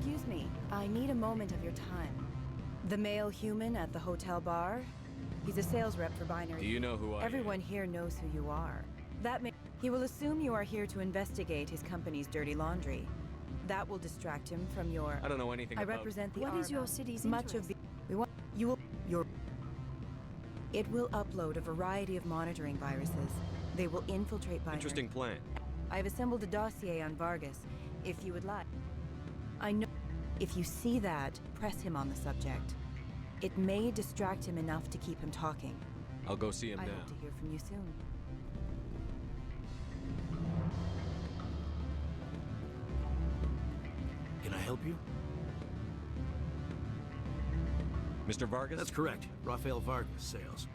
Excuse me, I need a moment of your time. The male human at the hotel bar? He's a sales rep for Binary. Do you know who I am? Everyone here knows who you are. He will assume you are here to investigate his company's dirty laundry. That will distract him from your... I don't know anything about... I represent the What is Arma. your city's Much of interest? the... We want... You will... Your... It will upload a variety of monitoring viruses. They will infiltrate binary... Interesting plan. I've assembled a dossier on Vargas, if you would like. I know... If you see that, press him on the subject. It may distract him enough to keep him talking. I'll go see him I now. hope to hear from you soon. Can I help you? Mr. Vargas? That's correct. Rafael Vargas, sales.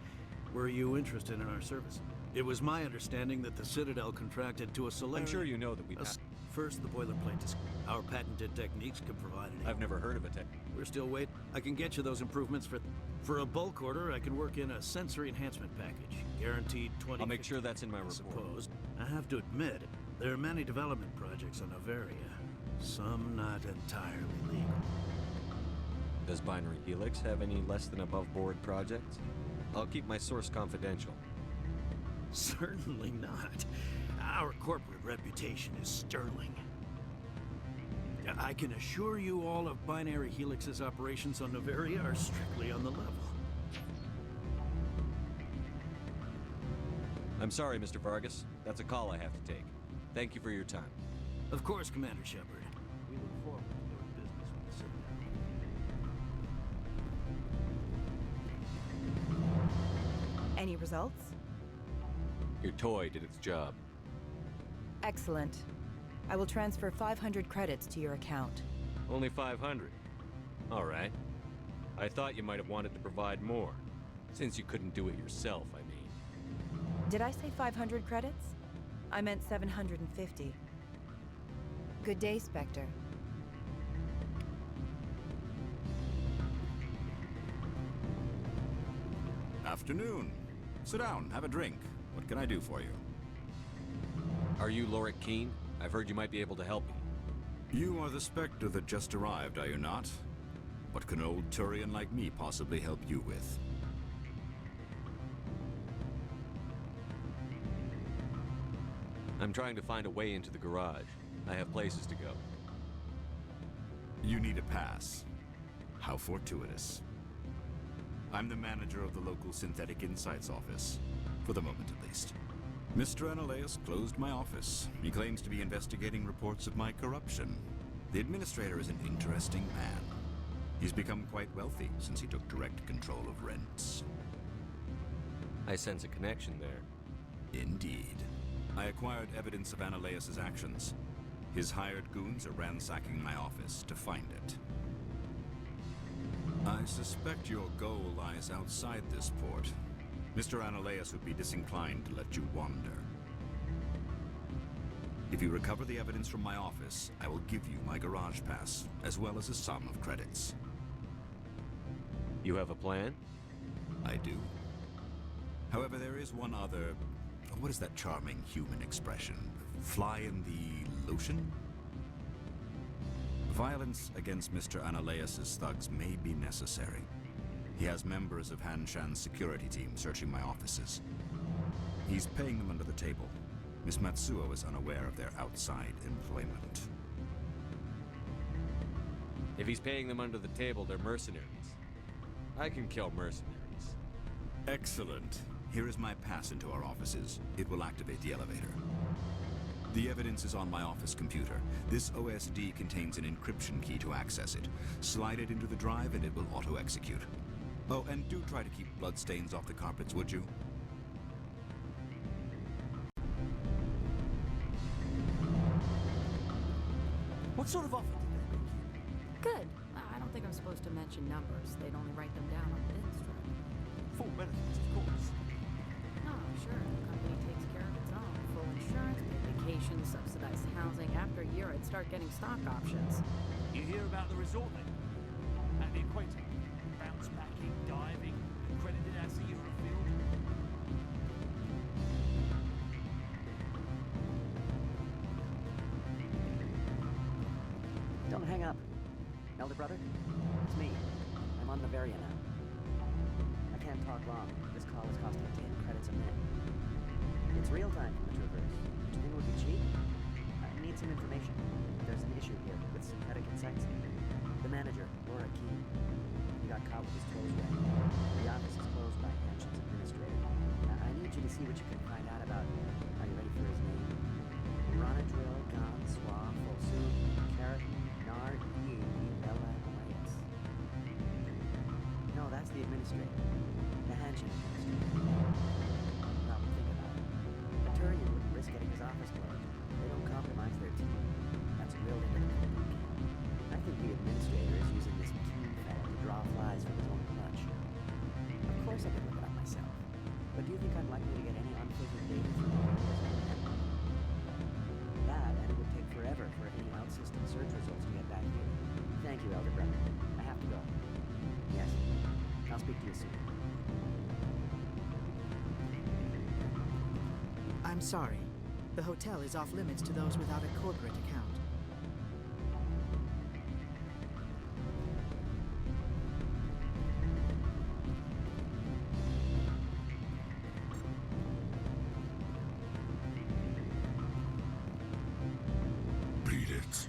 Were you interested in our service? It was my understanding that the Citadel contracted to a Solarian... I'm sure you know that we... First, the boilerplate disc. Our patented techniques can provide it. I've never heard of a tech... We're still waiting. I can get you those improvements for a bulk order. I can work in a sensory enhancement package. Guaranteed 20... I'll make sure that's in my report. Suppose. I have to admit, there are many development projects on Noveria. Some not entirely legal. Does Binary Helix have any less than above-board projects? I'll keep my source confidential. Certainly not. Our corporate reputation is sterling. I can assure you all of Binary Helix's operations on Noveria are strictly on the level. I'm sorry, Mr. Vargas. That's a call I have to take. Thank you for your time. Of course, Commander Shepard. We look forward to doing business with the Citadel. Any results? Your toy did its job. Excellent. I will transfer 500 credits to your account. Only 500. All right. I thought you might have wanted to provide more. Since you couldn't do it yourself, I mean. Did I say 500 credits? I meant 750. Good day, Spectre. Afternoon. Sit down, have a drink. What can I do for you? Are you Lorik Keene? I've heard you might be able to help me. You are the Spectre that just arrived, are you not? What can an old Turian like me possibly help you with? I'm trying to find a way into the garage. I have places to go. You need a pass. How fortuitous. I'm the manager of the local Synthetic Insights office. For the moment, at least. Mr. Analeus closed my office. He claims to be investigating reports of my corruption. The administrator is an interesting man. He's become quite wealthy since he took direct control of rents. I sense a connection there. Indeed. I acquired evidence of Analeus' actions. His hired goons are ransacking my office to find it. I suspect your goal lies outside this port. Mr. Analeus would be disinclined to let you wander. If you recover the evidence from my office, I will give you my garage pass, as well as a sum of credits. You have a plan? I do. However, there is one other... What is that charming human expression? Fly in the lotion? Violence against Mr. Analeus' thugs may be necessary. He has members of Han Shan's security team searching my offices. He's paying them under the table. Miss Matsuo is unaware of their outside employment. If he's paying them under the table, they're mercenaries. I can kill mercenaries. Excellent. Here is my pass into our offices. It will activate the elevator. The evidence is on my office computer. This OSD contains an encryption key to access it. Slide it into the drive and it will auto-execute. Oh, and do try to keep bloodstains off the carpets, would you? What sort of offer did they make you? Good. I don't think I'm supposed to mention numbers. They'd only write them down on the instrument. Full benefits, of course. Oh, sure. The company takes care of its own. Full insurance, paid vacations, subsidized housing. After a year, I'd start getting stock options. You hear about the resort then? At the equator? Bounce backing, diving, accredited as the Eurofield? Don't hang up. Elder brother? It's me. I'm on Noveria now. I can't talk long. This call is costing 10 credits a minute. It's real time from the Traverse. Do you think it would be cheap? I need some information. There's an issue here with Synthetic Insights. The manager, Lorik Keene, he got caught with his toes wet. The office is closed by hand. Functions Administrator. I need you to see what you can find out about... Are you ready for his name? Ronadrill, Gon, Swa, Folsum, Keratin, Nard, EAD, Bella, and Elias. No, that's the Administrator. The Hanshin Administrator. Now, think about it. A Turian wouldn't risk getting his office closed. They don't compromise their team. That's drilled into the boot camp. I think the Administrator is using this keen fella to draw flies from his own clutch. Of course I could look it up myself. But do you think I'm likely to get any unfiltered data from Novaria's own network? That, and it would take forever for any out-system search results to get back here. Thank you, Elder Brother. I have to go. Yes. I'll speak to you soon. I'm sorry. The hotel is off limits to those without a corporate account. Beat it.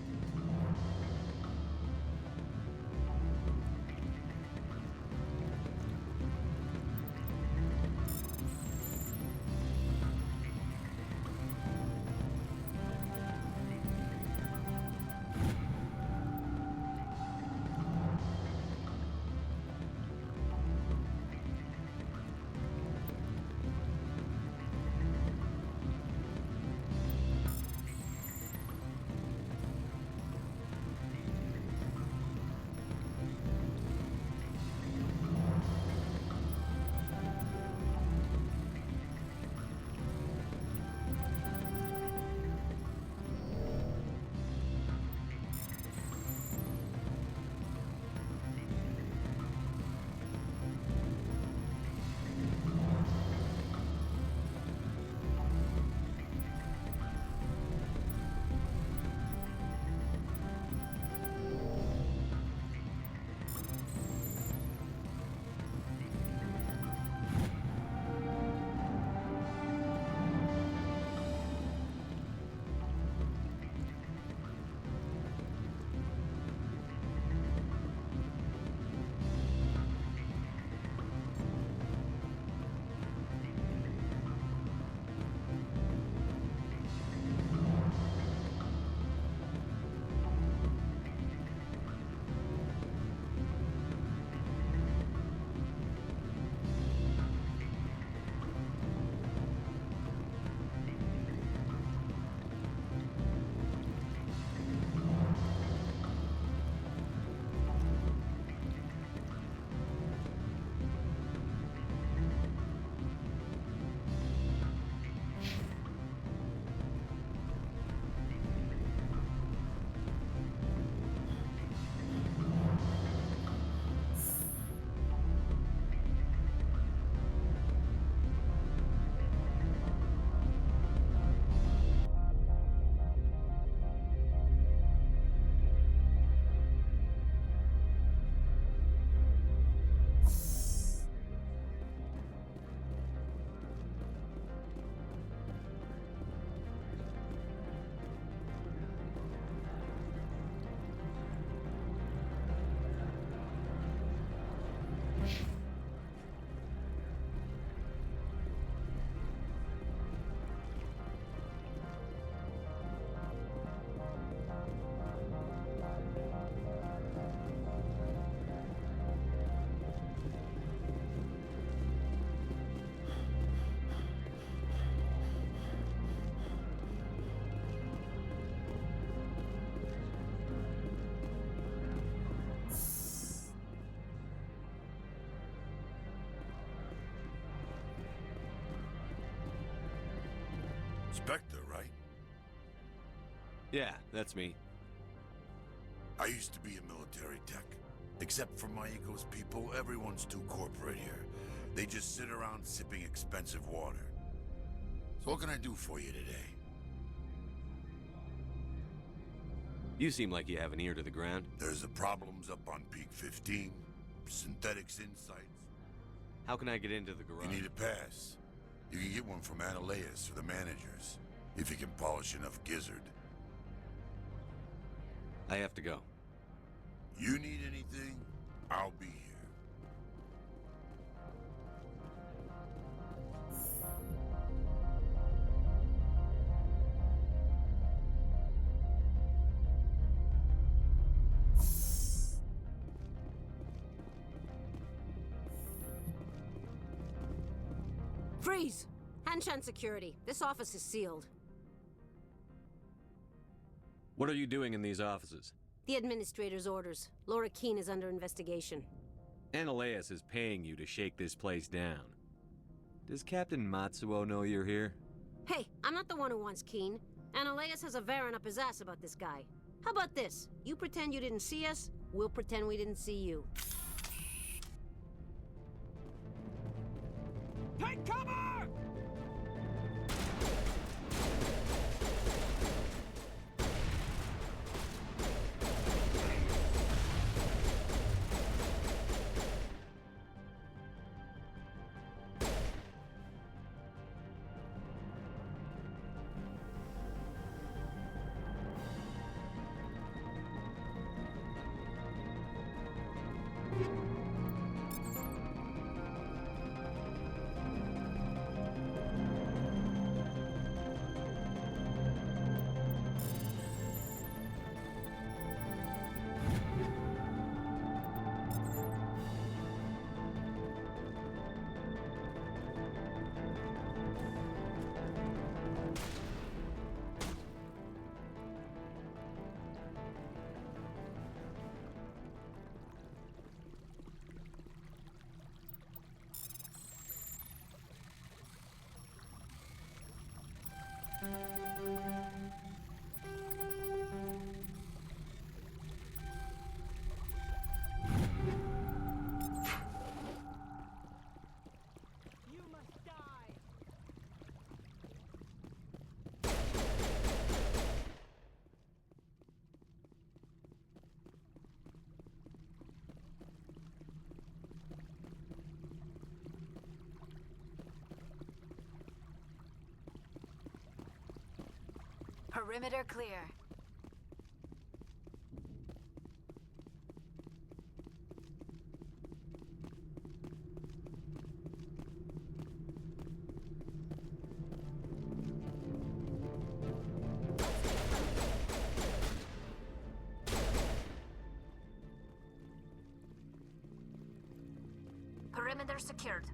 Spectre, right? Yeah, that's me. I used to be a military tech. Except for my ego's people, everyone's too corporate here. They just sit around sipping expensive water. So what can I do for you today? You seem like you have an ear to the ground. There's the problems up on Peak 15. Synthetics Insights. How can I get into the garage? You need a pass. You can get one from Ananias or the managers, if you can polish enough gizzard. I have to go. You need anything, I'll be here. Freeze! Hanshan security. This office is sealed. What are you doing in these offices? The administrator's orders. Laura Keene is under investigation. Ananias is paying you to shake this place down. Does Captain Matsuo know you're here? Hey, I'm not the one who wants Keene. Ananias has a Varen up his ass about this guy. How about this? You pretend you didn't see us, we'll pretend we didn't see you. Take cover! Perimeter clear. Perimeter secured.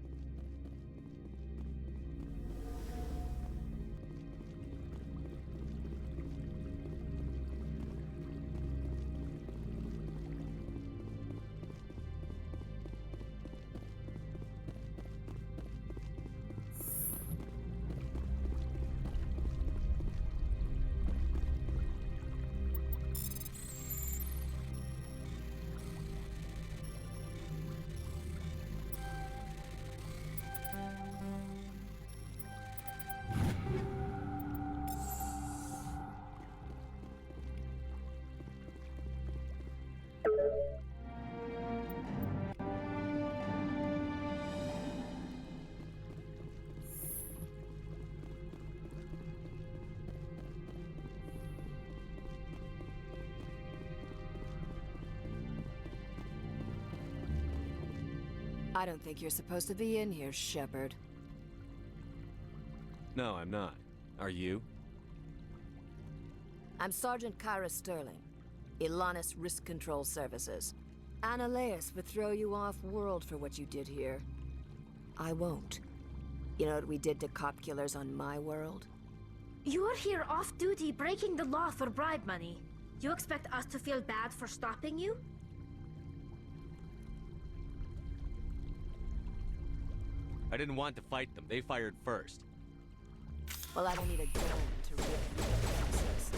I don't think you're supposed to be in here, Shepard. No, I'm not. Are you? I'm Sergeant Kyra Sterling, Ilanis Risk Control Services. Ananias would throw you off-world for what you did here. I won't. You know what we did to cop killers on my world? You are here off-duty breaking the law for bribe money. You expect us to feel bad for stopping you? I didn't want to fight them. They fired first. Well, I don't need a gun to rip you to pieces.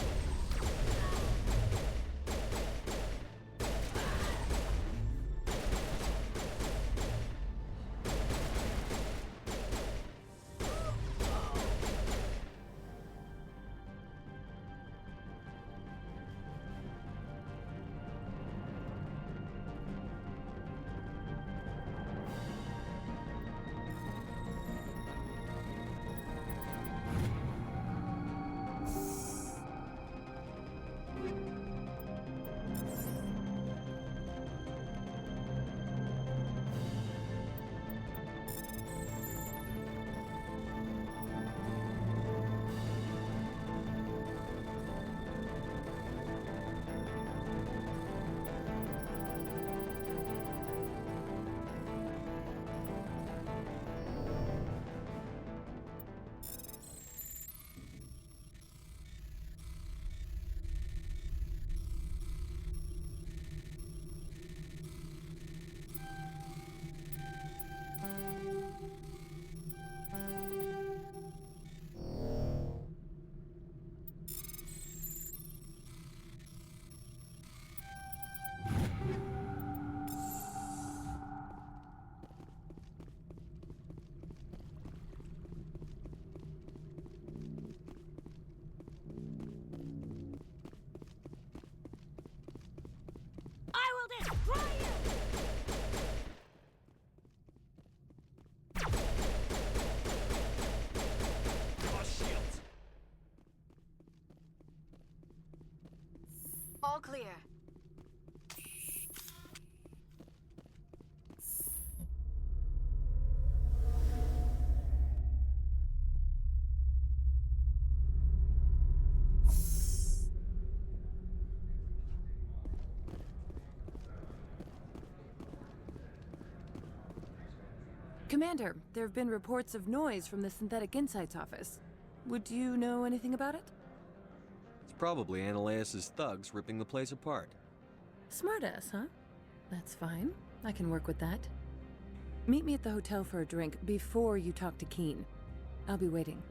All clear. Commander, there have been reports of noise from the Synthetic Insights office. Would you know anything about it? It's probably Ananias' thugs ripping the place apart. Smartass, huh? That's fine. I can work with that. Meet me at the hotel for a drink before you talk to Keen. I'll be waiting.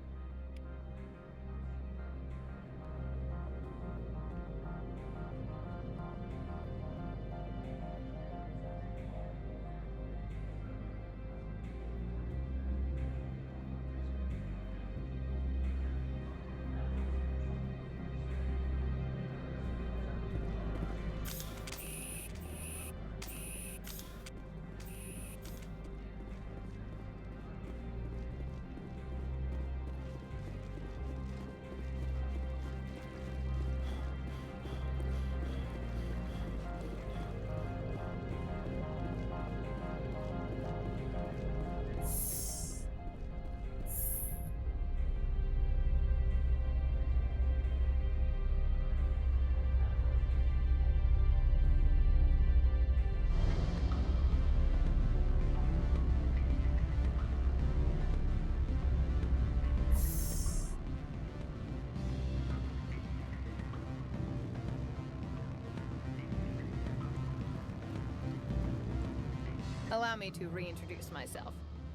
Allow me to reintroduce myself.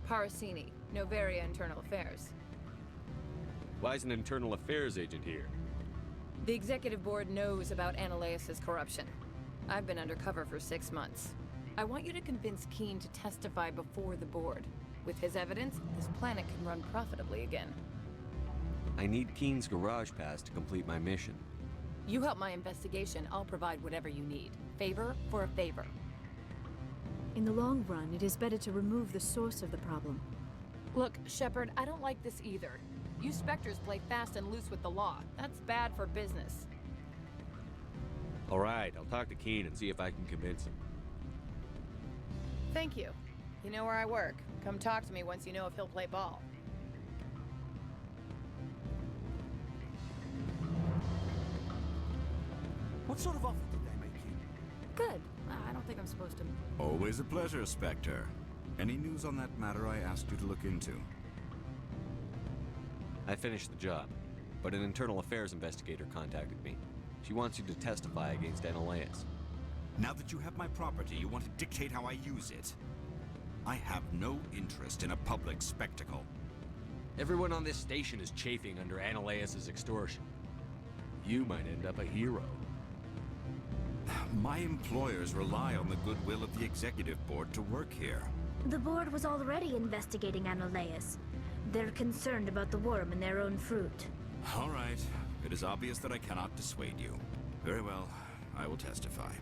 Parasini, Novaria Internal Affairs. Why is an internal affairs agent here? The executive board knows about Ananias' corruption. I've been undercover for 6 months. I want you to convince Keen to testify before the board. With his evidence, this planet can run profitably again. I need Keen's garage pass to complete my mission. You help my investigation, I'll provide whatever you need. Favor for a favor. In the long run, it is better to remove the source of the problem. Look, Shepard, I don't like this either. You Spectres play fast and loose with the law. That's bad for business. All right, I'll talk to Keen and see if I can convince him. Thank you. You know where I work. Come talk to me once you know if he'll play ball. What sort of offer did they make you? Good. I don't think I'm supposed to... Always a pleasure, Spectre. Any news on that matter I asked you to look into? I finished the job, but an internal affairs investigator contacted me. She wants you to testify against Ananias. Now that you have my property, you want to dictate how I use it. I have no interest in a public spectacle. Everyone on this station is chafing under Ananias' extortion. You might end up a hero. My employers rely on the goodwill of the executive board to work here. The board was already investigating Ananias. They're concerned about the worm in their own fruit. All right. It is obvious that I cannot dissuade you. Very well. I will testify.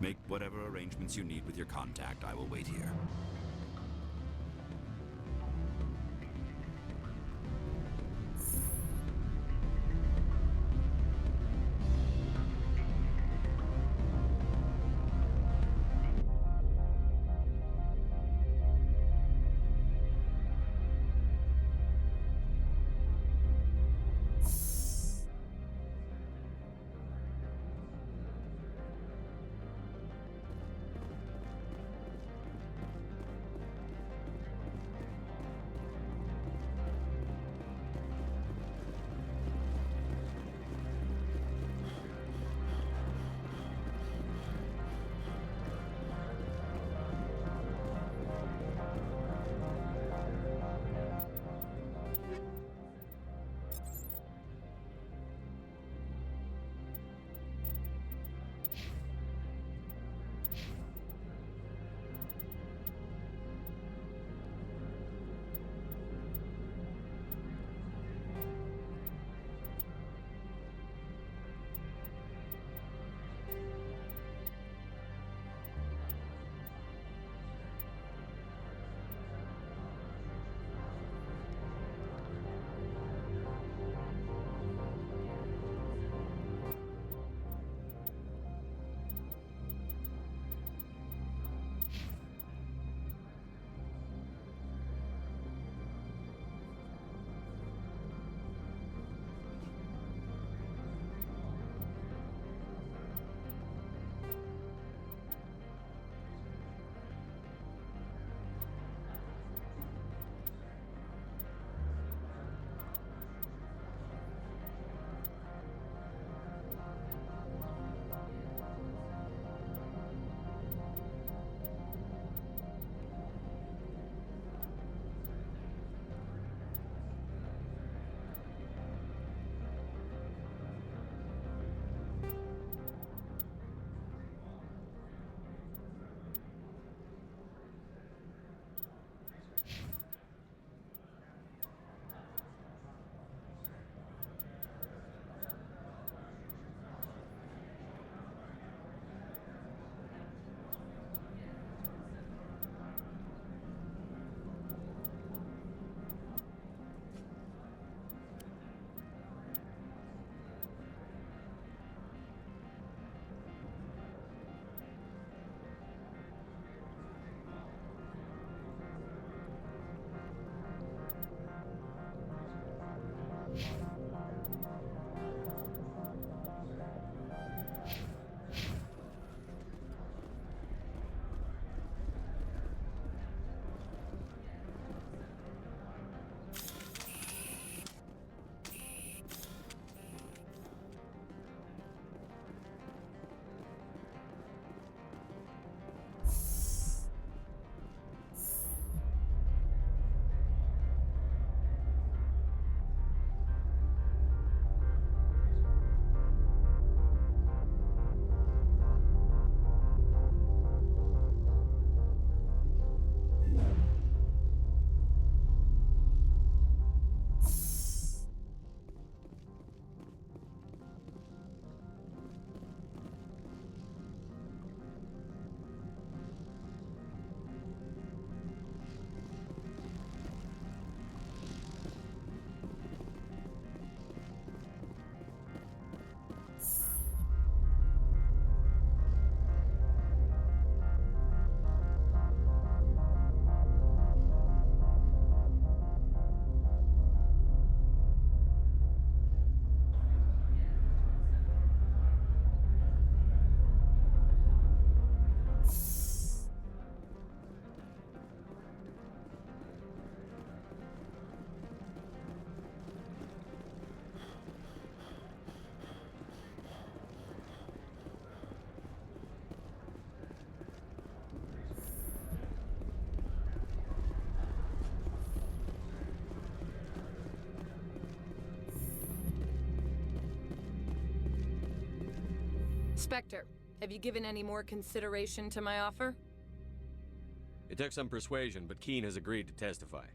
Make whatever arrangements you need with your contact. I will wait here. Spectre, have you given any more consideration to my offer? It took some persuasion, but Keen has agreed to testify.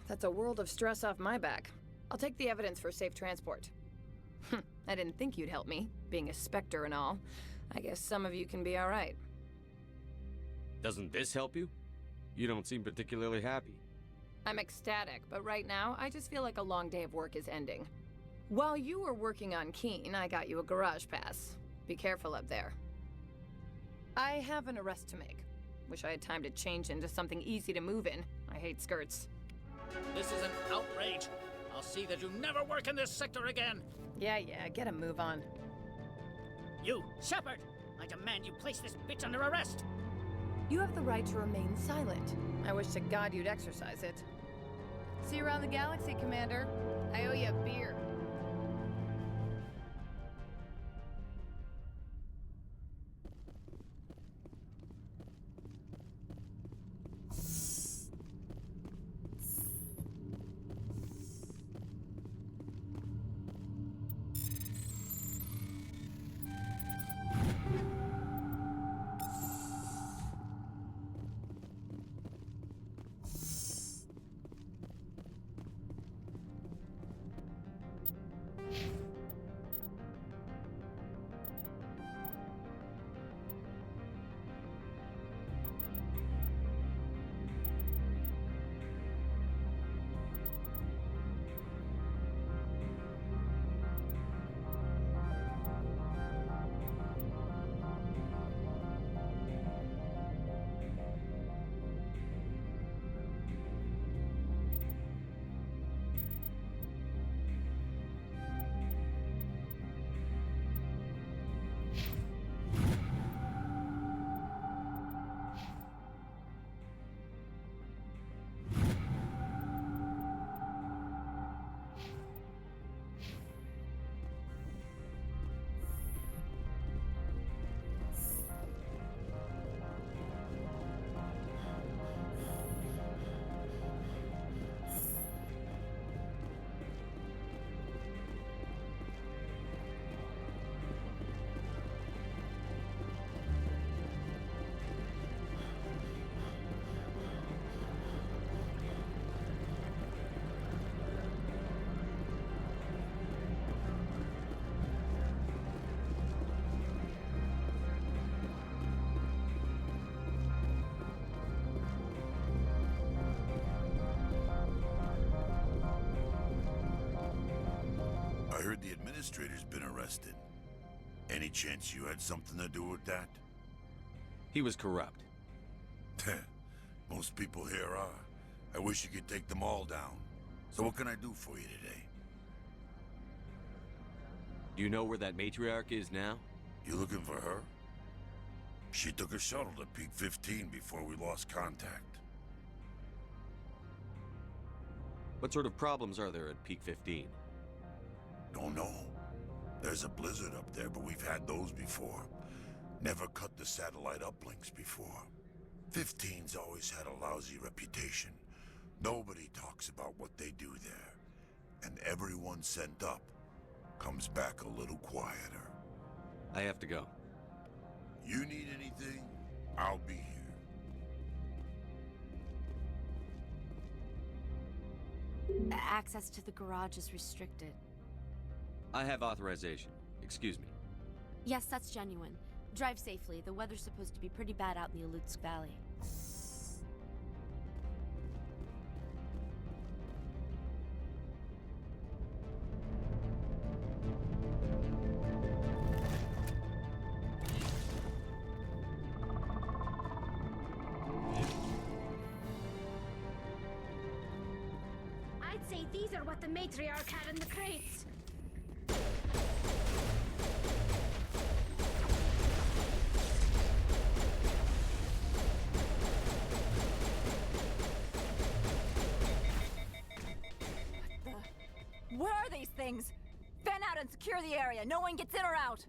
That's a world of stress off my back. I'll take the evidence for safe transport. I didn't think you'd help me, being a Spectre and all. I guess some of you can be alright. Doesn't this help you? You don't seem particularly happy. I'm ecstatic, but right now, I just feel like a long day of work is ending. While you were working on Keen, I got you a garage pass. Be careful up there. I have an arrest to make. Wish I had time to change into something easy to move in. I hate skirts. This is an outrage. I'll see that you never work in this sector again. Yeah, get a move on. You, Shepard! I demand you place this bitch under arrest! You have the right to remain silent. I wish to God you'd exercise it. See you around the galaxy, Commander. I owe you a beer. I heard the administrator's been arrested. Any chance you had something to do with that? He was corrupt. Most people here are. I wish you could take them all down. So what can I do for you today? Do you know where that matriarch is now? You looking for her? She took a shuttle to Peak 15 before we lost contact. What sort of problems are there at Peak 15? Don't know. There's a blizzard up there, but we've had those before. Never cut the satellite uplinks before. 15's always had a lousy reputation. Nobody talks about what they do there. And everyone sent up comes back a little quieter. I have to go. You need anything? I'll be here. Access to the garage is restricted. I have authorization. Excuse me. Yes, that's genuine. Drive safely. The weather's supposed to be pretty bad out in the Alutsk Valley. I'd say these are what the matriarch had in the crates. Where are these things? Fan out and secure the area. No one gets in or out.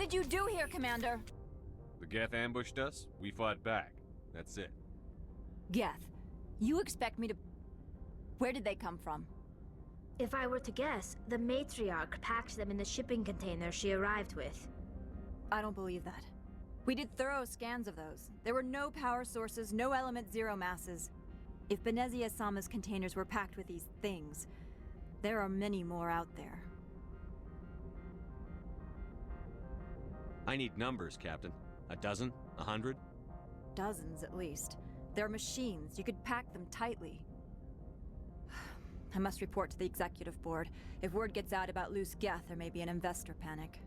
did you do here, Commander? The Geth ambushed us, we fought back. That's it. Geth, you expect me to... Where did they come from? If I were to guess, the matriarch packed them in the shipping container she arrived with. I don't believe that. We did thorough scans of those. There were no power sources, no element zero masses. If Benezia Sama's containers were packed with these things, there are many more out there. I need numbers, Captain. A dozen? 100? Dozens, at least. They're machines. You could pack them tightly. I must report to the executive board. If word gets out about loose Geth, there may be an investor panic.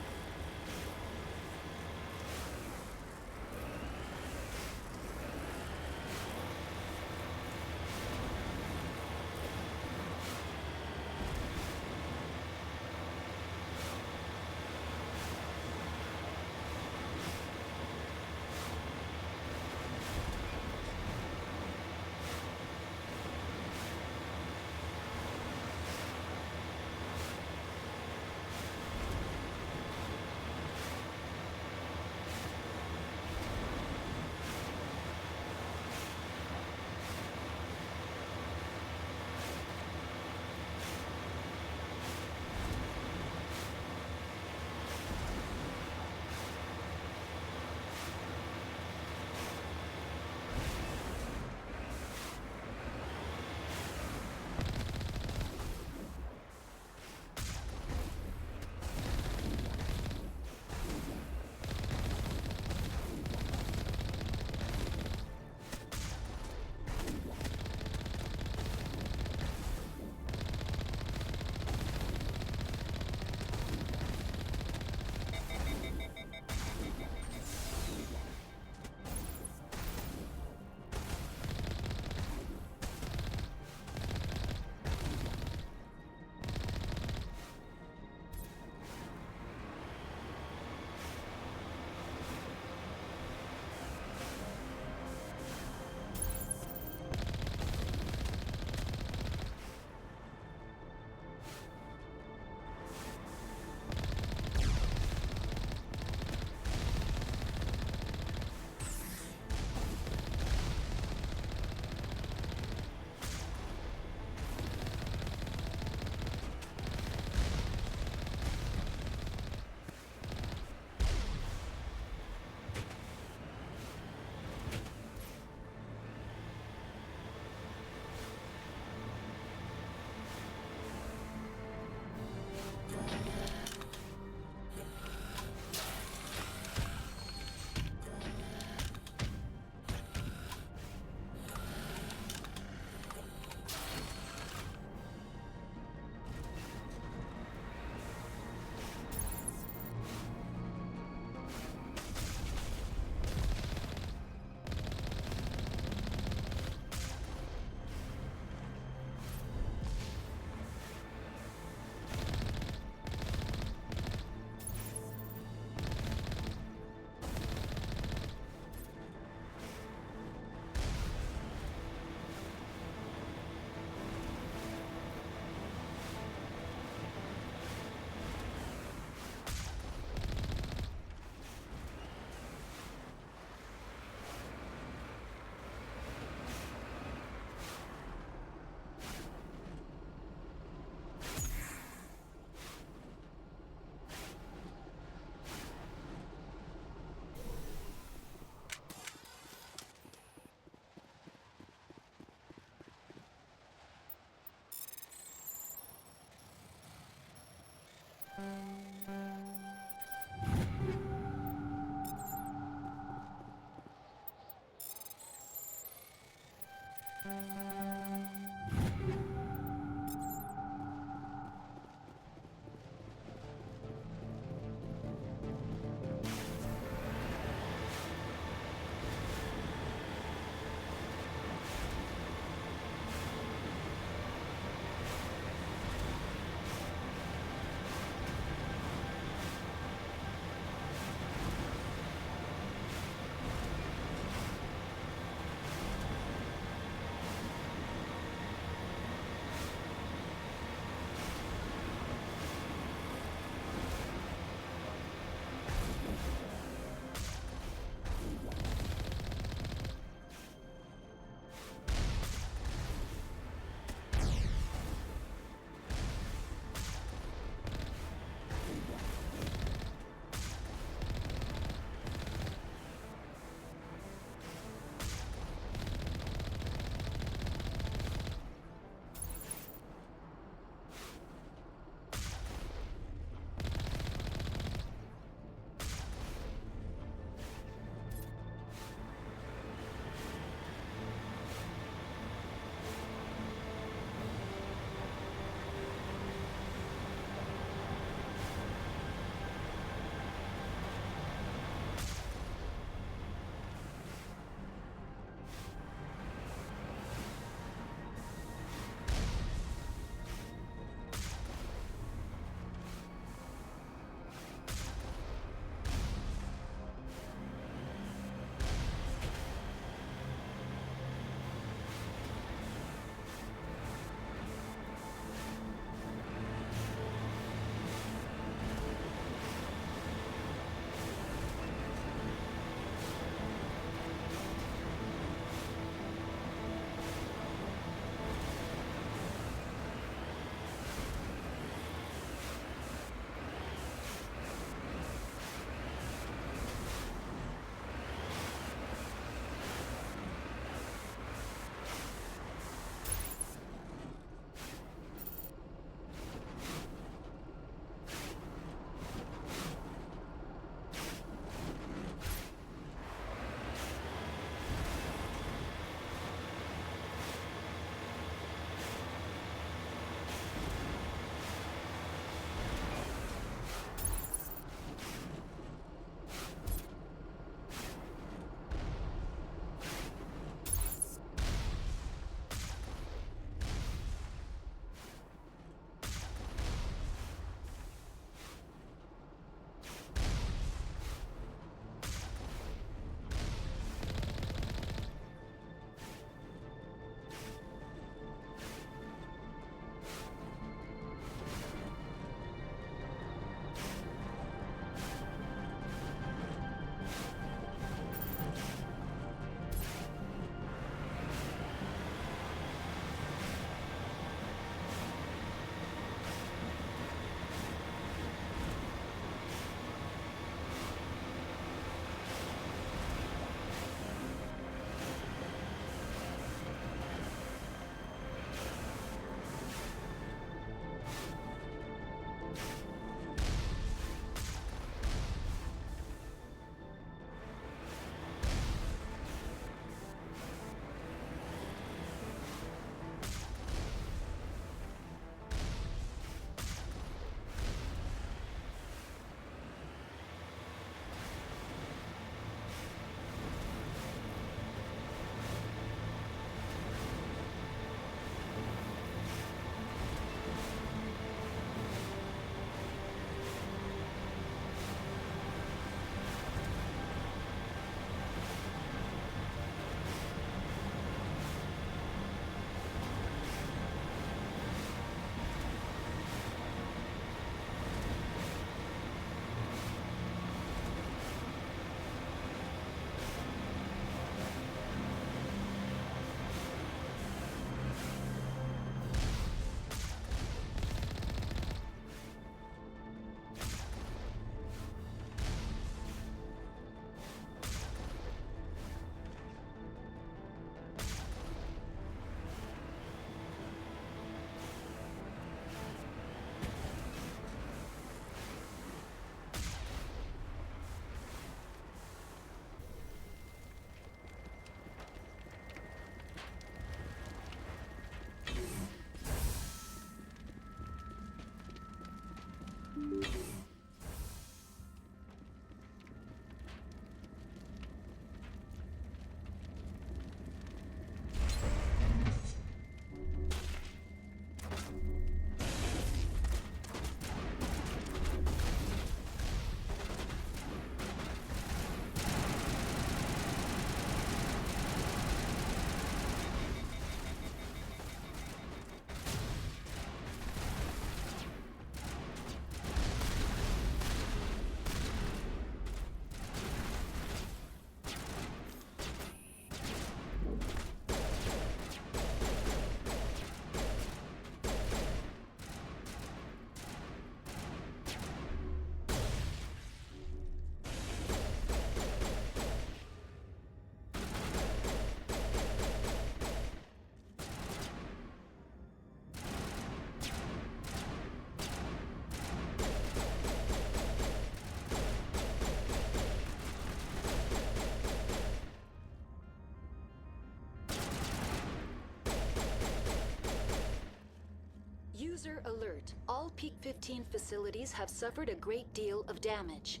Commander, alert. All Peak 15 facilities have suffered a great deal of damage.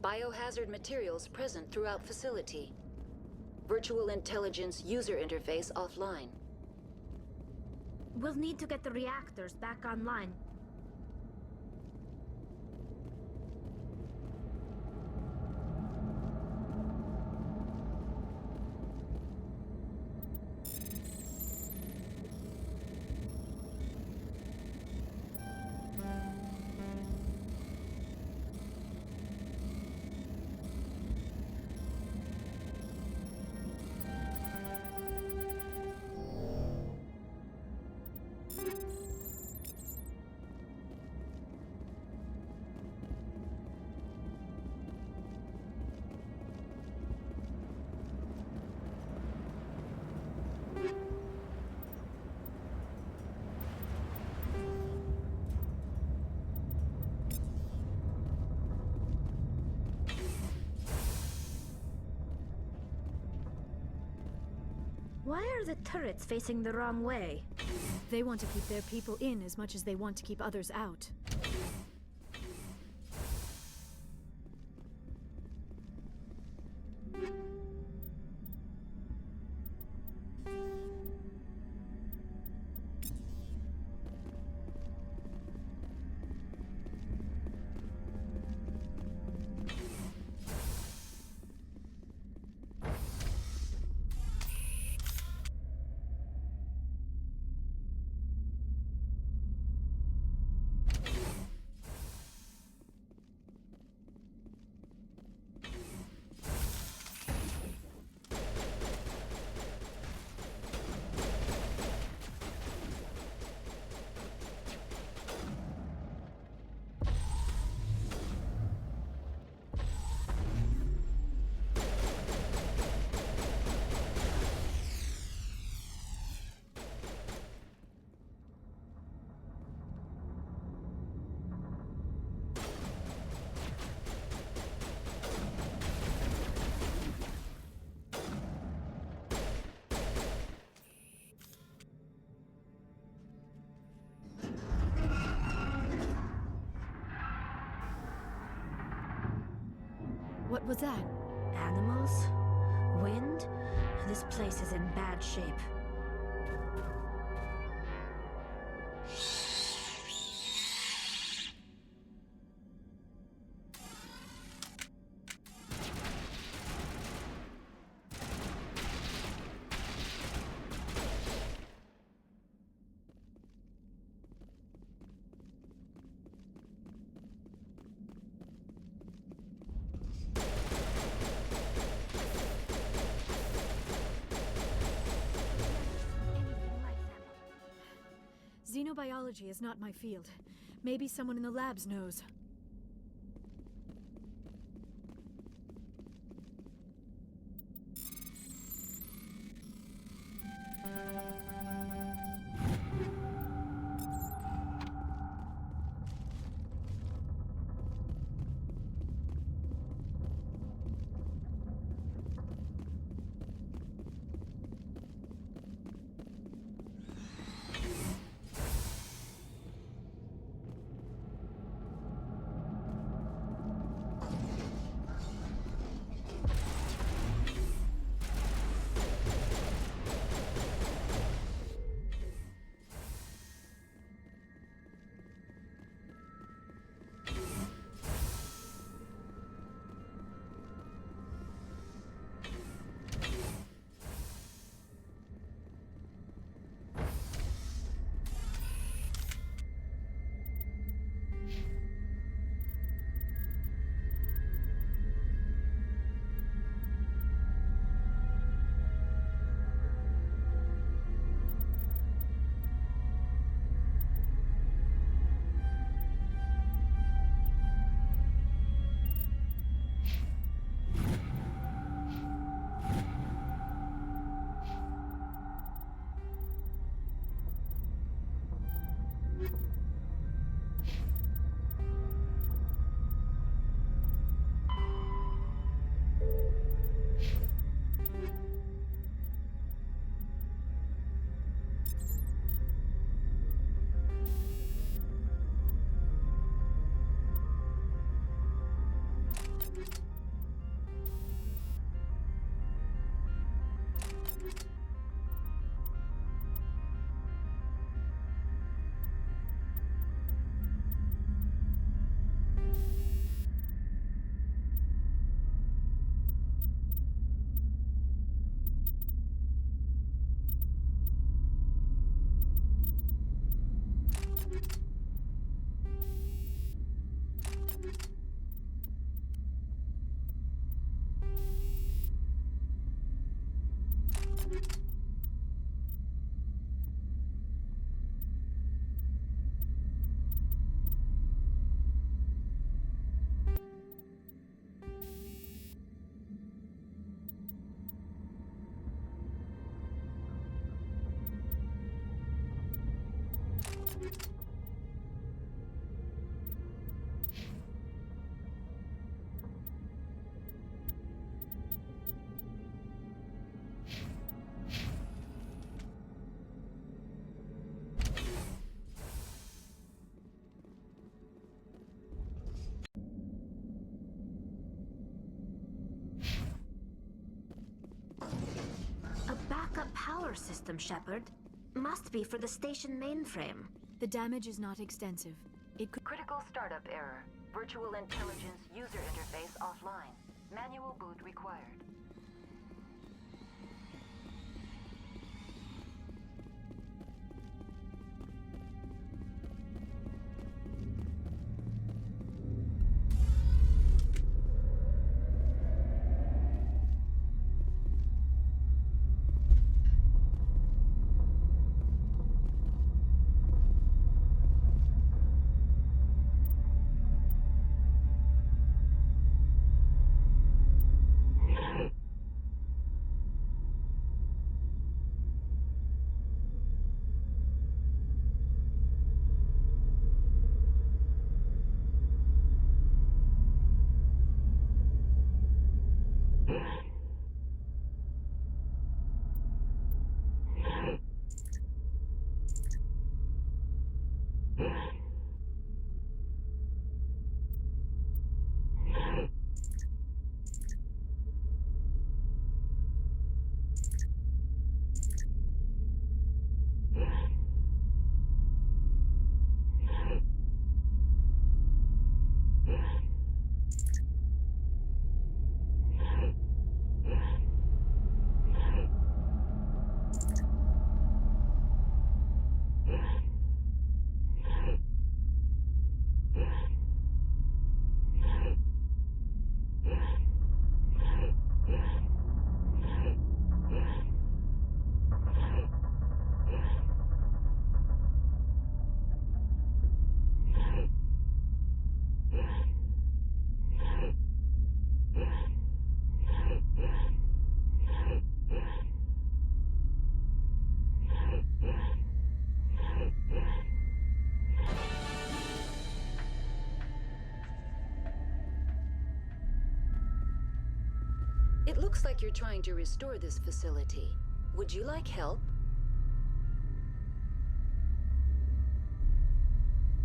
Biohazard materials present throughout facility. Virtual intelligence user interface offline. We'll need to get the reactors back online. Why are the turrets facing the wrong way? They want to keep their people in as much as they want to keep others out. What was that? Animals? Wind? This place is in bad shape. Xenobiology is not my field. Maybe someone in the labs knows. A backup power system, Shepard. Must be for the station mainframe. The damage is not extensive. It could... Critical startup error. Virtual intelligence user interface offline. Manual boot required. It looks like you're trying to restore this facility. Would you like help?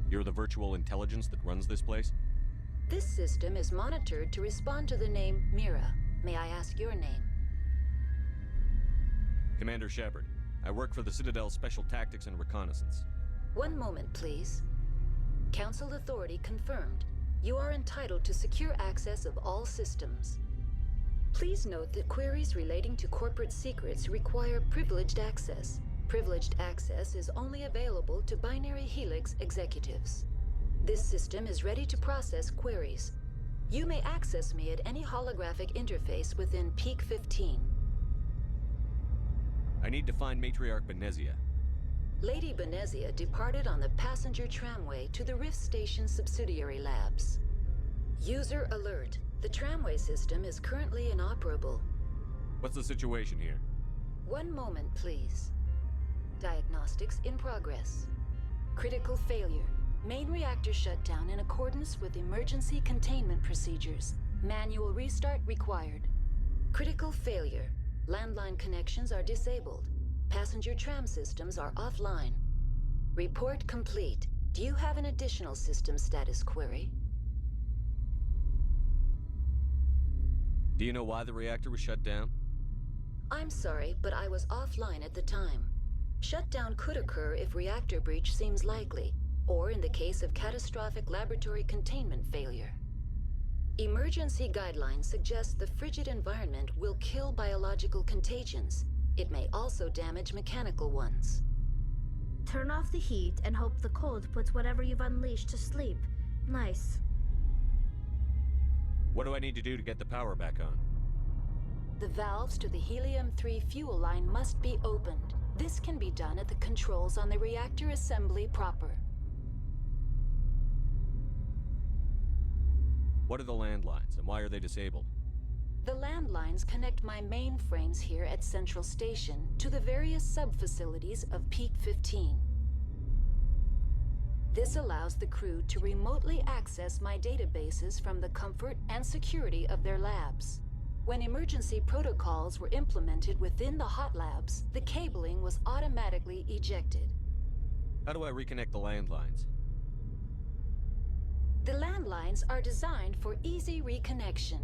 You're the virtual intelligence that runs this place? This system is monitored to respond to the name Mira. May I ask your name? Commander Shepard. I work for the Citadel's Special Tactics and Reconnaissance. One moment, please. Council authority confirmed. You are entitled to secure access of all systems. Please note that queries relating to corporate secrets require privileged access. Privileged access is only available to Binary Helix executives. This system is ready to process queries. You may access me at any holographic interface within Peak 15. I need to find Matriarch Benezia. Lady Benezia departed on the passenger tramway to the Rift Station subsidiary labs. User alert. The tramway system is currently inoperable. What's the situation here? One moment, please. Diagnostics in progress. Critical failure. Main reactor shut down in accordance with emergency containment procedures. Manual restart required. Critical failure. Landline connections are disabled. Passenger tram systems are offline. Report complete. Do you have an additional system status query? Do you know why the reactor was shut down? I'm sorry, but I was offline at the time. Shutdown could occur if reactor breach seems likely, or in the case of catastrophic laboratory containment failure. Emergency guidelines suggest the frigid environment will kill biological contagions. It may also damage mechanical ones. Turn off the heat and hope the cold puts whatever you've unleashed to sleep. Nice. What do I need to do to get the power back on? The valves to the helium-3 fuel line must be opened. This can be done at the controls on the reactor assembly proper. What are the landlines, and why are they disabled? The landlines connect my mainframes here at Central Station to the various sub-facilities of Peak 15. This allows the crew to remotely access my databases from the comfort and security of their labs. When emergency protocols were implemented within the hot labs, the cabling was automatically ejected. How do I reconnect the landlines? The landlines are designed for easy reconnection.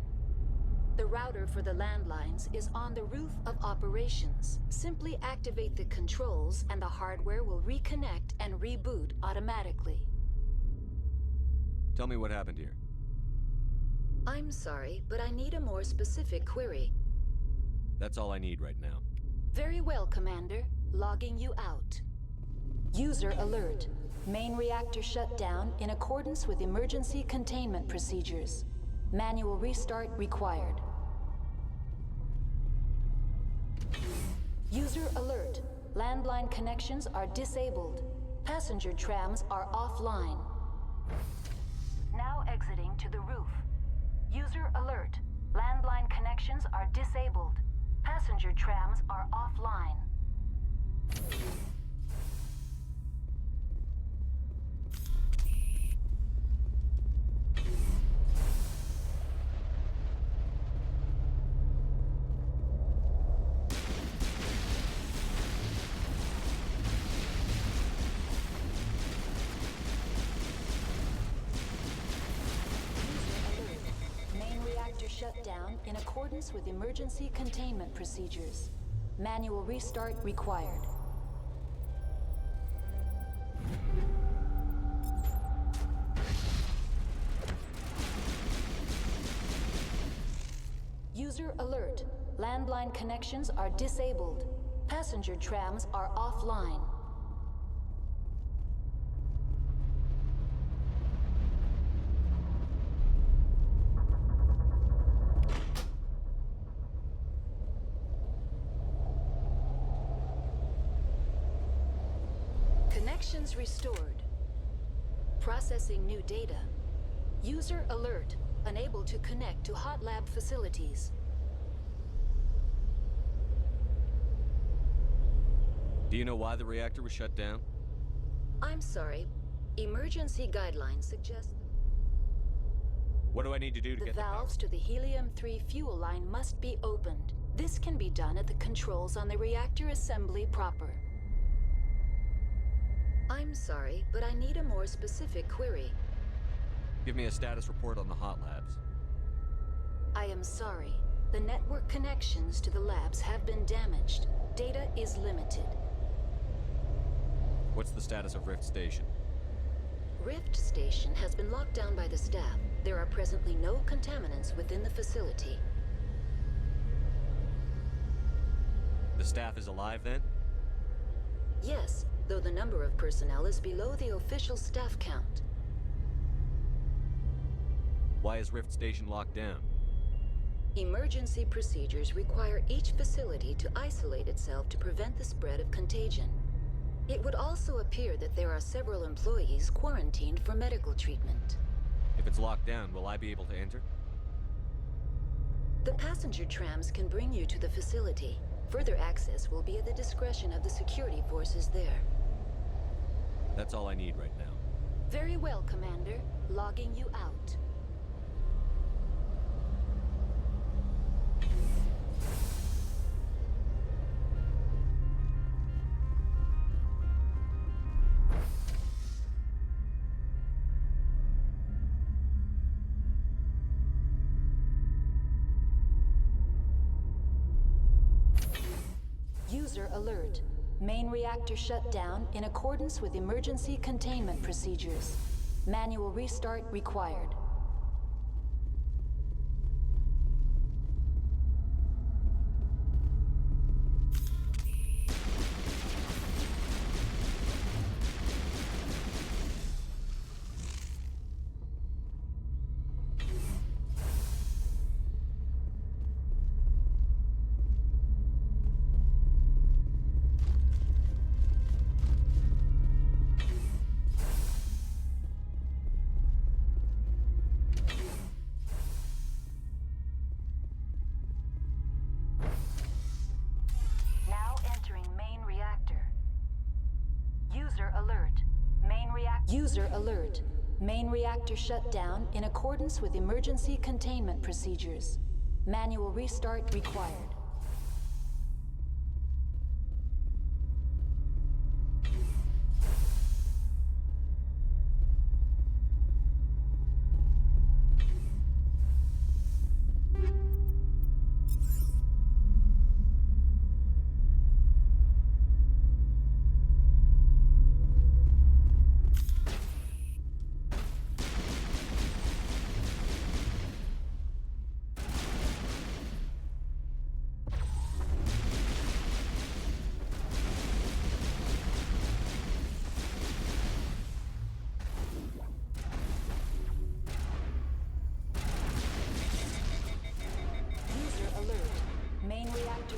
The router for the landlines is on the roof of operations. Simply activate the controls and the hardware will reconnect and reboot automatically. Tell me what happened here. I'm sorry, but I need a more specific query. That's all I need right now. Very well, Commander. Logging you out. User alert. Main reactor shut down in accordance with emergency containment procedures. Manual restart required. User alert. Landline connections are disabled. Passenger trams are offline. Now exiting to the roof. User alert. Landline connections are disabled. Passenger trams are offline. Shut down in accordance with emergency containment procedures. Manual restart required. User alert. Landline connections are disabled. Passenger trams are offline. Connections restored. Processing new data. User alert. Unable to connect to hot lab facilities. Do you know why the reactor was shut down? I'm sorry. Emergency guidelines suggest... What do I need to do to get the valves to the helium-3 fuel line must be opened. This can be done at the controls on the reactor assembly proper. I'm sorry, but I need a more specific query. Give me a status report on the hot labs. I am sorry. The network connections to the labs have been damaged. Data is limited. What's the status of Rift Station? Rift Station has been locked down by the staff. There are presently no contaminants within the facility. The staff is alive then? Yes, though the number of personnel is below the official staff count. Why is Rift Station locked down? Emergency procedures require each facility to isolate itself to prevent the spread of contagion. It would also appear that there are several employees quarantined for medical treatment. If it's locked down, will I be able to enter? The passenger trams can bring you to the facility. Further access will be at the discretion of the security forces there. That's all I need right now. Very well, Commander. Logging you out. User alert. Main reactor shut down in accordance with emergency containment procedures. Manual restart required. User alert. Main reactor shut down in accordance with emergency containment procedures. Manual restart required.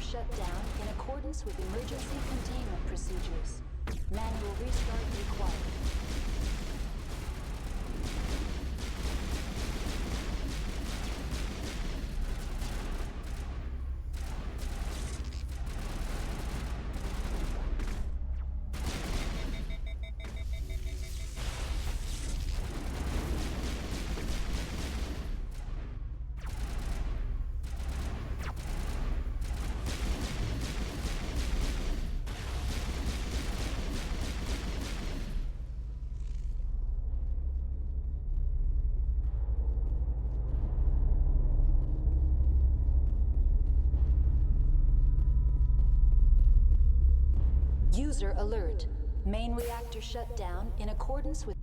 Shut down in accordance with emergency containment procedures. Manual restart required. User alert. Main reactor shut down in accordance with...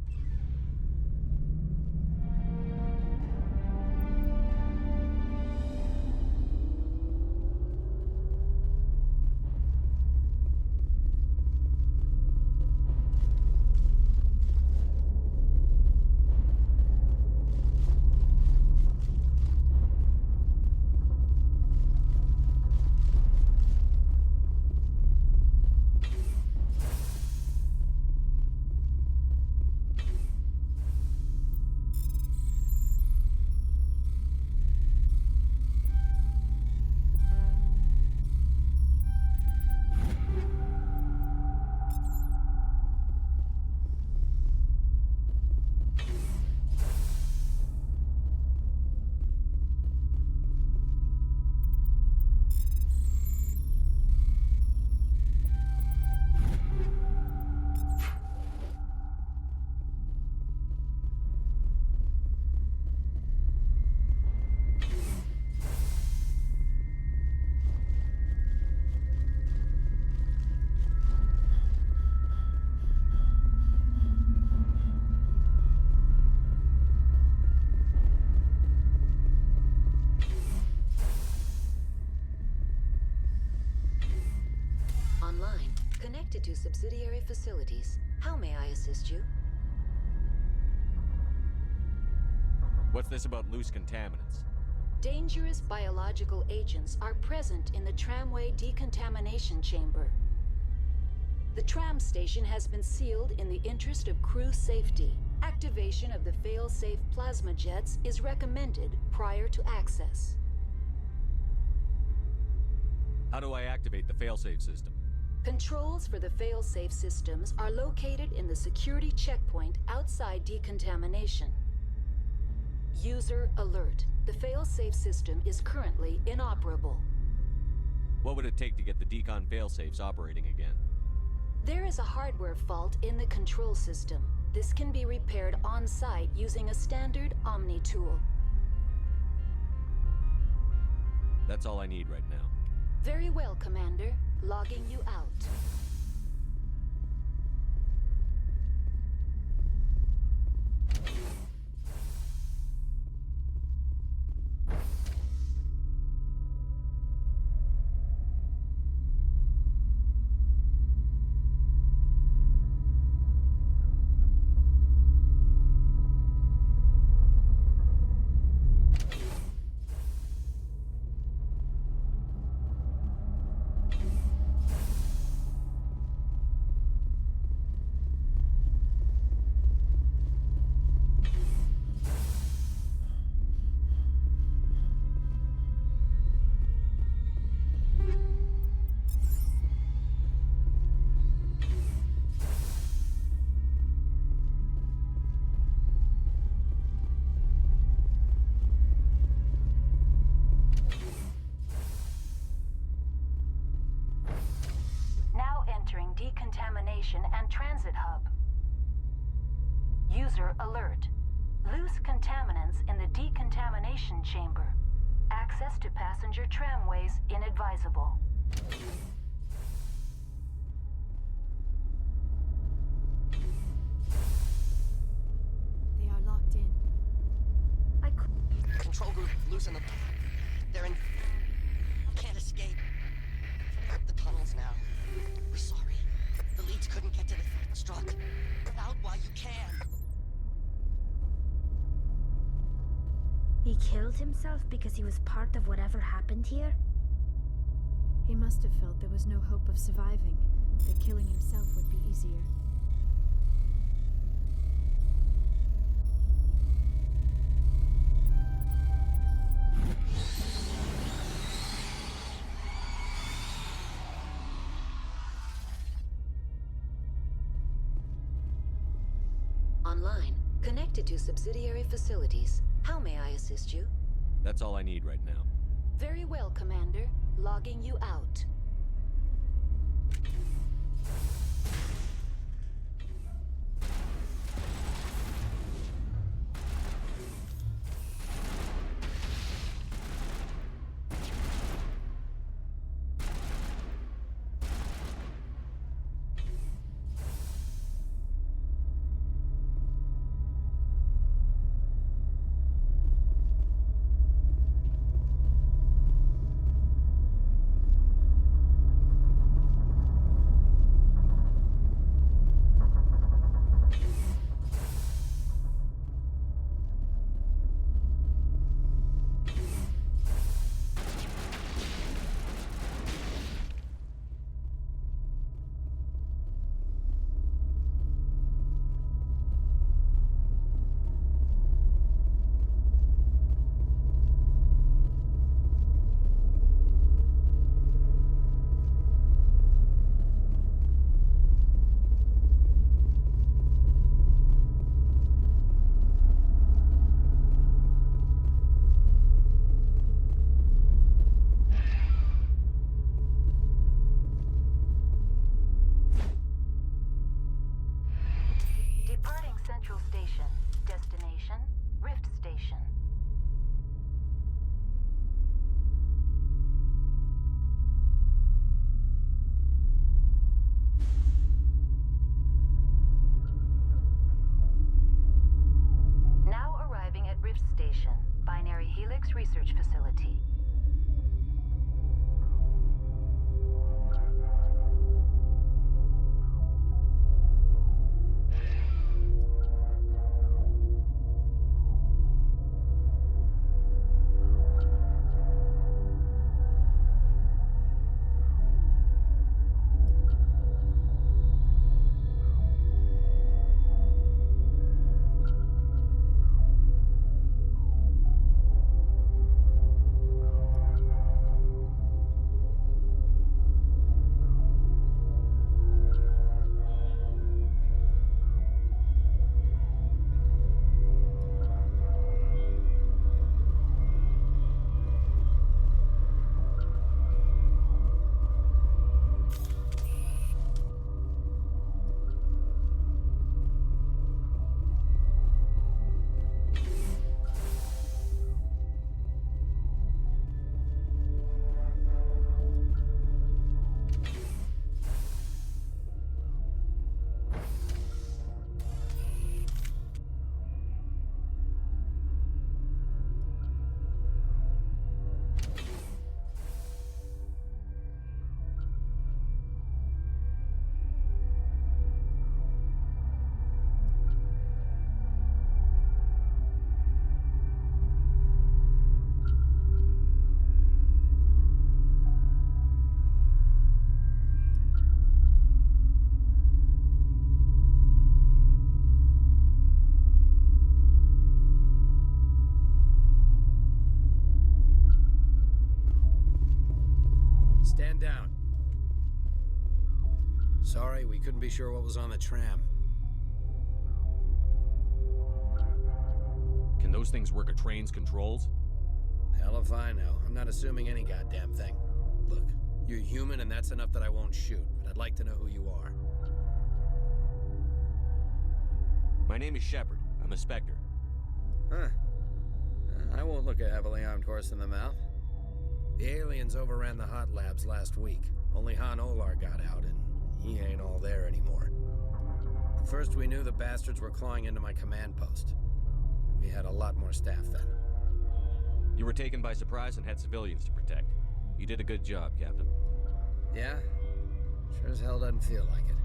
Online, connected to subsidiary facilities. How may I assist you? What's this about loose contaminants? Dangerous biological agents are present in the tramway decontamination chamber. The tram station has been sealed in the interest of crew safety. Activation of the fail-safe plasma jets is recommended prior to access. How do I activate the failsafe system? Controls for the fail-safe systems are located in the security checkpoint outside decontamination. User alert. The fail-safe system is currently inoperable. What would it take to get the decon failsafes operating again? There is a hardware fault in the control system. This can be repaired on-site using a standard Omni tool. That's all I need right now. Very well, Commander. logging you out. Entering decontamination and transit hub. User alert. Loose contaminants in the decontamination chamber. Access to passenger tramways inadvisable. They are locked in. Control group, losing them. They're in... Can't escape. The tunnels now. We're sorry. The leads couldn't get to the struck. Get out while you can. He killed himself because he was part of whatever happened here? He must have felt there was no hope of surviving, that killing himself would be easier. Online, connected to subsidiary facilities. How may I assist you? That's all I need right now. Very well, Commander. Logging you out. Central Station. Destination, Rift Station. Now arriving at Rift Station, Binary Helix Research Facility. Stand down. Sorry, we couldn't be sure what was on the tram. Can those things work a train's controls? Hell if I know. I'm not assuming any goddamn thing. Look, you're human and that's enough that I won't shoot, but I'd like to know who you are. My name is Shepard. I'm a Spectre. Huh. I won't look a heavily armed horse in the mouth. The aliens overran the hot labs last week. Only Han Olar got out, and he ain't all there anymore. First we knew the bastards were clawing into my command post. We had a lot more staff then. You were taken by surprise and had civilians to protect. You did a good job, Captain. Yeah? Sure as hell doesn't feel like it.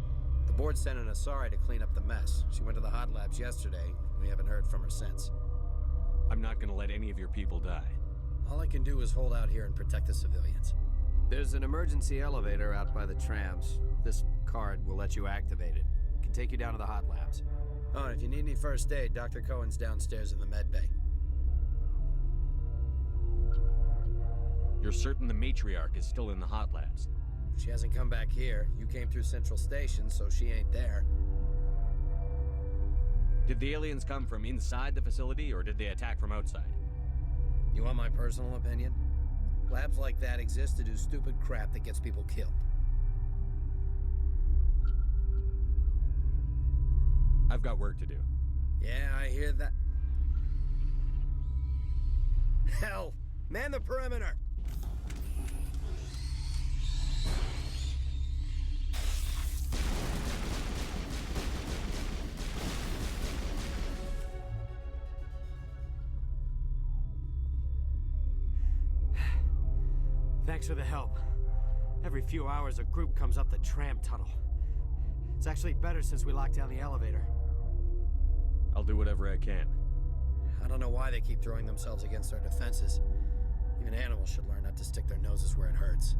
The board sent an Asari to clean up the mess. She went to the hot labs yesterday. We haven't heard from her since. I'm not gonna let any of your people die. All I can do is hold out here and protect the civilians. There's an emergency elevator out by the trams. This card will let you activate it. It can take you down to the hot labs. Oh, and if you need any first aid, Dr. Cohen's downstairs in the med bay. You're certain the matriarch is still in the hot labs? She hasn't come back here. You came through Central Station, so she ain't there. Did the aliens come from inside the facility, or did they attack from outside? You want my personal opinion? Labs like that exist to do stupid crap that gets people killed. I've got work to do. Yeah, I hear that. Hell! Man the perimeter! Thanks for the help. Every few hours, a group comes up the tram tunnel. It's actually better since we locked down the elevator. I'll do whatever I can. I don't know why they keep throwing themselves against our defenses. Even animals should learn not to stick their noses where it hurts.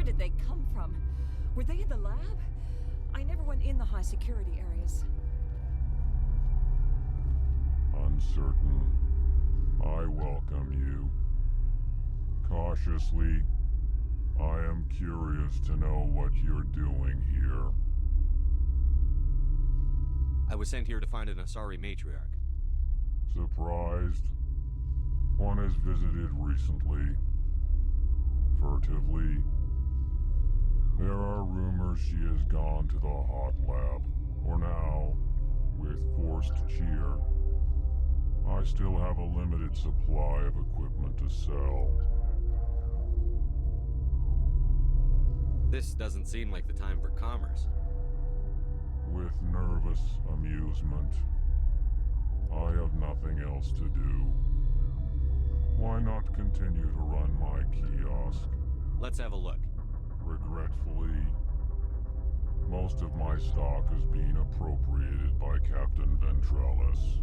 Where did they come from? Were they in the lab? I never went in the high security areas. Uncertain. I welcome you. Cautiously, I am curious to know what you're doing here. I was sent here to find an Asari matriarch. Surprised? One has visited recently. Furtively. There are rumors she has gone to the hot lab, or now, with forced cheer. I still have a limited supply of equipment to sell. This doesn't seem like the time for commerce. With nervous amusement. I have nothing else to do. Why not continue to run my kiosk? Let's have a look. Regretfully, most of my stock is being appropriated by Captain Ventrellis.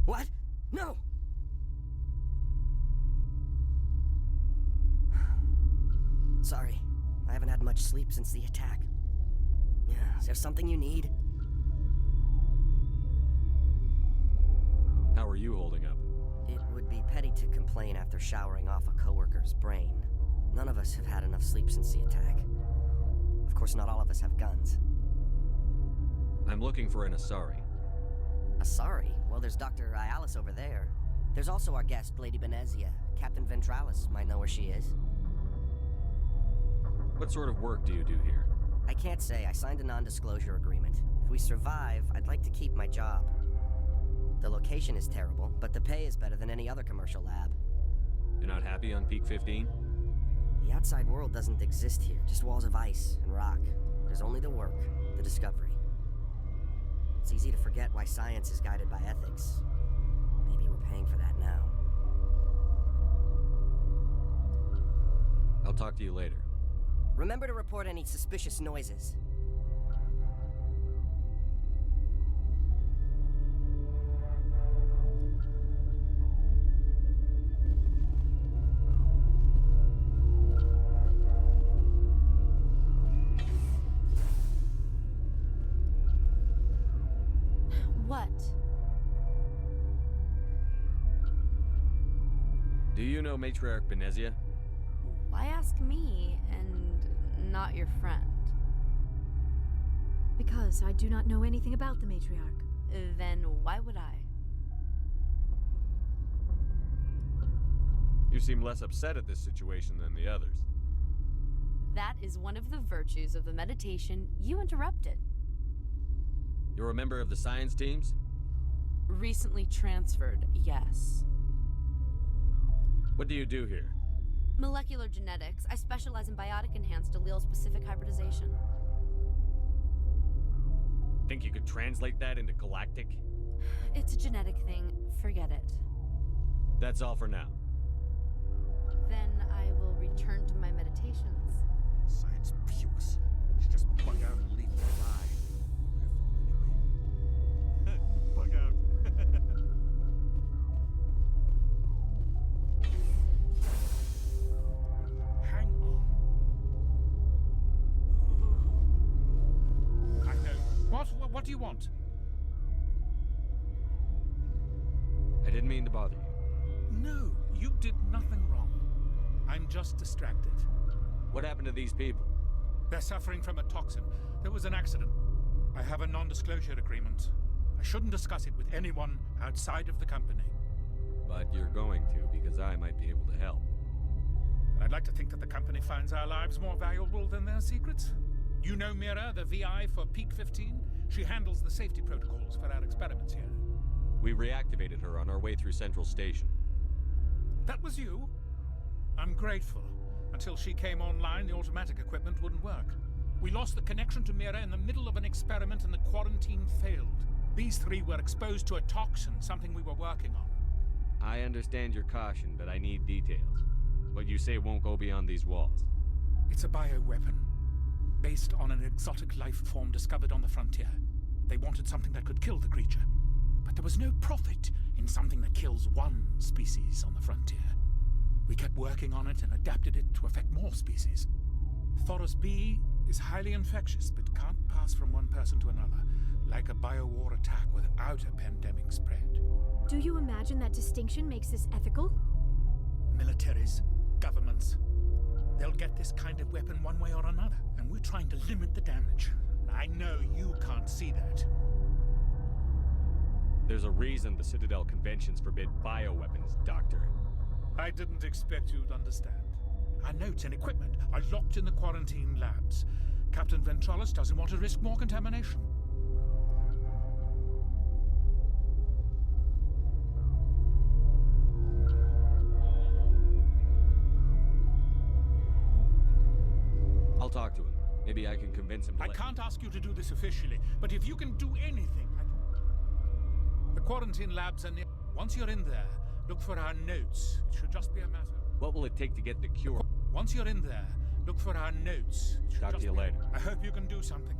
What? No! Sorry. I haven't had much sleep since the attack. Is there something you need? How are you holding up? It would be petty to complain after showering off a coworker's brain. None of us have had enough sleep since the attack. Of course, not all of us have guns. I'm looking for an Asari. Asari? Well, there's Dr. Ayalis over there. There's also our guest, Lady Benezia. Captain Ventralis might know where she is. What sort of work do you do here? I can't say. I signed a non-disclosure agreement. If we survive, I'd like to keep my job. The location is terrible, but the pay is better than any other commercial lab. You're not happy on Peak 15? The outside world doesn't exist here, just walls of ice and rock. There's only the work, the discovery. It's easy to forget why science is guided by ethics. Maybe we're paying for that now. I'll talk to you later. Remember to report any suspicious noises. What? Do you know Matriarch Benezia? Why ask me and not your friend? Because I do not know anything about the matriarch. Then why would I? You seem less upset at this situation than the others. That is one of the virtues of the meditation you interrupted. You're a member of the science teams? Recently transferred, yes. What do you do here? Molecular genetics. I specialize in biotic-enhanced allele-specific hybridization. Think you could translate that into galactic? It's a genetic thing. Forget it. That's all for now. Then I will return to my meditations. Science pukes. Should just bug out and leave them lie. Their fault anyway. Bug out. Hang on. I know. What do you want? I didn't mean to bother you. No, you did nothing wrong. I'm just distracted. What happened to these people? They're suffering from a toxin. There was an accident. I have a non-disclosure agreement. I shouldn't discuss it with anyone outside of the company. But you're going to, because I might be able to help. And I'd like to think that the company finds our lives more valuable than their secrets. You know Mira, the VI for Peak 15? She handles the safety protocols for our experiments here. We reactivated her on our way through Central Station. That was you? I'm grateful. Until she came online, the automatic equipment wouldn't work. We lost the connection to Mira in the middle of an experiment and the quarantine failed. These three were exposed to a toxin, something we were working on. I understand your caution, but I need details. What you say won't go beyond these walls. It's a bioweapon, based on an exotic life form discovered on the frontier. They wanted something that could kill the creature. But there was no profit in something that kills one species on the frontier. We kept working on it and adapted it to affect more species. Thoros B is highly infectious, but can't pass from one person to another, like a biowar attack without a pandemic spread. Do you imagine that distinction makes this ethical? Militaries, governments, they'll get this kind of weapon one way or another, and we're trying to limit the damage. I know you can't see that. There's a reason the Citadel conventions forbid bioweapons, Doctor. I didn't expect you'd understand. Our notes and equipment are locked in the quarantine labs. Captain Ventralis doesn't want to risk more contamination. I'll talk to him. Maybe I can convince him to I can't ask you to do this officially, but if you can do anything... The quarantine labs are near... Once you're in there, look for our notes. It should just be a matter... What will it take to get the cure? Once you're in there, look for our notes. It should Talk just to you be... later. I hope you can do something.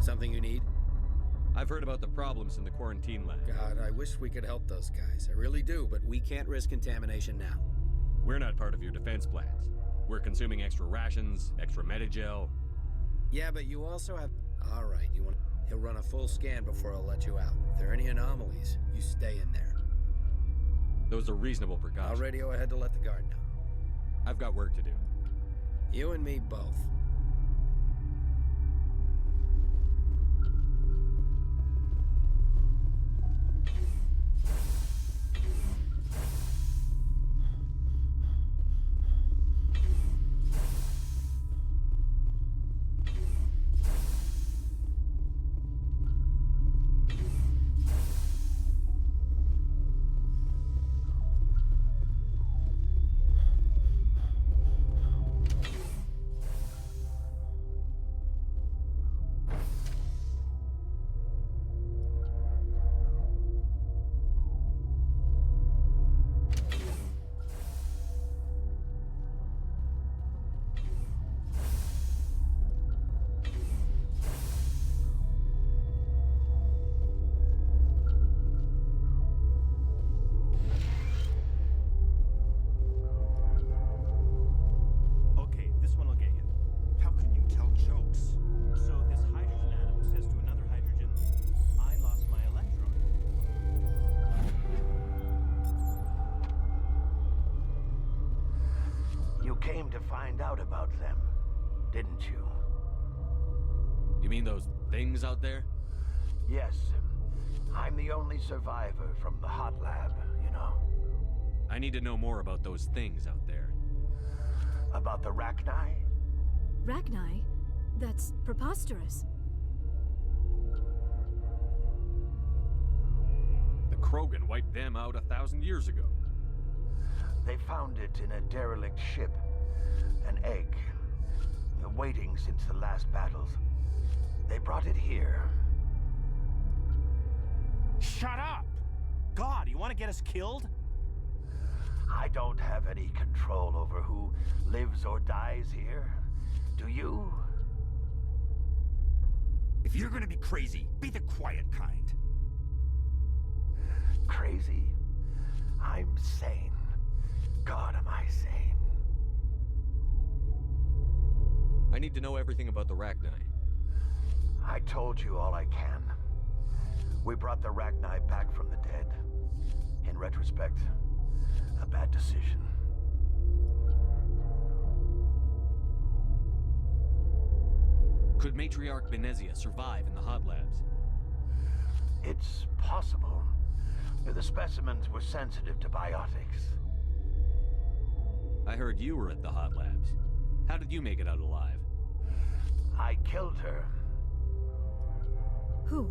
Something you need? I've heard about the problems in the quarantine lab. God, I wish we could help those guys. I really do, but we can't risk contamination now. We're not part of your defense plans. We're consuming extra rations, extra Medigel. Yeah, but you also have... All right, you want... He'll run a full scan before I'll let you out. If there are any anomalies, you stay in there. Those are reasonable precautions. I'll radio ahead to let the guard know. I've got work to do. You and me both. Came to find out about them, didn't you? You mean those things out there? Yes. I'm the only survivor from the hot lab, you know. I need to know more about those things out there. About the Rachni? Rachni? That's preposterous. The Krogan wiped them out 1,000 years ago. They found it in a derelict ship. An egg. Waiting since the last battles. They brought it here. Shut up! God, you want to get us killed? I don't have any control over who lives or dies here. Do you? If you're gonna be crazy, be the quiet kind. Crazy? I'm sane. God, am I sane. I need to know everything about the Rachni. I told you all I can. We brought the Rachni back from the dead. In retrospect, a bad decision. Could Matriarch Benezia survive in the hot labs? It's possible. The specimens were sensitive to biotics. I heard you were at the hot labs. How did you make it out alive? I killed her. Who?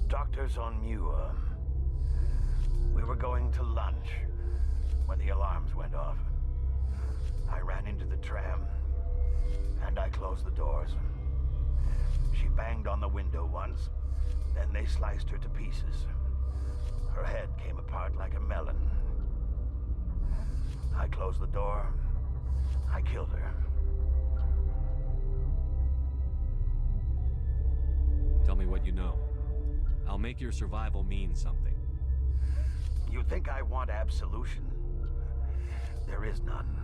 Doctors on Muir. We were going to lunch when the alarms went off. I ran into the tram, and I closed the doors. She banged on the window once, then they sliced her to pieces. Her head came apart like a melon. I closed the door. I killed her. Tell me what you know. I'll make your survival mean something. You think I want absolution? There is none.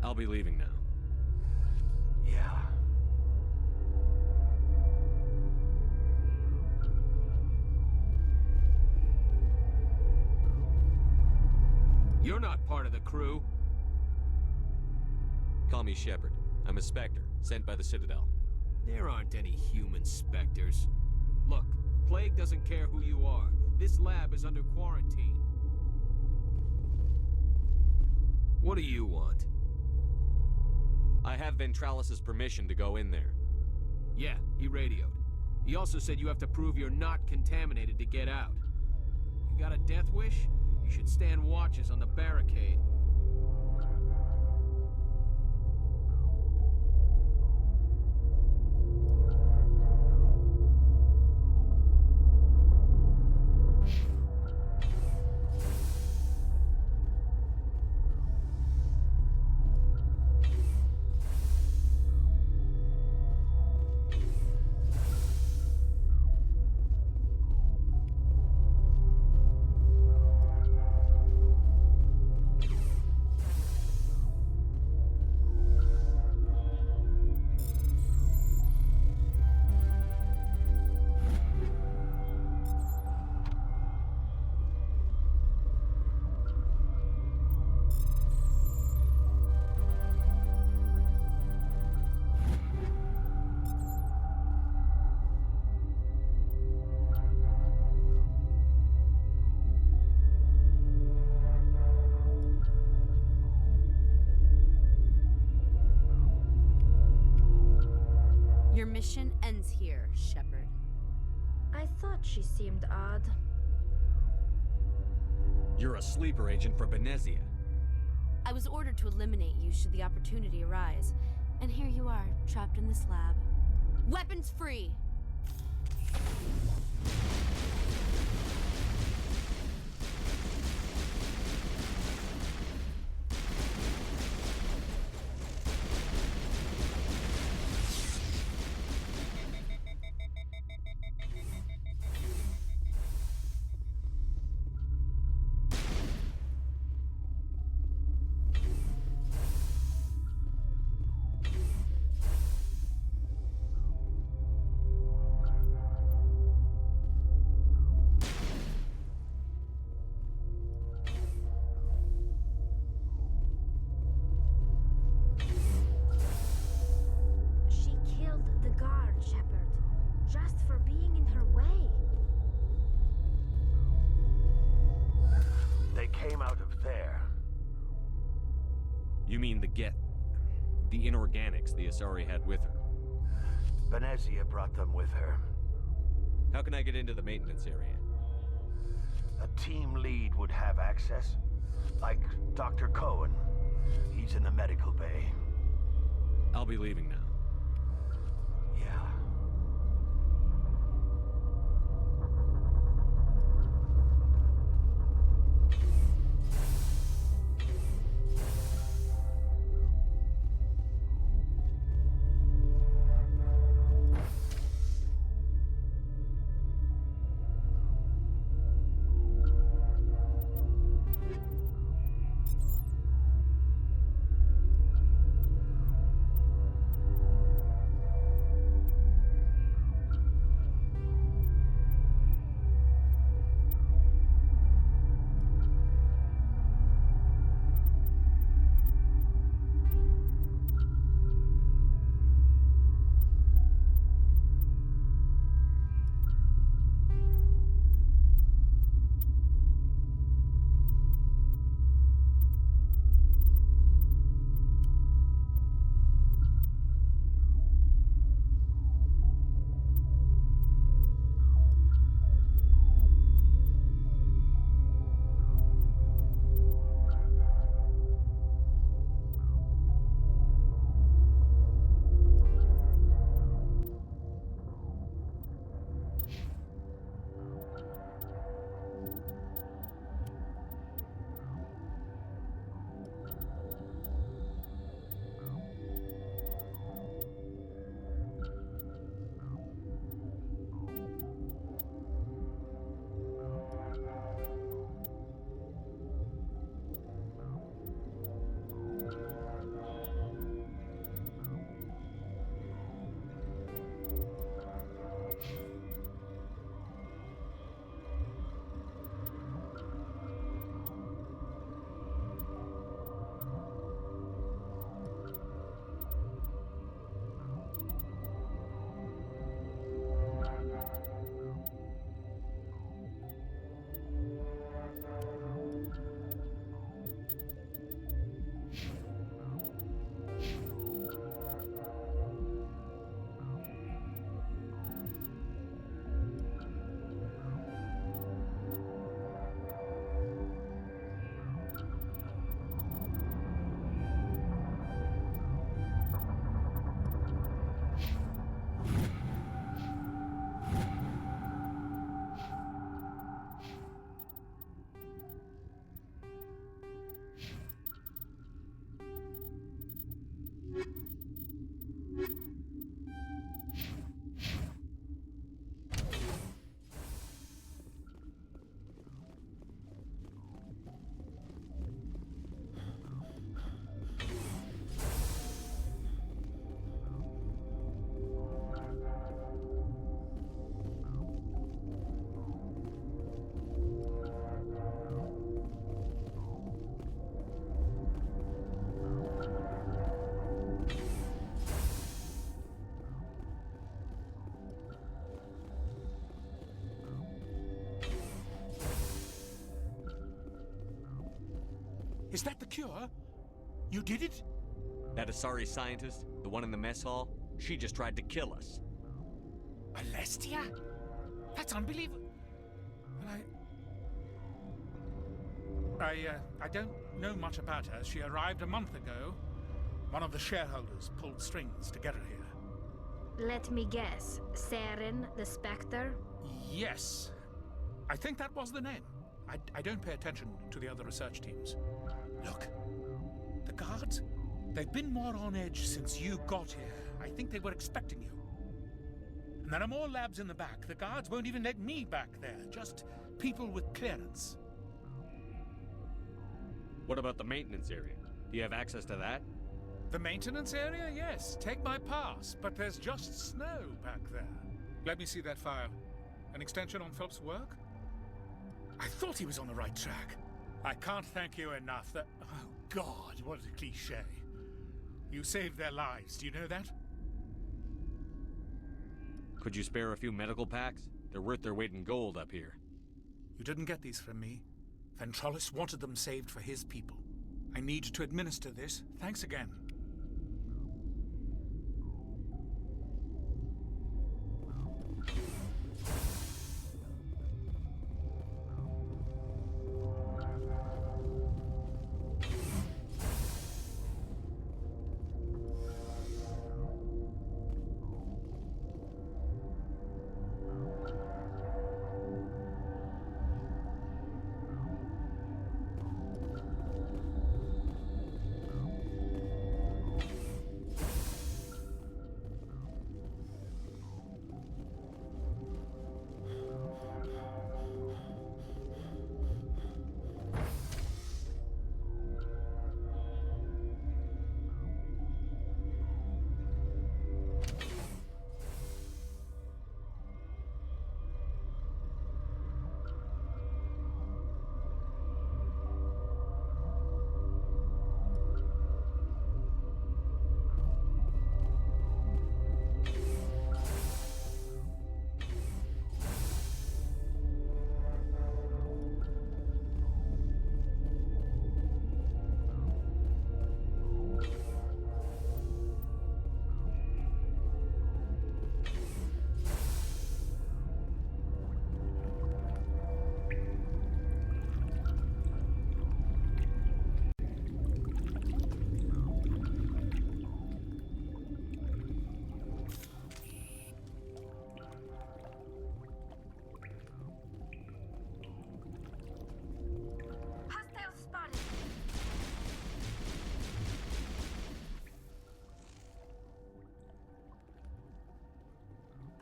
I'll be leaving now. Yeah. You're not part of the crew. Call me Shepard. I'm a Spectre, sent by the Citadel. There aren't any human Spectres. Look, Plague doesn't care who you are. This lab is under quarantine. What do you want? I have Ventralis's permission to go in there. Yeah, he radioed. He also said you have to prove you're not contaminated to get out. You got a death wish? You should stand watches on the barricade. mission ends here, Shepard. I thought she seemed odd. You're a sleeper agent for Benezia. I was ordered to eliminate you should the opportunity arise. And here you are, trapped in this lab. Weapons free! She killed the guard, Shepard, just for being in her way. They came out of there. You mean the inorganics the Asari had with her? Benezia brought them with her. How can I get into the maintenance area? A team lead would have access. Like Dr. Cohen. He's in the medical bay. I'll be leaving now. Yeah. Is that the cure? You did it? That Asari scientist, the one in the mess hall, She just tried to kill us. Alestia? That's unbelievable. I don't know much about her. She arrived a month ago. One of the shareholders pulled strings to get her here. Let me guess. Saren, the Spectre? Yes. I think that was the name. I don't pay attention to the other research teams. Look, the guards, they've been more on edge since you got here. I think they were expecting you. And there are more labs in the back. The guards won't even let me back there. Just people with clearance. What about the maintenance area? Do you have access to that? The maintenance area? Yes. Take my pass. But there's just snow back there. Let me see that file. An extension on Phelps' work? I thought he was on the right track. I can't thank you enough that... Oh, God, what a cliché. You saved their lives, do you know that? Could you spare a few medical packs? They're worth their weight in gold up here. You didn't get these from me. Ventrolis wanted them saved for his people. I need to administer this. Thanks again.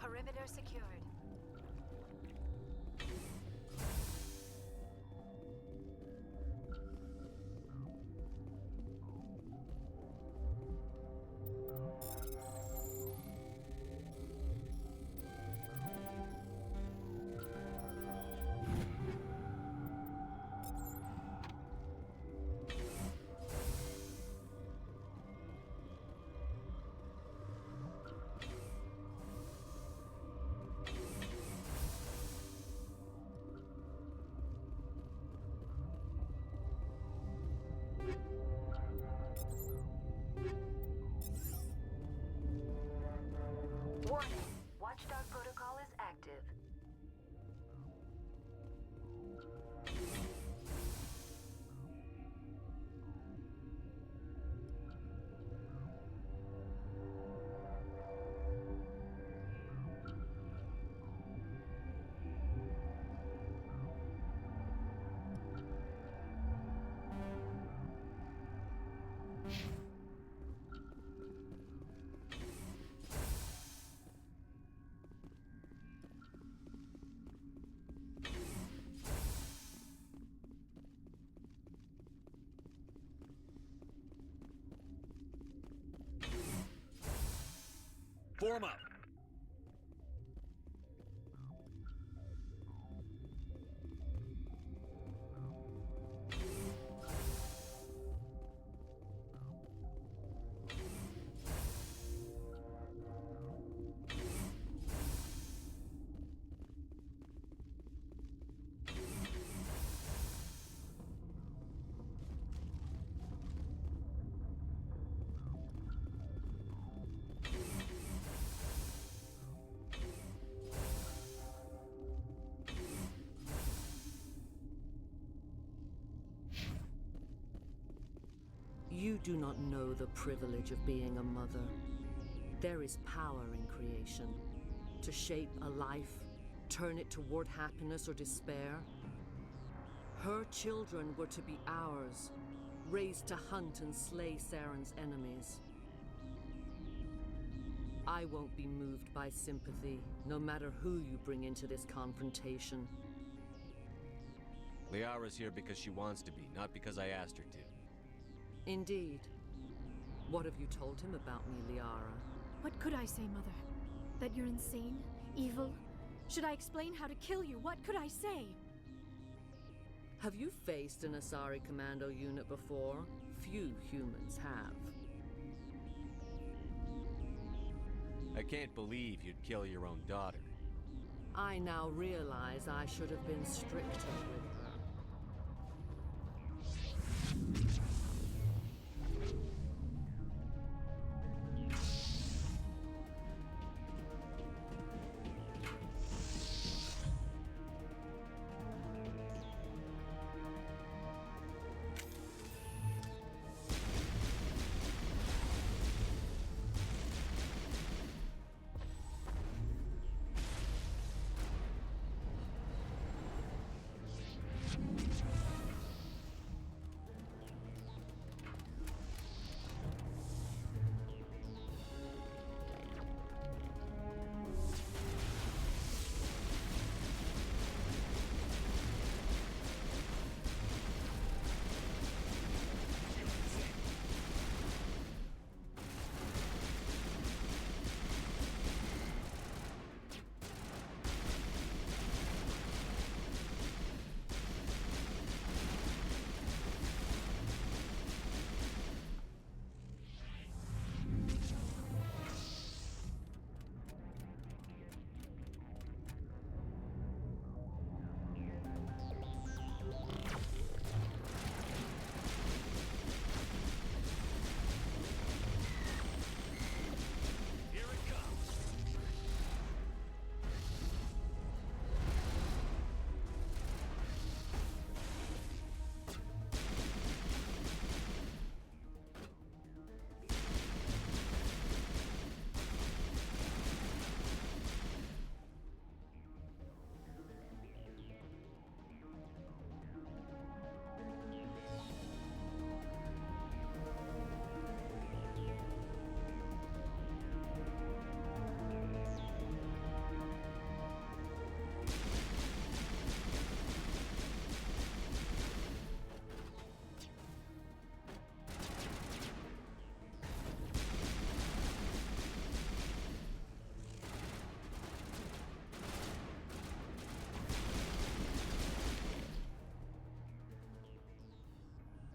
Perimeter secured. Warning. Watchdog protocol is active. Form up! You do not know the privilege of being a mother. There is power in creation. To shape a life, turn it toward happiness or despair. Her children were to be ours, raised to hunt and slay Saren's enemies. I won't be moved by sympathy, no matter who you bring into this confrontation. Liara's here because she wants to be, not because I asked her to. Indeed. What have you told him about me, Liara? What could I say, Mother? That you're insane? Evil? Should I explain how to kill you? What could I say? Have you faced an Asari commando unit before? Few humans have. I can't believe you'd kill your own daughter. I now realize I should have been stricter with her.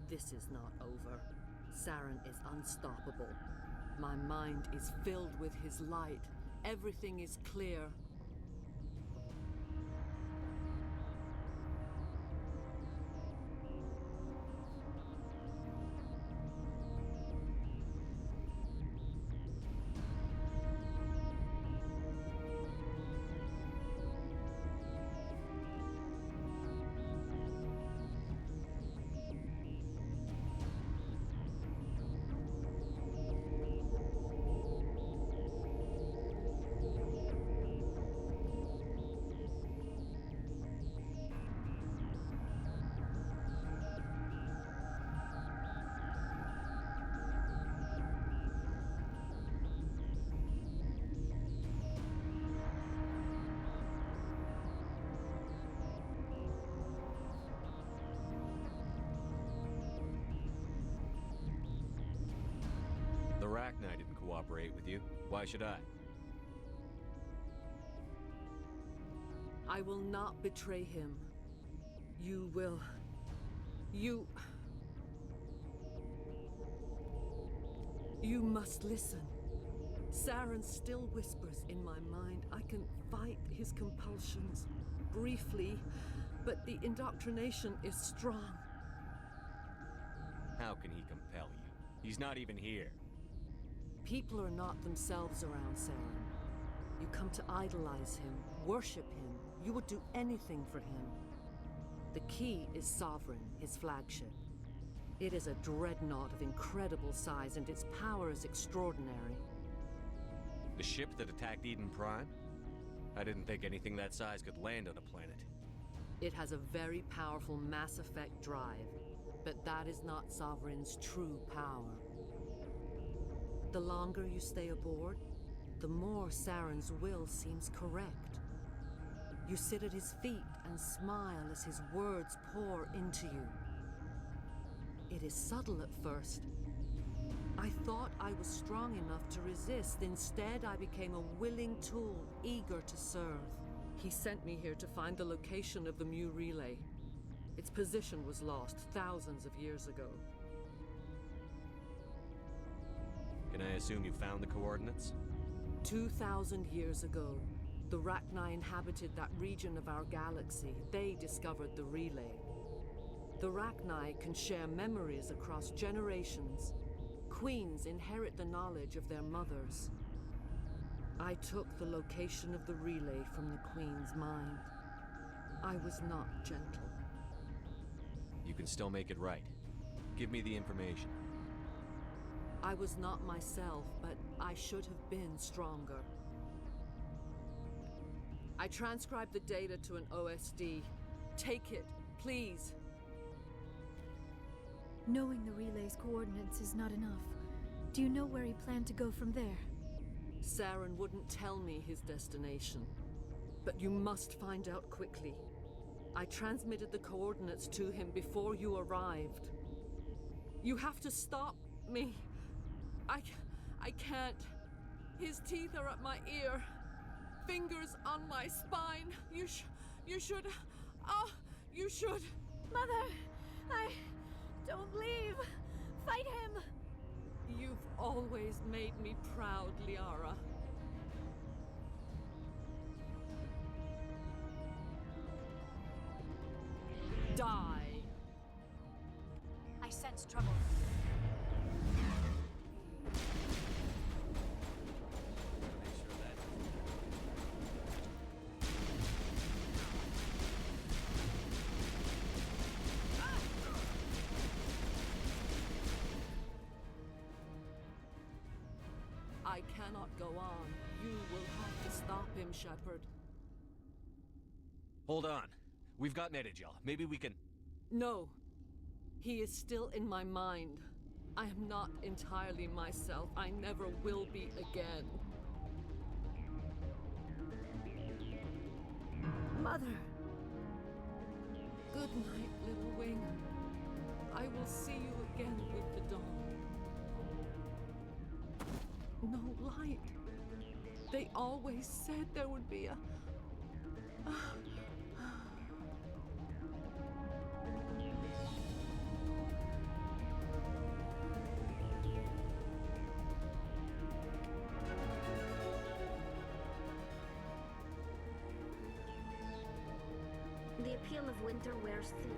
This is not over. Saren is unstoppable. My mind is filled with his light. Everything is clear. The Rachni didn't cooperate with you. Why should I? I will not betray him. You will. You must listen. Saren still whispers in my mind. I can fight his compulsions briefly, but the indoctrination is strong. How can he compel you? He's not even here. People are not themselves around Saren. You come to idolize him, worship him. You would do anything for him. The key is Sovereign, his flagship. It is a dreadnought of incredible size, and its power is extraordinary. The ship that attacked Eden Prime? I didn't think anything that size could land on a planet. It has a very powerful Mass Effect drive, but that is not Sovereign's true power. The longer you stay aboard, the more Saren's will seems correct. You sit at his feet and smile as his words pour into you. It is subtle at first. I thought I was strong enough to resist. Instead, I became a willing tool, eager to serve. He sent me here to find the location of the Mu relay. Its position was lost thousands of years ago. Can I assume you found the coordinates? 2,000 years ago, the Rachni inhabited that region of our galaxy. They discovered the relay. The Rachni can share memories across generations. Queens inherit the knowledge of their mothers. I took the location of the relay from the Queen's mind. I was not gentle. You can still make it right. Give me the information. I was not myself, but I should have been stronger. I transcribed the data to an OSD. Take it, please. Knowing the relay's coordinates is not enough. Do you know where he planned to go from there? Saren wouldn't tell me his destination. But you must find out quickly. I transmitted the coordinates to him before you arrived. You have to stop me. I can't. His teeth are at my ear. Fingers on my spine. You should... Oh, you should... Mother, don't leave. Fight him. You've always made me proud, Liara. Die. I sense trouble. I cannot go on. You will have to stop him, Shepard. Hold on. We've got Netagel. Maybe we can... No. He is still in my mind. I am not entirely myself. I never will be again. Mother. Good night, little wing. I will see you again with the dawn. No light. They always said there would be a... The appeal of winter wears thin.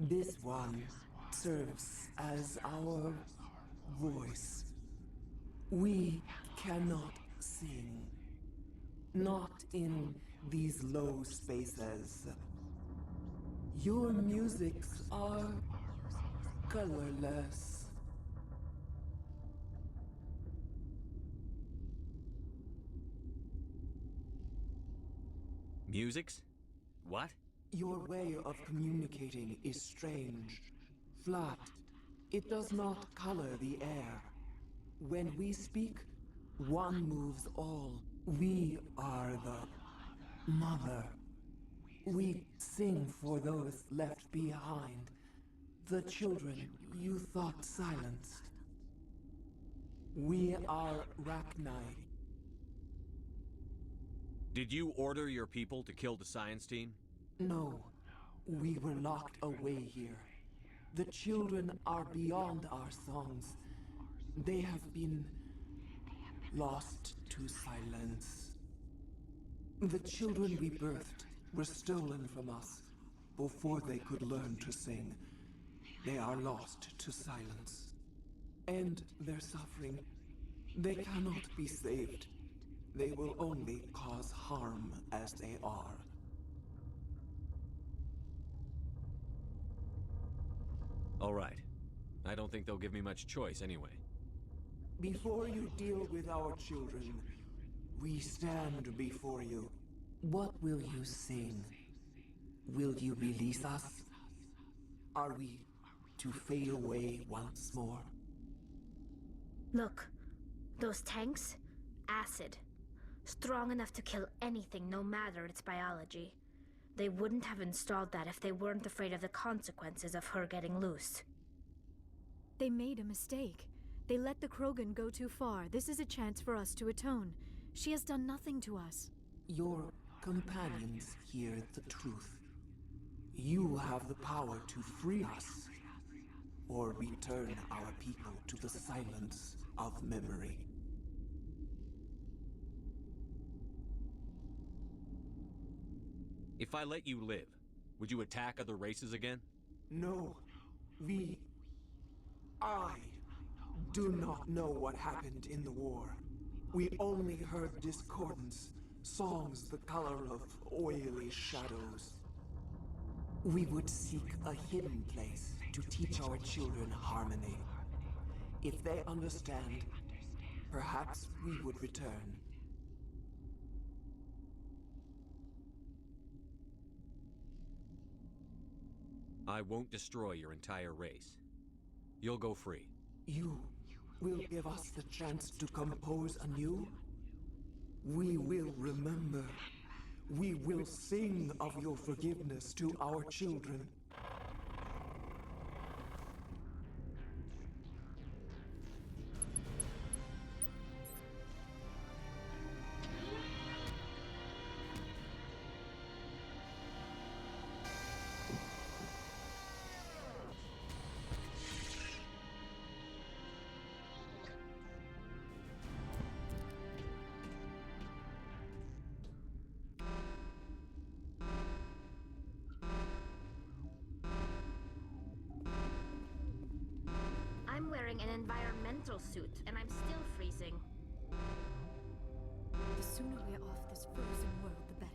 This one serves as our voice. We cannot sing. Not in these low spaces. Your musics are colorless. Musics? What? Your way of communicating is strange. Flat. It does not color the air. When we speak, one moves all. We are the mother. We sing for those left behind. The children you thought silenced. We are Rachni. Did you order your people to kill the science team? No. We were locked away here. The children are beyond our songs. They have been lost to silence. The children we birthed were stolen from us before they could learn to sing. They are lost to silence. And their suffering, they cannot be saved. They will only cause harm as they are. All right. I don't think they'll give me much choice anyway. Before you deal with our children, we stand before you. What will you sing? Will you release us? Are we to fade away once more? Look, those tanks? Acid. Strong enough to kill anything, no matter its biology. They wouldn't have installed that if they weren't afraid of the consequences of her getting loose. They made a mistake. They let the Krogan go too far. This is a chance for us to atone. She has done nothing to us. Your companions hear the truth. You have the power to free us, or return our people to the silence of memory. If I let you live, would you attack other races again? No. I do not know what happened in the war. We only heard discordance, songs the color of oily shadows. We would seek a hidden place to teach our children harmony. If they understand, perhaps we would return. I won't destroy your entire race. You'll go free. You will give us the chance to compose anew? We will remember. We will sing of your forgiveness to our children. I'm wearing an environmental suit, and I'm still freezing. The sooner we're off this frozen world, the better.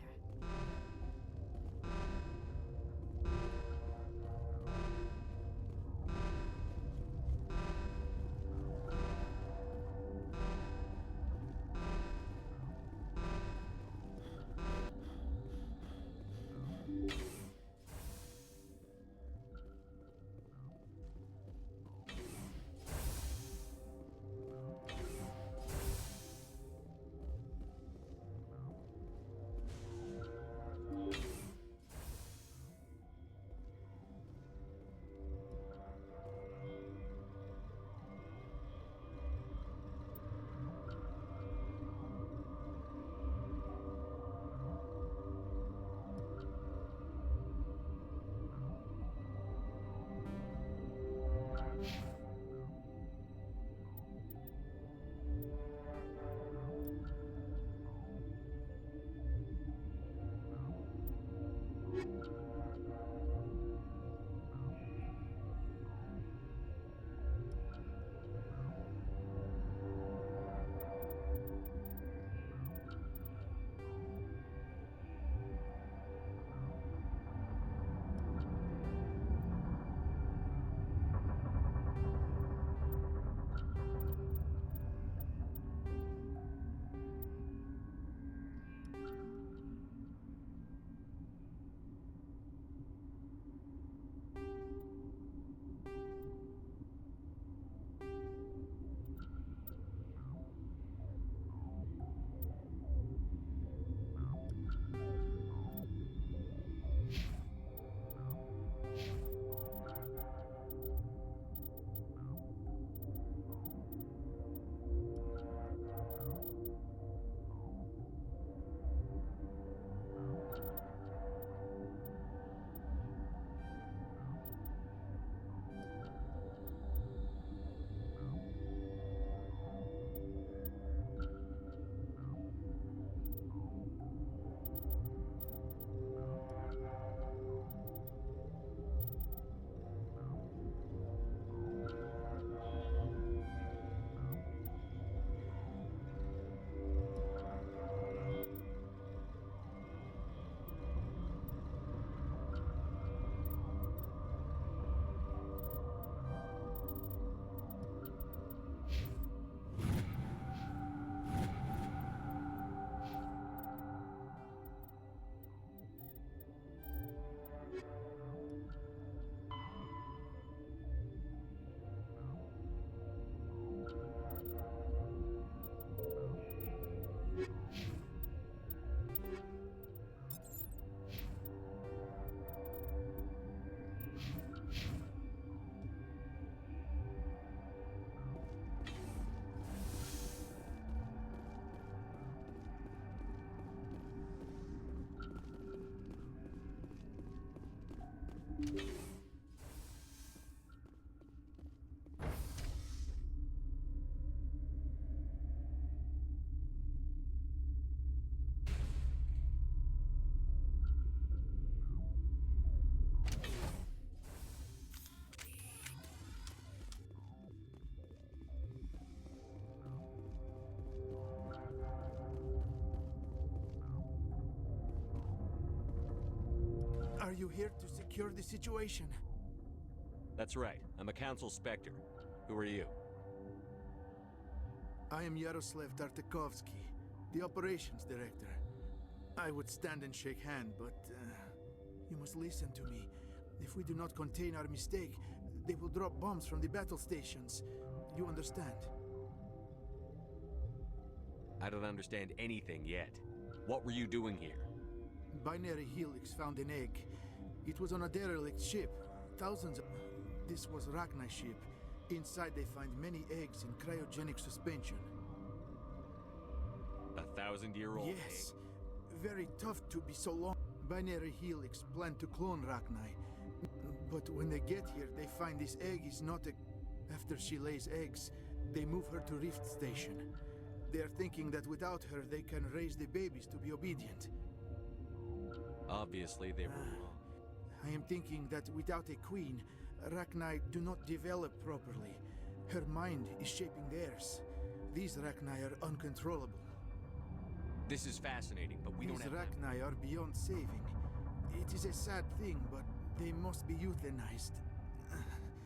you here to secure the situation? That's right. I'm a Council Spectre. Who are you? I am Yaroslav Tartakovsky, the operations director. I would stand and shake hand, but you must listen to me. If we do not contain our mistake, they will drop bombs from the battle stations. You understand? I don't understand anything yet. What were you doing here? Binary Helix found an egg. It was on a derelict ship. Thousands of... This was Rachni's ship. Inside they find many eggs in cryogenic suspension. 1,000-year-old Yes. Very tough to be so long. Binary Helix planned to clone Rachni. But when they get here, they find this egg is not a... After she lays eggs, they move her to Rift Station. They are thinking that without her, they can raise the babies to be obedient. Obviously, they were wrong. I am thinking that without a queen, Rachni do not develop properly. Her mind is shaping theirs. These Rachni are uncontrollable. This is fascinating, but we don't have time. These Rachni are beyond saving. It is a sad thing, but they must be euthanized.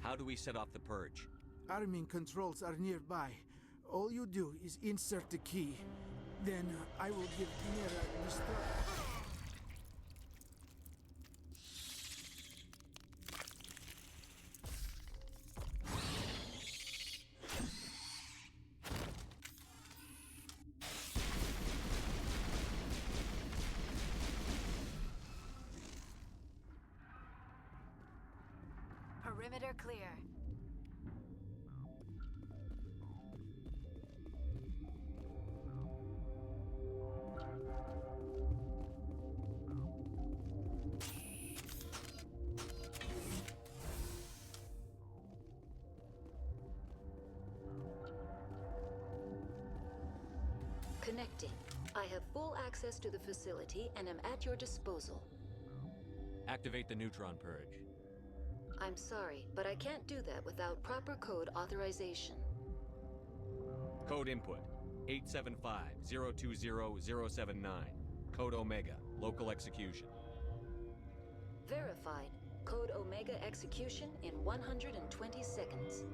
How do we set off the purge? Arming controls are nearby. All you do is insert the key. Then I will give Chimera destruct. Perimeter clear. Connecting. I have full access to the facility and am at your disposal. Activate the neutron purge. I'm sorry, but I can't do that without proper code authorization. Code input 875-020-079. Code Omega. Local execution. Verified. Code Omega execution in 120 seconds.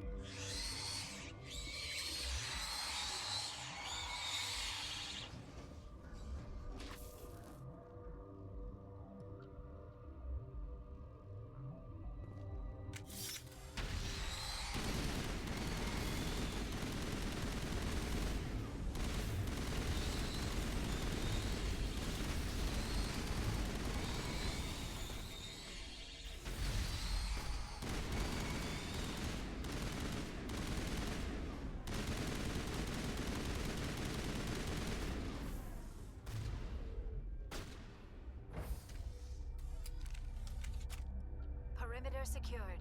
Perimeter secured.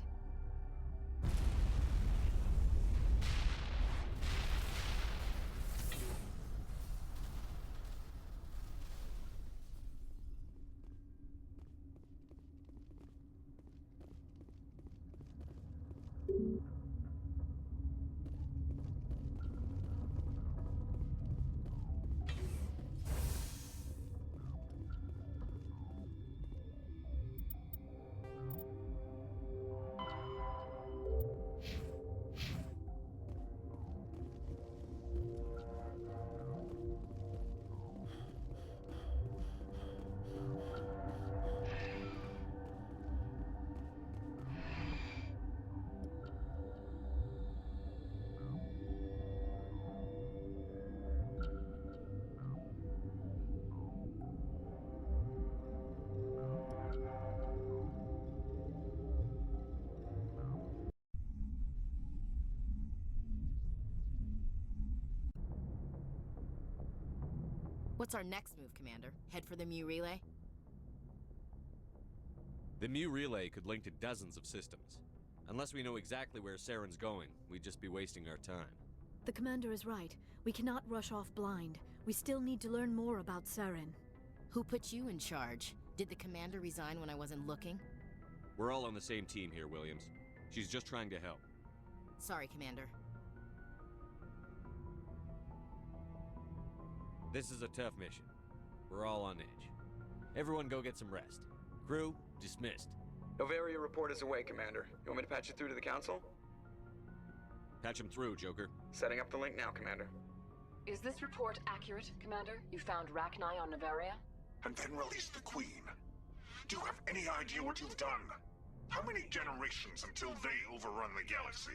What's our next move, Commander? Head for the Mu relay? The Mu relay could link to dozens of systems. Unless we know exactly where Saren's going, we'd just be wasting our time. The commander is right. We cannot rush off blind. We still need to learn more about Saren. Who put you in charge? Did the commander resign when I wasn't looking? We're all on the same team here, Williams. She's just trying to help. Sorry, Commander. This is a tough mission. We're all on edge. Everyone go get some rest. Crew, dismissed. Novaria report is away, Commander. You want me to patch you through to the Council? Patch him through, Joker. Setting up the link now, Commander. Is this report accurate, Commander? You found Rachni on Novaria? And then released the Queen. Do you have any idea what you've done? How many generations until they overrun the galaxy?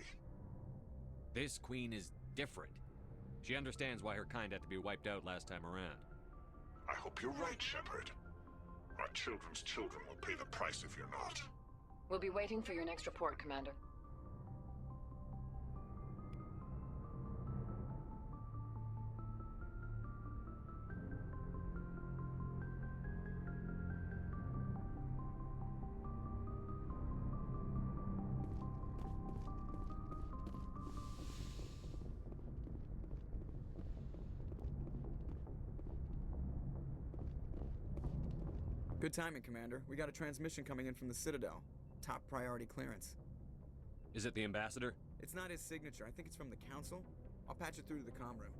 This Queen is different. She understands why her kind had to be wiped out last time around. I hope you're right, Shepard. Our children's children will pay the price if you're not. We'll be waiting for your next report, Commander. Good timing, Commander. We got a transmission coming in from the Citadel. Top priority clearance. Is it the Ambassador? It's not his signature. I think it's from the Council. I'll patch it through to the comm room.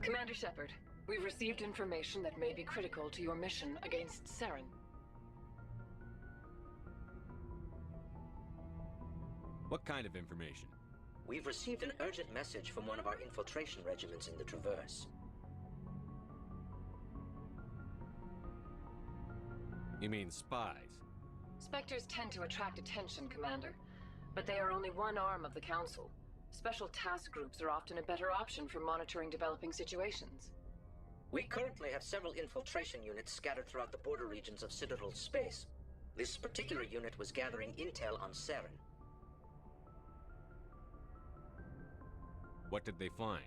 Commander Shepard, we've received information that may be critical to your mission against Saren. What kind of information? We've received an urgent message from one of our infiltration regiments in the Traverse. You mean spies? Spectres tend to attract attention, Commander, but they are only one arm of the Council. Special task groups are often a better option for monitoring developing situations. We currently have several infiltration units scattered throughout the border regions of Citadel space. This particular unit was gathering intel on Saren. What did they find?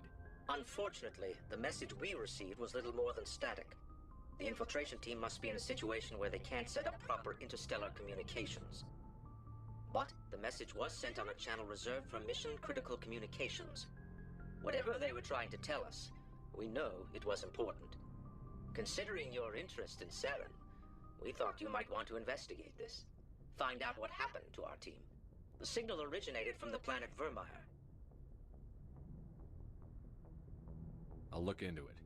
Unfortunately, the message we received was little more than static. The infiltration team must be in a situation where they can't set up proper interstellar communications. But the message was sent on a channel reserved for mission-critical communications. Whatever they were trying to tell us, we know it was important. Considering your interest in Saren, we thought you might want to investigate this. Find out what happened to our team. The signal originated from the planet Vermeer. I'll look into it.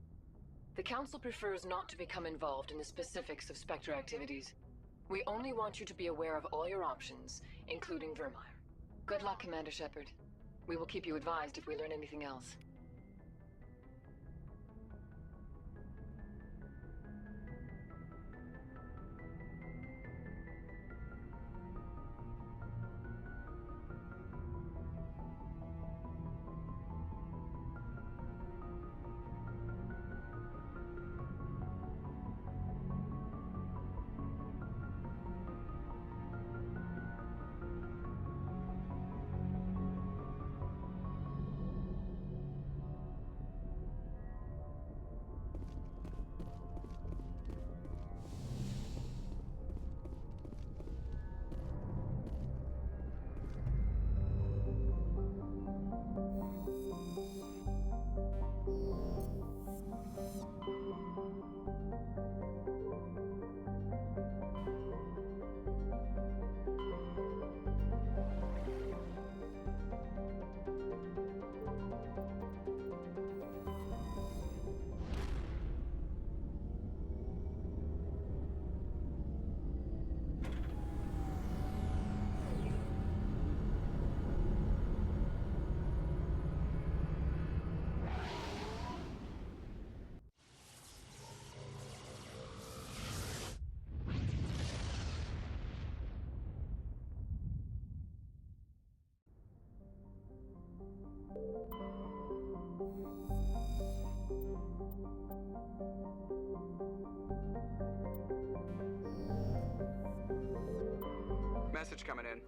The Council prefers not to become involved in the specifics of Spectre activities. We only want you to be aware of all your options, including Vermeer. Good luck, Commander Shepard. We will keep you advised if we learn anything else. Message coming in.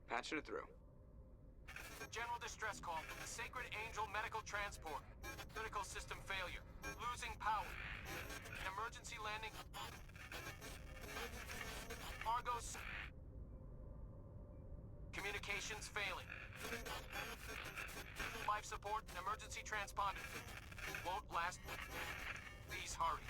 Patching it through. General distress call from the Sacred Angel Medical Transport. Critical system failure. Losing power. An emergency landing. Argos. Communications failing. Life support and emergency transponder. Won't last. Please hurry.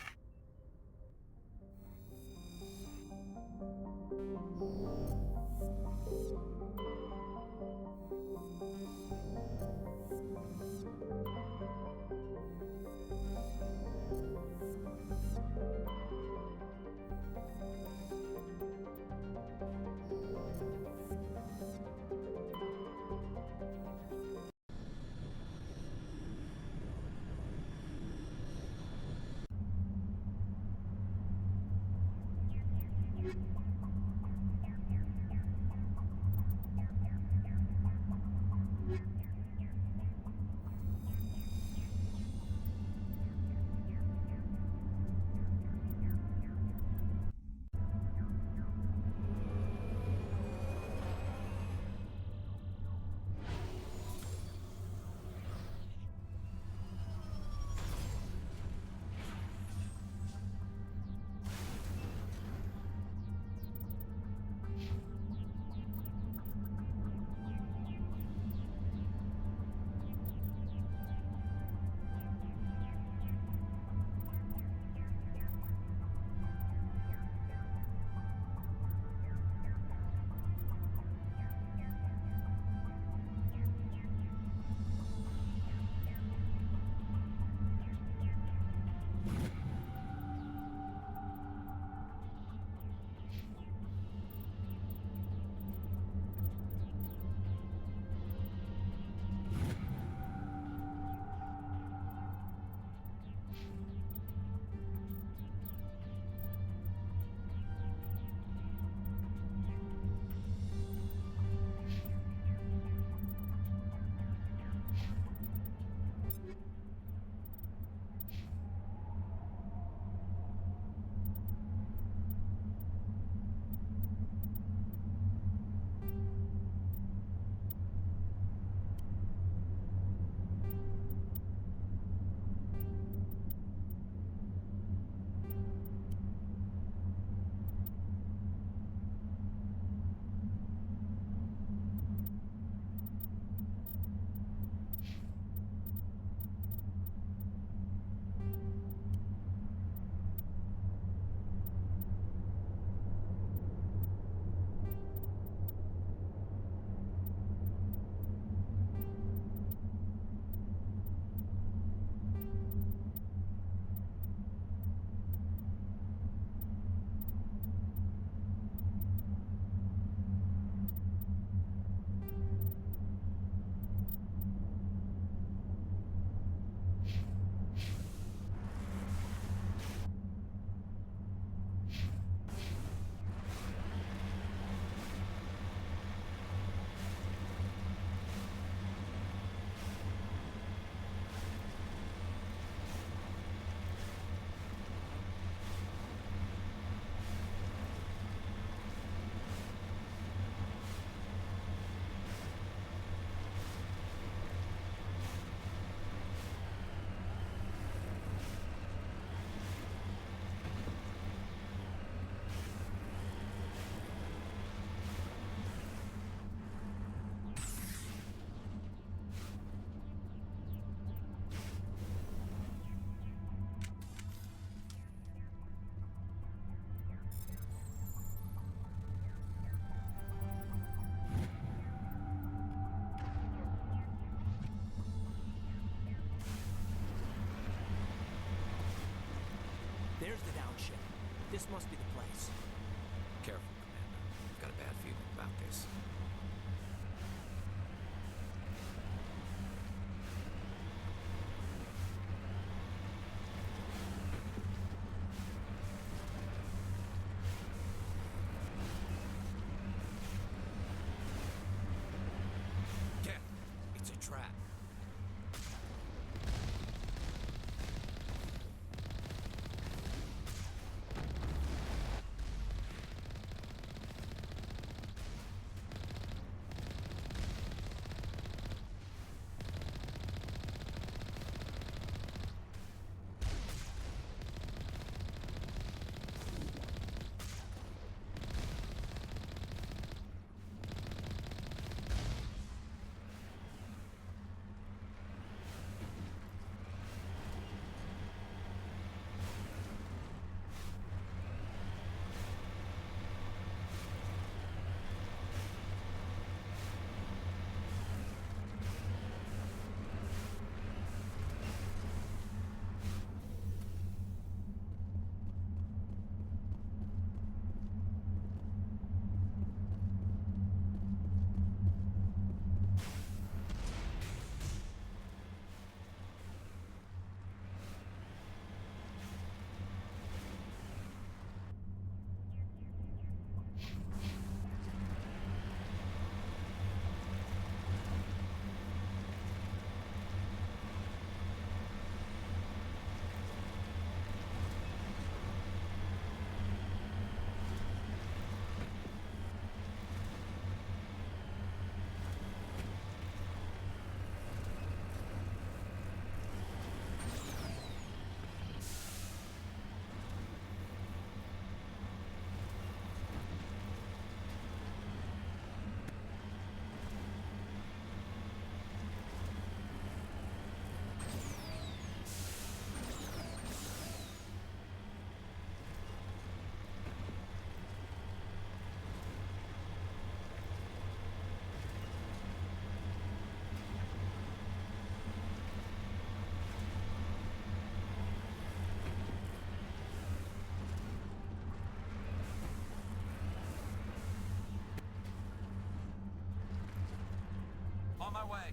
There's the downship. This must be the place. Careful, Commander. I've got a bad feeling about this. It's a trap. On my way.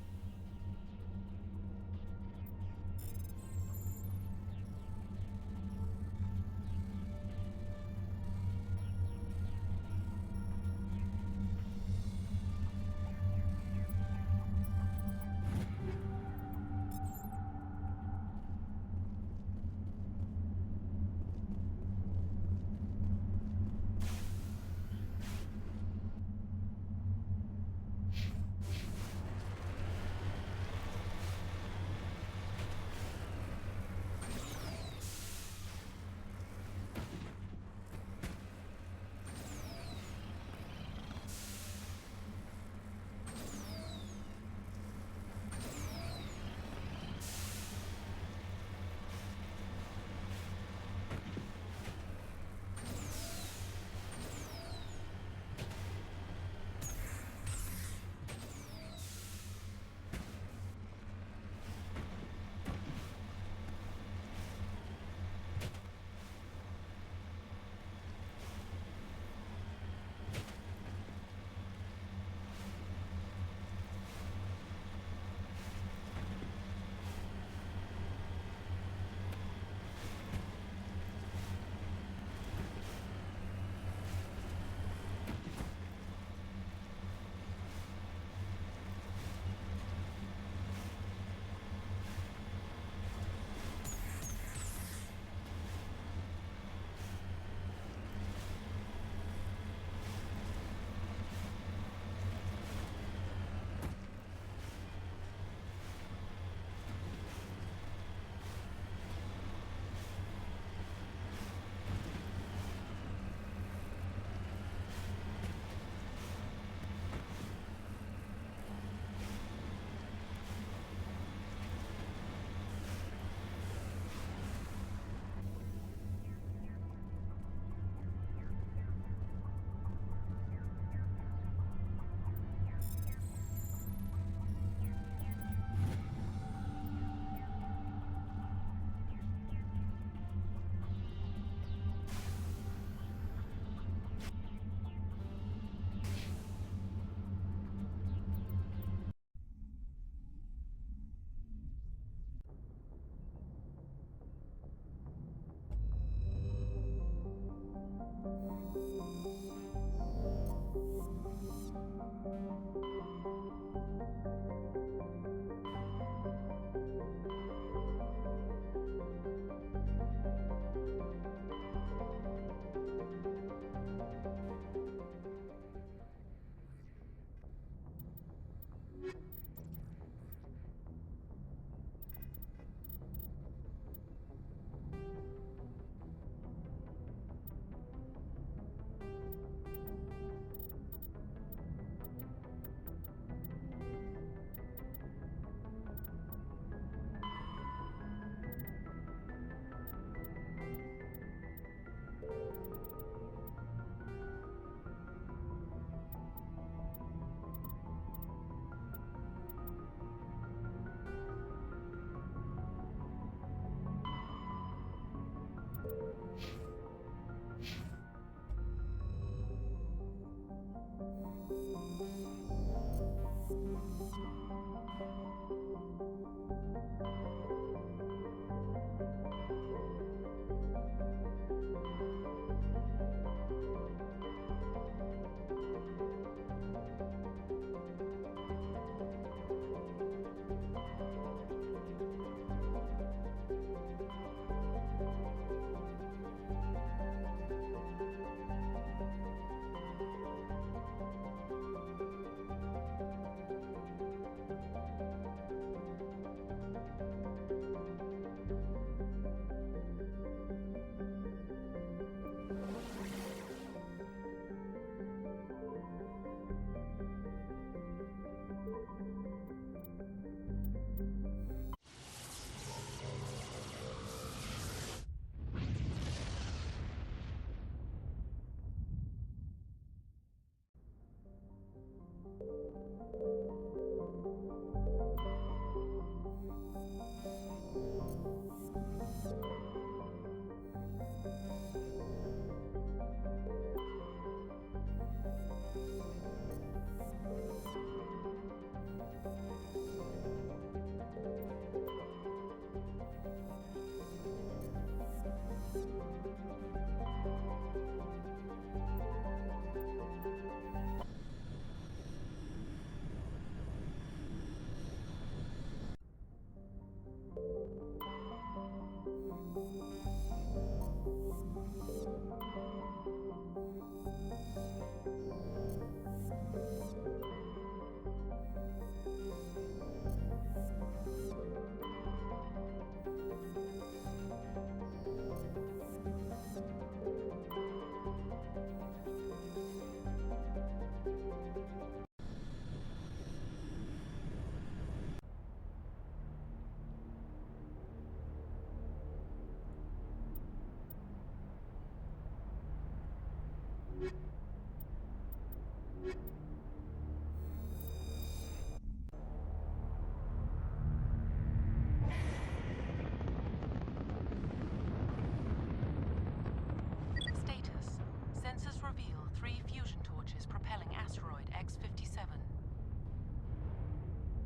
Status. Sensors reveal 3 fusion torches propelling asteroid X-57.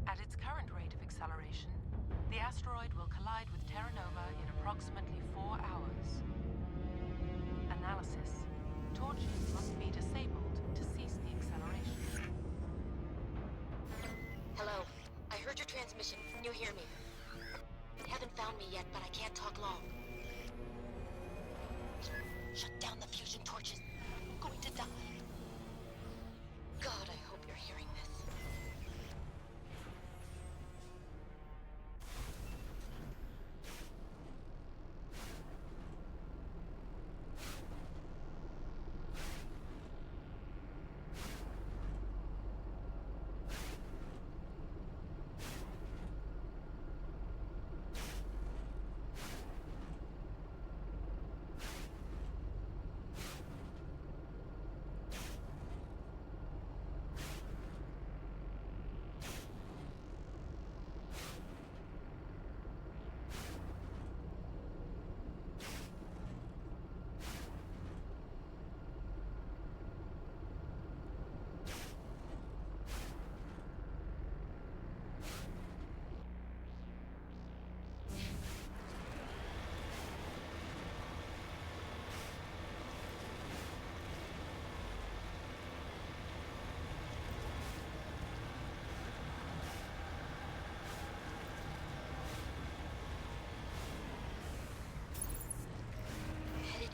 At its current rate of acceleration, the asteroid will collide with Terra Nova in approximately 4 hours. Analysis. Torches must be disabled to cease the acceleration. Hello. I heard your transmission. Can you hear me? Haven't found me yet, but I can't talk long. Shut down the fusion torches. I'm going to die. God, I hope you're hearing this.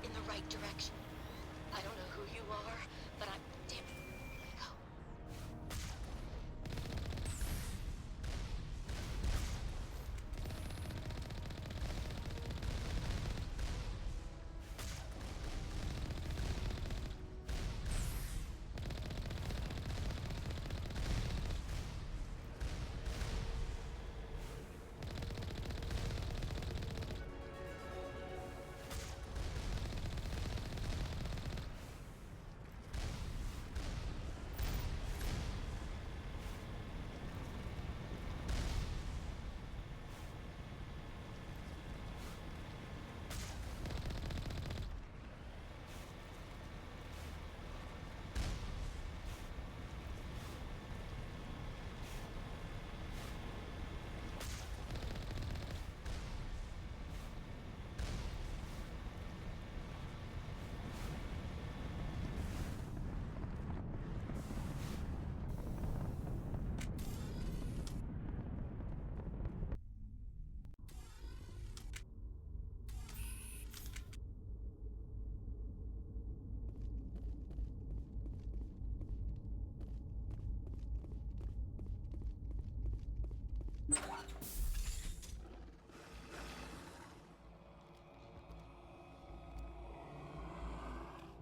In the right direction. I don't know who you are, but I'm damn go.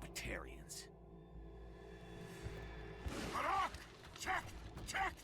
Batarians. Check! Check!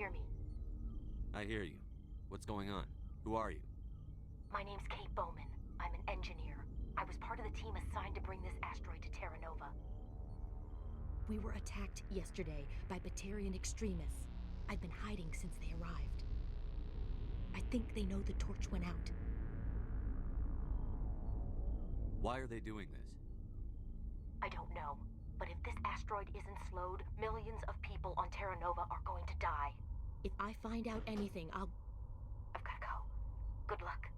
hear me? I hear you. What's going on? Who are you? My name's Kate Bowman. I'm an engineer. I was part of the team assigned to bring this asteroid to Terra Nova. We were attacked yesterday by Batarian extremists. I've been hiding since they arrived. I think they know the torch went out. Why are they doing this? I don't know. But if this asteroid isn't slowed, millions of people on Terra Nova are going to die. If I find out anything, I've gotta go. Good luck.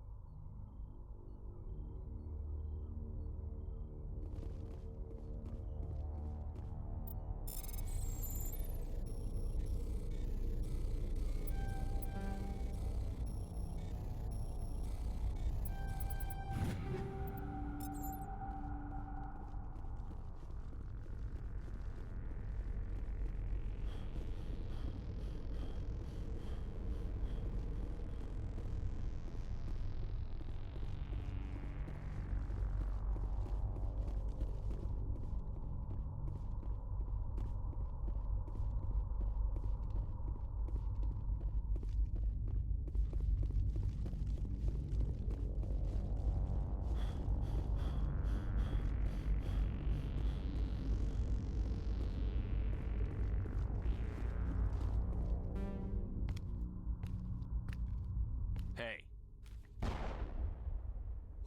Hey.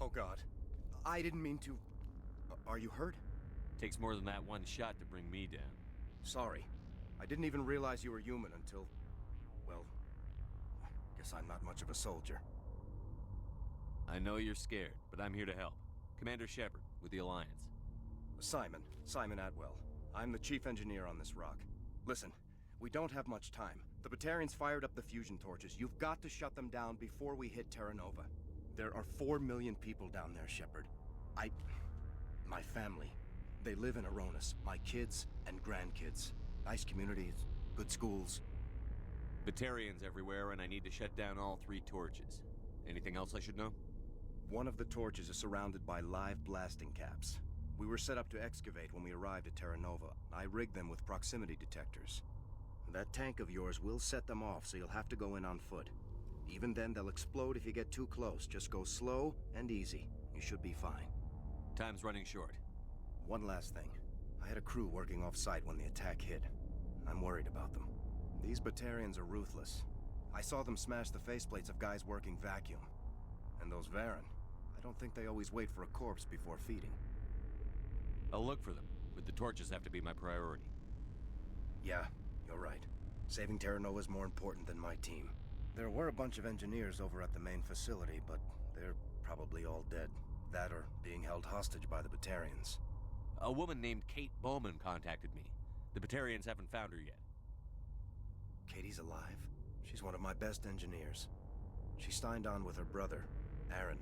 Oh God. I didn't mean to... Are you hurt? Takes more than that one shot to bring me down. Sorry. I didn't even realize you were human until... Well... Guess I'm not much of a soldier. I know you're scared, but I'm here to help. Commander Shepard, with the Alliance. Simon Atwell. I'm the chief engineer on this rock. Listen, we don't have much time. The Batarians fired up the fusion torches. You've got to shut them down before we hit Terra Nova. There are 4 million people down there, Shepard. My family, they live in Aronis. My kids and grandkids. Nice communities, good schools. Batarians everywhere, and I need to shut down all 3 torches. Anything else I should know? One of the torches is surrounded by live blasting caps. We were set up to excavate when we arrived at Terra Nova. I rigged them with proximity detectors. That tank of yours will set them off, so you'll have to go in on foot. Even then, they'll explode if you get too close. Just go slow and easy. You should be fine. Time's running short. One last thing. I had a crew working off-site when the attack hit. I'm worried about them. These Batarians are ruthless. I saw them smash the faceplates of guys working vacuum. And those Varen, I don't think they always wait for a corpse before feeding. I'll look for them, but the torches have to be my priority. Yeah, you're right. Saving Terra Nova is more important than my team. There were a bunch of engineers over at the main facility, but they're probably all dead. That or being held hostage by the Batarians. A woman named Kate Bowman contacted me. The Batarians haven't found her yet. Katie's alive. She's one of my best engineers. She signed on with her brother, Aaron,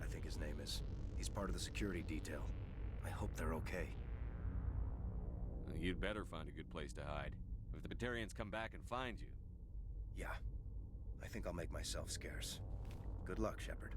I think his name is. He's part of the security detail. I hope they're okay. You'd better find a good place to hide. If the Batarians come back and find you... Yeah. I think I'll make myself scarce. Good luck, Shepard.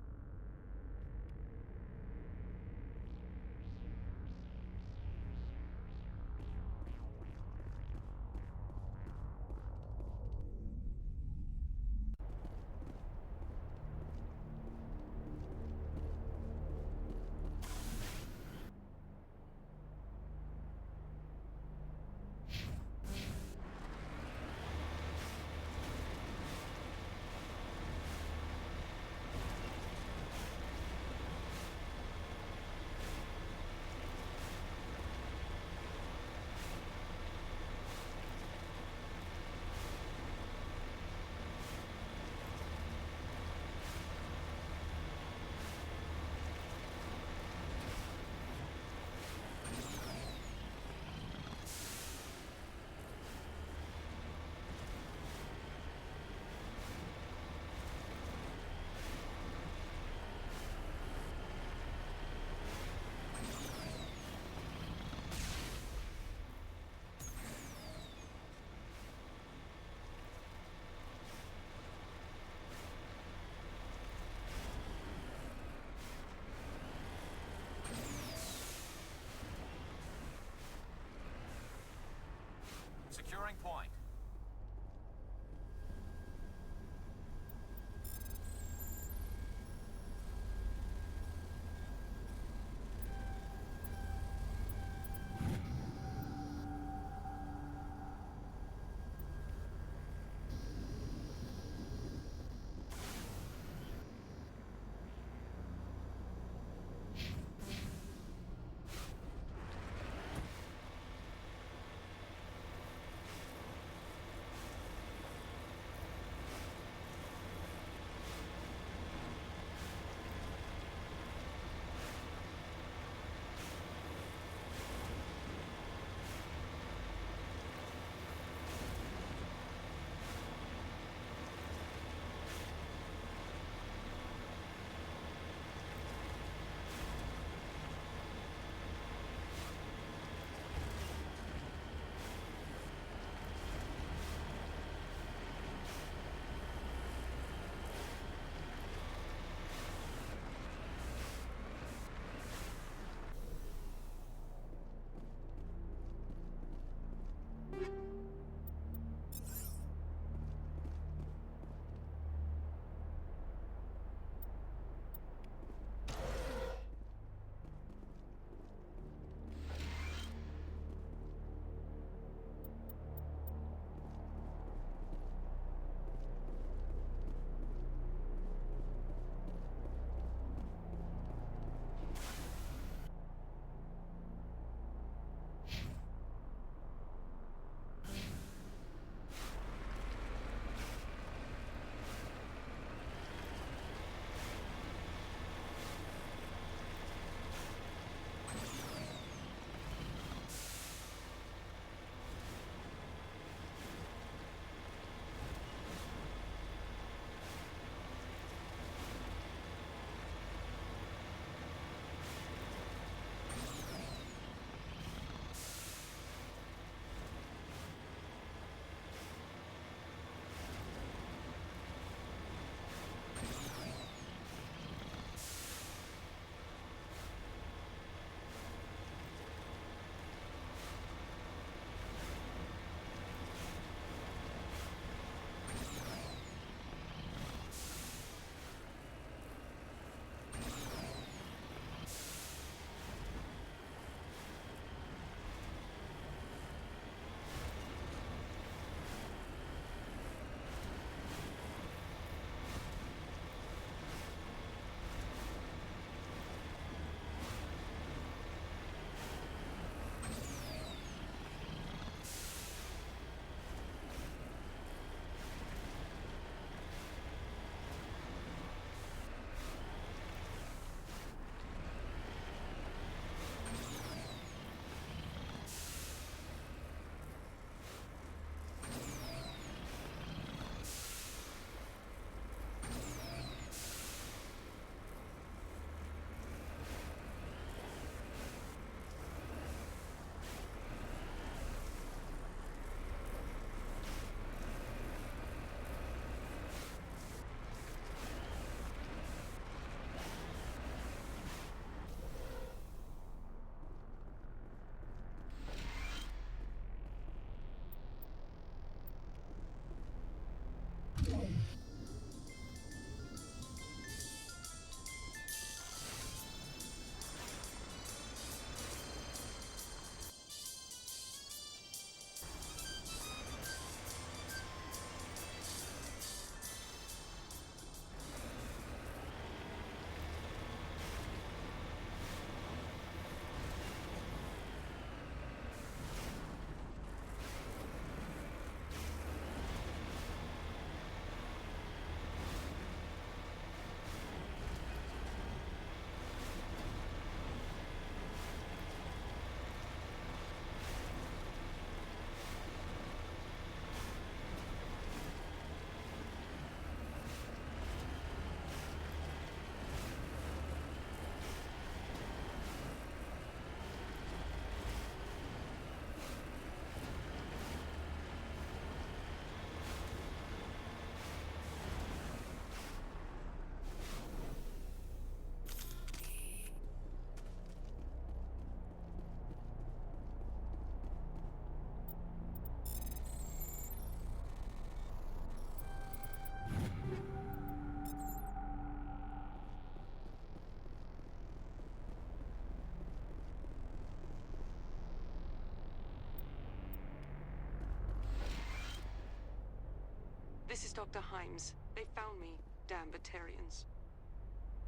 This is Dr. Himes. They found me, damn Batarians.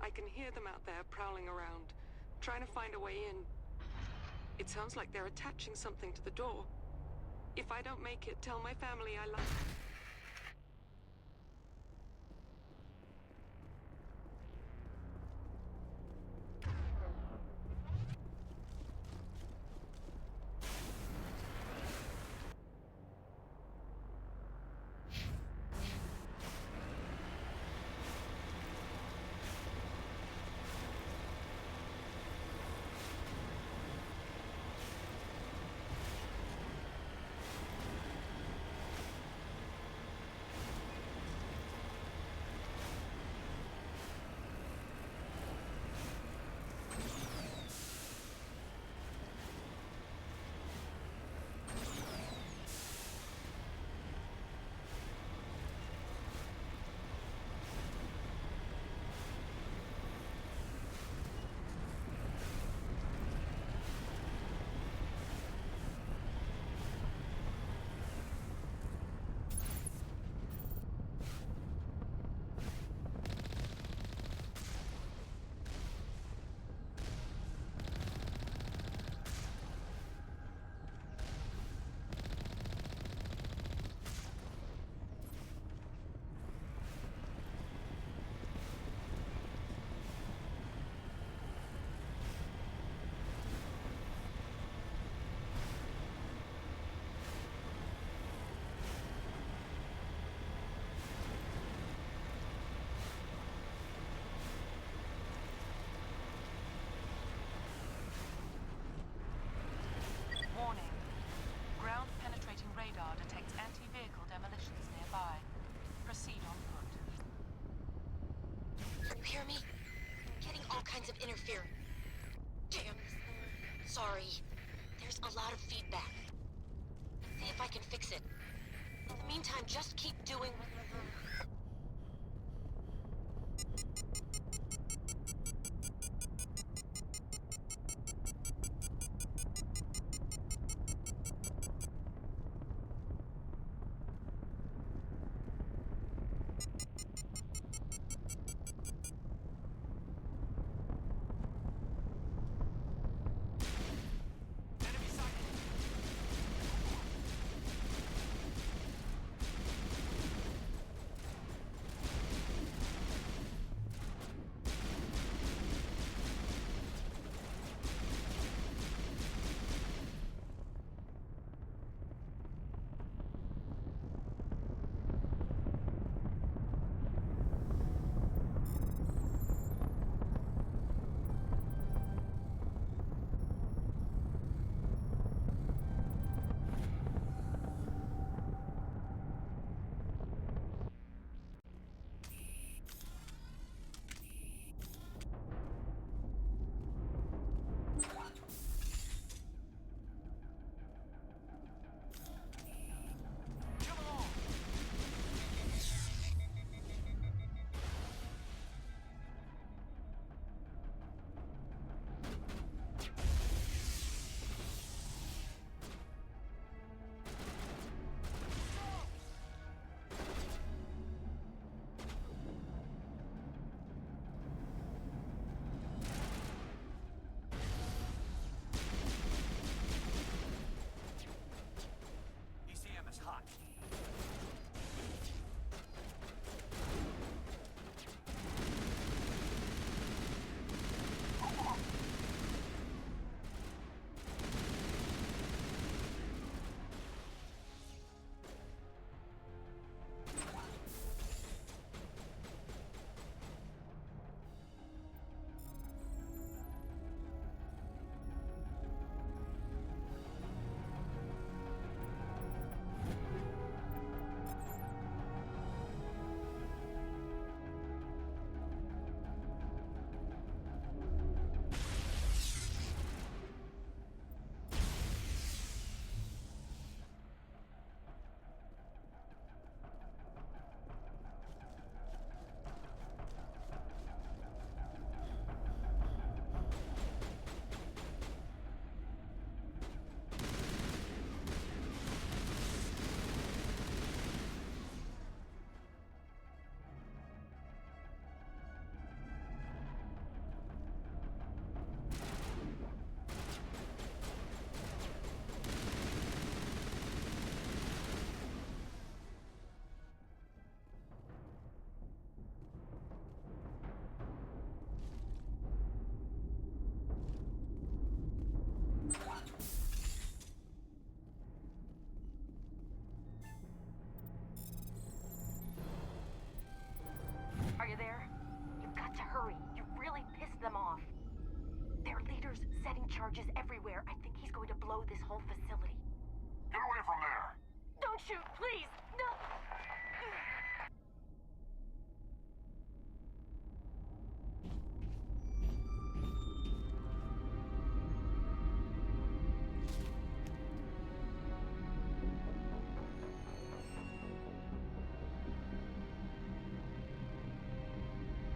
I can hear them out there prowling around, trying to find a way in. It sounds like they're attaching something to the door. If I don't make it, tell my family I love them. Warning. Ground-penetrating radar detects anti-vehicle demolitions nearby. Proceed on foot. You hear me? Getting all kinds of interference. Damn. Sorry. There's a lot of feedback. See if I can fix it. In the meantime, just keep doing...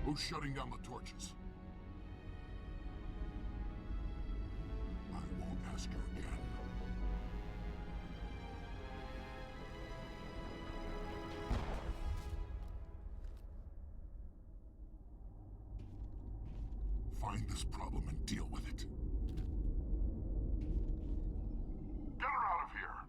Who's shutting down the torches? I won't ask you again. Find this problem and deal with it. Get her out of here!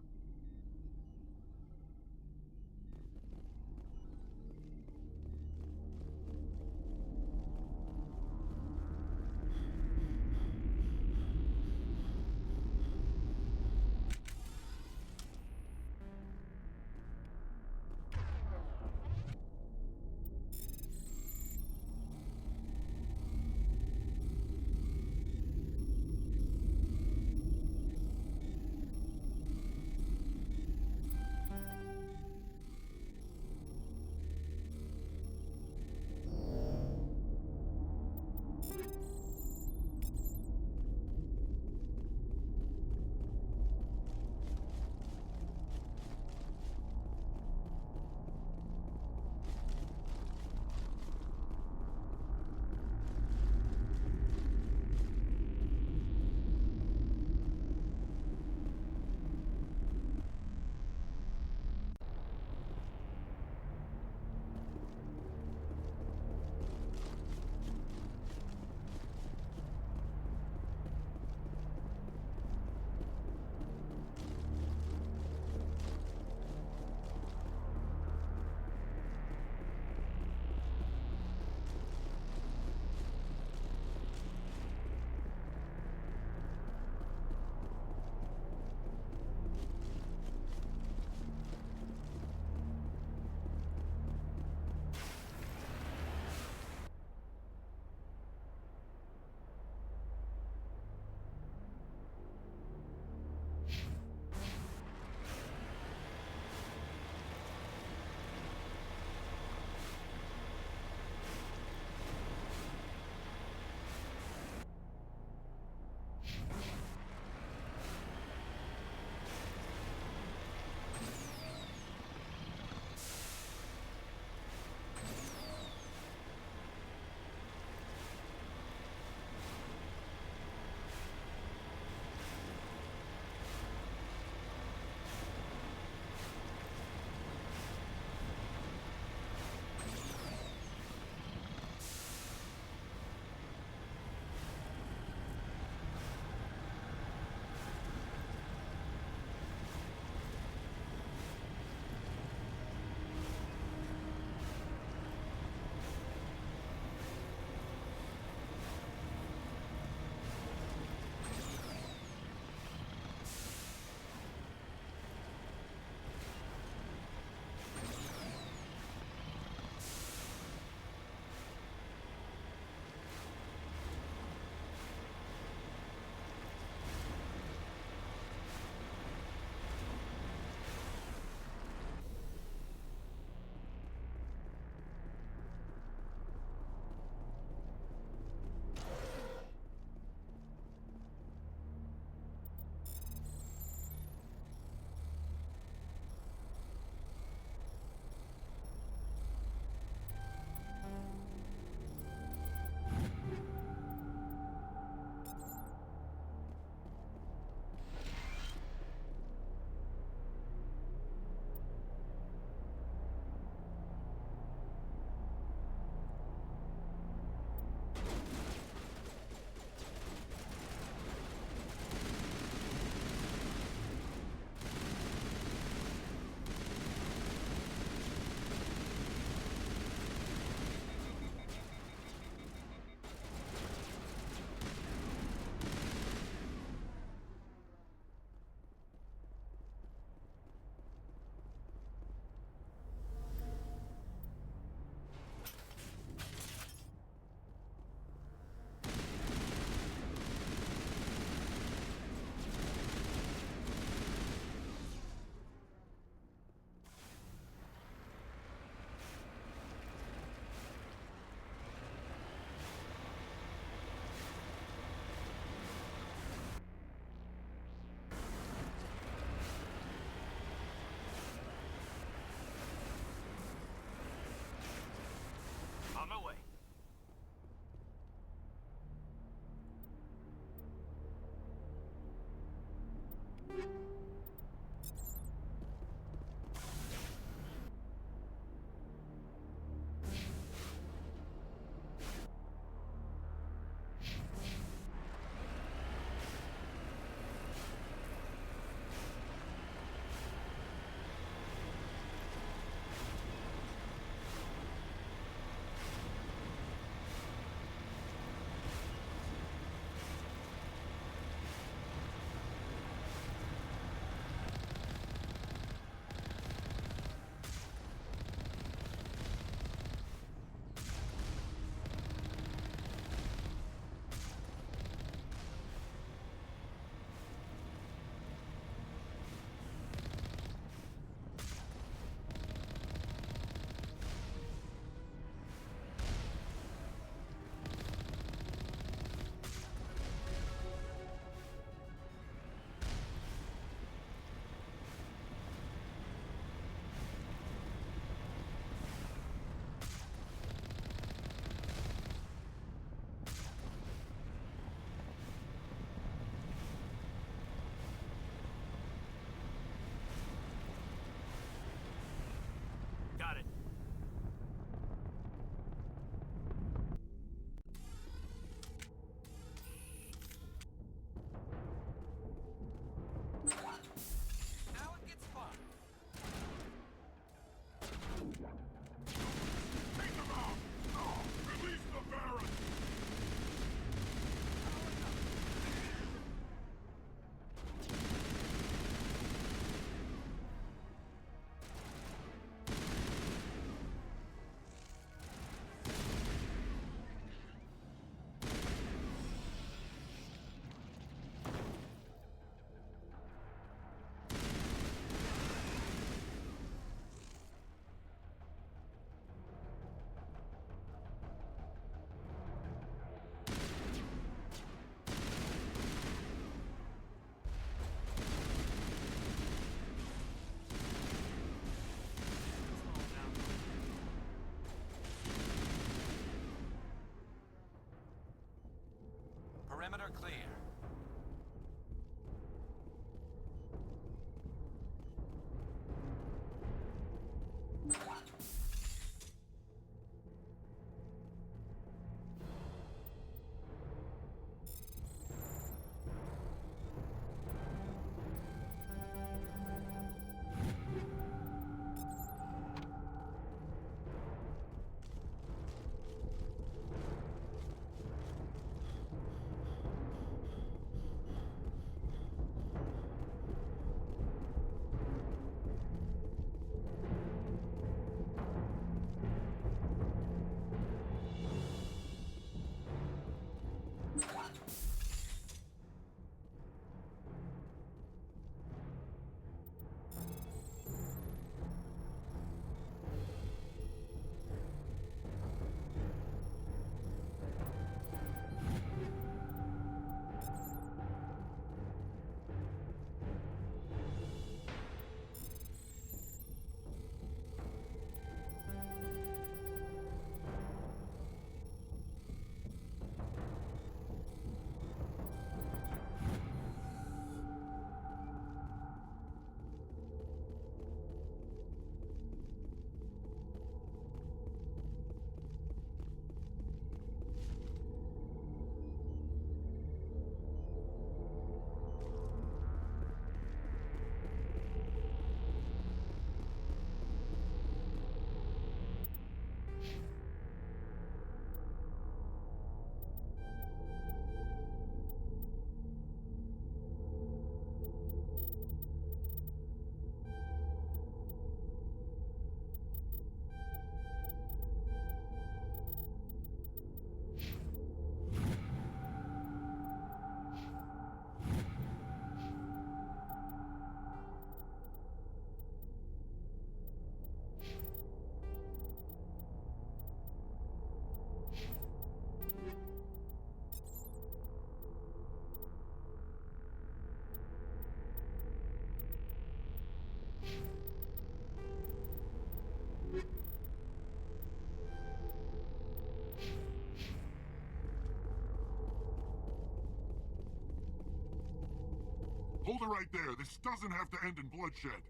Hold it right there. This doesn't have to end in bloodshed.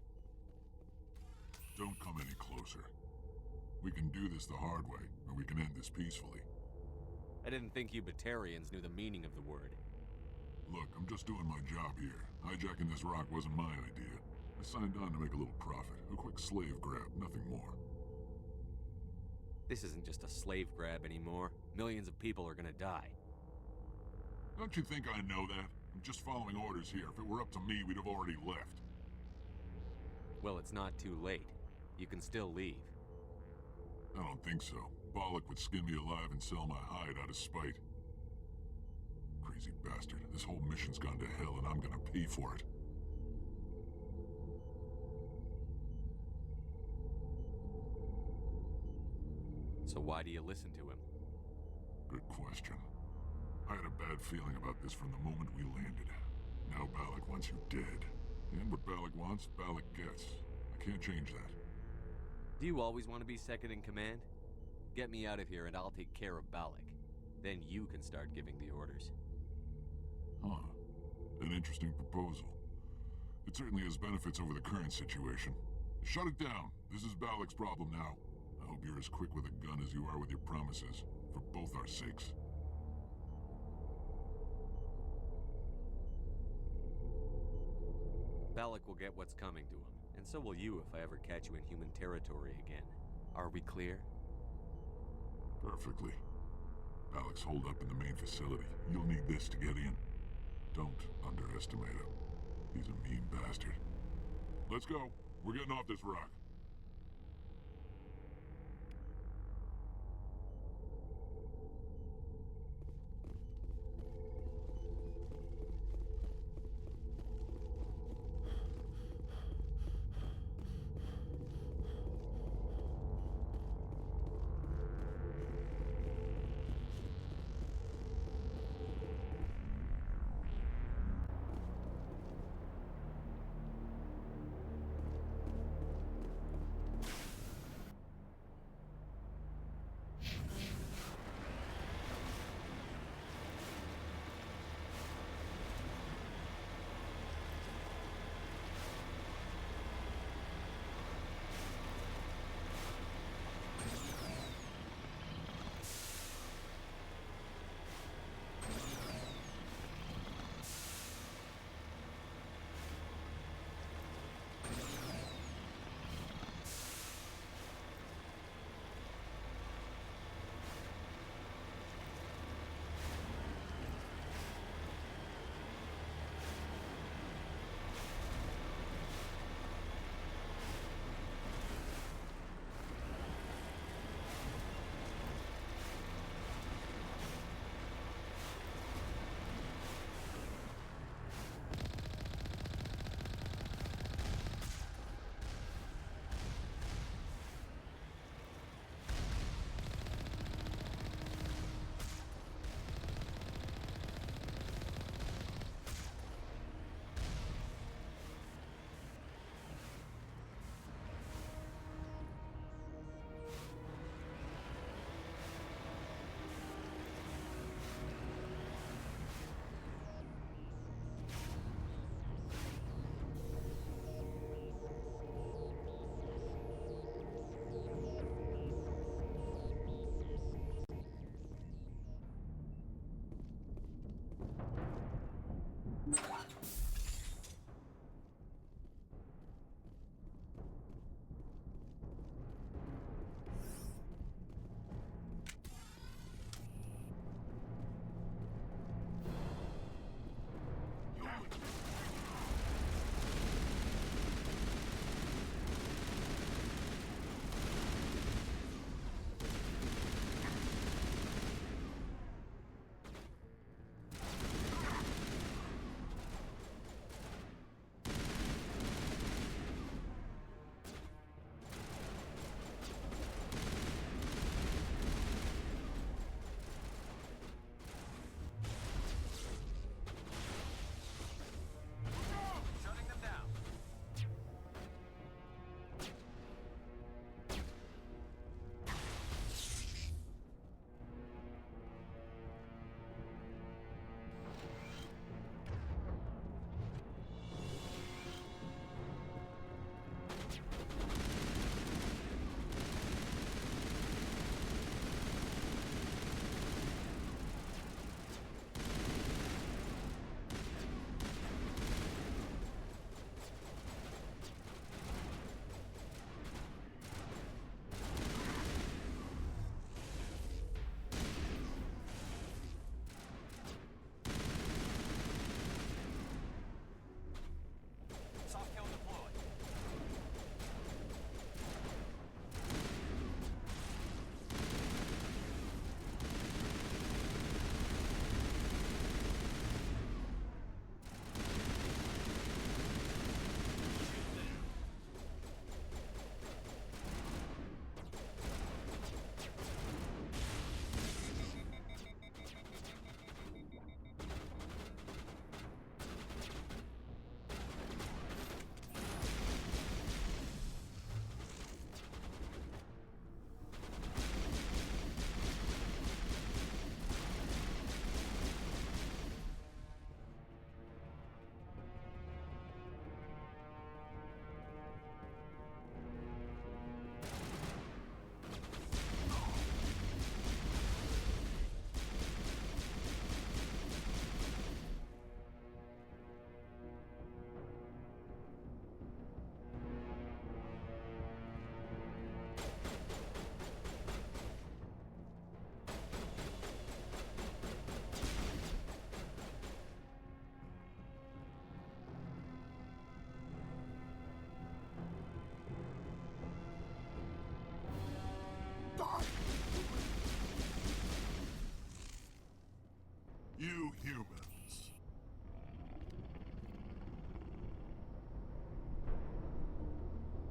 Don't come any closer. We can do this the hard way, or we can end this peacefully. I didn't think you Batarians knew the meaning of the word. Look, I'm just doing my job here. Hijacking this rock wasn't my idea. I signed on to make a little profit. A quick slave grab, nothing more. This isn't just a slave grab anymore. Millions of people are gonna die. Don't you think I know that? I'm just following orders here. If it were up to me, we'd have already left. Well, it's not too late. You can still leave. I don't think so. Bollock would skin me alive and sell my hide out of spite. Crazy bastard. This whole mission's gone to hell and I'm gonna pay for it. So why do you listen to him? Good question. I had a bad feeling about this from the moment we landed. Now Bollock wants you dead. And what Bollock wants, Bollock gets. I can't change that. Do you always want to be second in command? Get me out of here and I'll take care of Bollock. Then you can start giving the orders. Huh. An interesting proposal. It certainly has benefits over the current situation. Shut it down. This is Bollock's problem now. I hope you're as quick with a gun as you are with your promises. For both our sakes. Bollock will get what's coming to him. And so will you if I ever catch you in human territory again. Are we clear? Perfectly. Bollock's holed up in the main facility. You'll need this to get in. Don't underestimate him. He's a mean bastard. Let's go. We're getting off this rock.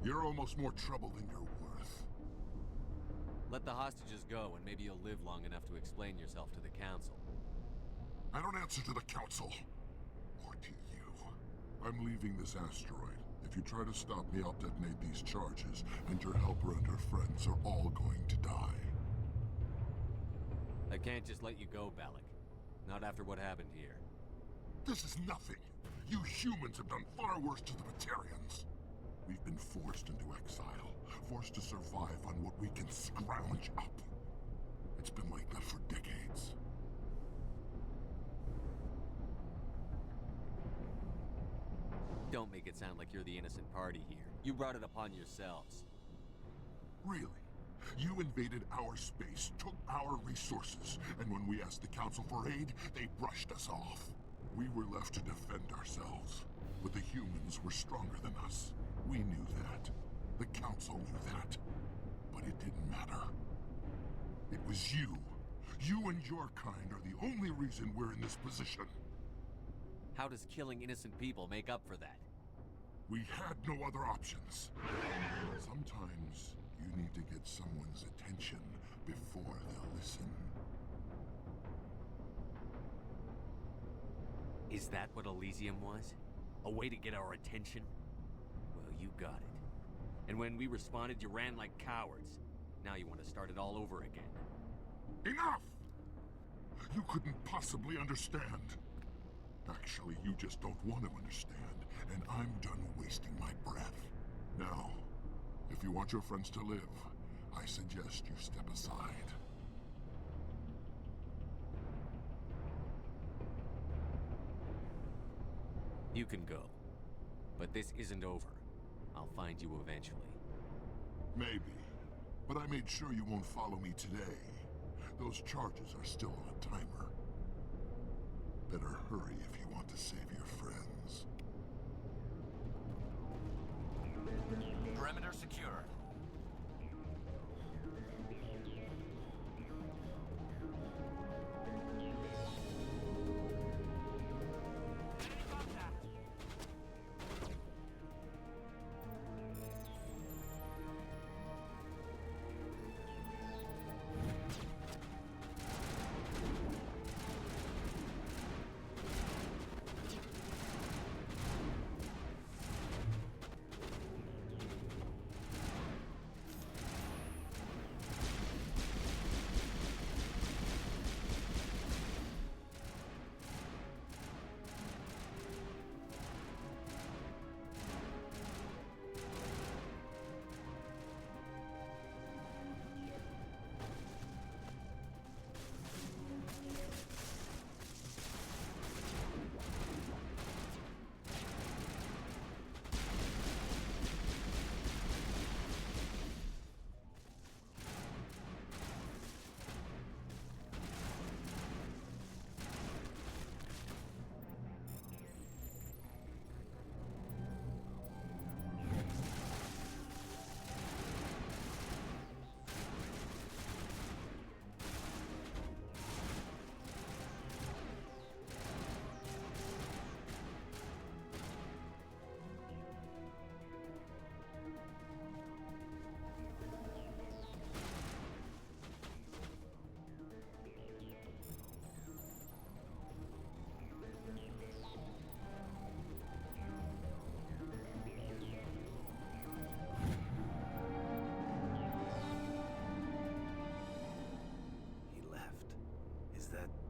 You're almost more trouble than you're worth. Let the hostages go, and maybe you'll live long enough to explain yourself to the Council. I don't answer to the Council. Or to you. I'm leaving this asteroid. If you try to stop me, I'll detonate these charges, and your helper and her friends are all going to die. I can't just let you go, Balak. Not after what happened here. This is nothing. You humans have done far worse to the Batarians. We've been forced into exile, forced to survive on what we can scrounge up. It's been like that for decades. Don't make it sound like you're the innocent party here. You brought it upon yourselves. Really? You invaded our space, took our resources, and when we asked the Council for aid, they brushed us off. We were left to defend ourselves, but the humans were stronger than us. We knew that. The Council knew that. But it didn't matter. It was you. You and your kind are the only reason we're in this position. How does killing innocent people make up for that? We had no other options. Sometimes you need to get someone's attention before they'll listen. Is that what Elysium was? A way to get our attention? Well, you got it. And when we responded, you ran like cowards. Now you want to start it all over again. Enough! You couldn't possibly understand. Actually, you just don't want to understand, and I'm done wasting my breath. Now, if you want your friends to live, I suggest you step aside. You can go. But this isn't over. I'll find you eventually. Maybe. But I made sure you won't follow me today. Those charges are still on a timer. Better hurry if you want to save your friends. Perimeter secure.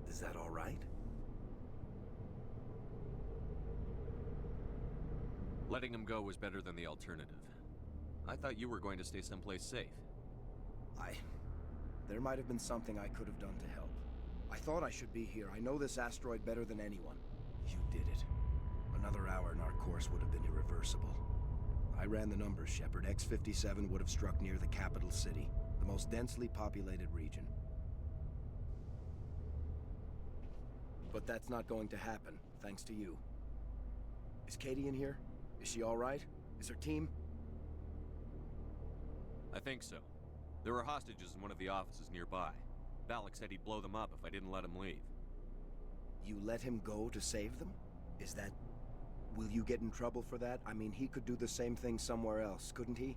Is that all right? Letting him go was better than the alternative. I thought you were going to stay someplace safe. There might have been something I could have done to help. I thought I should be here. I know this asteroid better than anyone. You did it. Another hour and our course would have been irreversible. I ran the numbers, Shepard. X-57 would have struck near the capital city, the most densely populated region. But that's not going to happen, thanks to you. Is Katie in here? Is she all right? Is her team? I think so. There were hostages in one of the offices nearby. Balak said he'd blow them up if I didn't let him leave. You let him go to save them? Is that Will you get in trouble for that? I mean, he could do the same thing somewhere else, couldn't he?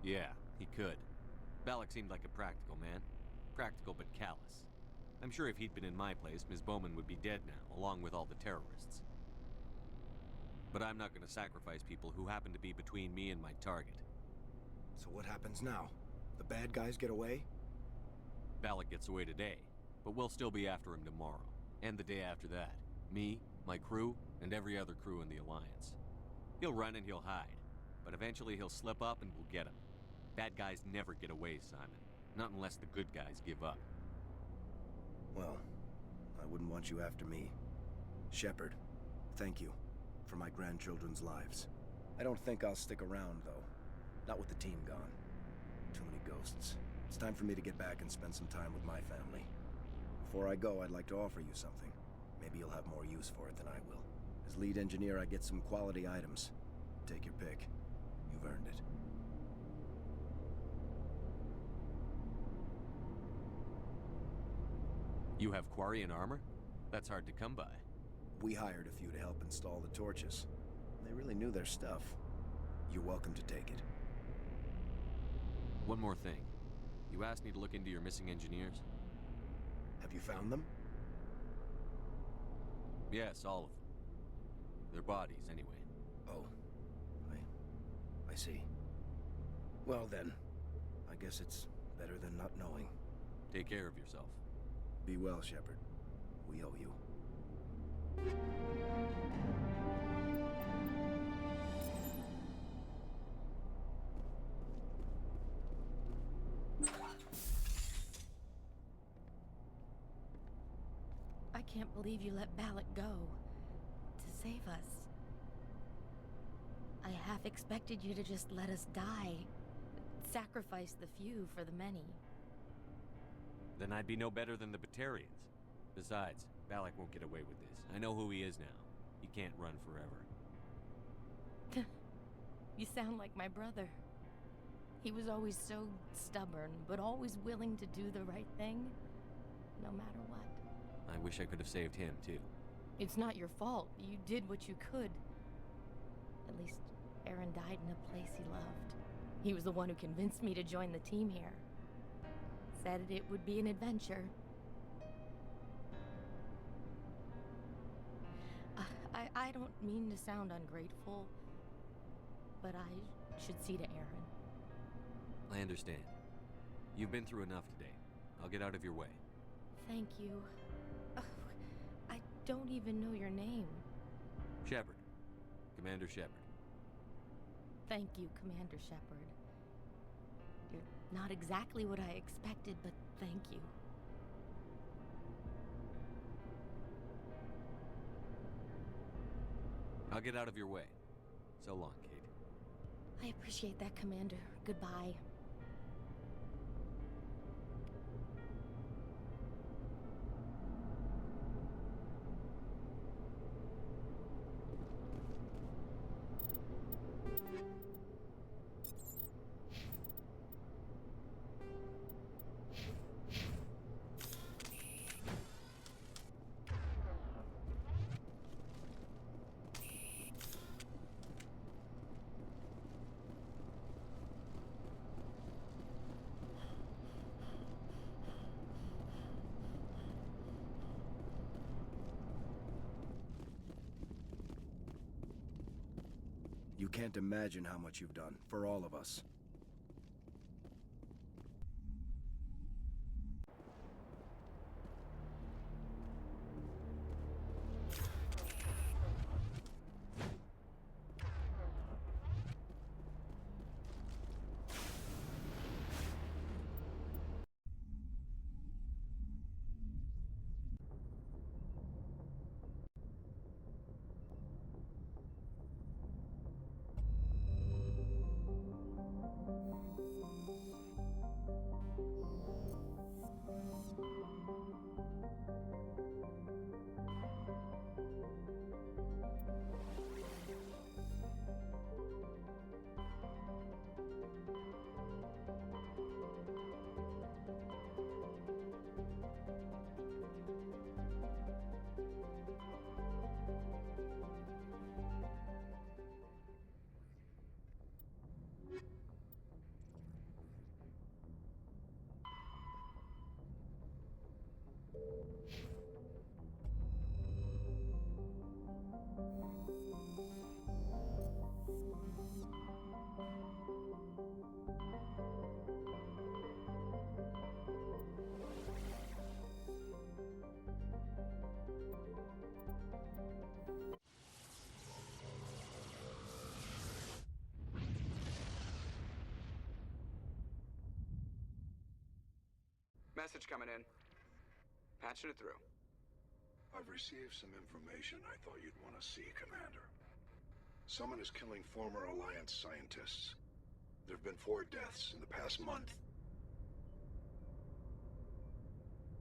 Yeah, he could. Balak seemed like a practical man. Practical but callous. I'm sure if he'd been in my place, Ms. Bowman would be dead now, along with all the terrorists. But I'm not going to sacrifice people who happen to be between me and my target. So what happens now? The bad guys get away? Balak gets away today, but we'll still be after him tomorrow, and the day after that. Me, my crew, and every other crew in the Alliance. He'll run and he'll hide, but eventually he'll slip up and we'll get him. Bad guys never get away, Simon. Not unless the good guys give up. Well, I wouldn't want you after me. Shepard, thank you for my grandchildren's lives. I don't think I'll stick around, though. Not with the team gone. Too many ghosts. It's time for me to get back and spend some time with my family. Before I go, I'd like to offer you something. Maybe you'll have more use for it than I will. As lead engineer, I get some quality items. Take your pick. You've earned it. You have Quarian armor? That's hard to come by. We hired a few to help install the torches. They really knew their stuff. You're welcome to take it. One more thing. You asked me to look into your missing engineers? Have you found them? Yes, all of them. Their bodies, anyway. Oh. I see. Well then, I guess it's better than not knowing. Take care of yourself. Be well, Shepard. We owe you. I can't believe you let Balak go. To save us. I half expected you to just let us die. Sacrifice the few for the many. Then I'd be no better than the Batarians. Besides, Balak won't get away with this. I know who he is now. He can't run forever. You sound like my brother. He was always so stubborn, but always willing to do the right thing, no matter what. I wish I could have saved him, too. It's not your fault. You did what you could. At least, Aaron died in a place he loved. He was the one who convinced me to join the team here. Said it would be an adventure. I don't mean to sound ungrateful, but I should see to Aaron. I understand. You've been through enough today. I'll get out of your way. Thank you. I don't even know your name. Shepard. Commander Shepard. Thank you, Commander Shepard. You're not exactly what I expected, but thank you. I'll get out of your way. So long, Kate. I appreciate that, Commander. Goodbye. You can't imagine how much you've done, for all of us. Message coming in. Patching it through. I've received some information I thought you'd want to see, Commander. Someone is killing former Alliance scientists. There have been 4 deaths in the past month.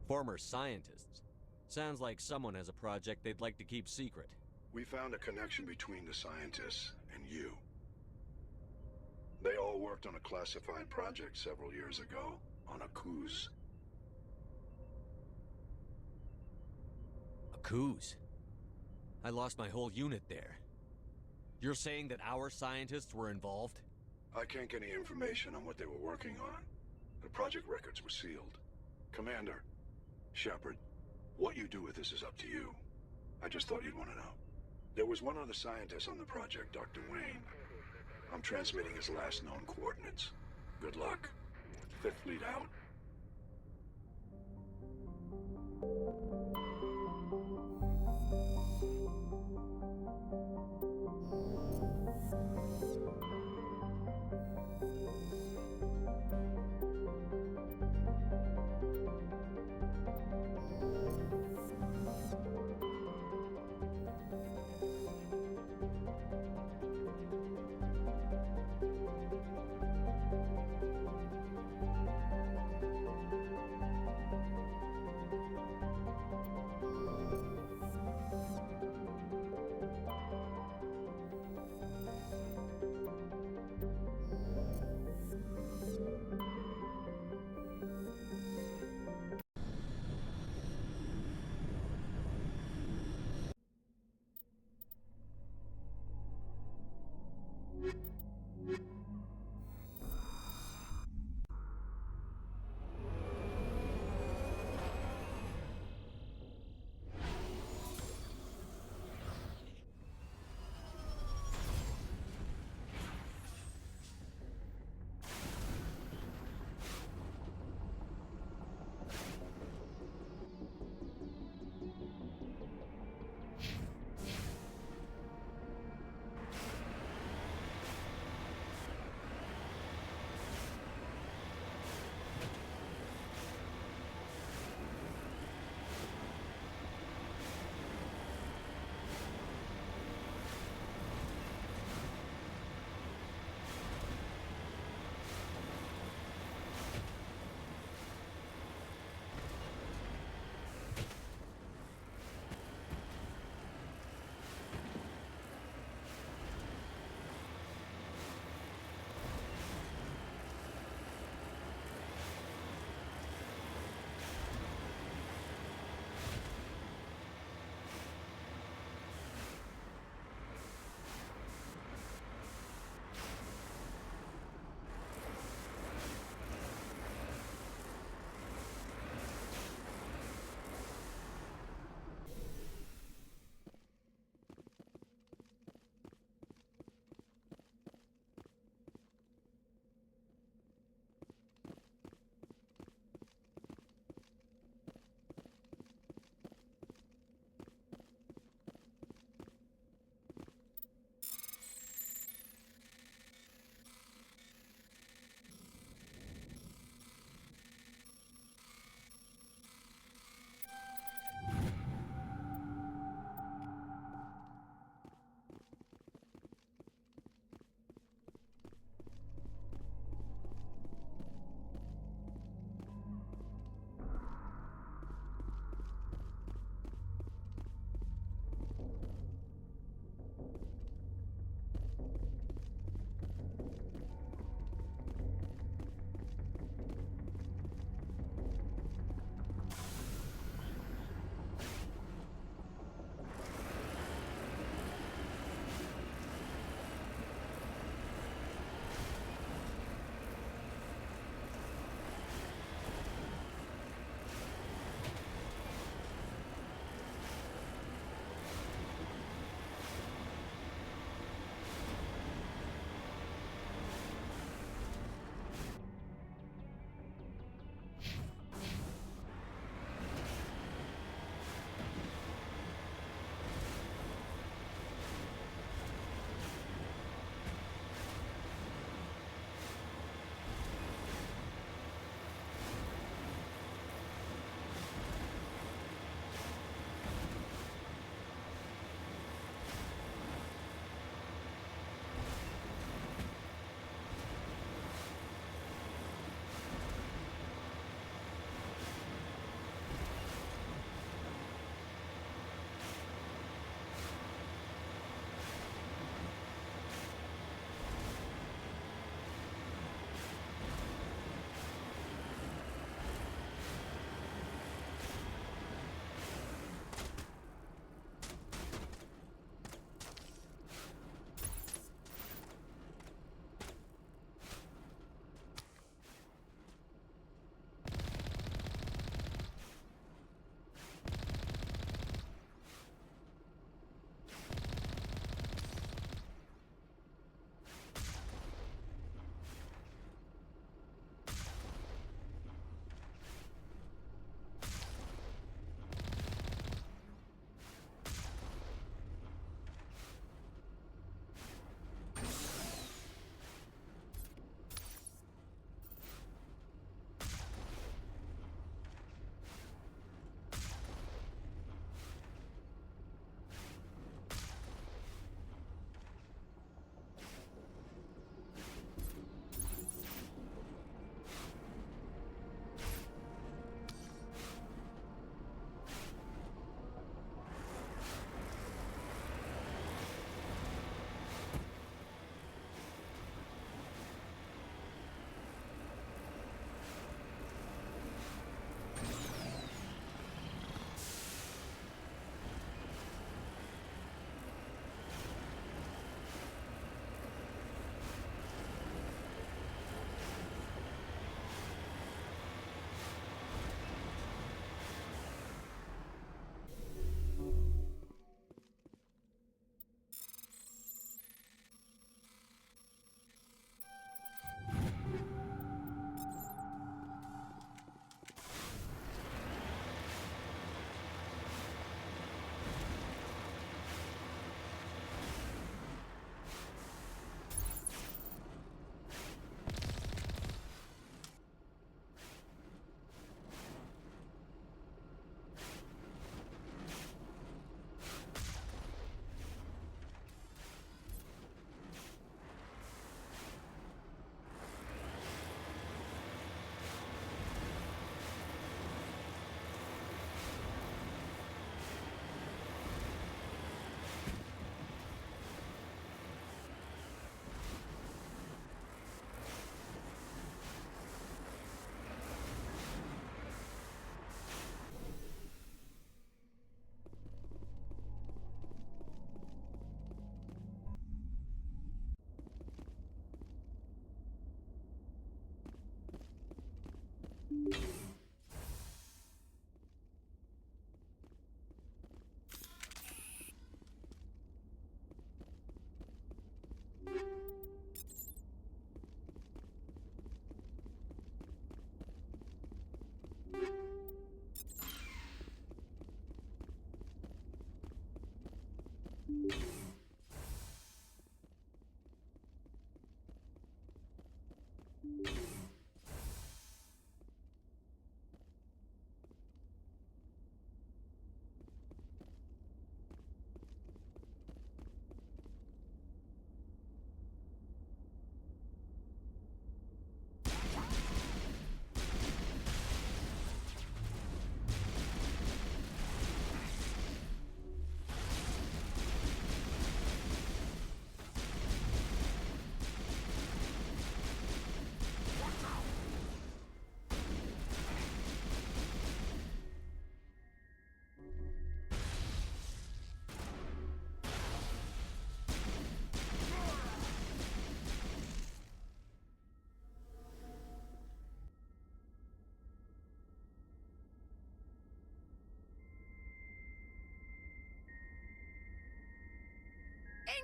Former scientists? Sounds like someone has a project they'd like to keep secret. We found a connection between the scientists and you. They all worked on a classified project several years ago, on Akuz. Akuz? I lost my whole unit there. You're saying that our scientists were involved? I can't get any information on what they were working on. The project records were sealed. Commander, Shepard, what you do with this is up to you. I just thought you'd want to know. There was one other scientist on the project, Dr. Wayne. I'm transmitting his last known coordinates. Good luck. Fifth Fleet out.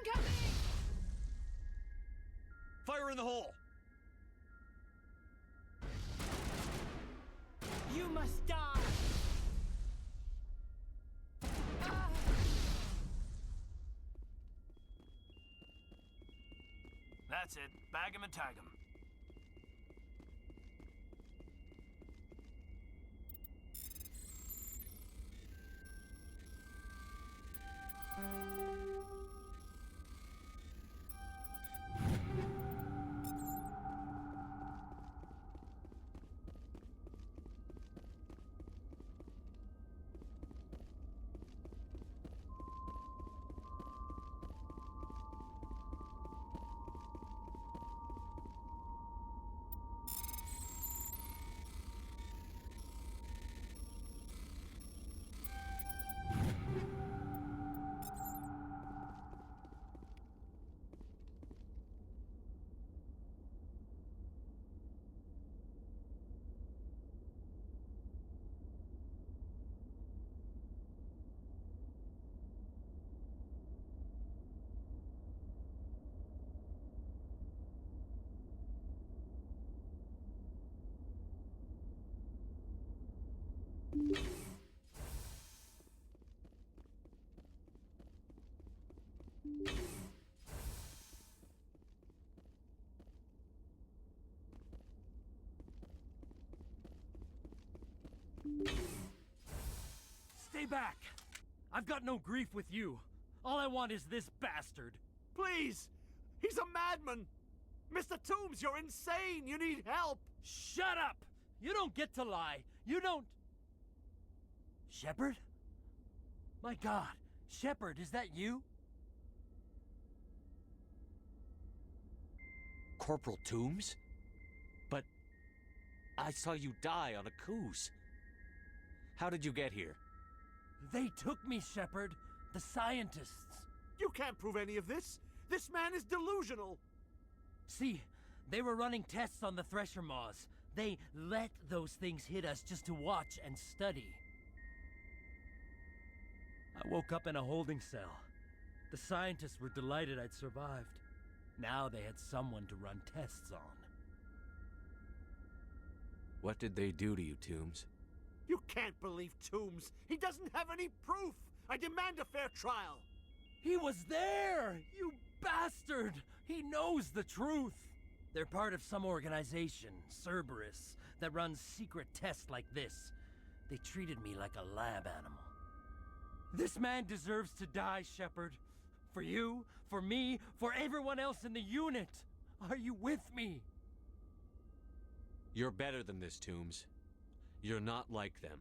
Incoming! Fire in the hole! You must die! That's it. Bag him and tag him. Stay back! I've got no grief with you. All I want is this bastard. Please! He's a madman! Mr. Toombs, you're insane! You need help! Shut up! You don't get to lie. You don't... Shepard? My God, Shepard, is that you? Corporal Toombs? But I saw you die on a cruise. How did you get here? They took me, Shepard. The scientists. You can't prove any of this! This man is delusional! See, they were running tests on the Thresher Maws. They let those things hit us just to watch and study. I woke up in a holding cell. The scientists were delighted I'd survived. Now they had someone to run tests on. What did they do to you, Toombs? You can't believe Toombs! He doesn't have any proof! I demand a fair trial! He was there! You bastard! He knows the truth! They're part of some organization, Cerberus, that runs secret tests like this. They treated me like a lab animal. This man deserves to die, Shepard. For you, for me, for everyone else in the unit. Are you with me? You're better than this, Toombs. You're not like them.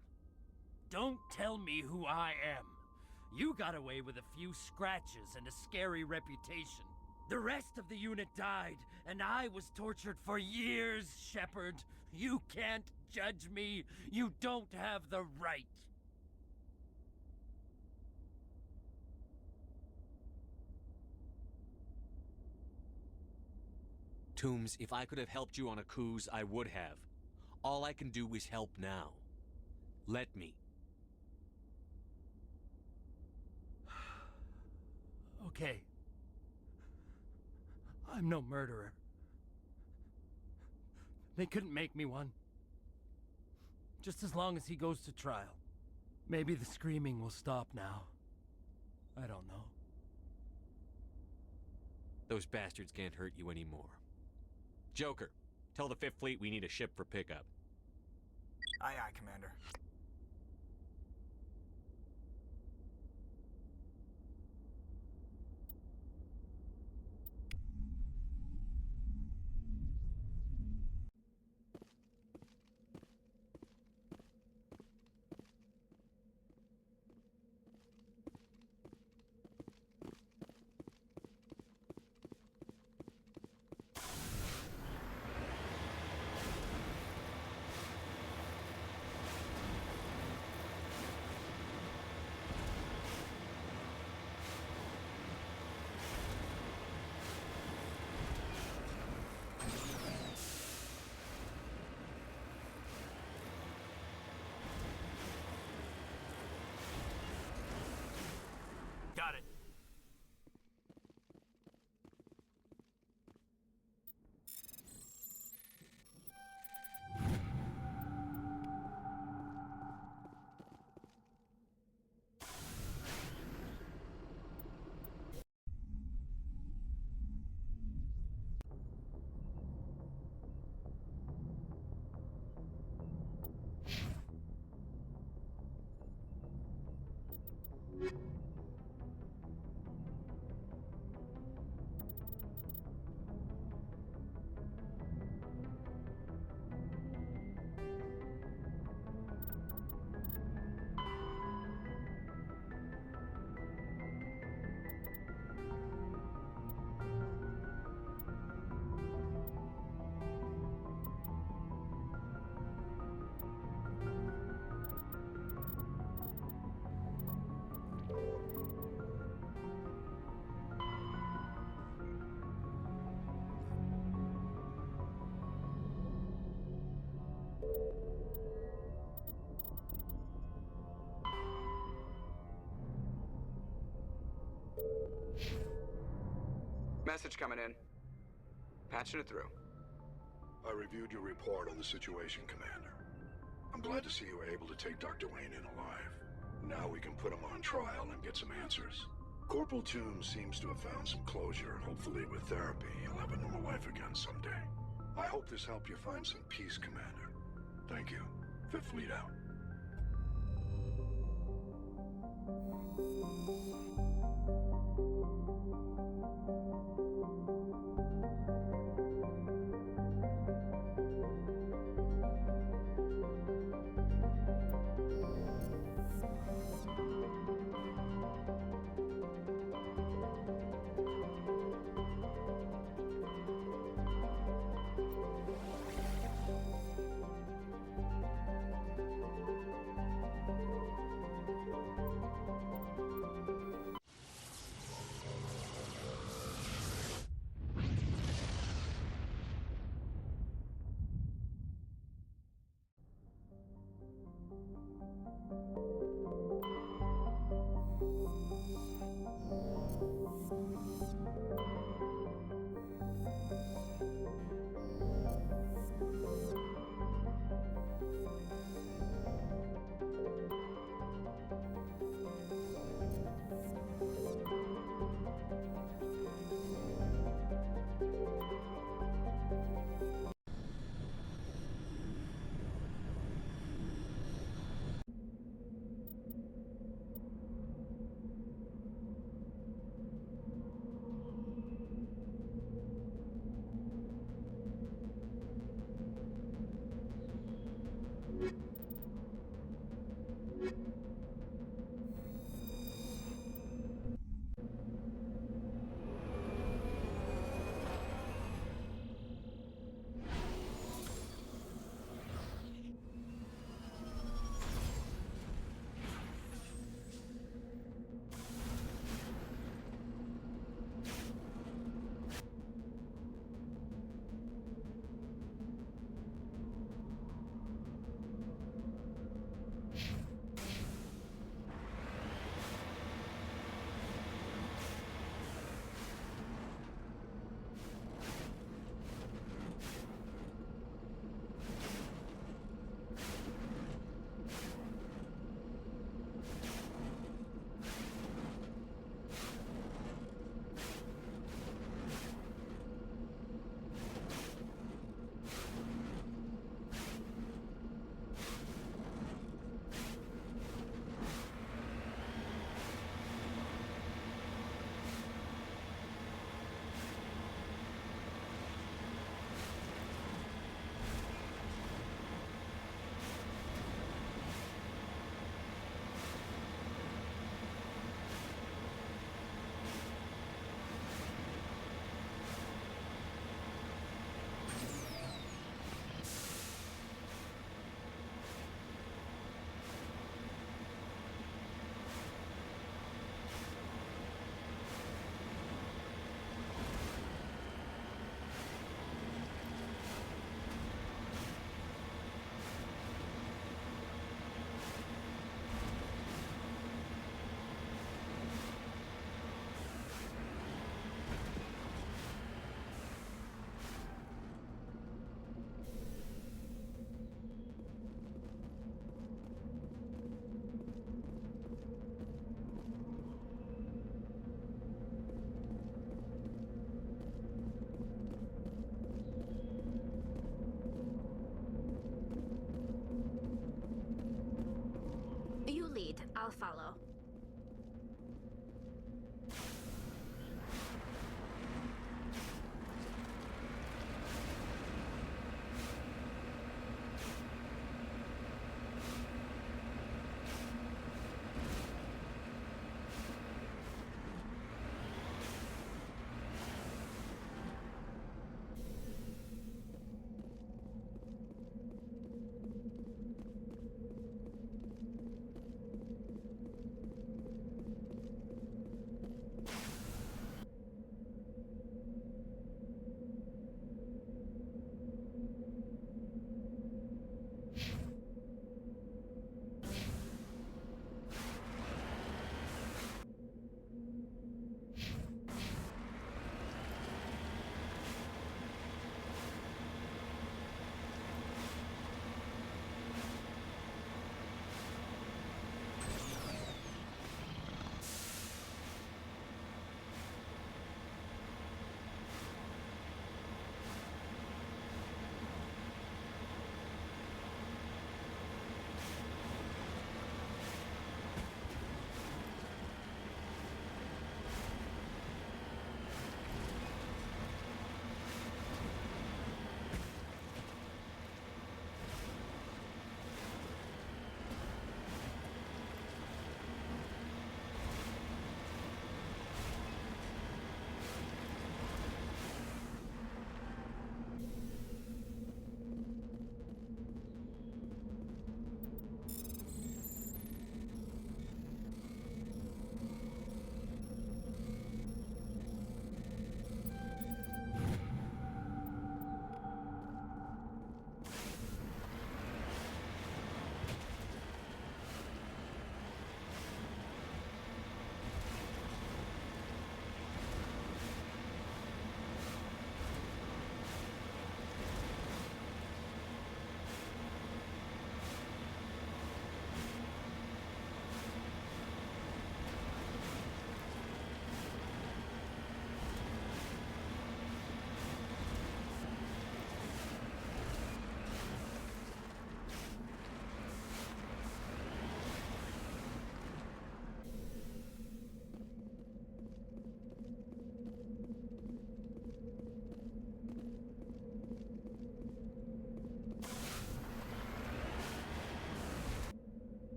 Don't tell me who I am. You got away with a few scratches and a scary reputation. The rest of the unit died, and I was tortured for years, Shepard. You can't judge me. You don't have the right. Toombs, if I could have helped you on a cruise, I would have. All I can do is help now. Let me. Okay. I'm no murderer. They couldn't make me one. Just as long as he goes to trial. Maybe the screaming will stop now. I don't know. Those bastards can't hurt you anymore. Joker, tell the 5th Fleet we need a ship for pickup. Aye, aye, Commander. Message coming in. Patching it through. I reviewed your report on the situation, Commander. I'm glad to see you were able to take Dr. Wayne in alive. Now we can put him on trial and get some answers. Corporal Toombs seems to have found some closure, and hopefully with therapy, he'll have a normal life again someday. I hope this helped you find some peace, Commander. Thank you. Fifth Fleet out. You lead. I'll follow.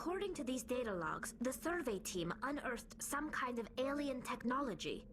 According to these data logs, the survey team unearthed some kind of alien technology.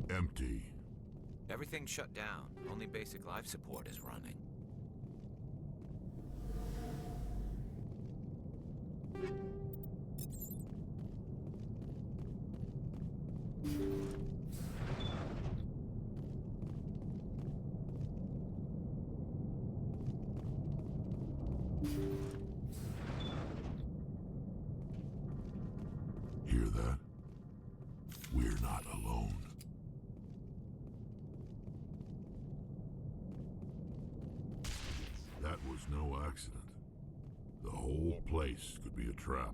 Empty. Everything's shut down. Only basic life support is running. Hear that? We're not alone. That was no accident. The whole place could be a trap.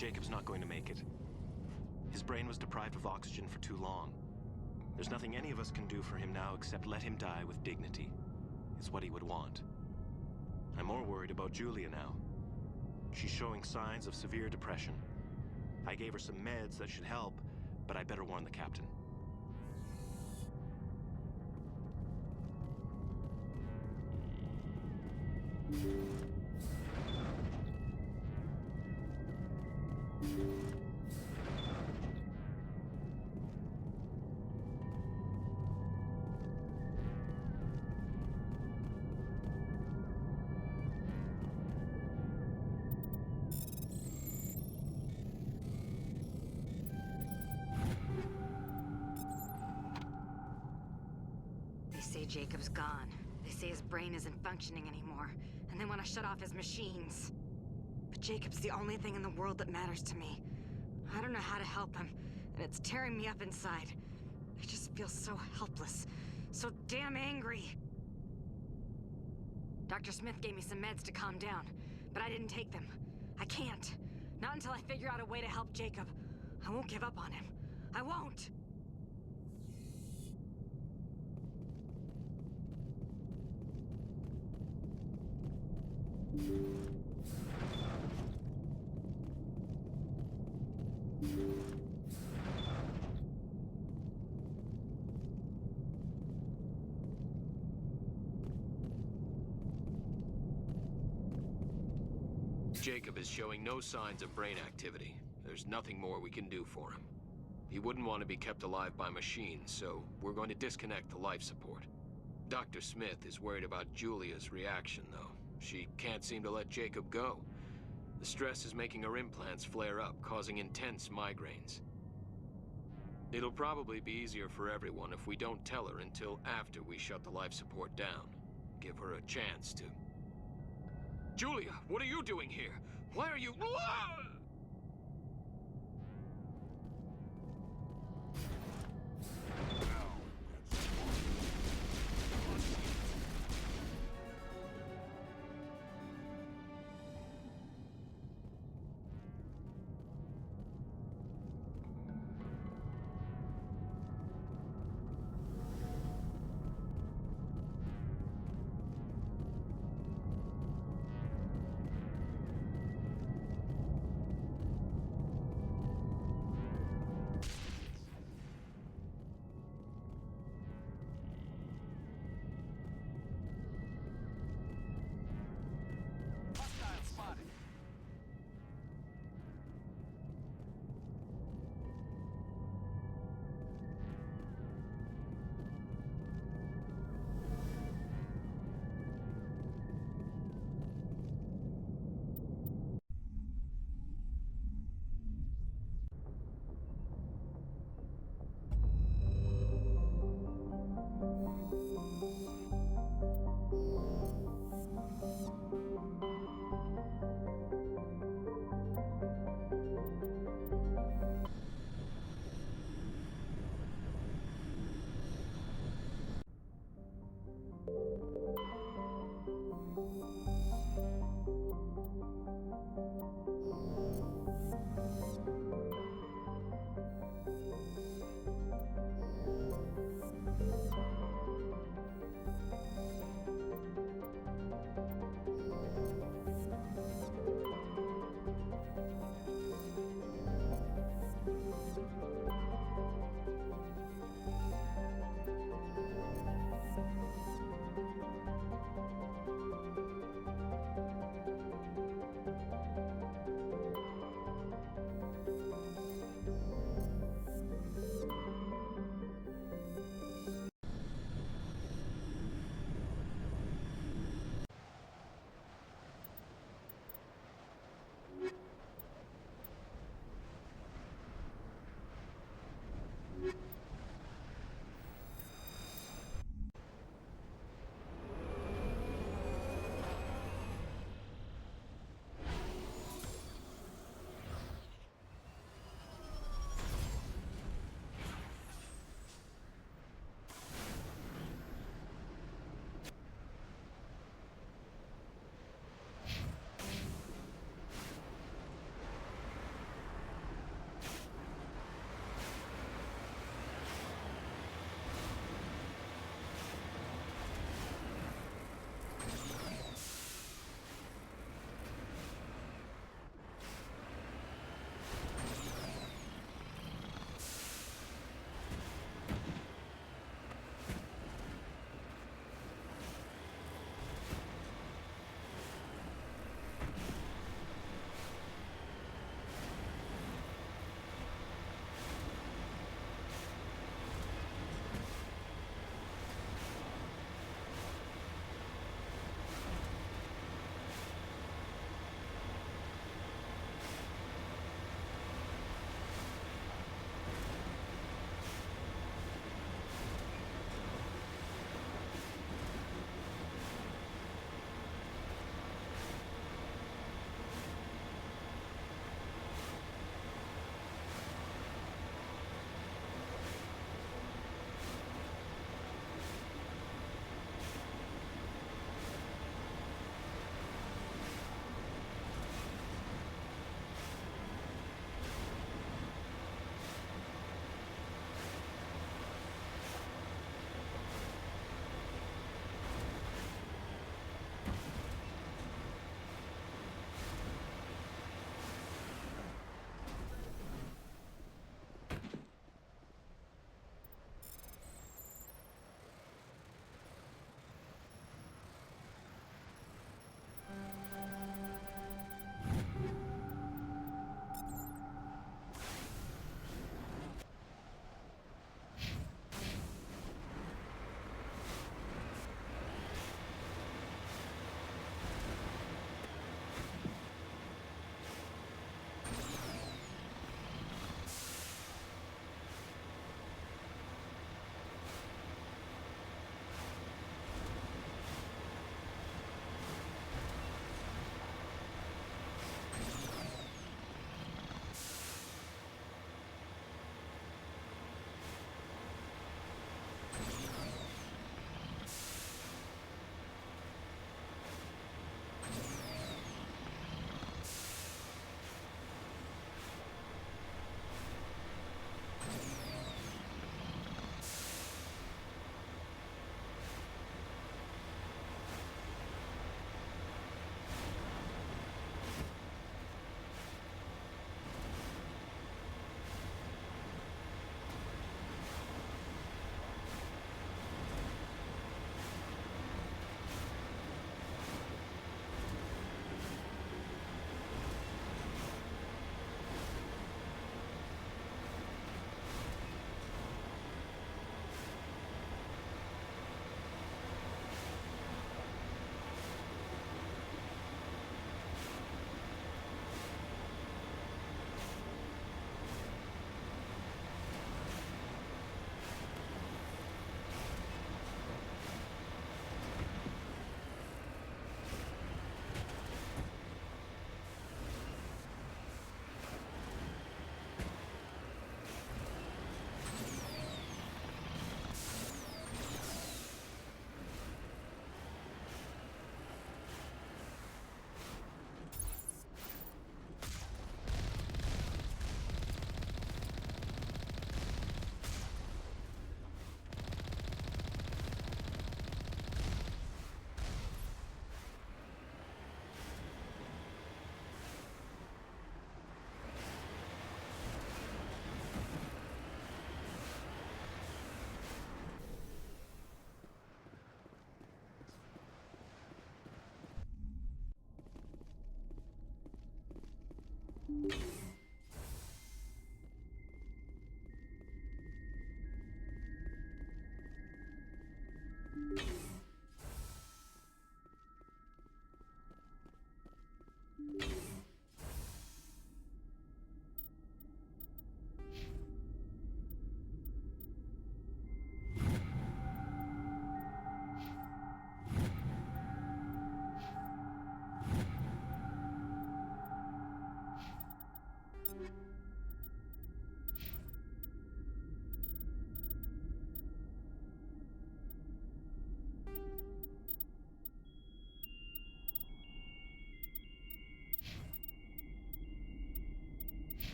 Jacob's not going to make it. His brain was deprived of oxygen for too long. There's nothing any of us can do for him now except let him die with dignity. It's what he would want. I'm more worried about Julia now. She's showing signs of severe depression. I gave her some meds that should help, but I better warn the captain. They say Jacob's gone. They say his brain isn't functioning anymore, and they want to shut off his machines. But Jacob's the only thing in the world that matters to me. I don't know how to help him, and it's tearing me up inside. I just feel so helpless, so damn angry. Dr. Smith gave me some meds to calm down, but I didn't take them. I can't. Not until I figure out a way to help Jacob. I won't give up on him. I won't! Jacob is showing no signs of brain activity. There's nothing more we can do for him. He wouldn't want to be kept alive by machines, so we're going to disconnect the life support. Dr. Smith is worried about Julia's reaction, though. She can't seem to let Jacob go. The stress is making her implants flare up, causing intense migraines. It'll probably be easier for everyone if we don't tell her until after we shut the life support down. Give her a chance to... Julia, what are you doing here? Why are you...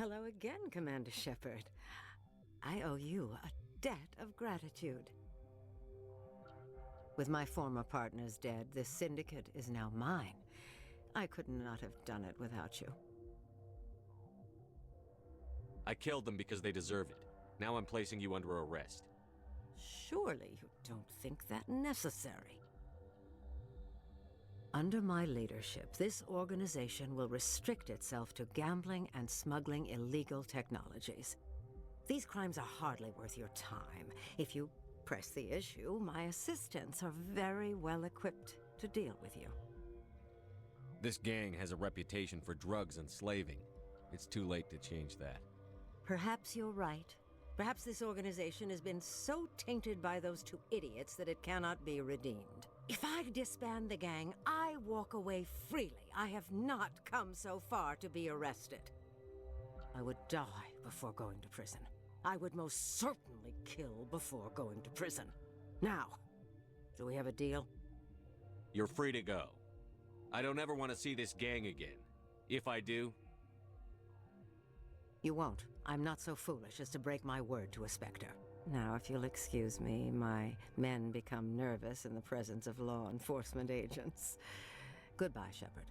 Hello again, Commander Shepard. I owe you a debt of gratitude. With my former partners dead, this syndicate is now mine. I could not have done it without you. I killed them because they deserve it. Now I'm placing you under arrest. Surely you don't think that necessary. Under my leadership, this organization will restrict itself to gambling and smuggling illegal technologies. These crimes are hardly worth your time. If you press the issue, my assistants are very well equipped to deal with you. This gang has a reputation for drugs and slaving. It's too late to change that. Perhaps you're right. Perhaps this organization has been so tainted by those two idiots that it cannot be redeemed. If I disband the gang, I walk away freely. I have not come so far to be arrested. I would die before going to prison. I would most certainly kill before going to prison. Now, do we have a deal? You're free to go. I don't ever want to see this gang again. If I do... You won't. I'm not so foolish as to break my word to a Spectre. Now, if you'll excuse me, my men become nervous in the presence of law enforcement agents. Goodbye, Shepard.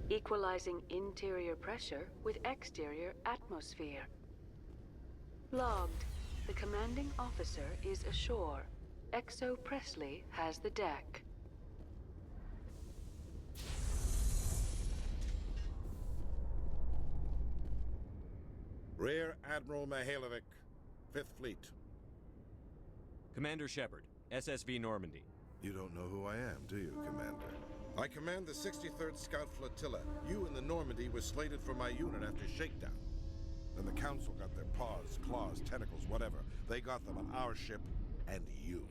Equalizing interior pressure with exterior atmosphere. Logged. The commanding officer is ashore. Exo Presley has the deck. Rear Admiral Mihailovic, 5th Fleet. Commander Shepard, SSV Normandy. You don't know who I am, do you, Commander? I command the 63rd Scout Flotilla. You and the Normandy were slated for my unit after shakedown. Then the Council got their paws, claws, tentacles, whatever. They got them on our ship, and you.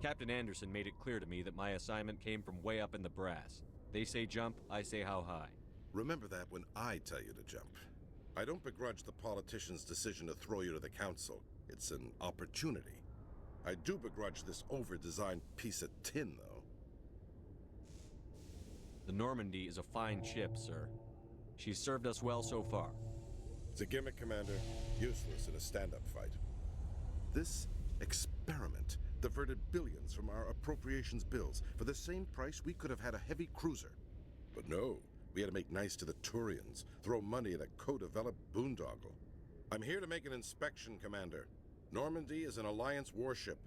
Captain Anderson made it clear to me that my assignment came from way up in the brass. They say jump, I say how high. Remember that when I tell you to jump. I don't begrudge the politician's decision to throw you to the Council. It's an opportunity. I do begrudge this over-designed piece of tin, though. The Normandy is a fine ship, sir. She's served us well so far. It's a gimmick, Commander. Useless in a stand-up fight. This experiment diverted billions from our appropriations bills. For the same price, we could have had a heavy cruiser. But no, we had to make nice to the Turians, throw money at a co-developed boondoggle. I'm here to make an inspection, Commander. Normandy is an Alliance warship.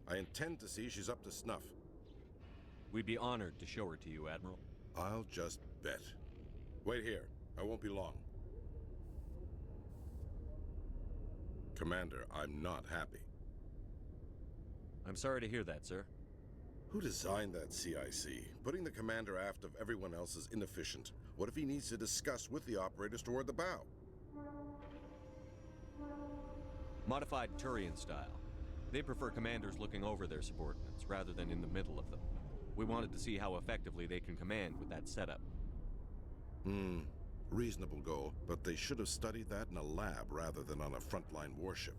I intend to see she's up to snuff. We'd be honored to show her to you, Admiral. I'll just bet. Wait here. I won't be long. Commander, I'm not happy. I'm sorry to hear that, sir. Who designed that CIC? Putting the commander aft of everyone else is inefficient. What if he needs to discuss with the operators toward the bow? Modified Turian style. They prefer commanders looking over their subordinates rather than in the middle of them. We wanted to see how effectively they can command with that setup. Reasonable goal, but they should have studied that in a lab rather than on a frontline warship.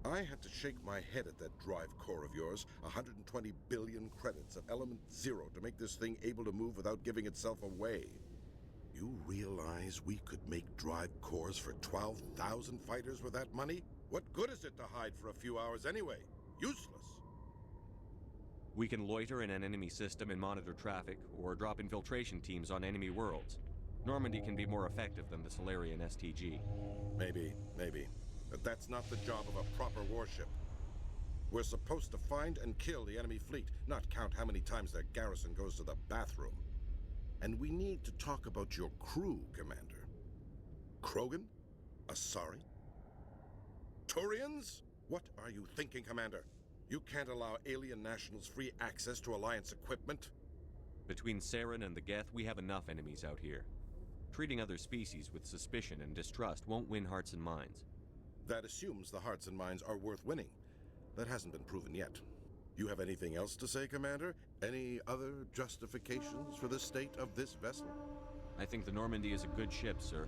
I had to shake my head at that drive core of yours. 120 billion credits at element 0 to make this thing able to move without giving itself away. You realize we could make drive cores for 12,000 fighters with that money? What good is it to hide for a few hours anyway? Useless. We can loiter in an enemy system and monitor traffic, or drop infiltration teams on enemy worlds. Normandy can be more effective than the Solarian STG. Maybe. But that's not the job of a proper warship. We're supposed to find and kill the enemy fleet, not count how many times their garrison goes to the bathroom. And we need to talk about your crew, Commander. Krogan? Asari? Turians? What are you thinking, Commander? You can't allow alien nationals free access to Alliance equipment? Between Saren and the Geth, we have enough enemies out here. Treating other species with suspicion and distrust won't win hearts and minds. That assumes the hearts and minds are worth winning. That hasn't been proven yet. You have anything else to say, Commander? Any other justifications for the state of this vessel? I think the Normandy is a good ship, sir.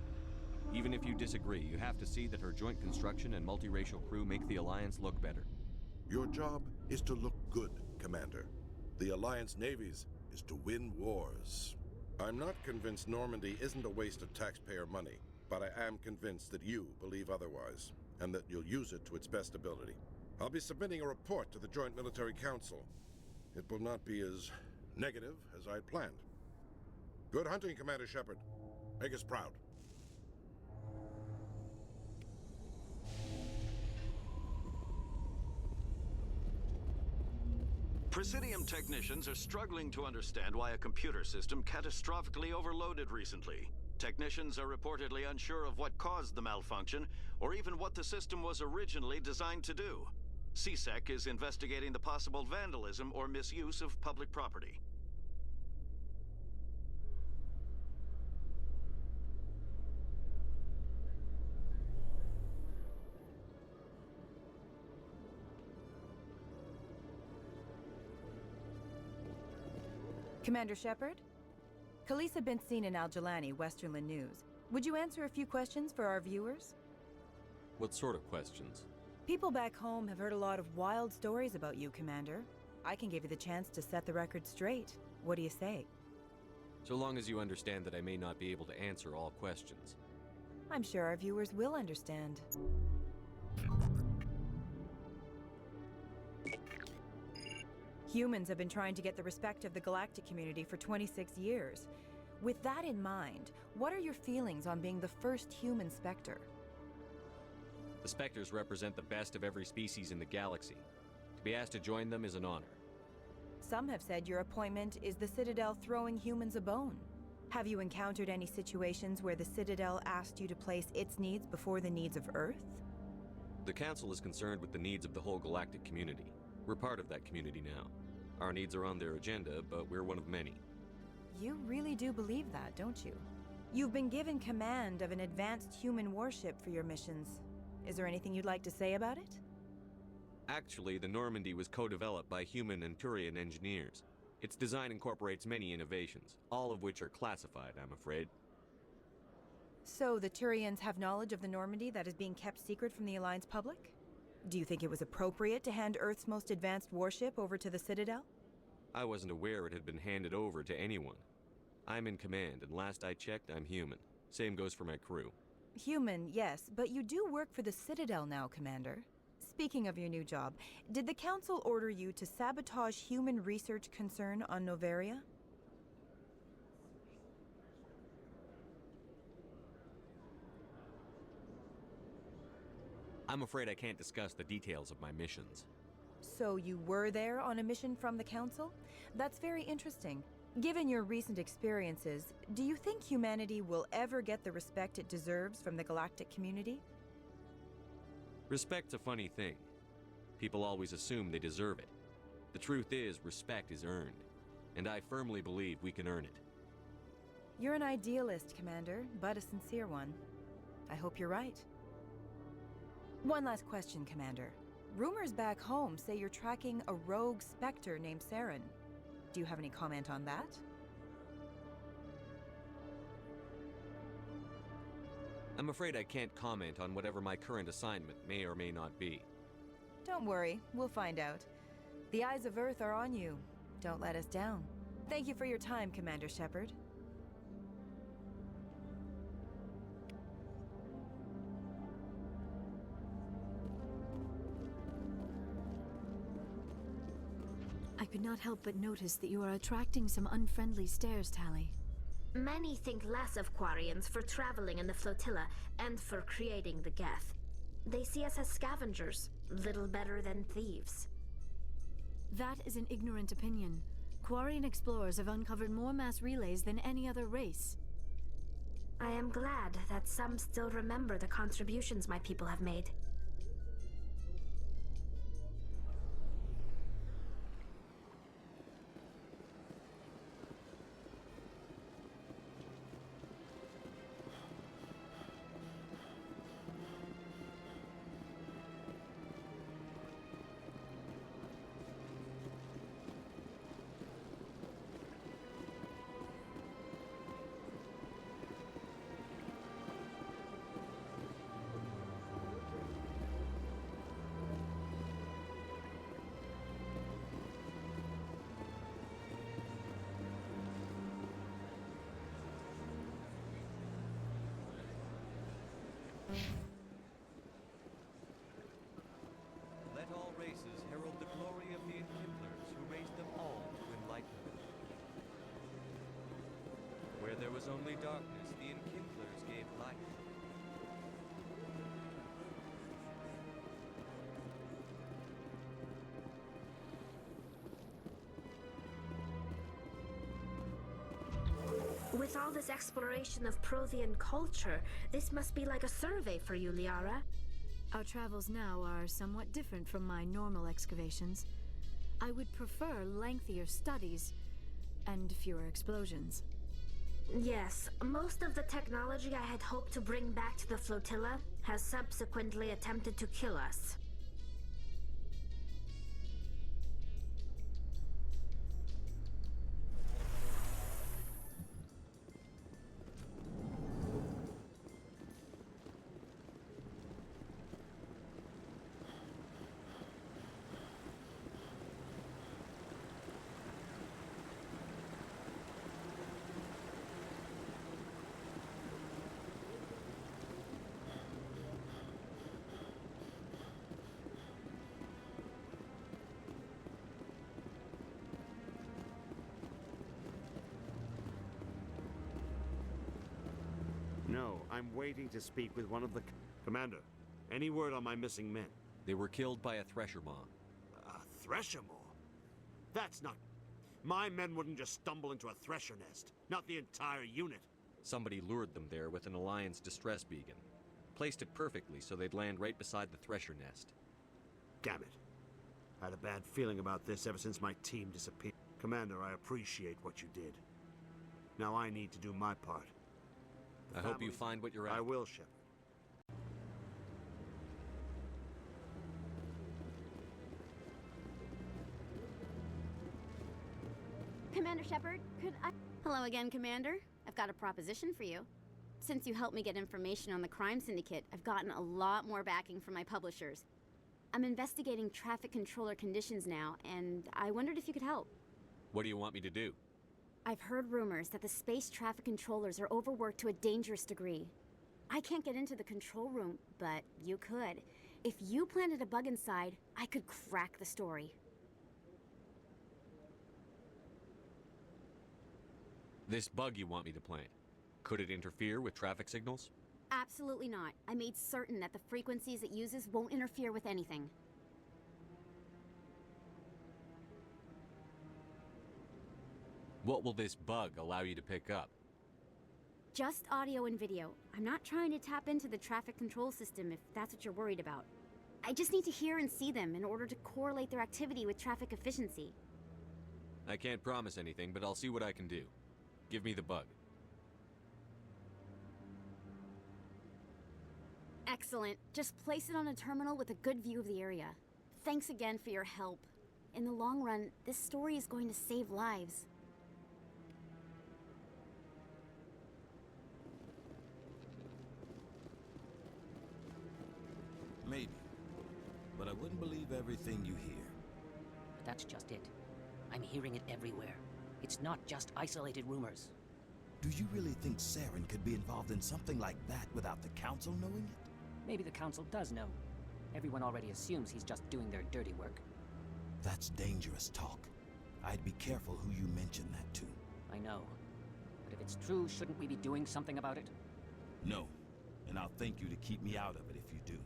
Even if you disagree, you have to see that her joint construction and multiracial crew make the Alliance look better. Your job is to look good, Commander. The Alliance navies is to win wars. I'm not convinced Normandy isn't a waste of taxpayer money, but I am convinced that you believe otherwise, and that you'll use it to its best ability. I'll be submitting a report to the Joint Military Council. It will not be as negative as I'd planned. Good hunting, Commander Shepard. Make us proud. Presidium technicians are struggling to understand why a computer system catastrophically overloaded recently. Technicians are reportedly unsure of what caused the malfunction, or even what the system was originally designed to do. CSEC is investigating the possible vandalism or misuse of public property. Commander Shepard? Khaleesa bint seen in Al-Jalani, Westerland News. Would you answer a few questions for our viewers? What sort of questions? People back home have heard a lot of wild stories about you, Commander. I can give you the chance to set the record straight. What do you say? So long as you understand that I may not be able to answer all questions. I'm sure our viewers will understand. Humans have been trying to get the respect of the galactic community for 26 years. With that in mind, what are your feelings on being the first human Spectre? The Spectres represent the best of every species in the galaxy. To be asked to join them is an honor. Some have said your appointment is the Citadel throwing humans a bone. Have you encountered any situations where the Citadel asked you to place its needs before the needs of Earth? The Council is concerned with the needs of the whole galactic community. We're part of that community now. Our needs are on their agenda, but we're one of many. You really do believe that, don't you? You've been given command of an advanced human warship for your missions. Is there anything you'd like to say about it? Actually, the Normandy was co-developed by human and Turian engineers. Its design incorporates many innovations, all of which are classified, I'm afraid. So the Turians have knowledge of the Normandy that is being kept secret from the Alliance public? Do you think it was appropriate to hand Earth's most advanced warship over to the Citadel? I wasn't aware it had been handed over to anyone. I'm in command, and last I checked, I'm human. Same goes for my crew. Human, yes, but you do work for the Citadel now, Commander. Speaking of your new job, did the Council order you to sabotage human research concern on Noveria? I'm afraid I can't discuss the details of my missions. So you were there on a mission from the Council? That's very interesting. Given your recent experiences, do you think humanity will ever get the respect it deserves from the galactic community? Respect's a funny thing. People always assume they deserve it. The truth is, respect is earned, and I firmly believe we can earn it. You're an idealist, Commander, but a sincere one. I hope you're right. One last question, Commander. Rumors back home say you're tracking a rogue Spectre named Saren. Do you have any comment on that? I'm afraid I can't comment on whatever my current assignment may or may not be. Don't worry, we'll find out. The eyes of Earth are on you. Don't let us down. Thank you for your time, Commander Shepard. I could not help but notice that you are attracting some unfriendly stares, Tally. Many think less of Quarians for traveling in the flotilla and for creating the Geth. They see us as scavengers, little better than thieves. That is an ignorant opinion. Quarian explorers have uncovered more mass relays than any other race. I am glad that some still remember the contributions my people have made. Let all races herald the glory of the Enkindlers who raised them all to enlightenment. Where there was only darkness, the Enkindlers gave light. With all this exploration of Prothean culture, this must be like a survey for you, Liara. Our travels now are somewhat different from my normal excavations. I would prefer lengthier studies and fewer explosions. Yes, most of the technology I had hoped to bring back to the flotilla has subsequently attempted to kill us. No, I'm waiting to speak with one of the... Commander, any word on my missing men? They were killed by a thresher maw. A thresher maw? That's not... My men wouldn't just stumble into a thresher nest. Not the entire unit. Somebody lured them there with an Alliance distress beacon. Placed it perfectly so they'd land right beside the thresher nest. Damn it. I had a bad feeling about this ever since my team disappeared. Commander, I appreciate what you did. Now I need to do my part. I hope you find what you're after. I will, Shepard. Commander Shepard, could I... Hello again, Commander. I've got a proposition for you. Since you helped me get information on the crime syndicate, I've gotten a lot more backing from my publishers. I'm investigating traffic controller conditions now, and I wondered if you could help. What do you want me to do? I've heard rumors that the space traffic controllers are overworked to a dangerous degree. I can't get into the control room, but you could. If you planted a bug inside, I could crack the story. This bug you want me to plant, could it interfere with traffic signals? Absolutely not. I made certain that the frequencies it uses won't interfere with anything. What will this bug allow you to pick up? Just audio and video. I'm not trying to tap into the traffic control system if that's what you're worried about. I just need to hear and see them in order to correlate their activity with traffic efficiency. I can't promise anything, but I'll see what I can do. Give me the bug. Excellent. Just place it on a terminal with a good view of the area. Thanks again for your help. In the long run, this story is going to save lives. Maybe. But I wouldn't believe everything you hear. That's just it. I'm hearing it everywhere. It's not just isolated rumors. Do you really think Saren could be involved in something like that without the Council knowing it? Maybe the Council does know. Everyone already assumes he's just doing their dirty work. That's dangerous talk. I'd be careful who you mention that to. I know. But if it's true, shouldn't we be doing something about it? No. And I'll thank you to keep me out of it if you do.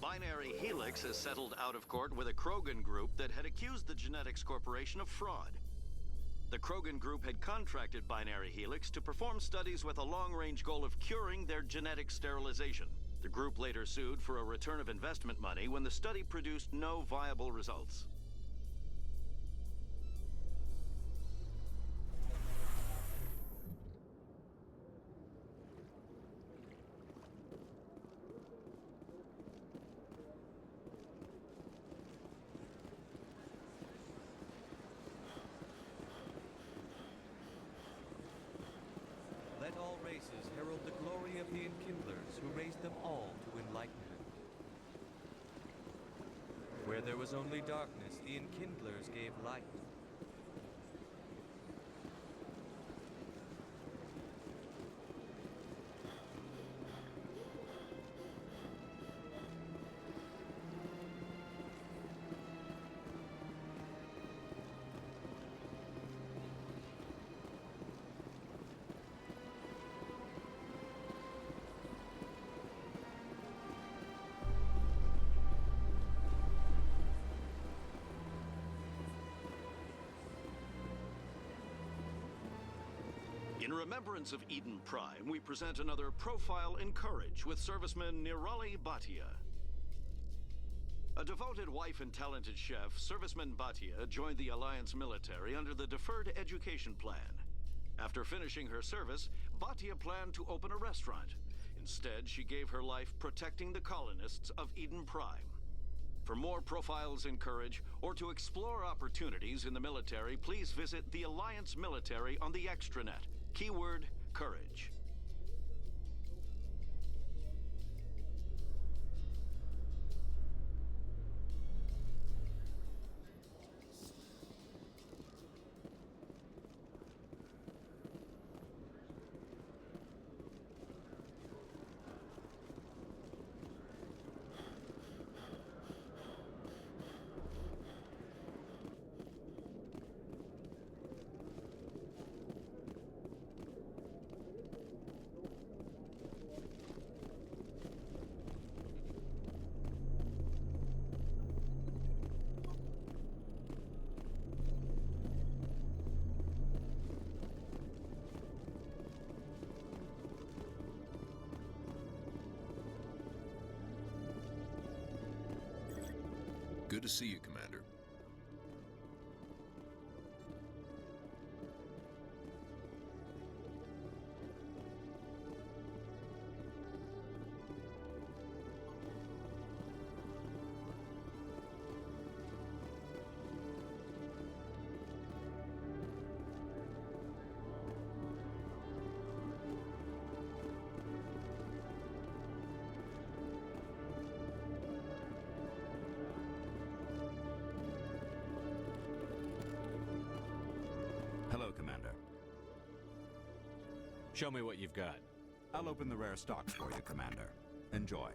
Binary Helix has settled out of court with a Krogan group that had accused the Genetics Corporation of fraud. The Krogan group had contracted Binary Helix to perform studies with a long-range goal of curing their genetic sterilization. The group later sued for a return of investment money when the study produced no viable results. Let all races herald the glory of the Enkindlers who raised them all to enlightenment. Where there was only darkness, the Enkindlers gave light. In remembrance of Eden Prime, we present another profile in courage with serviceman Nirali Bhatia. A devoted wife and talented chef, serviceman Bhatia joined the Alliance military under the Deferred Education Plan. After finishing her service, Bhatia planned to open a restaurant. Instead, she gave her life protecting the colonists of Eden Prime. For more profiles in courage, or to explore opportunities in the military, please visit the Alliance military on the extranet. Keyword, courage. Good to see you, Commander. Show me what you've got. I'll open the rare stocks for you, Commander. Enjoy.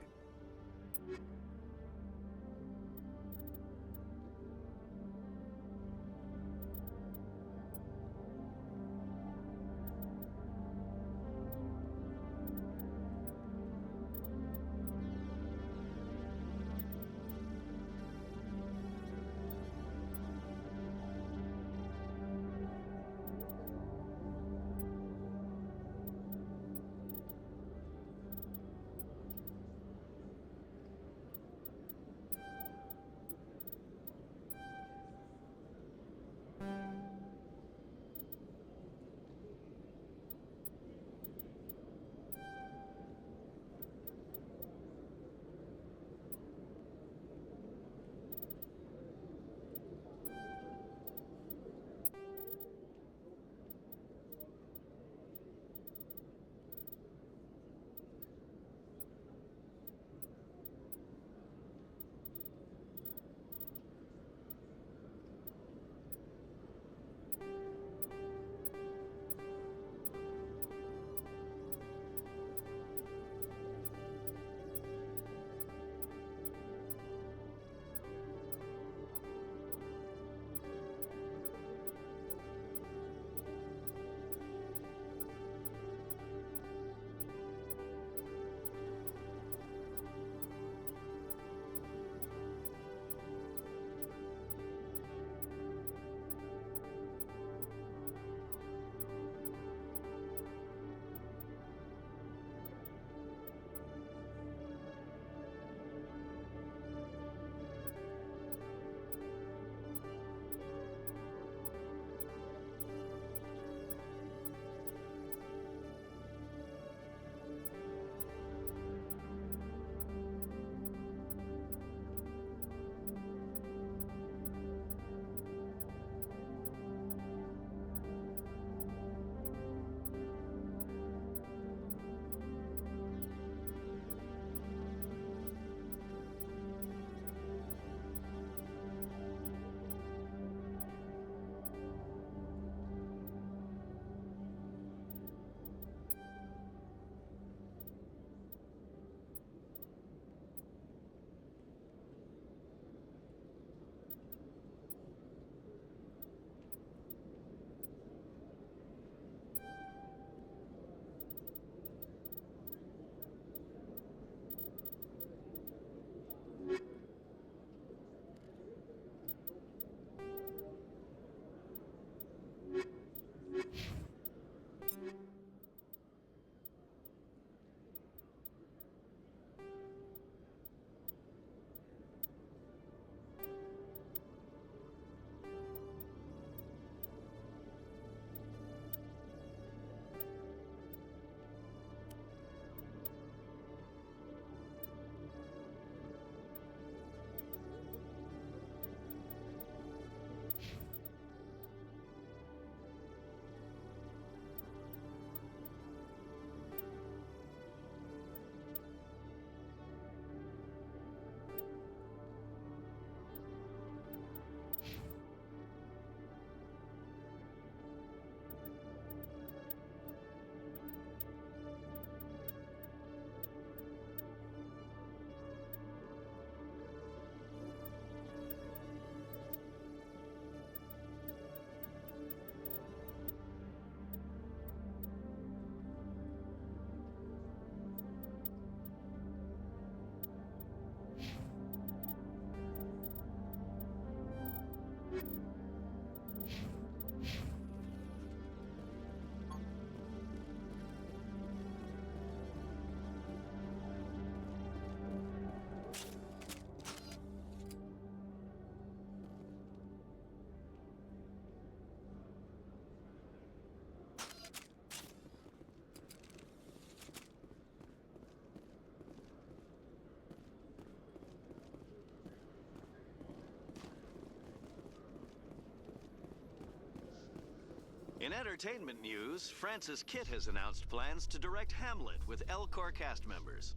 In entertainment news, Francis Kitt has announced plans to direct Hamlet with Elcor cast members.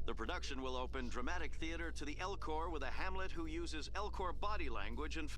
The production will open dramatic theater to the Elcor with a Hamlet who uses Elcor body language and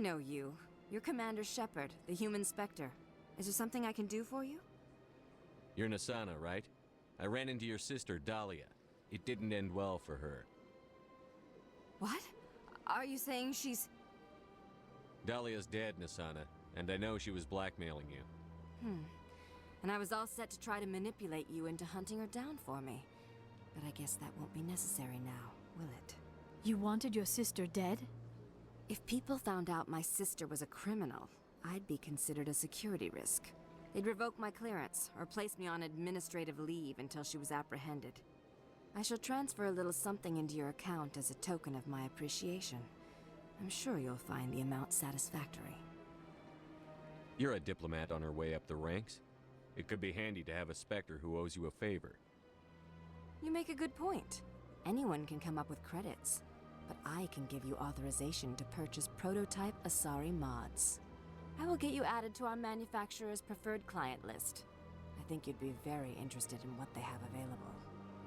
know you. You're Commander Shepard, the human Spectre. Is there something I can do for you? You're Nasana, right? I ran into your sister, Dahlia. It didn't end well for her. What? Are you saying she's... Dahlia's dead, Nasana, and I know she was blackmailing you. And I was all set to try to manipulate you into hunting her down for me. But I guess that won't be necessary now, will it? You wanted your sister dead? If people found out my sister was a criminal, I'd be considered a security risk. They'd revoke my clearance, or place me on administrative leave until she was apprehended. I shall transfer a little something into your account as a token of my appreciation. I'm sure you'll find the amount satisfactory. You're a diplomat on her way up the ranks. It could be handy to have a Spectre who owes you a favor. You make a good point. Anyone can come up with credits, but I can give you authorization to purchase prototype Asari mods. I will get you added to our manufacturer's preferred client list. I think you'd be very interested in what they have available.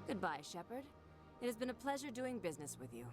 Goodbye, Shepard. It has been a pleasure doing business with you.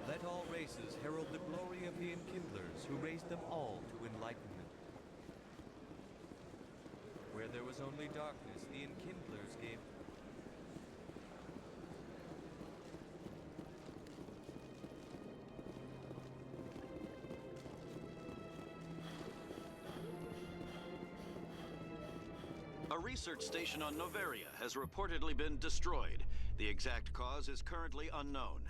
Let all races herald the glory of the Enkindlers, who raised them all to enlightenment. Where there was only darkness, the Enkindlers gave... A research station on Noveria has reportedly been destroyed. The exact cause is currently unknown.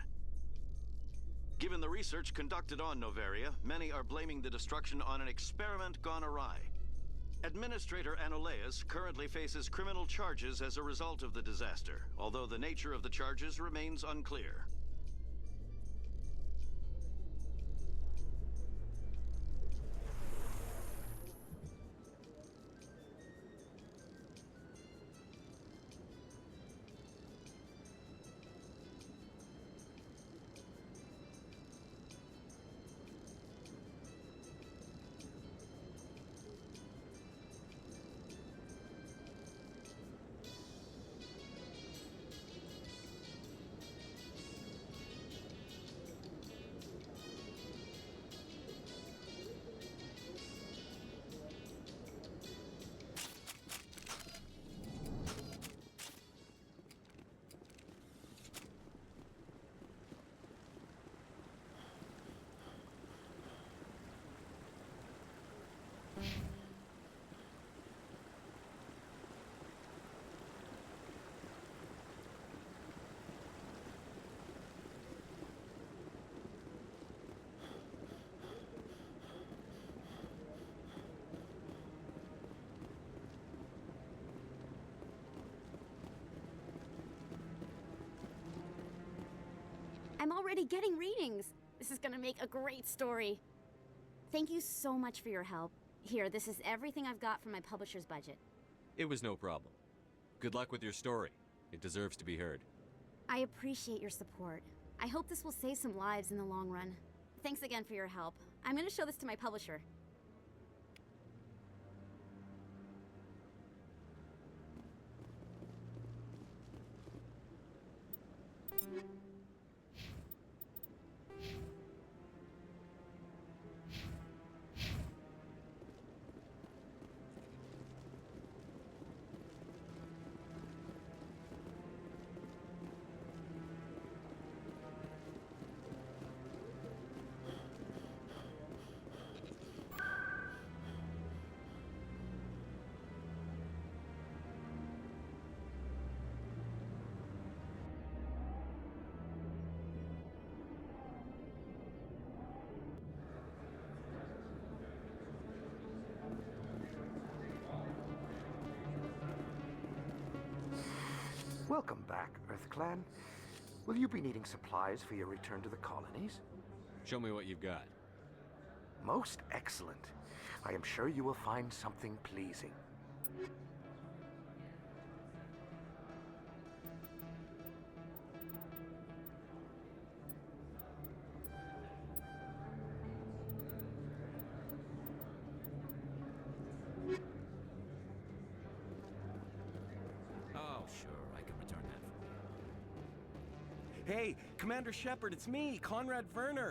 Given the research conducted on Noveria, many are blaming the destruction on an experiment gone awry. Administrator Anoleus currently faces criminal charges as a result of the disaster, although the nature of the charges remains unclear. I'm already getting readings. This is gonna make a great story. Thank you so much for your help. Here, this is everything I've got from my publisher's budget. It was no problem. Good luck with your story. It deserves to be heard. I appreciate your support. I hope this will save some lives in the long run. Thanks again for your help. I'm gonna show this to my publisher. Welcome back, EarthClan. Will you be needing supplies for your return to the colonies? Show me what you've got. Most excellent. I am sure you will find something pleasing. Oh, sure, I can return that. Hey, Commander Shepard, it's me, Conrad Werner.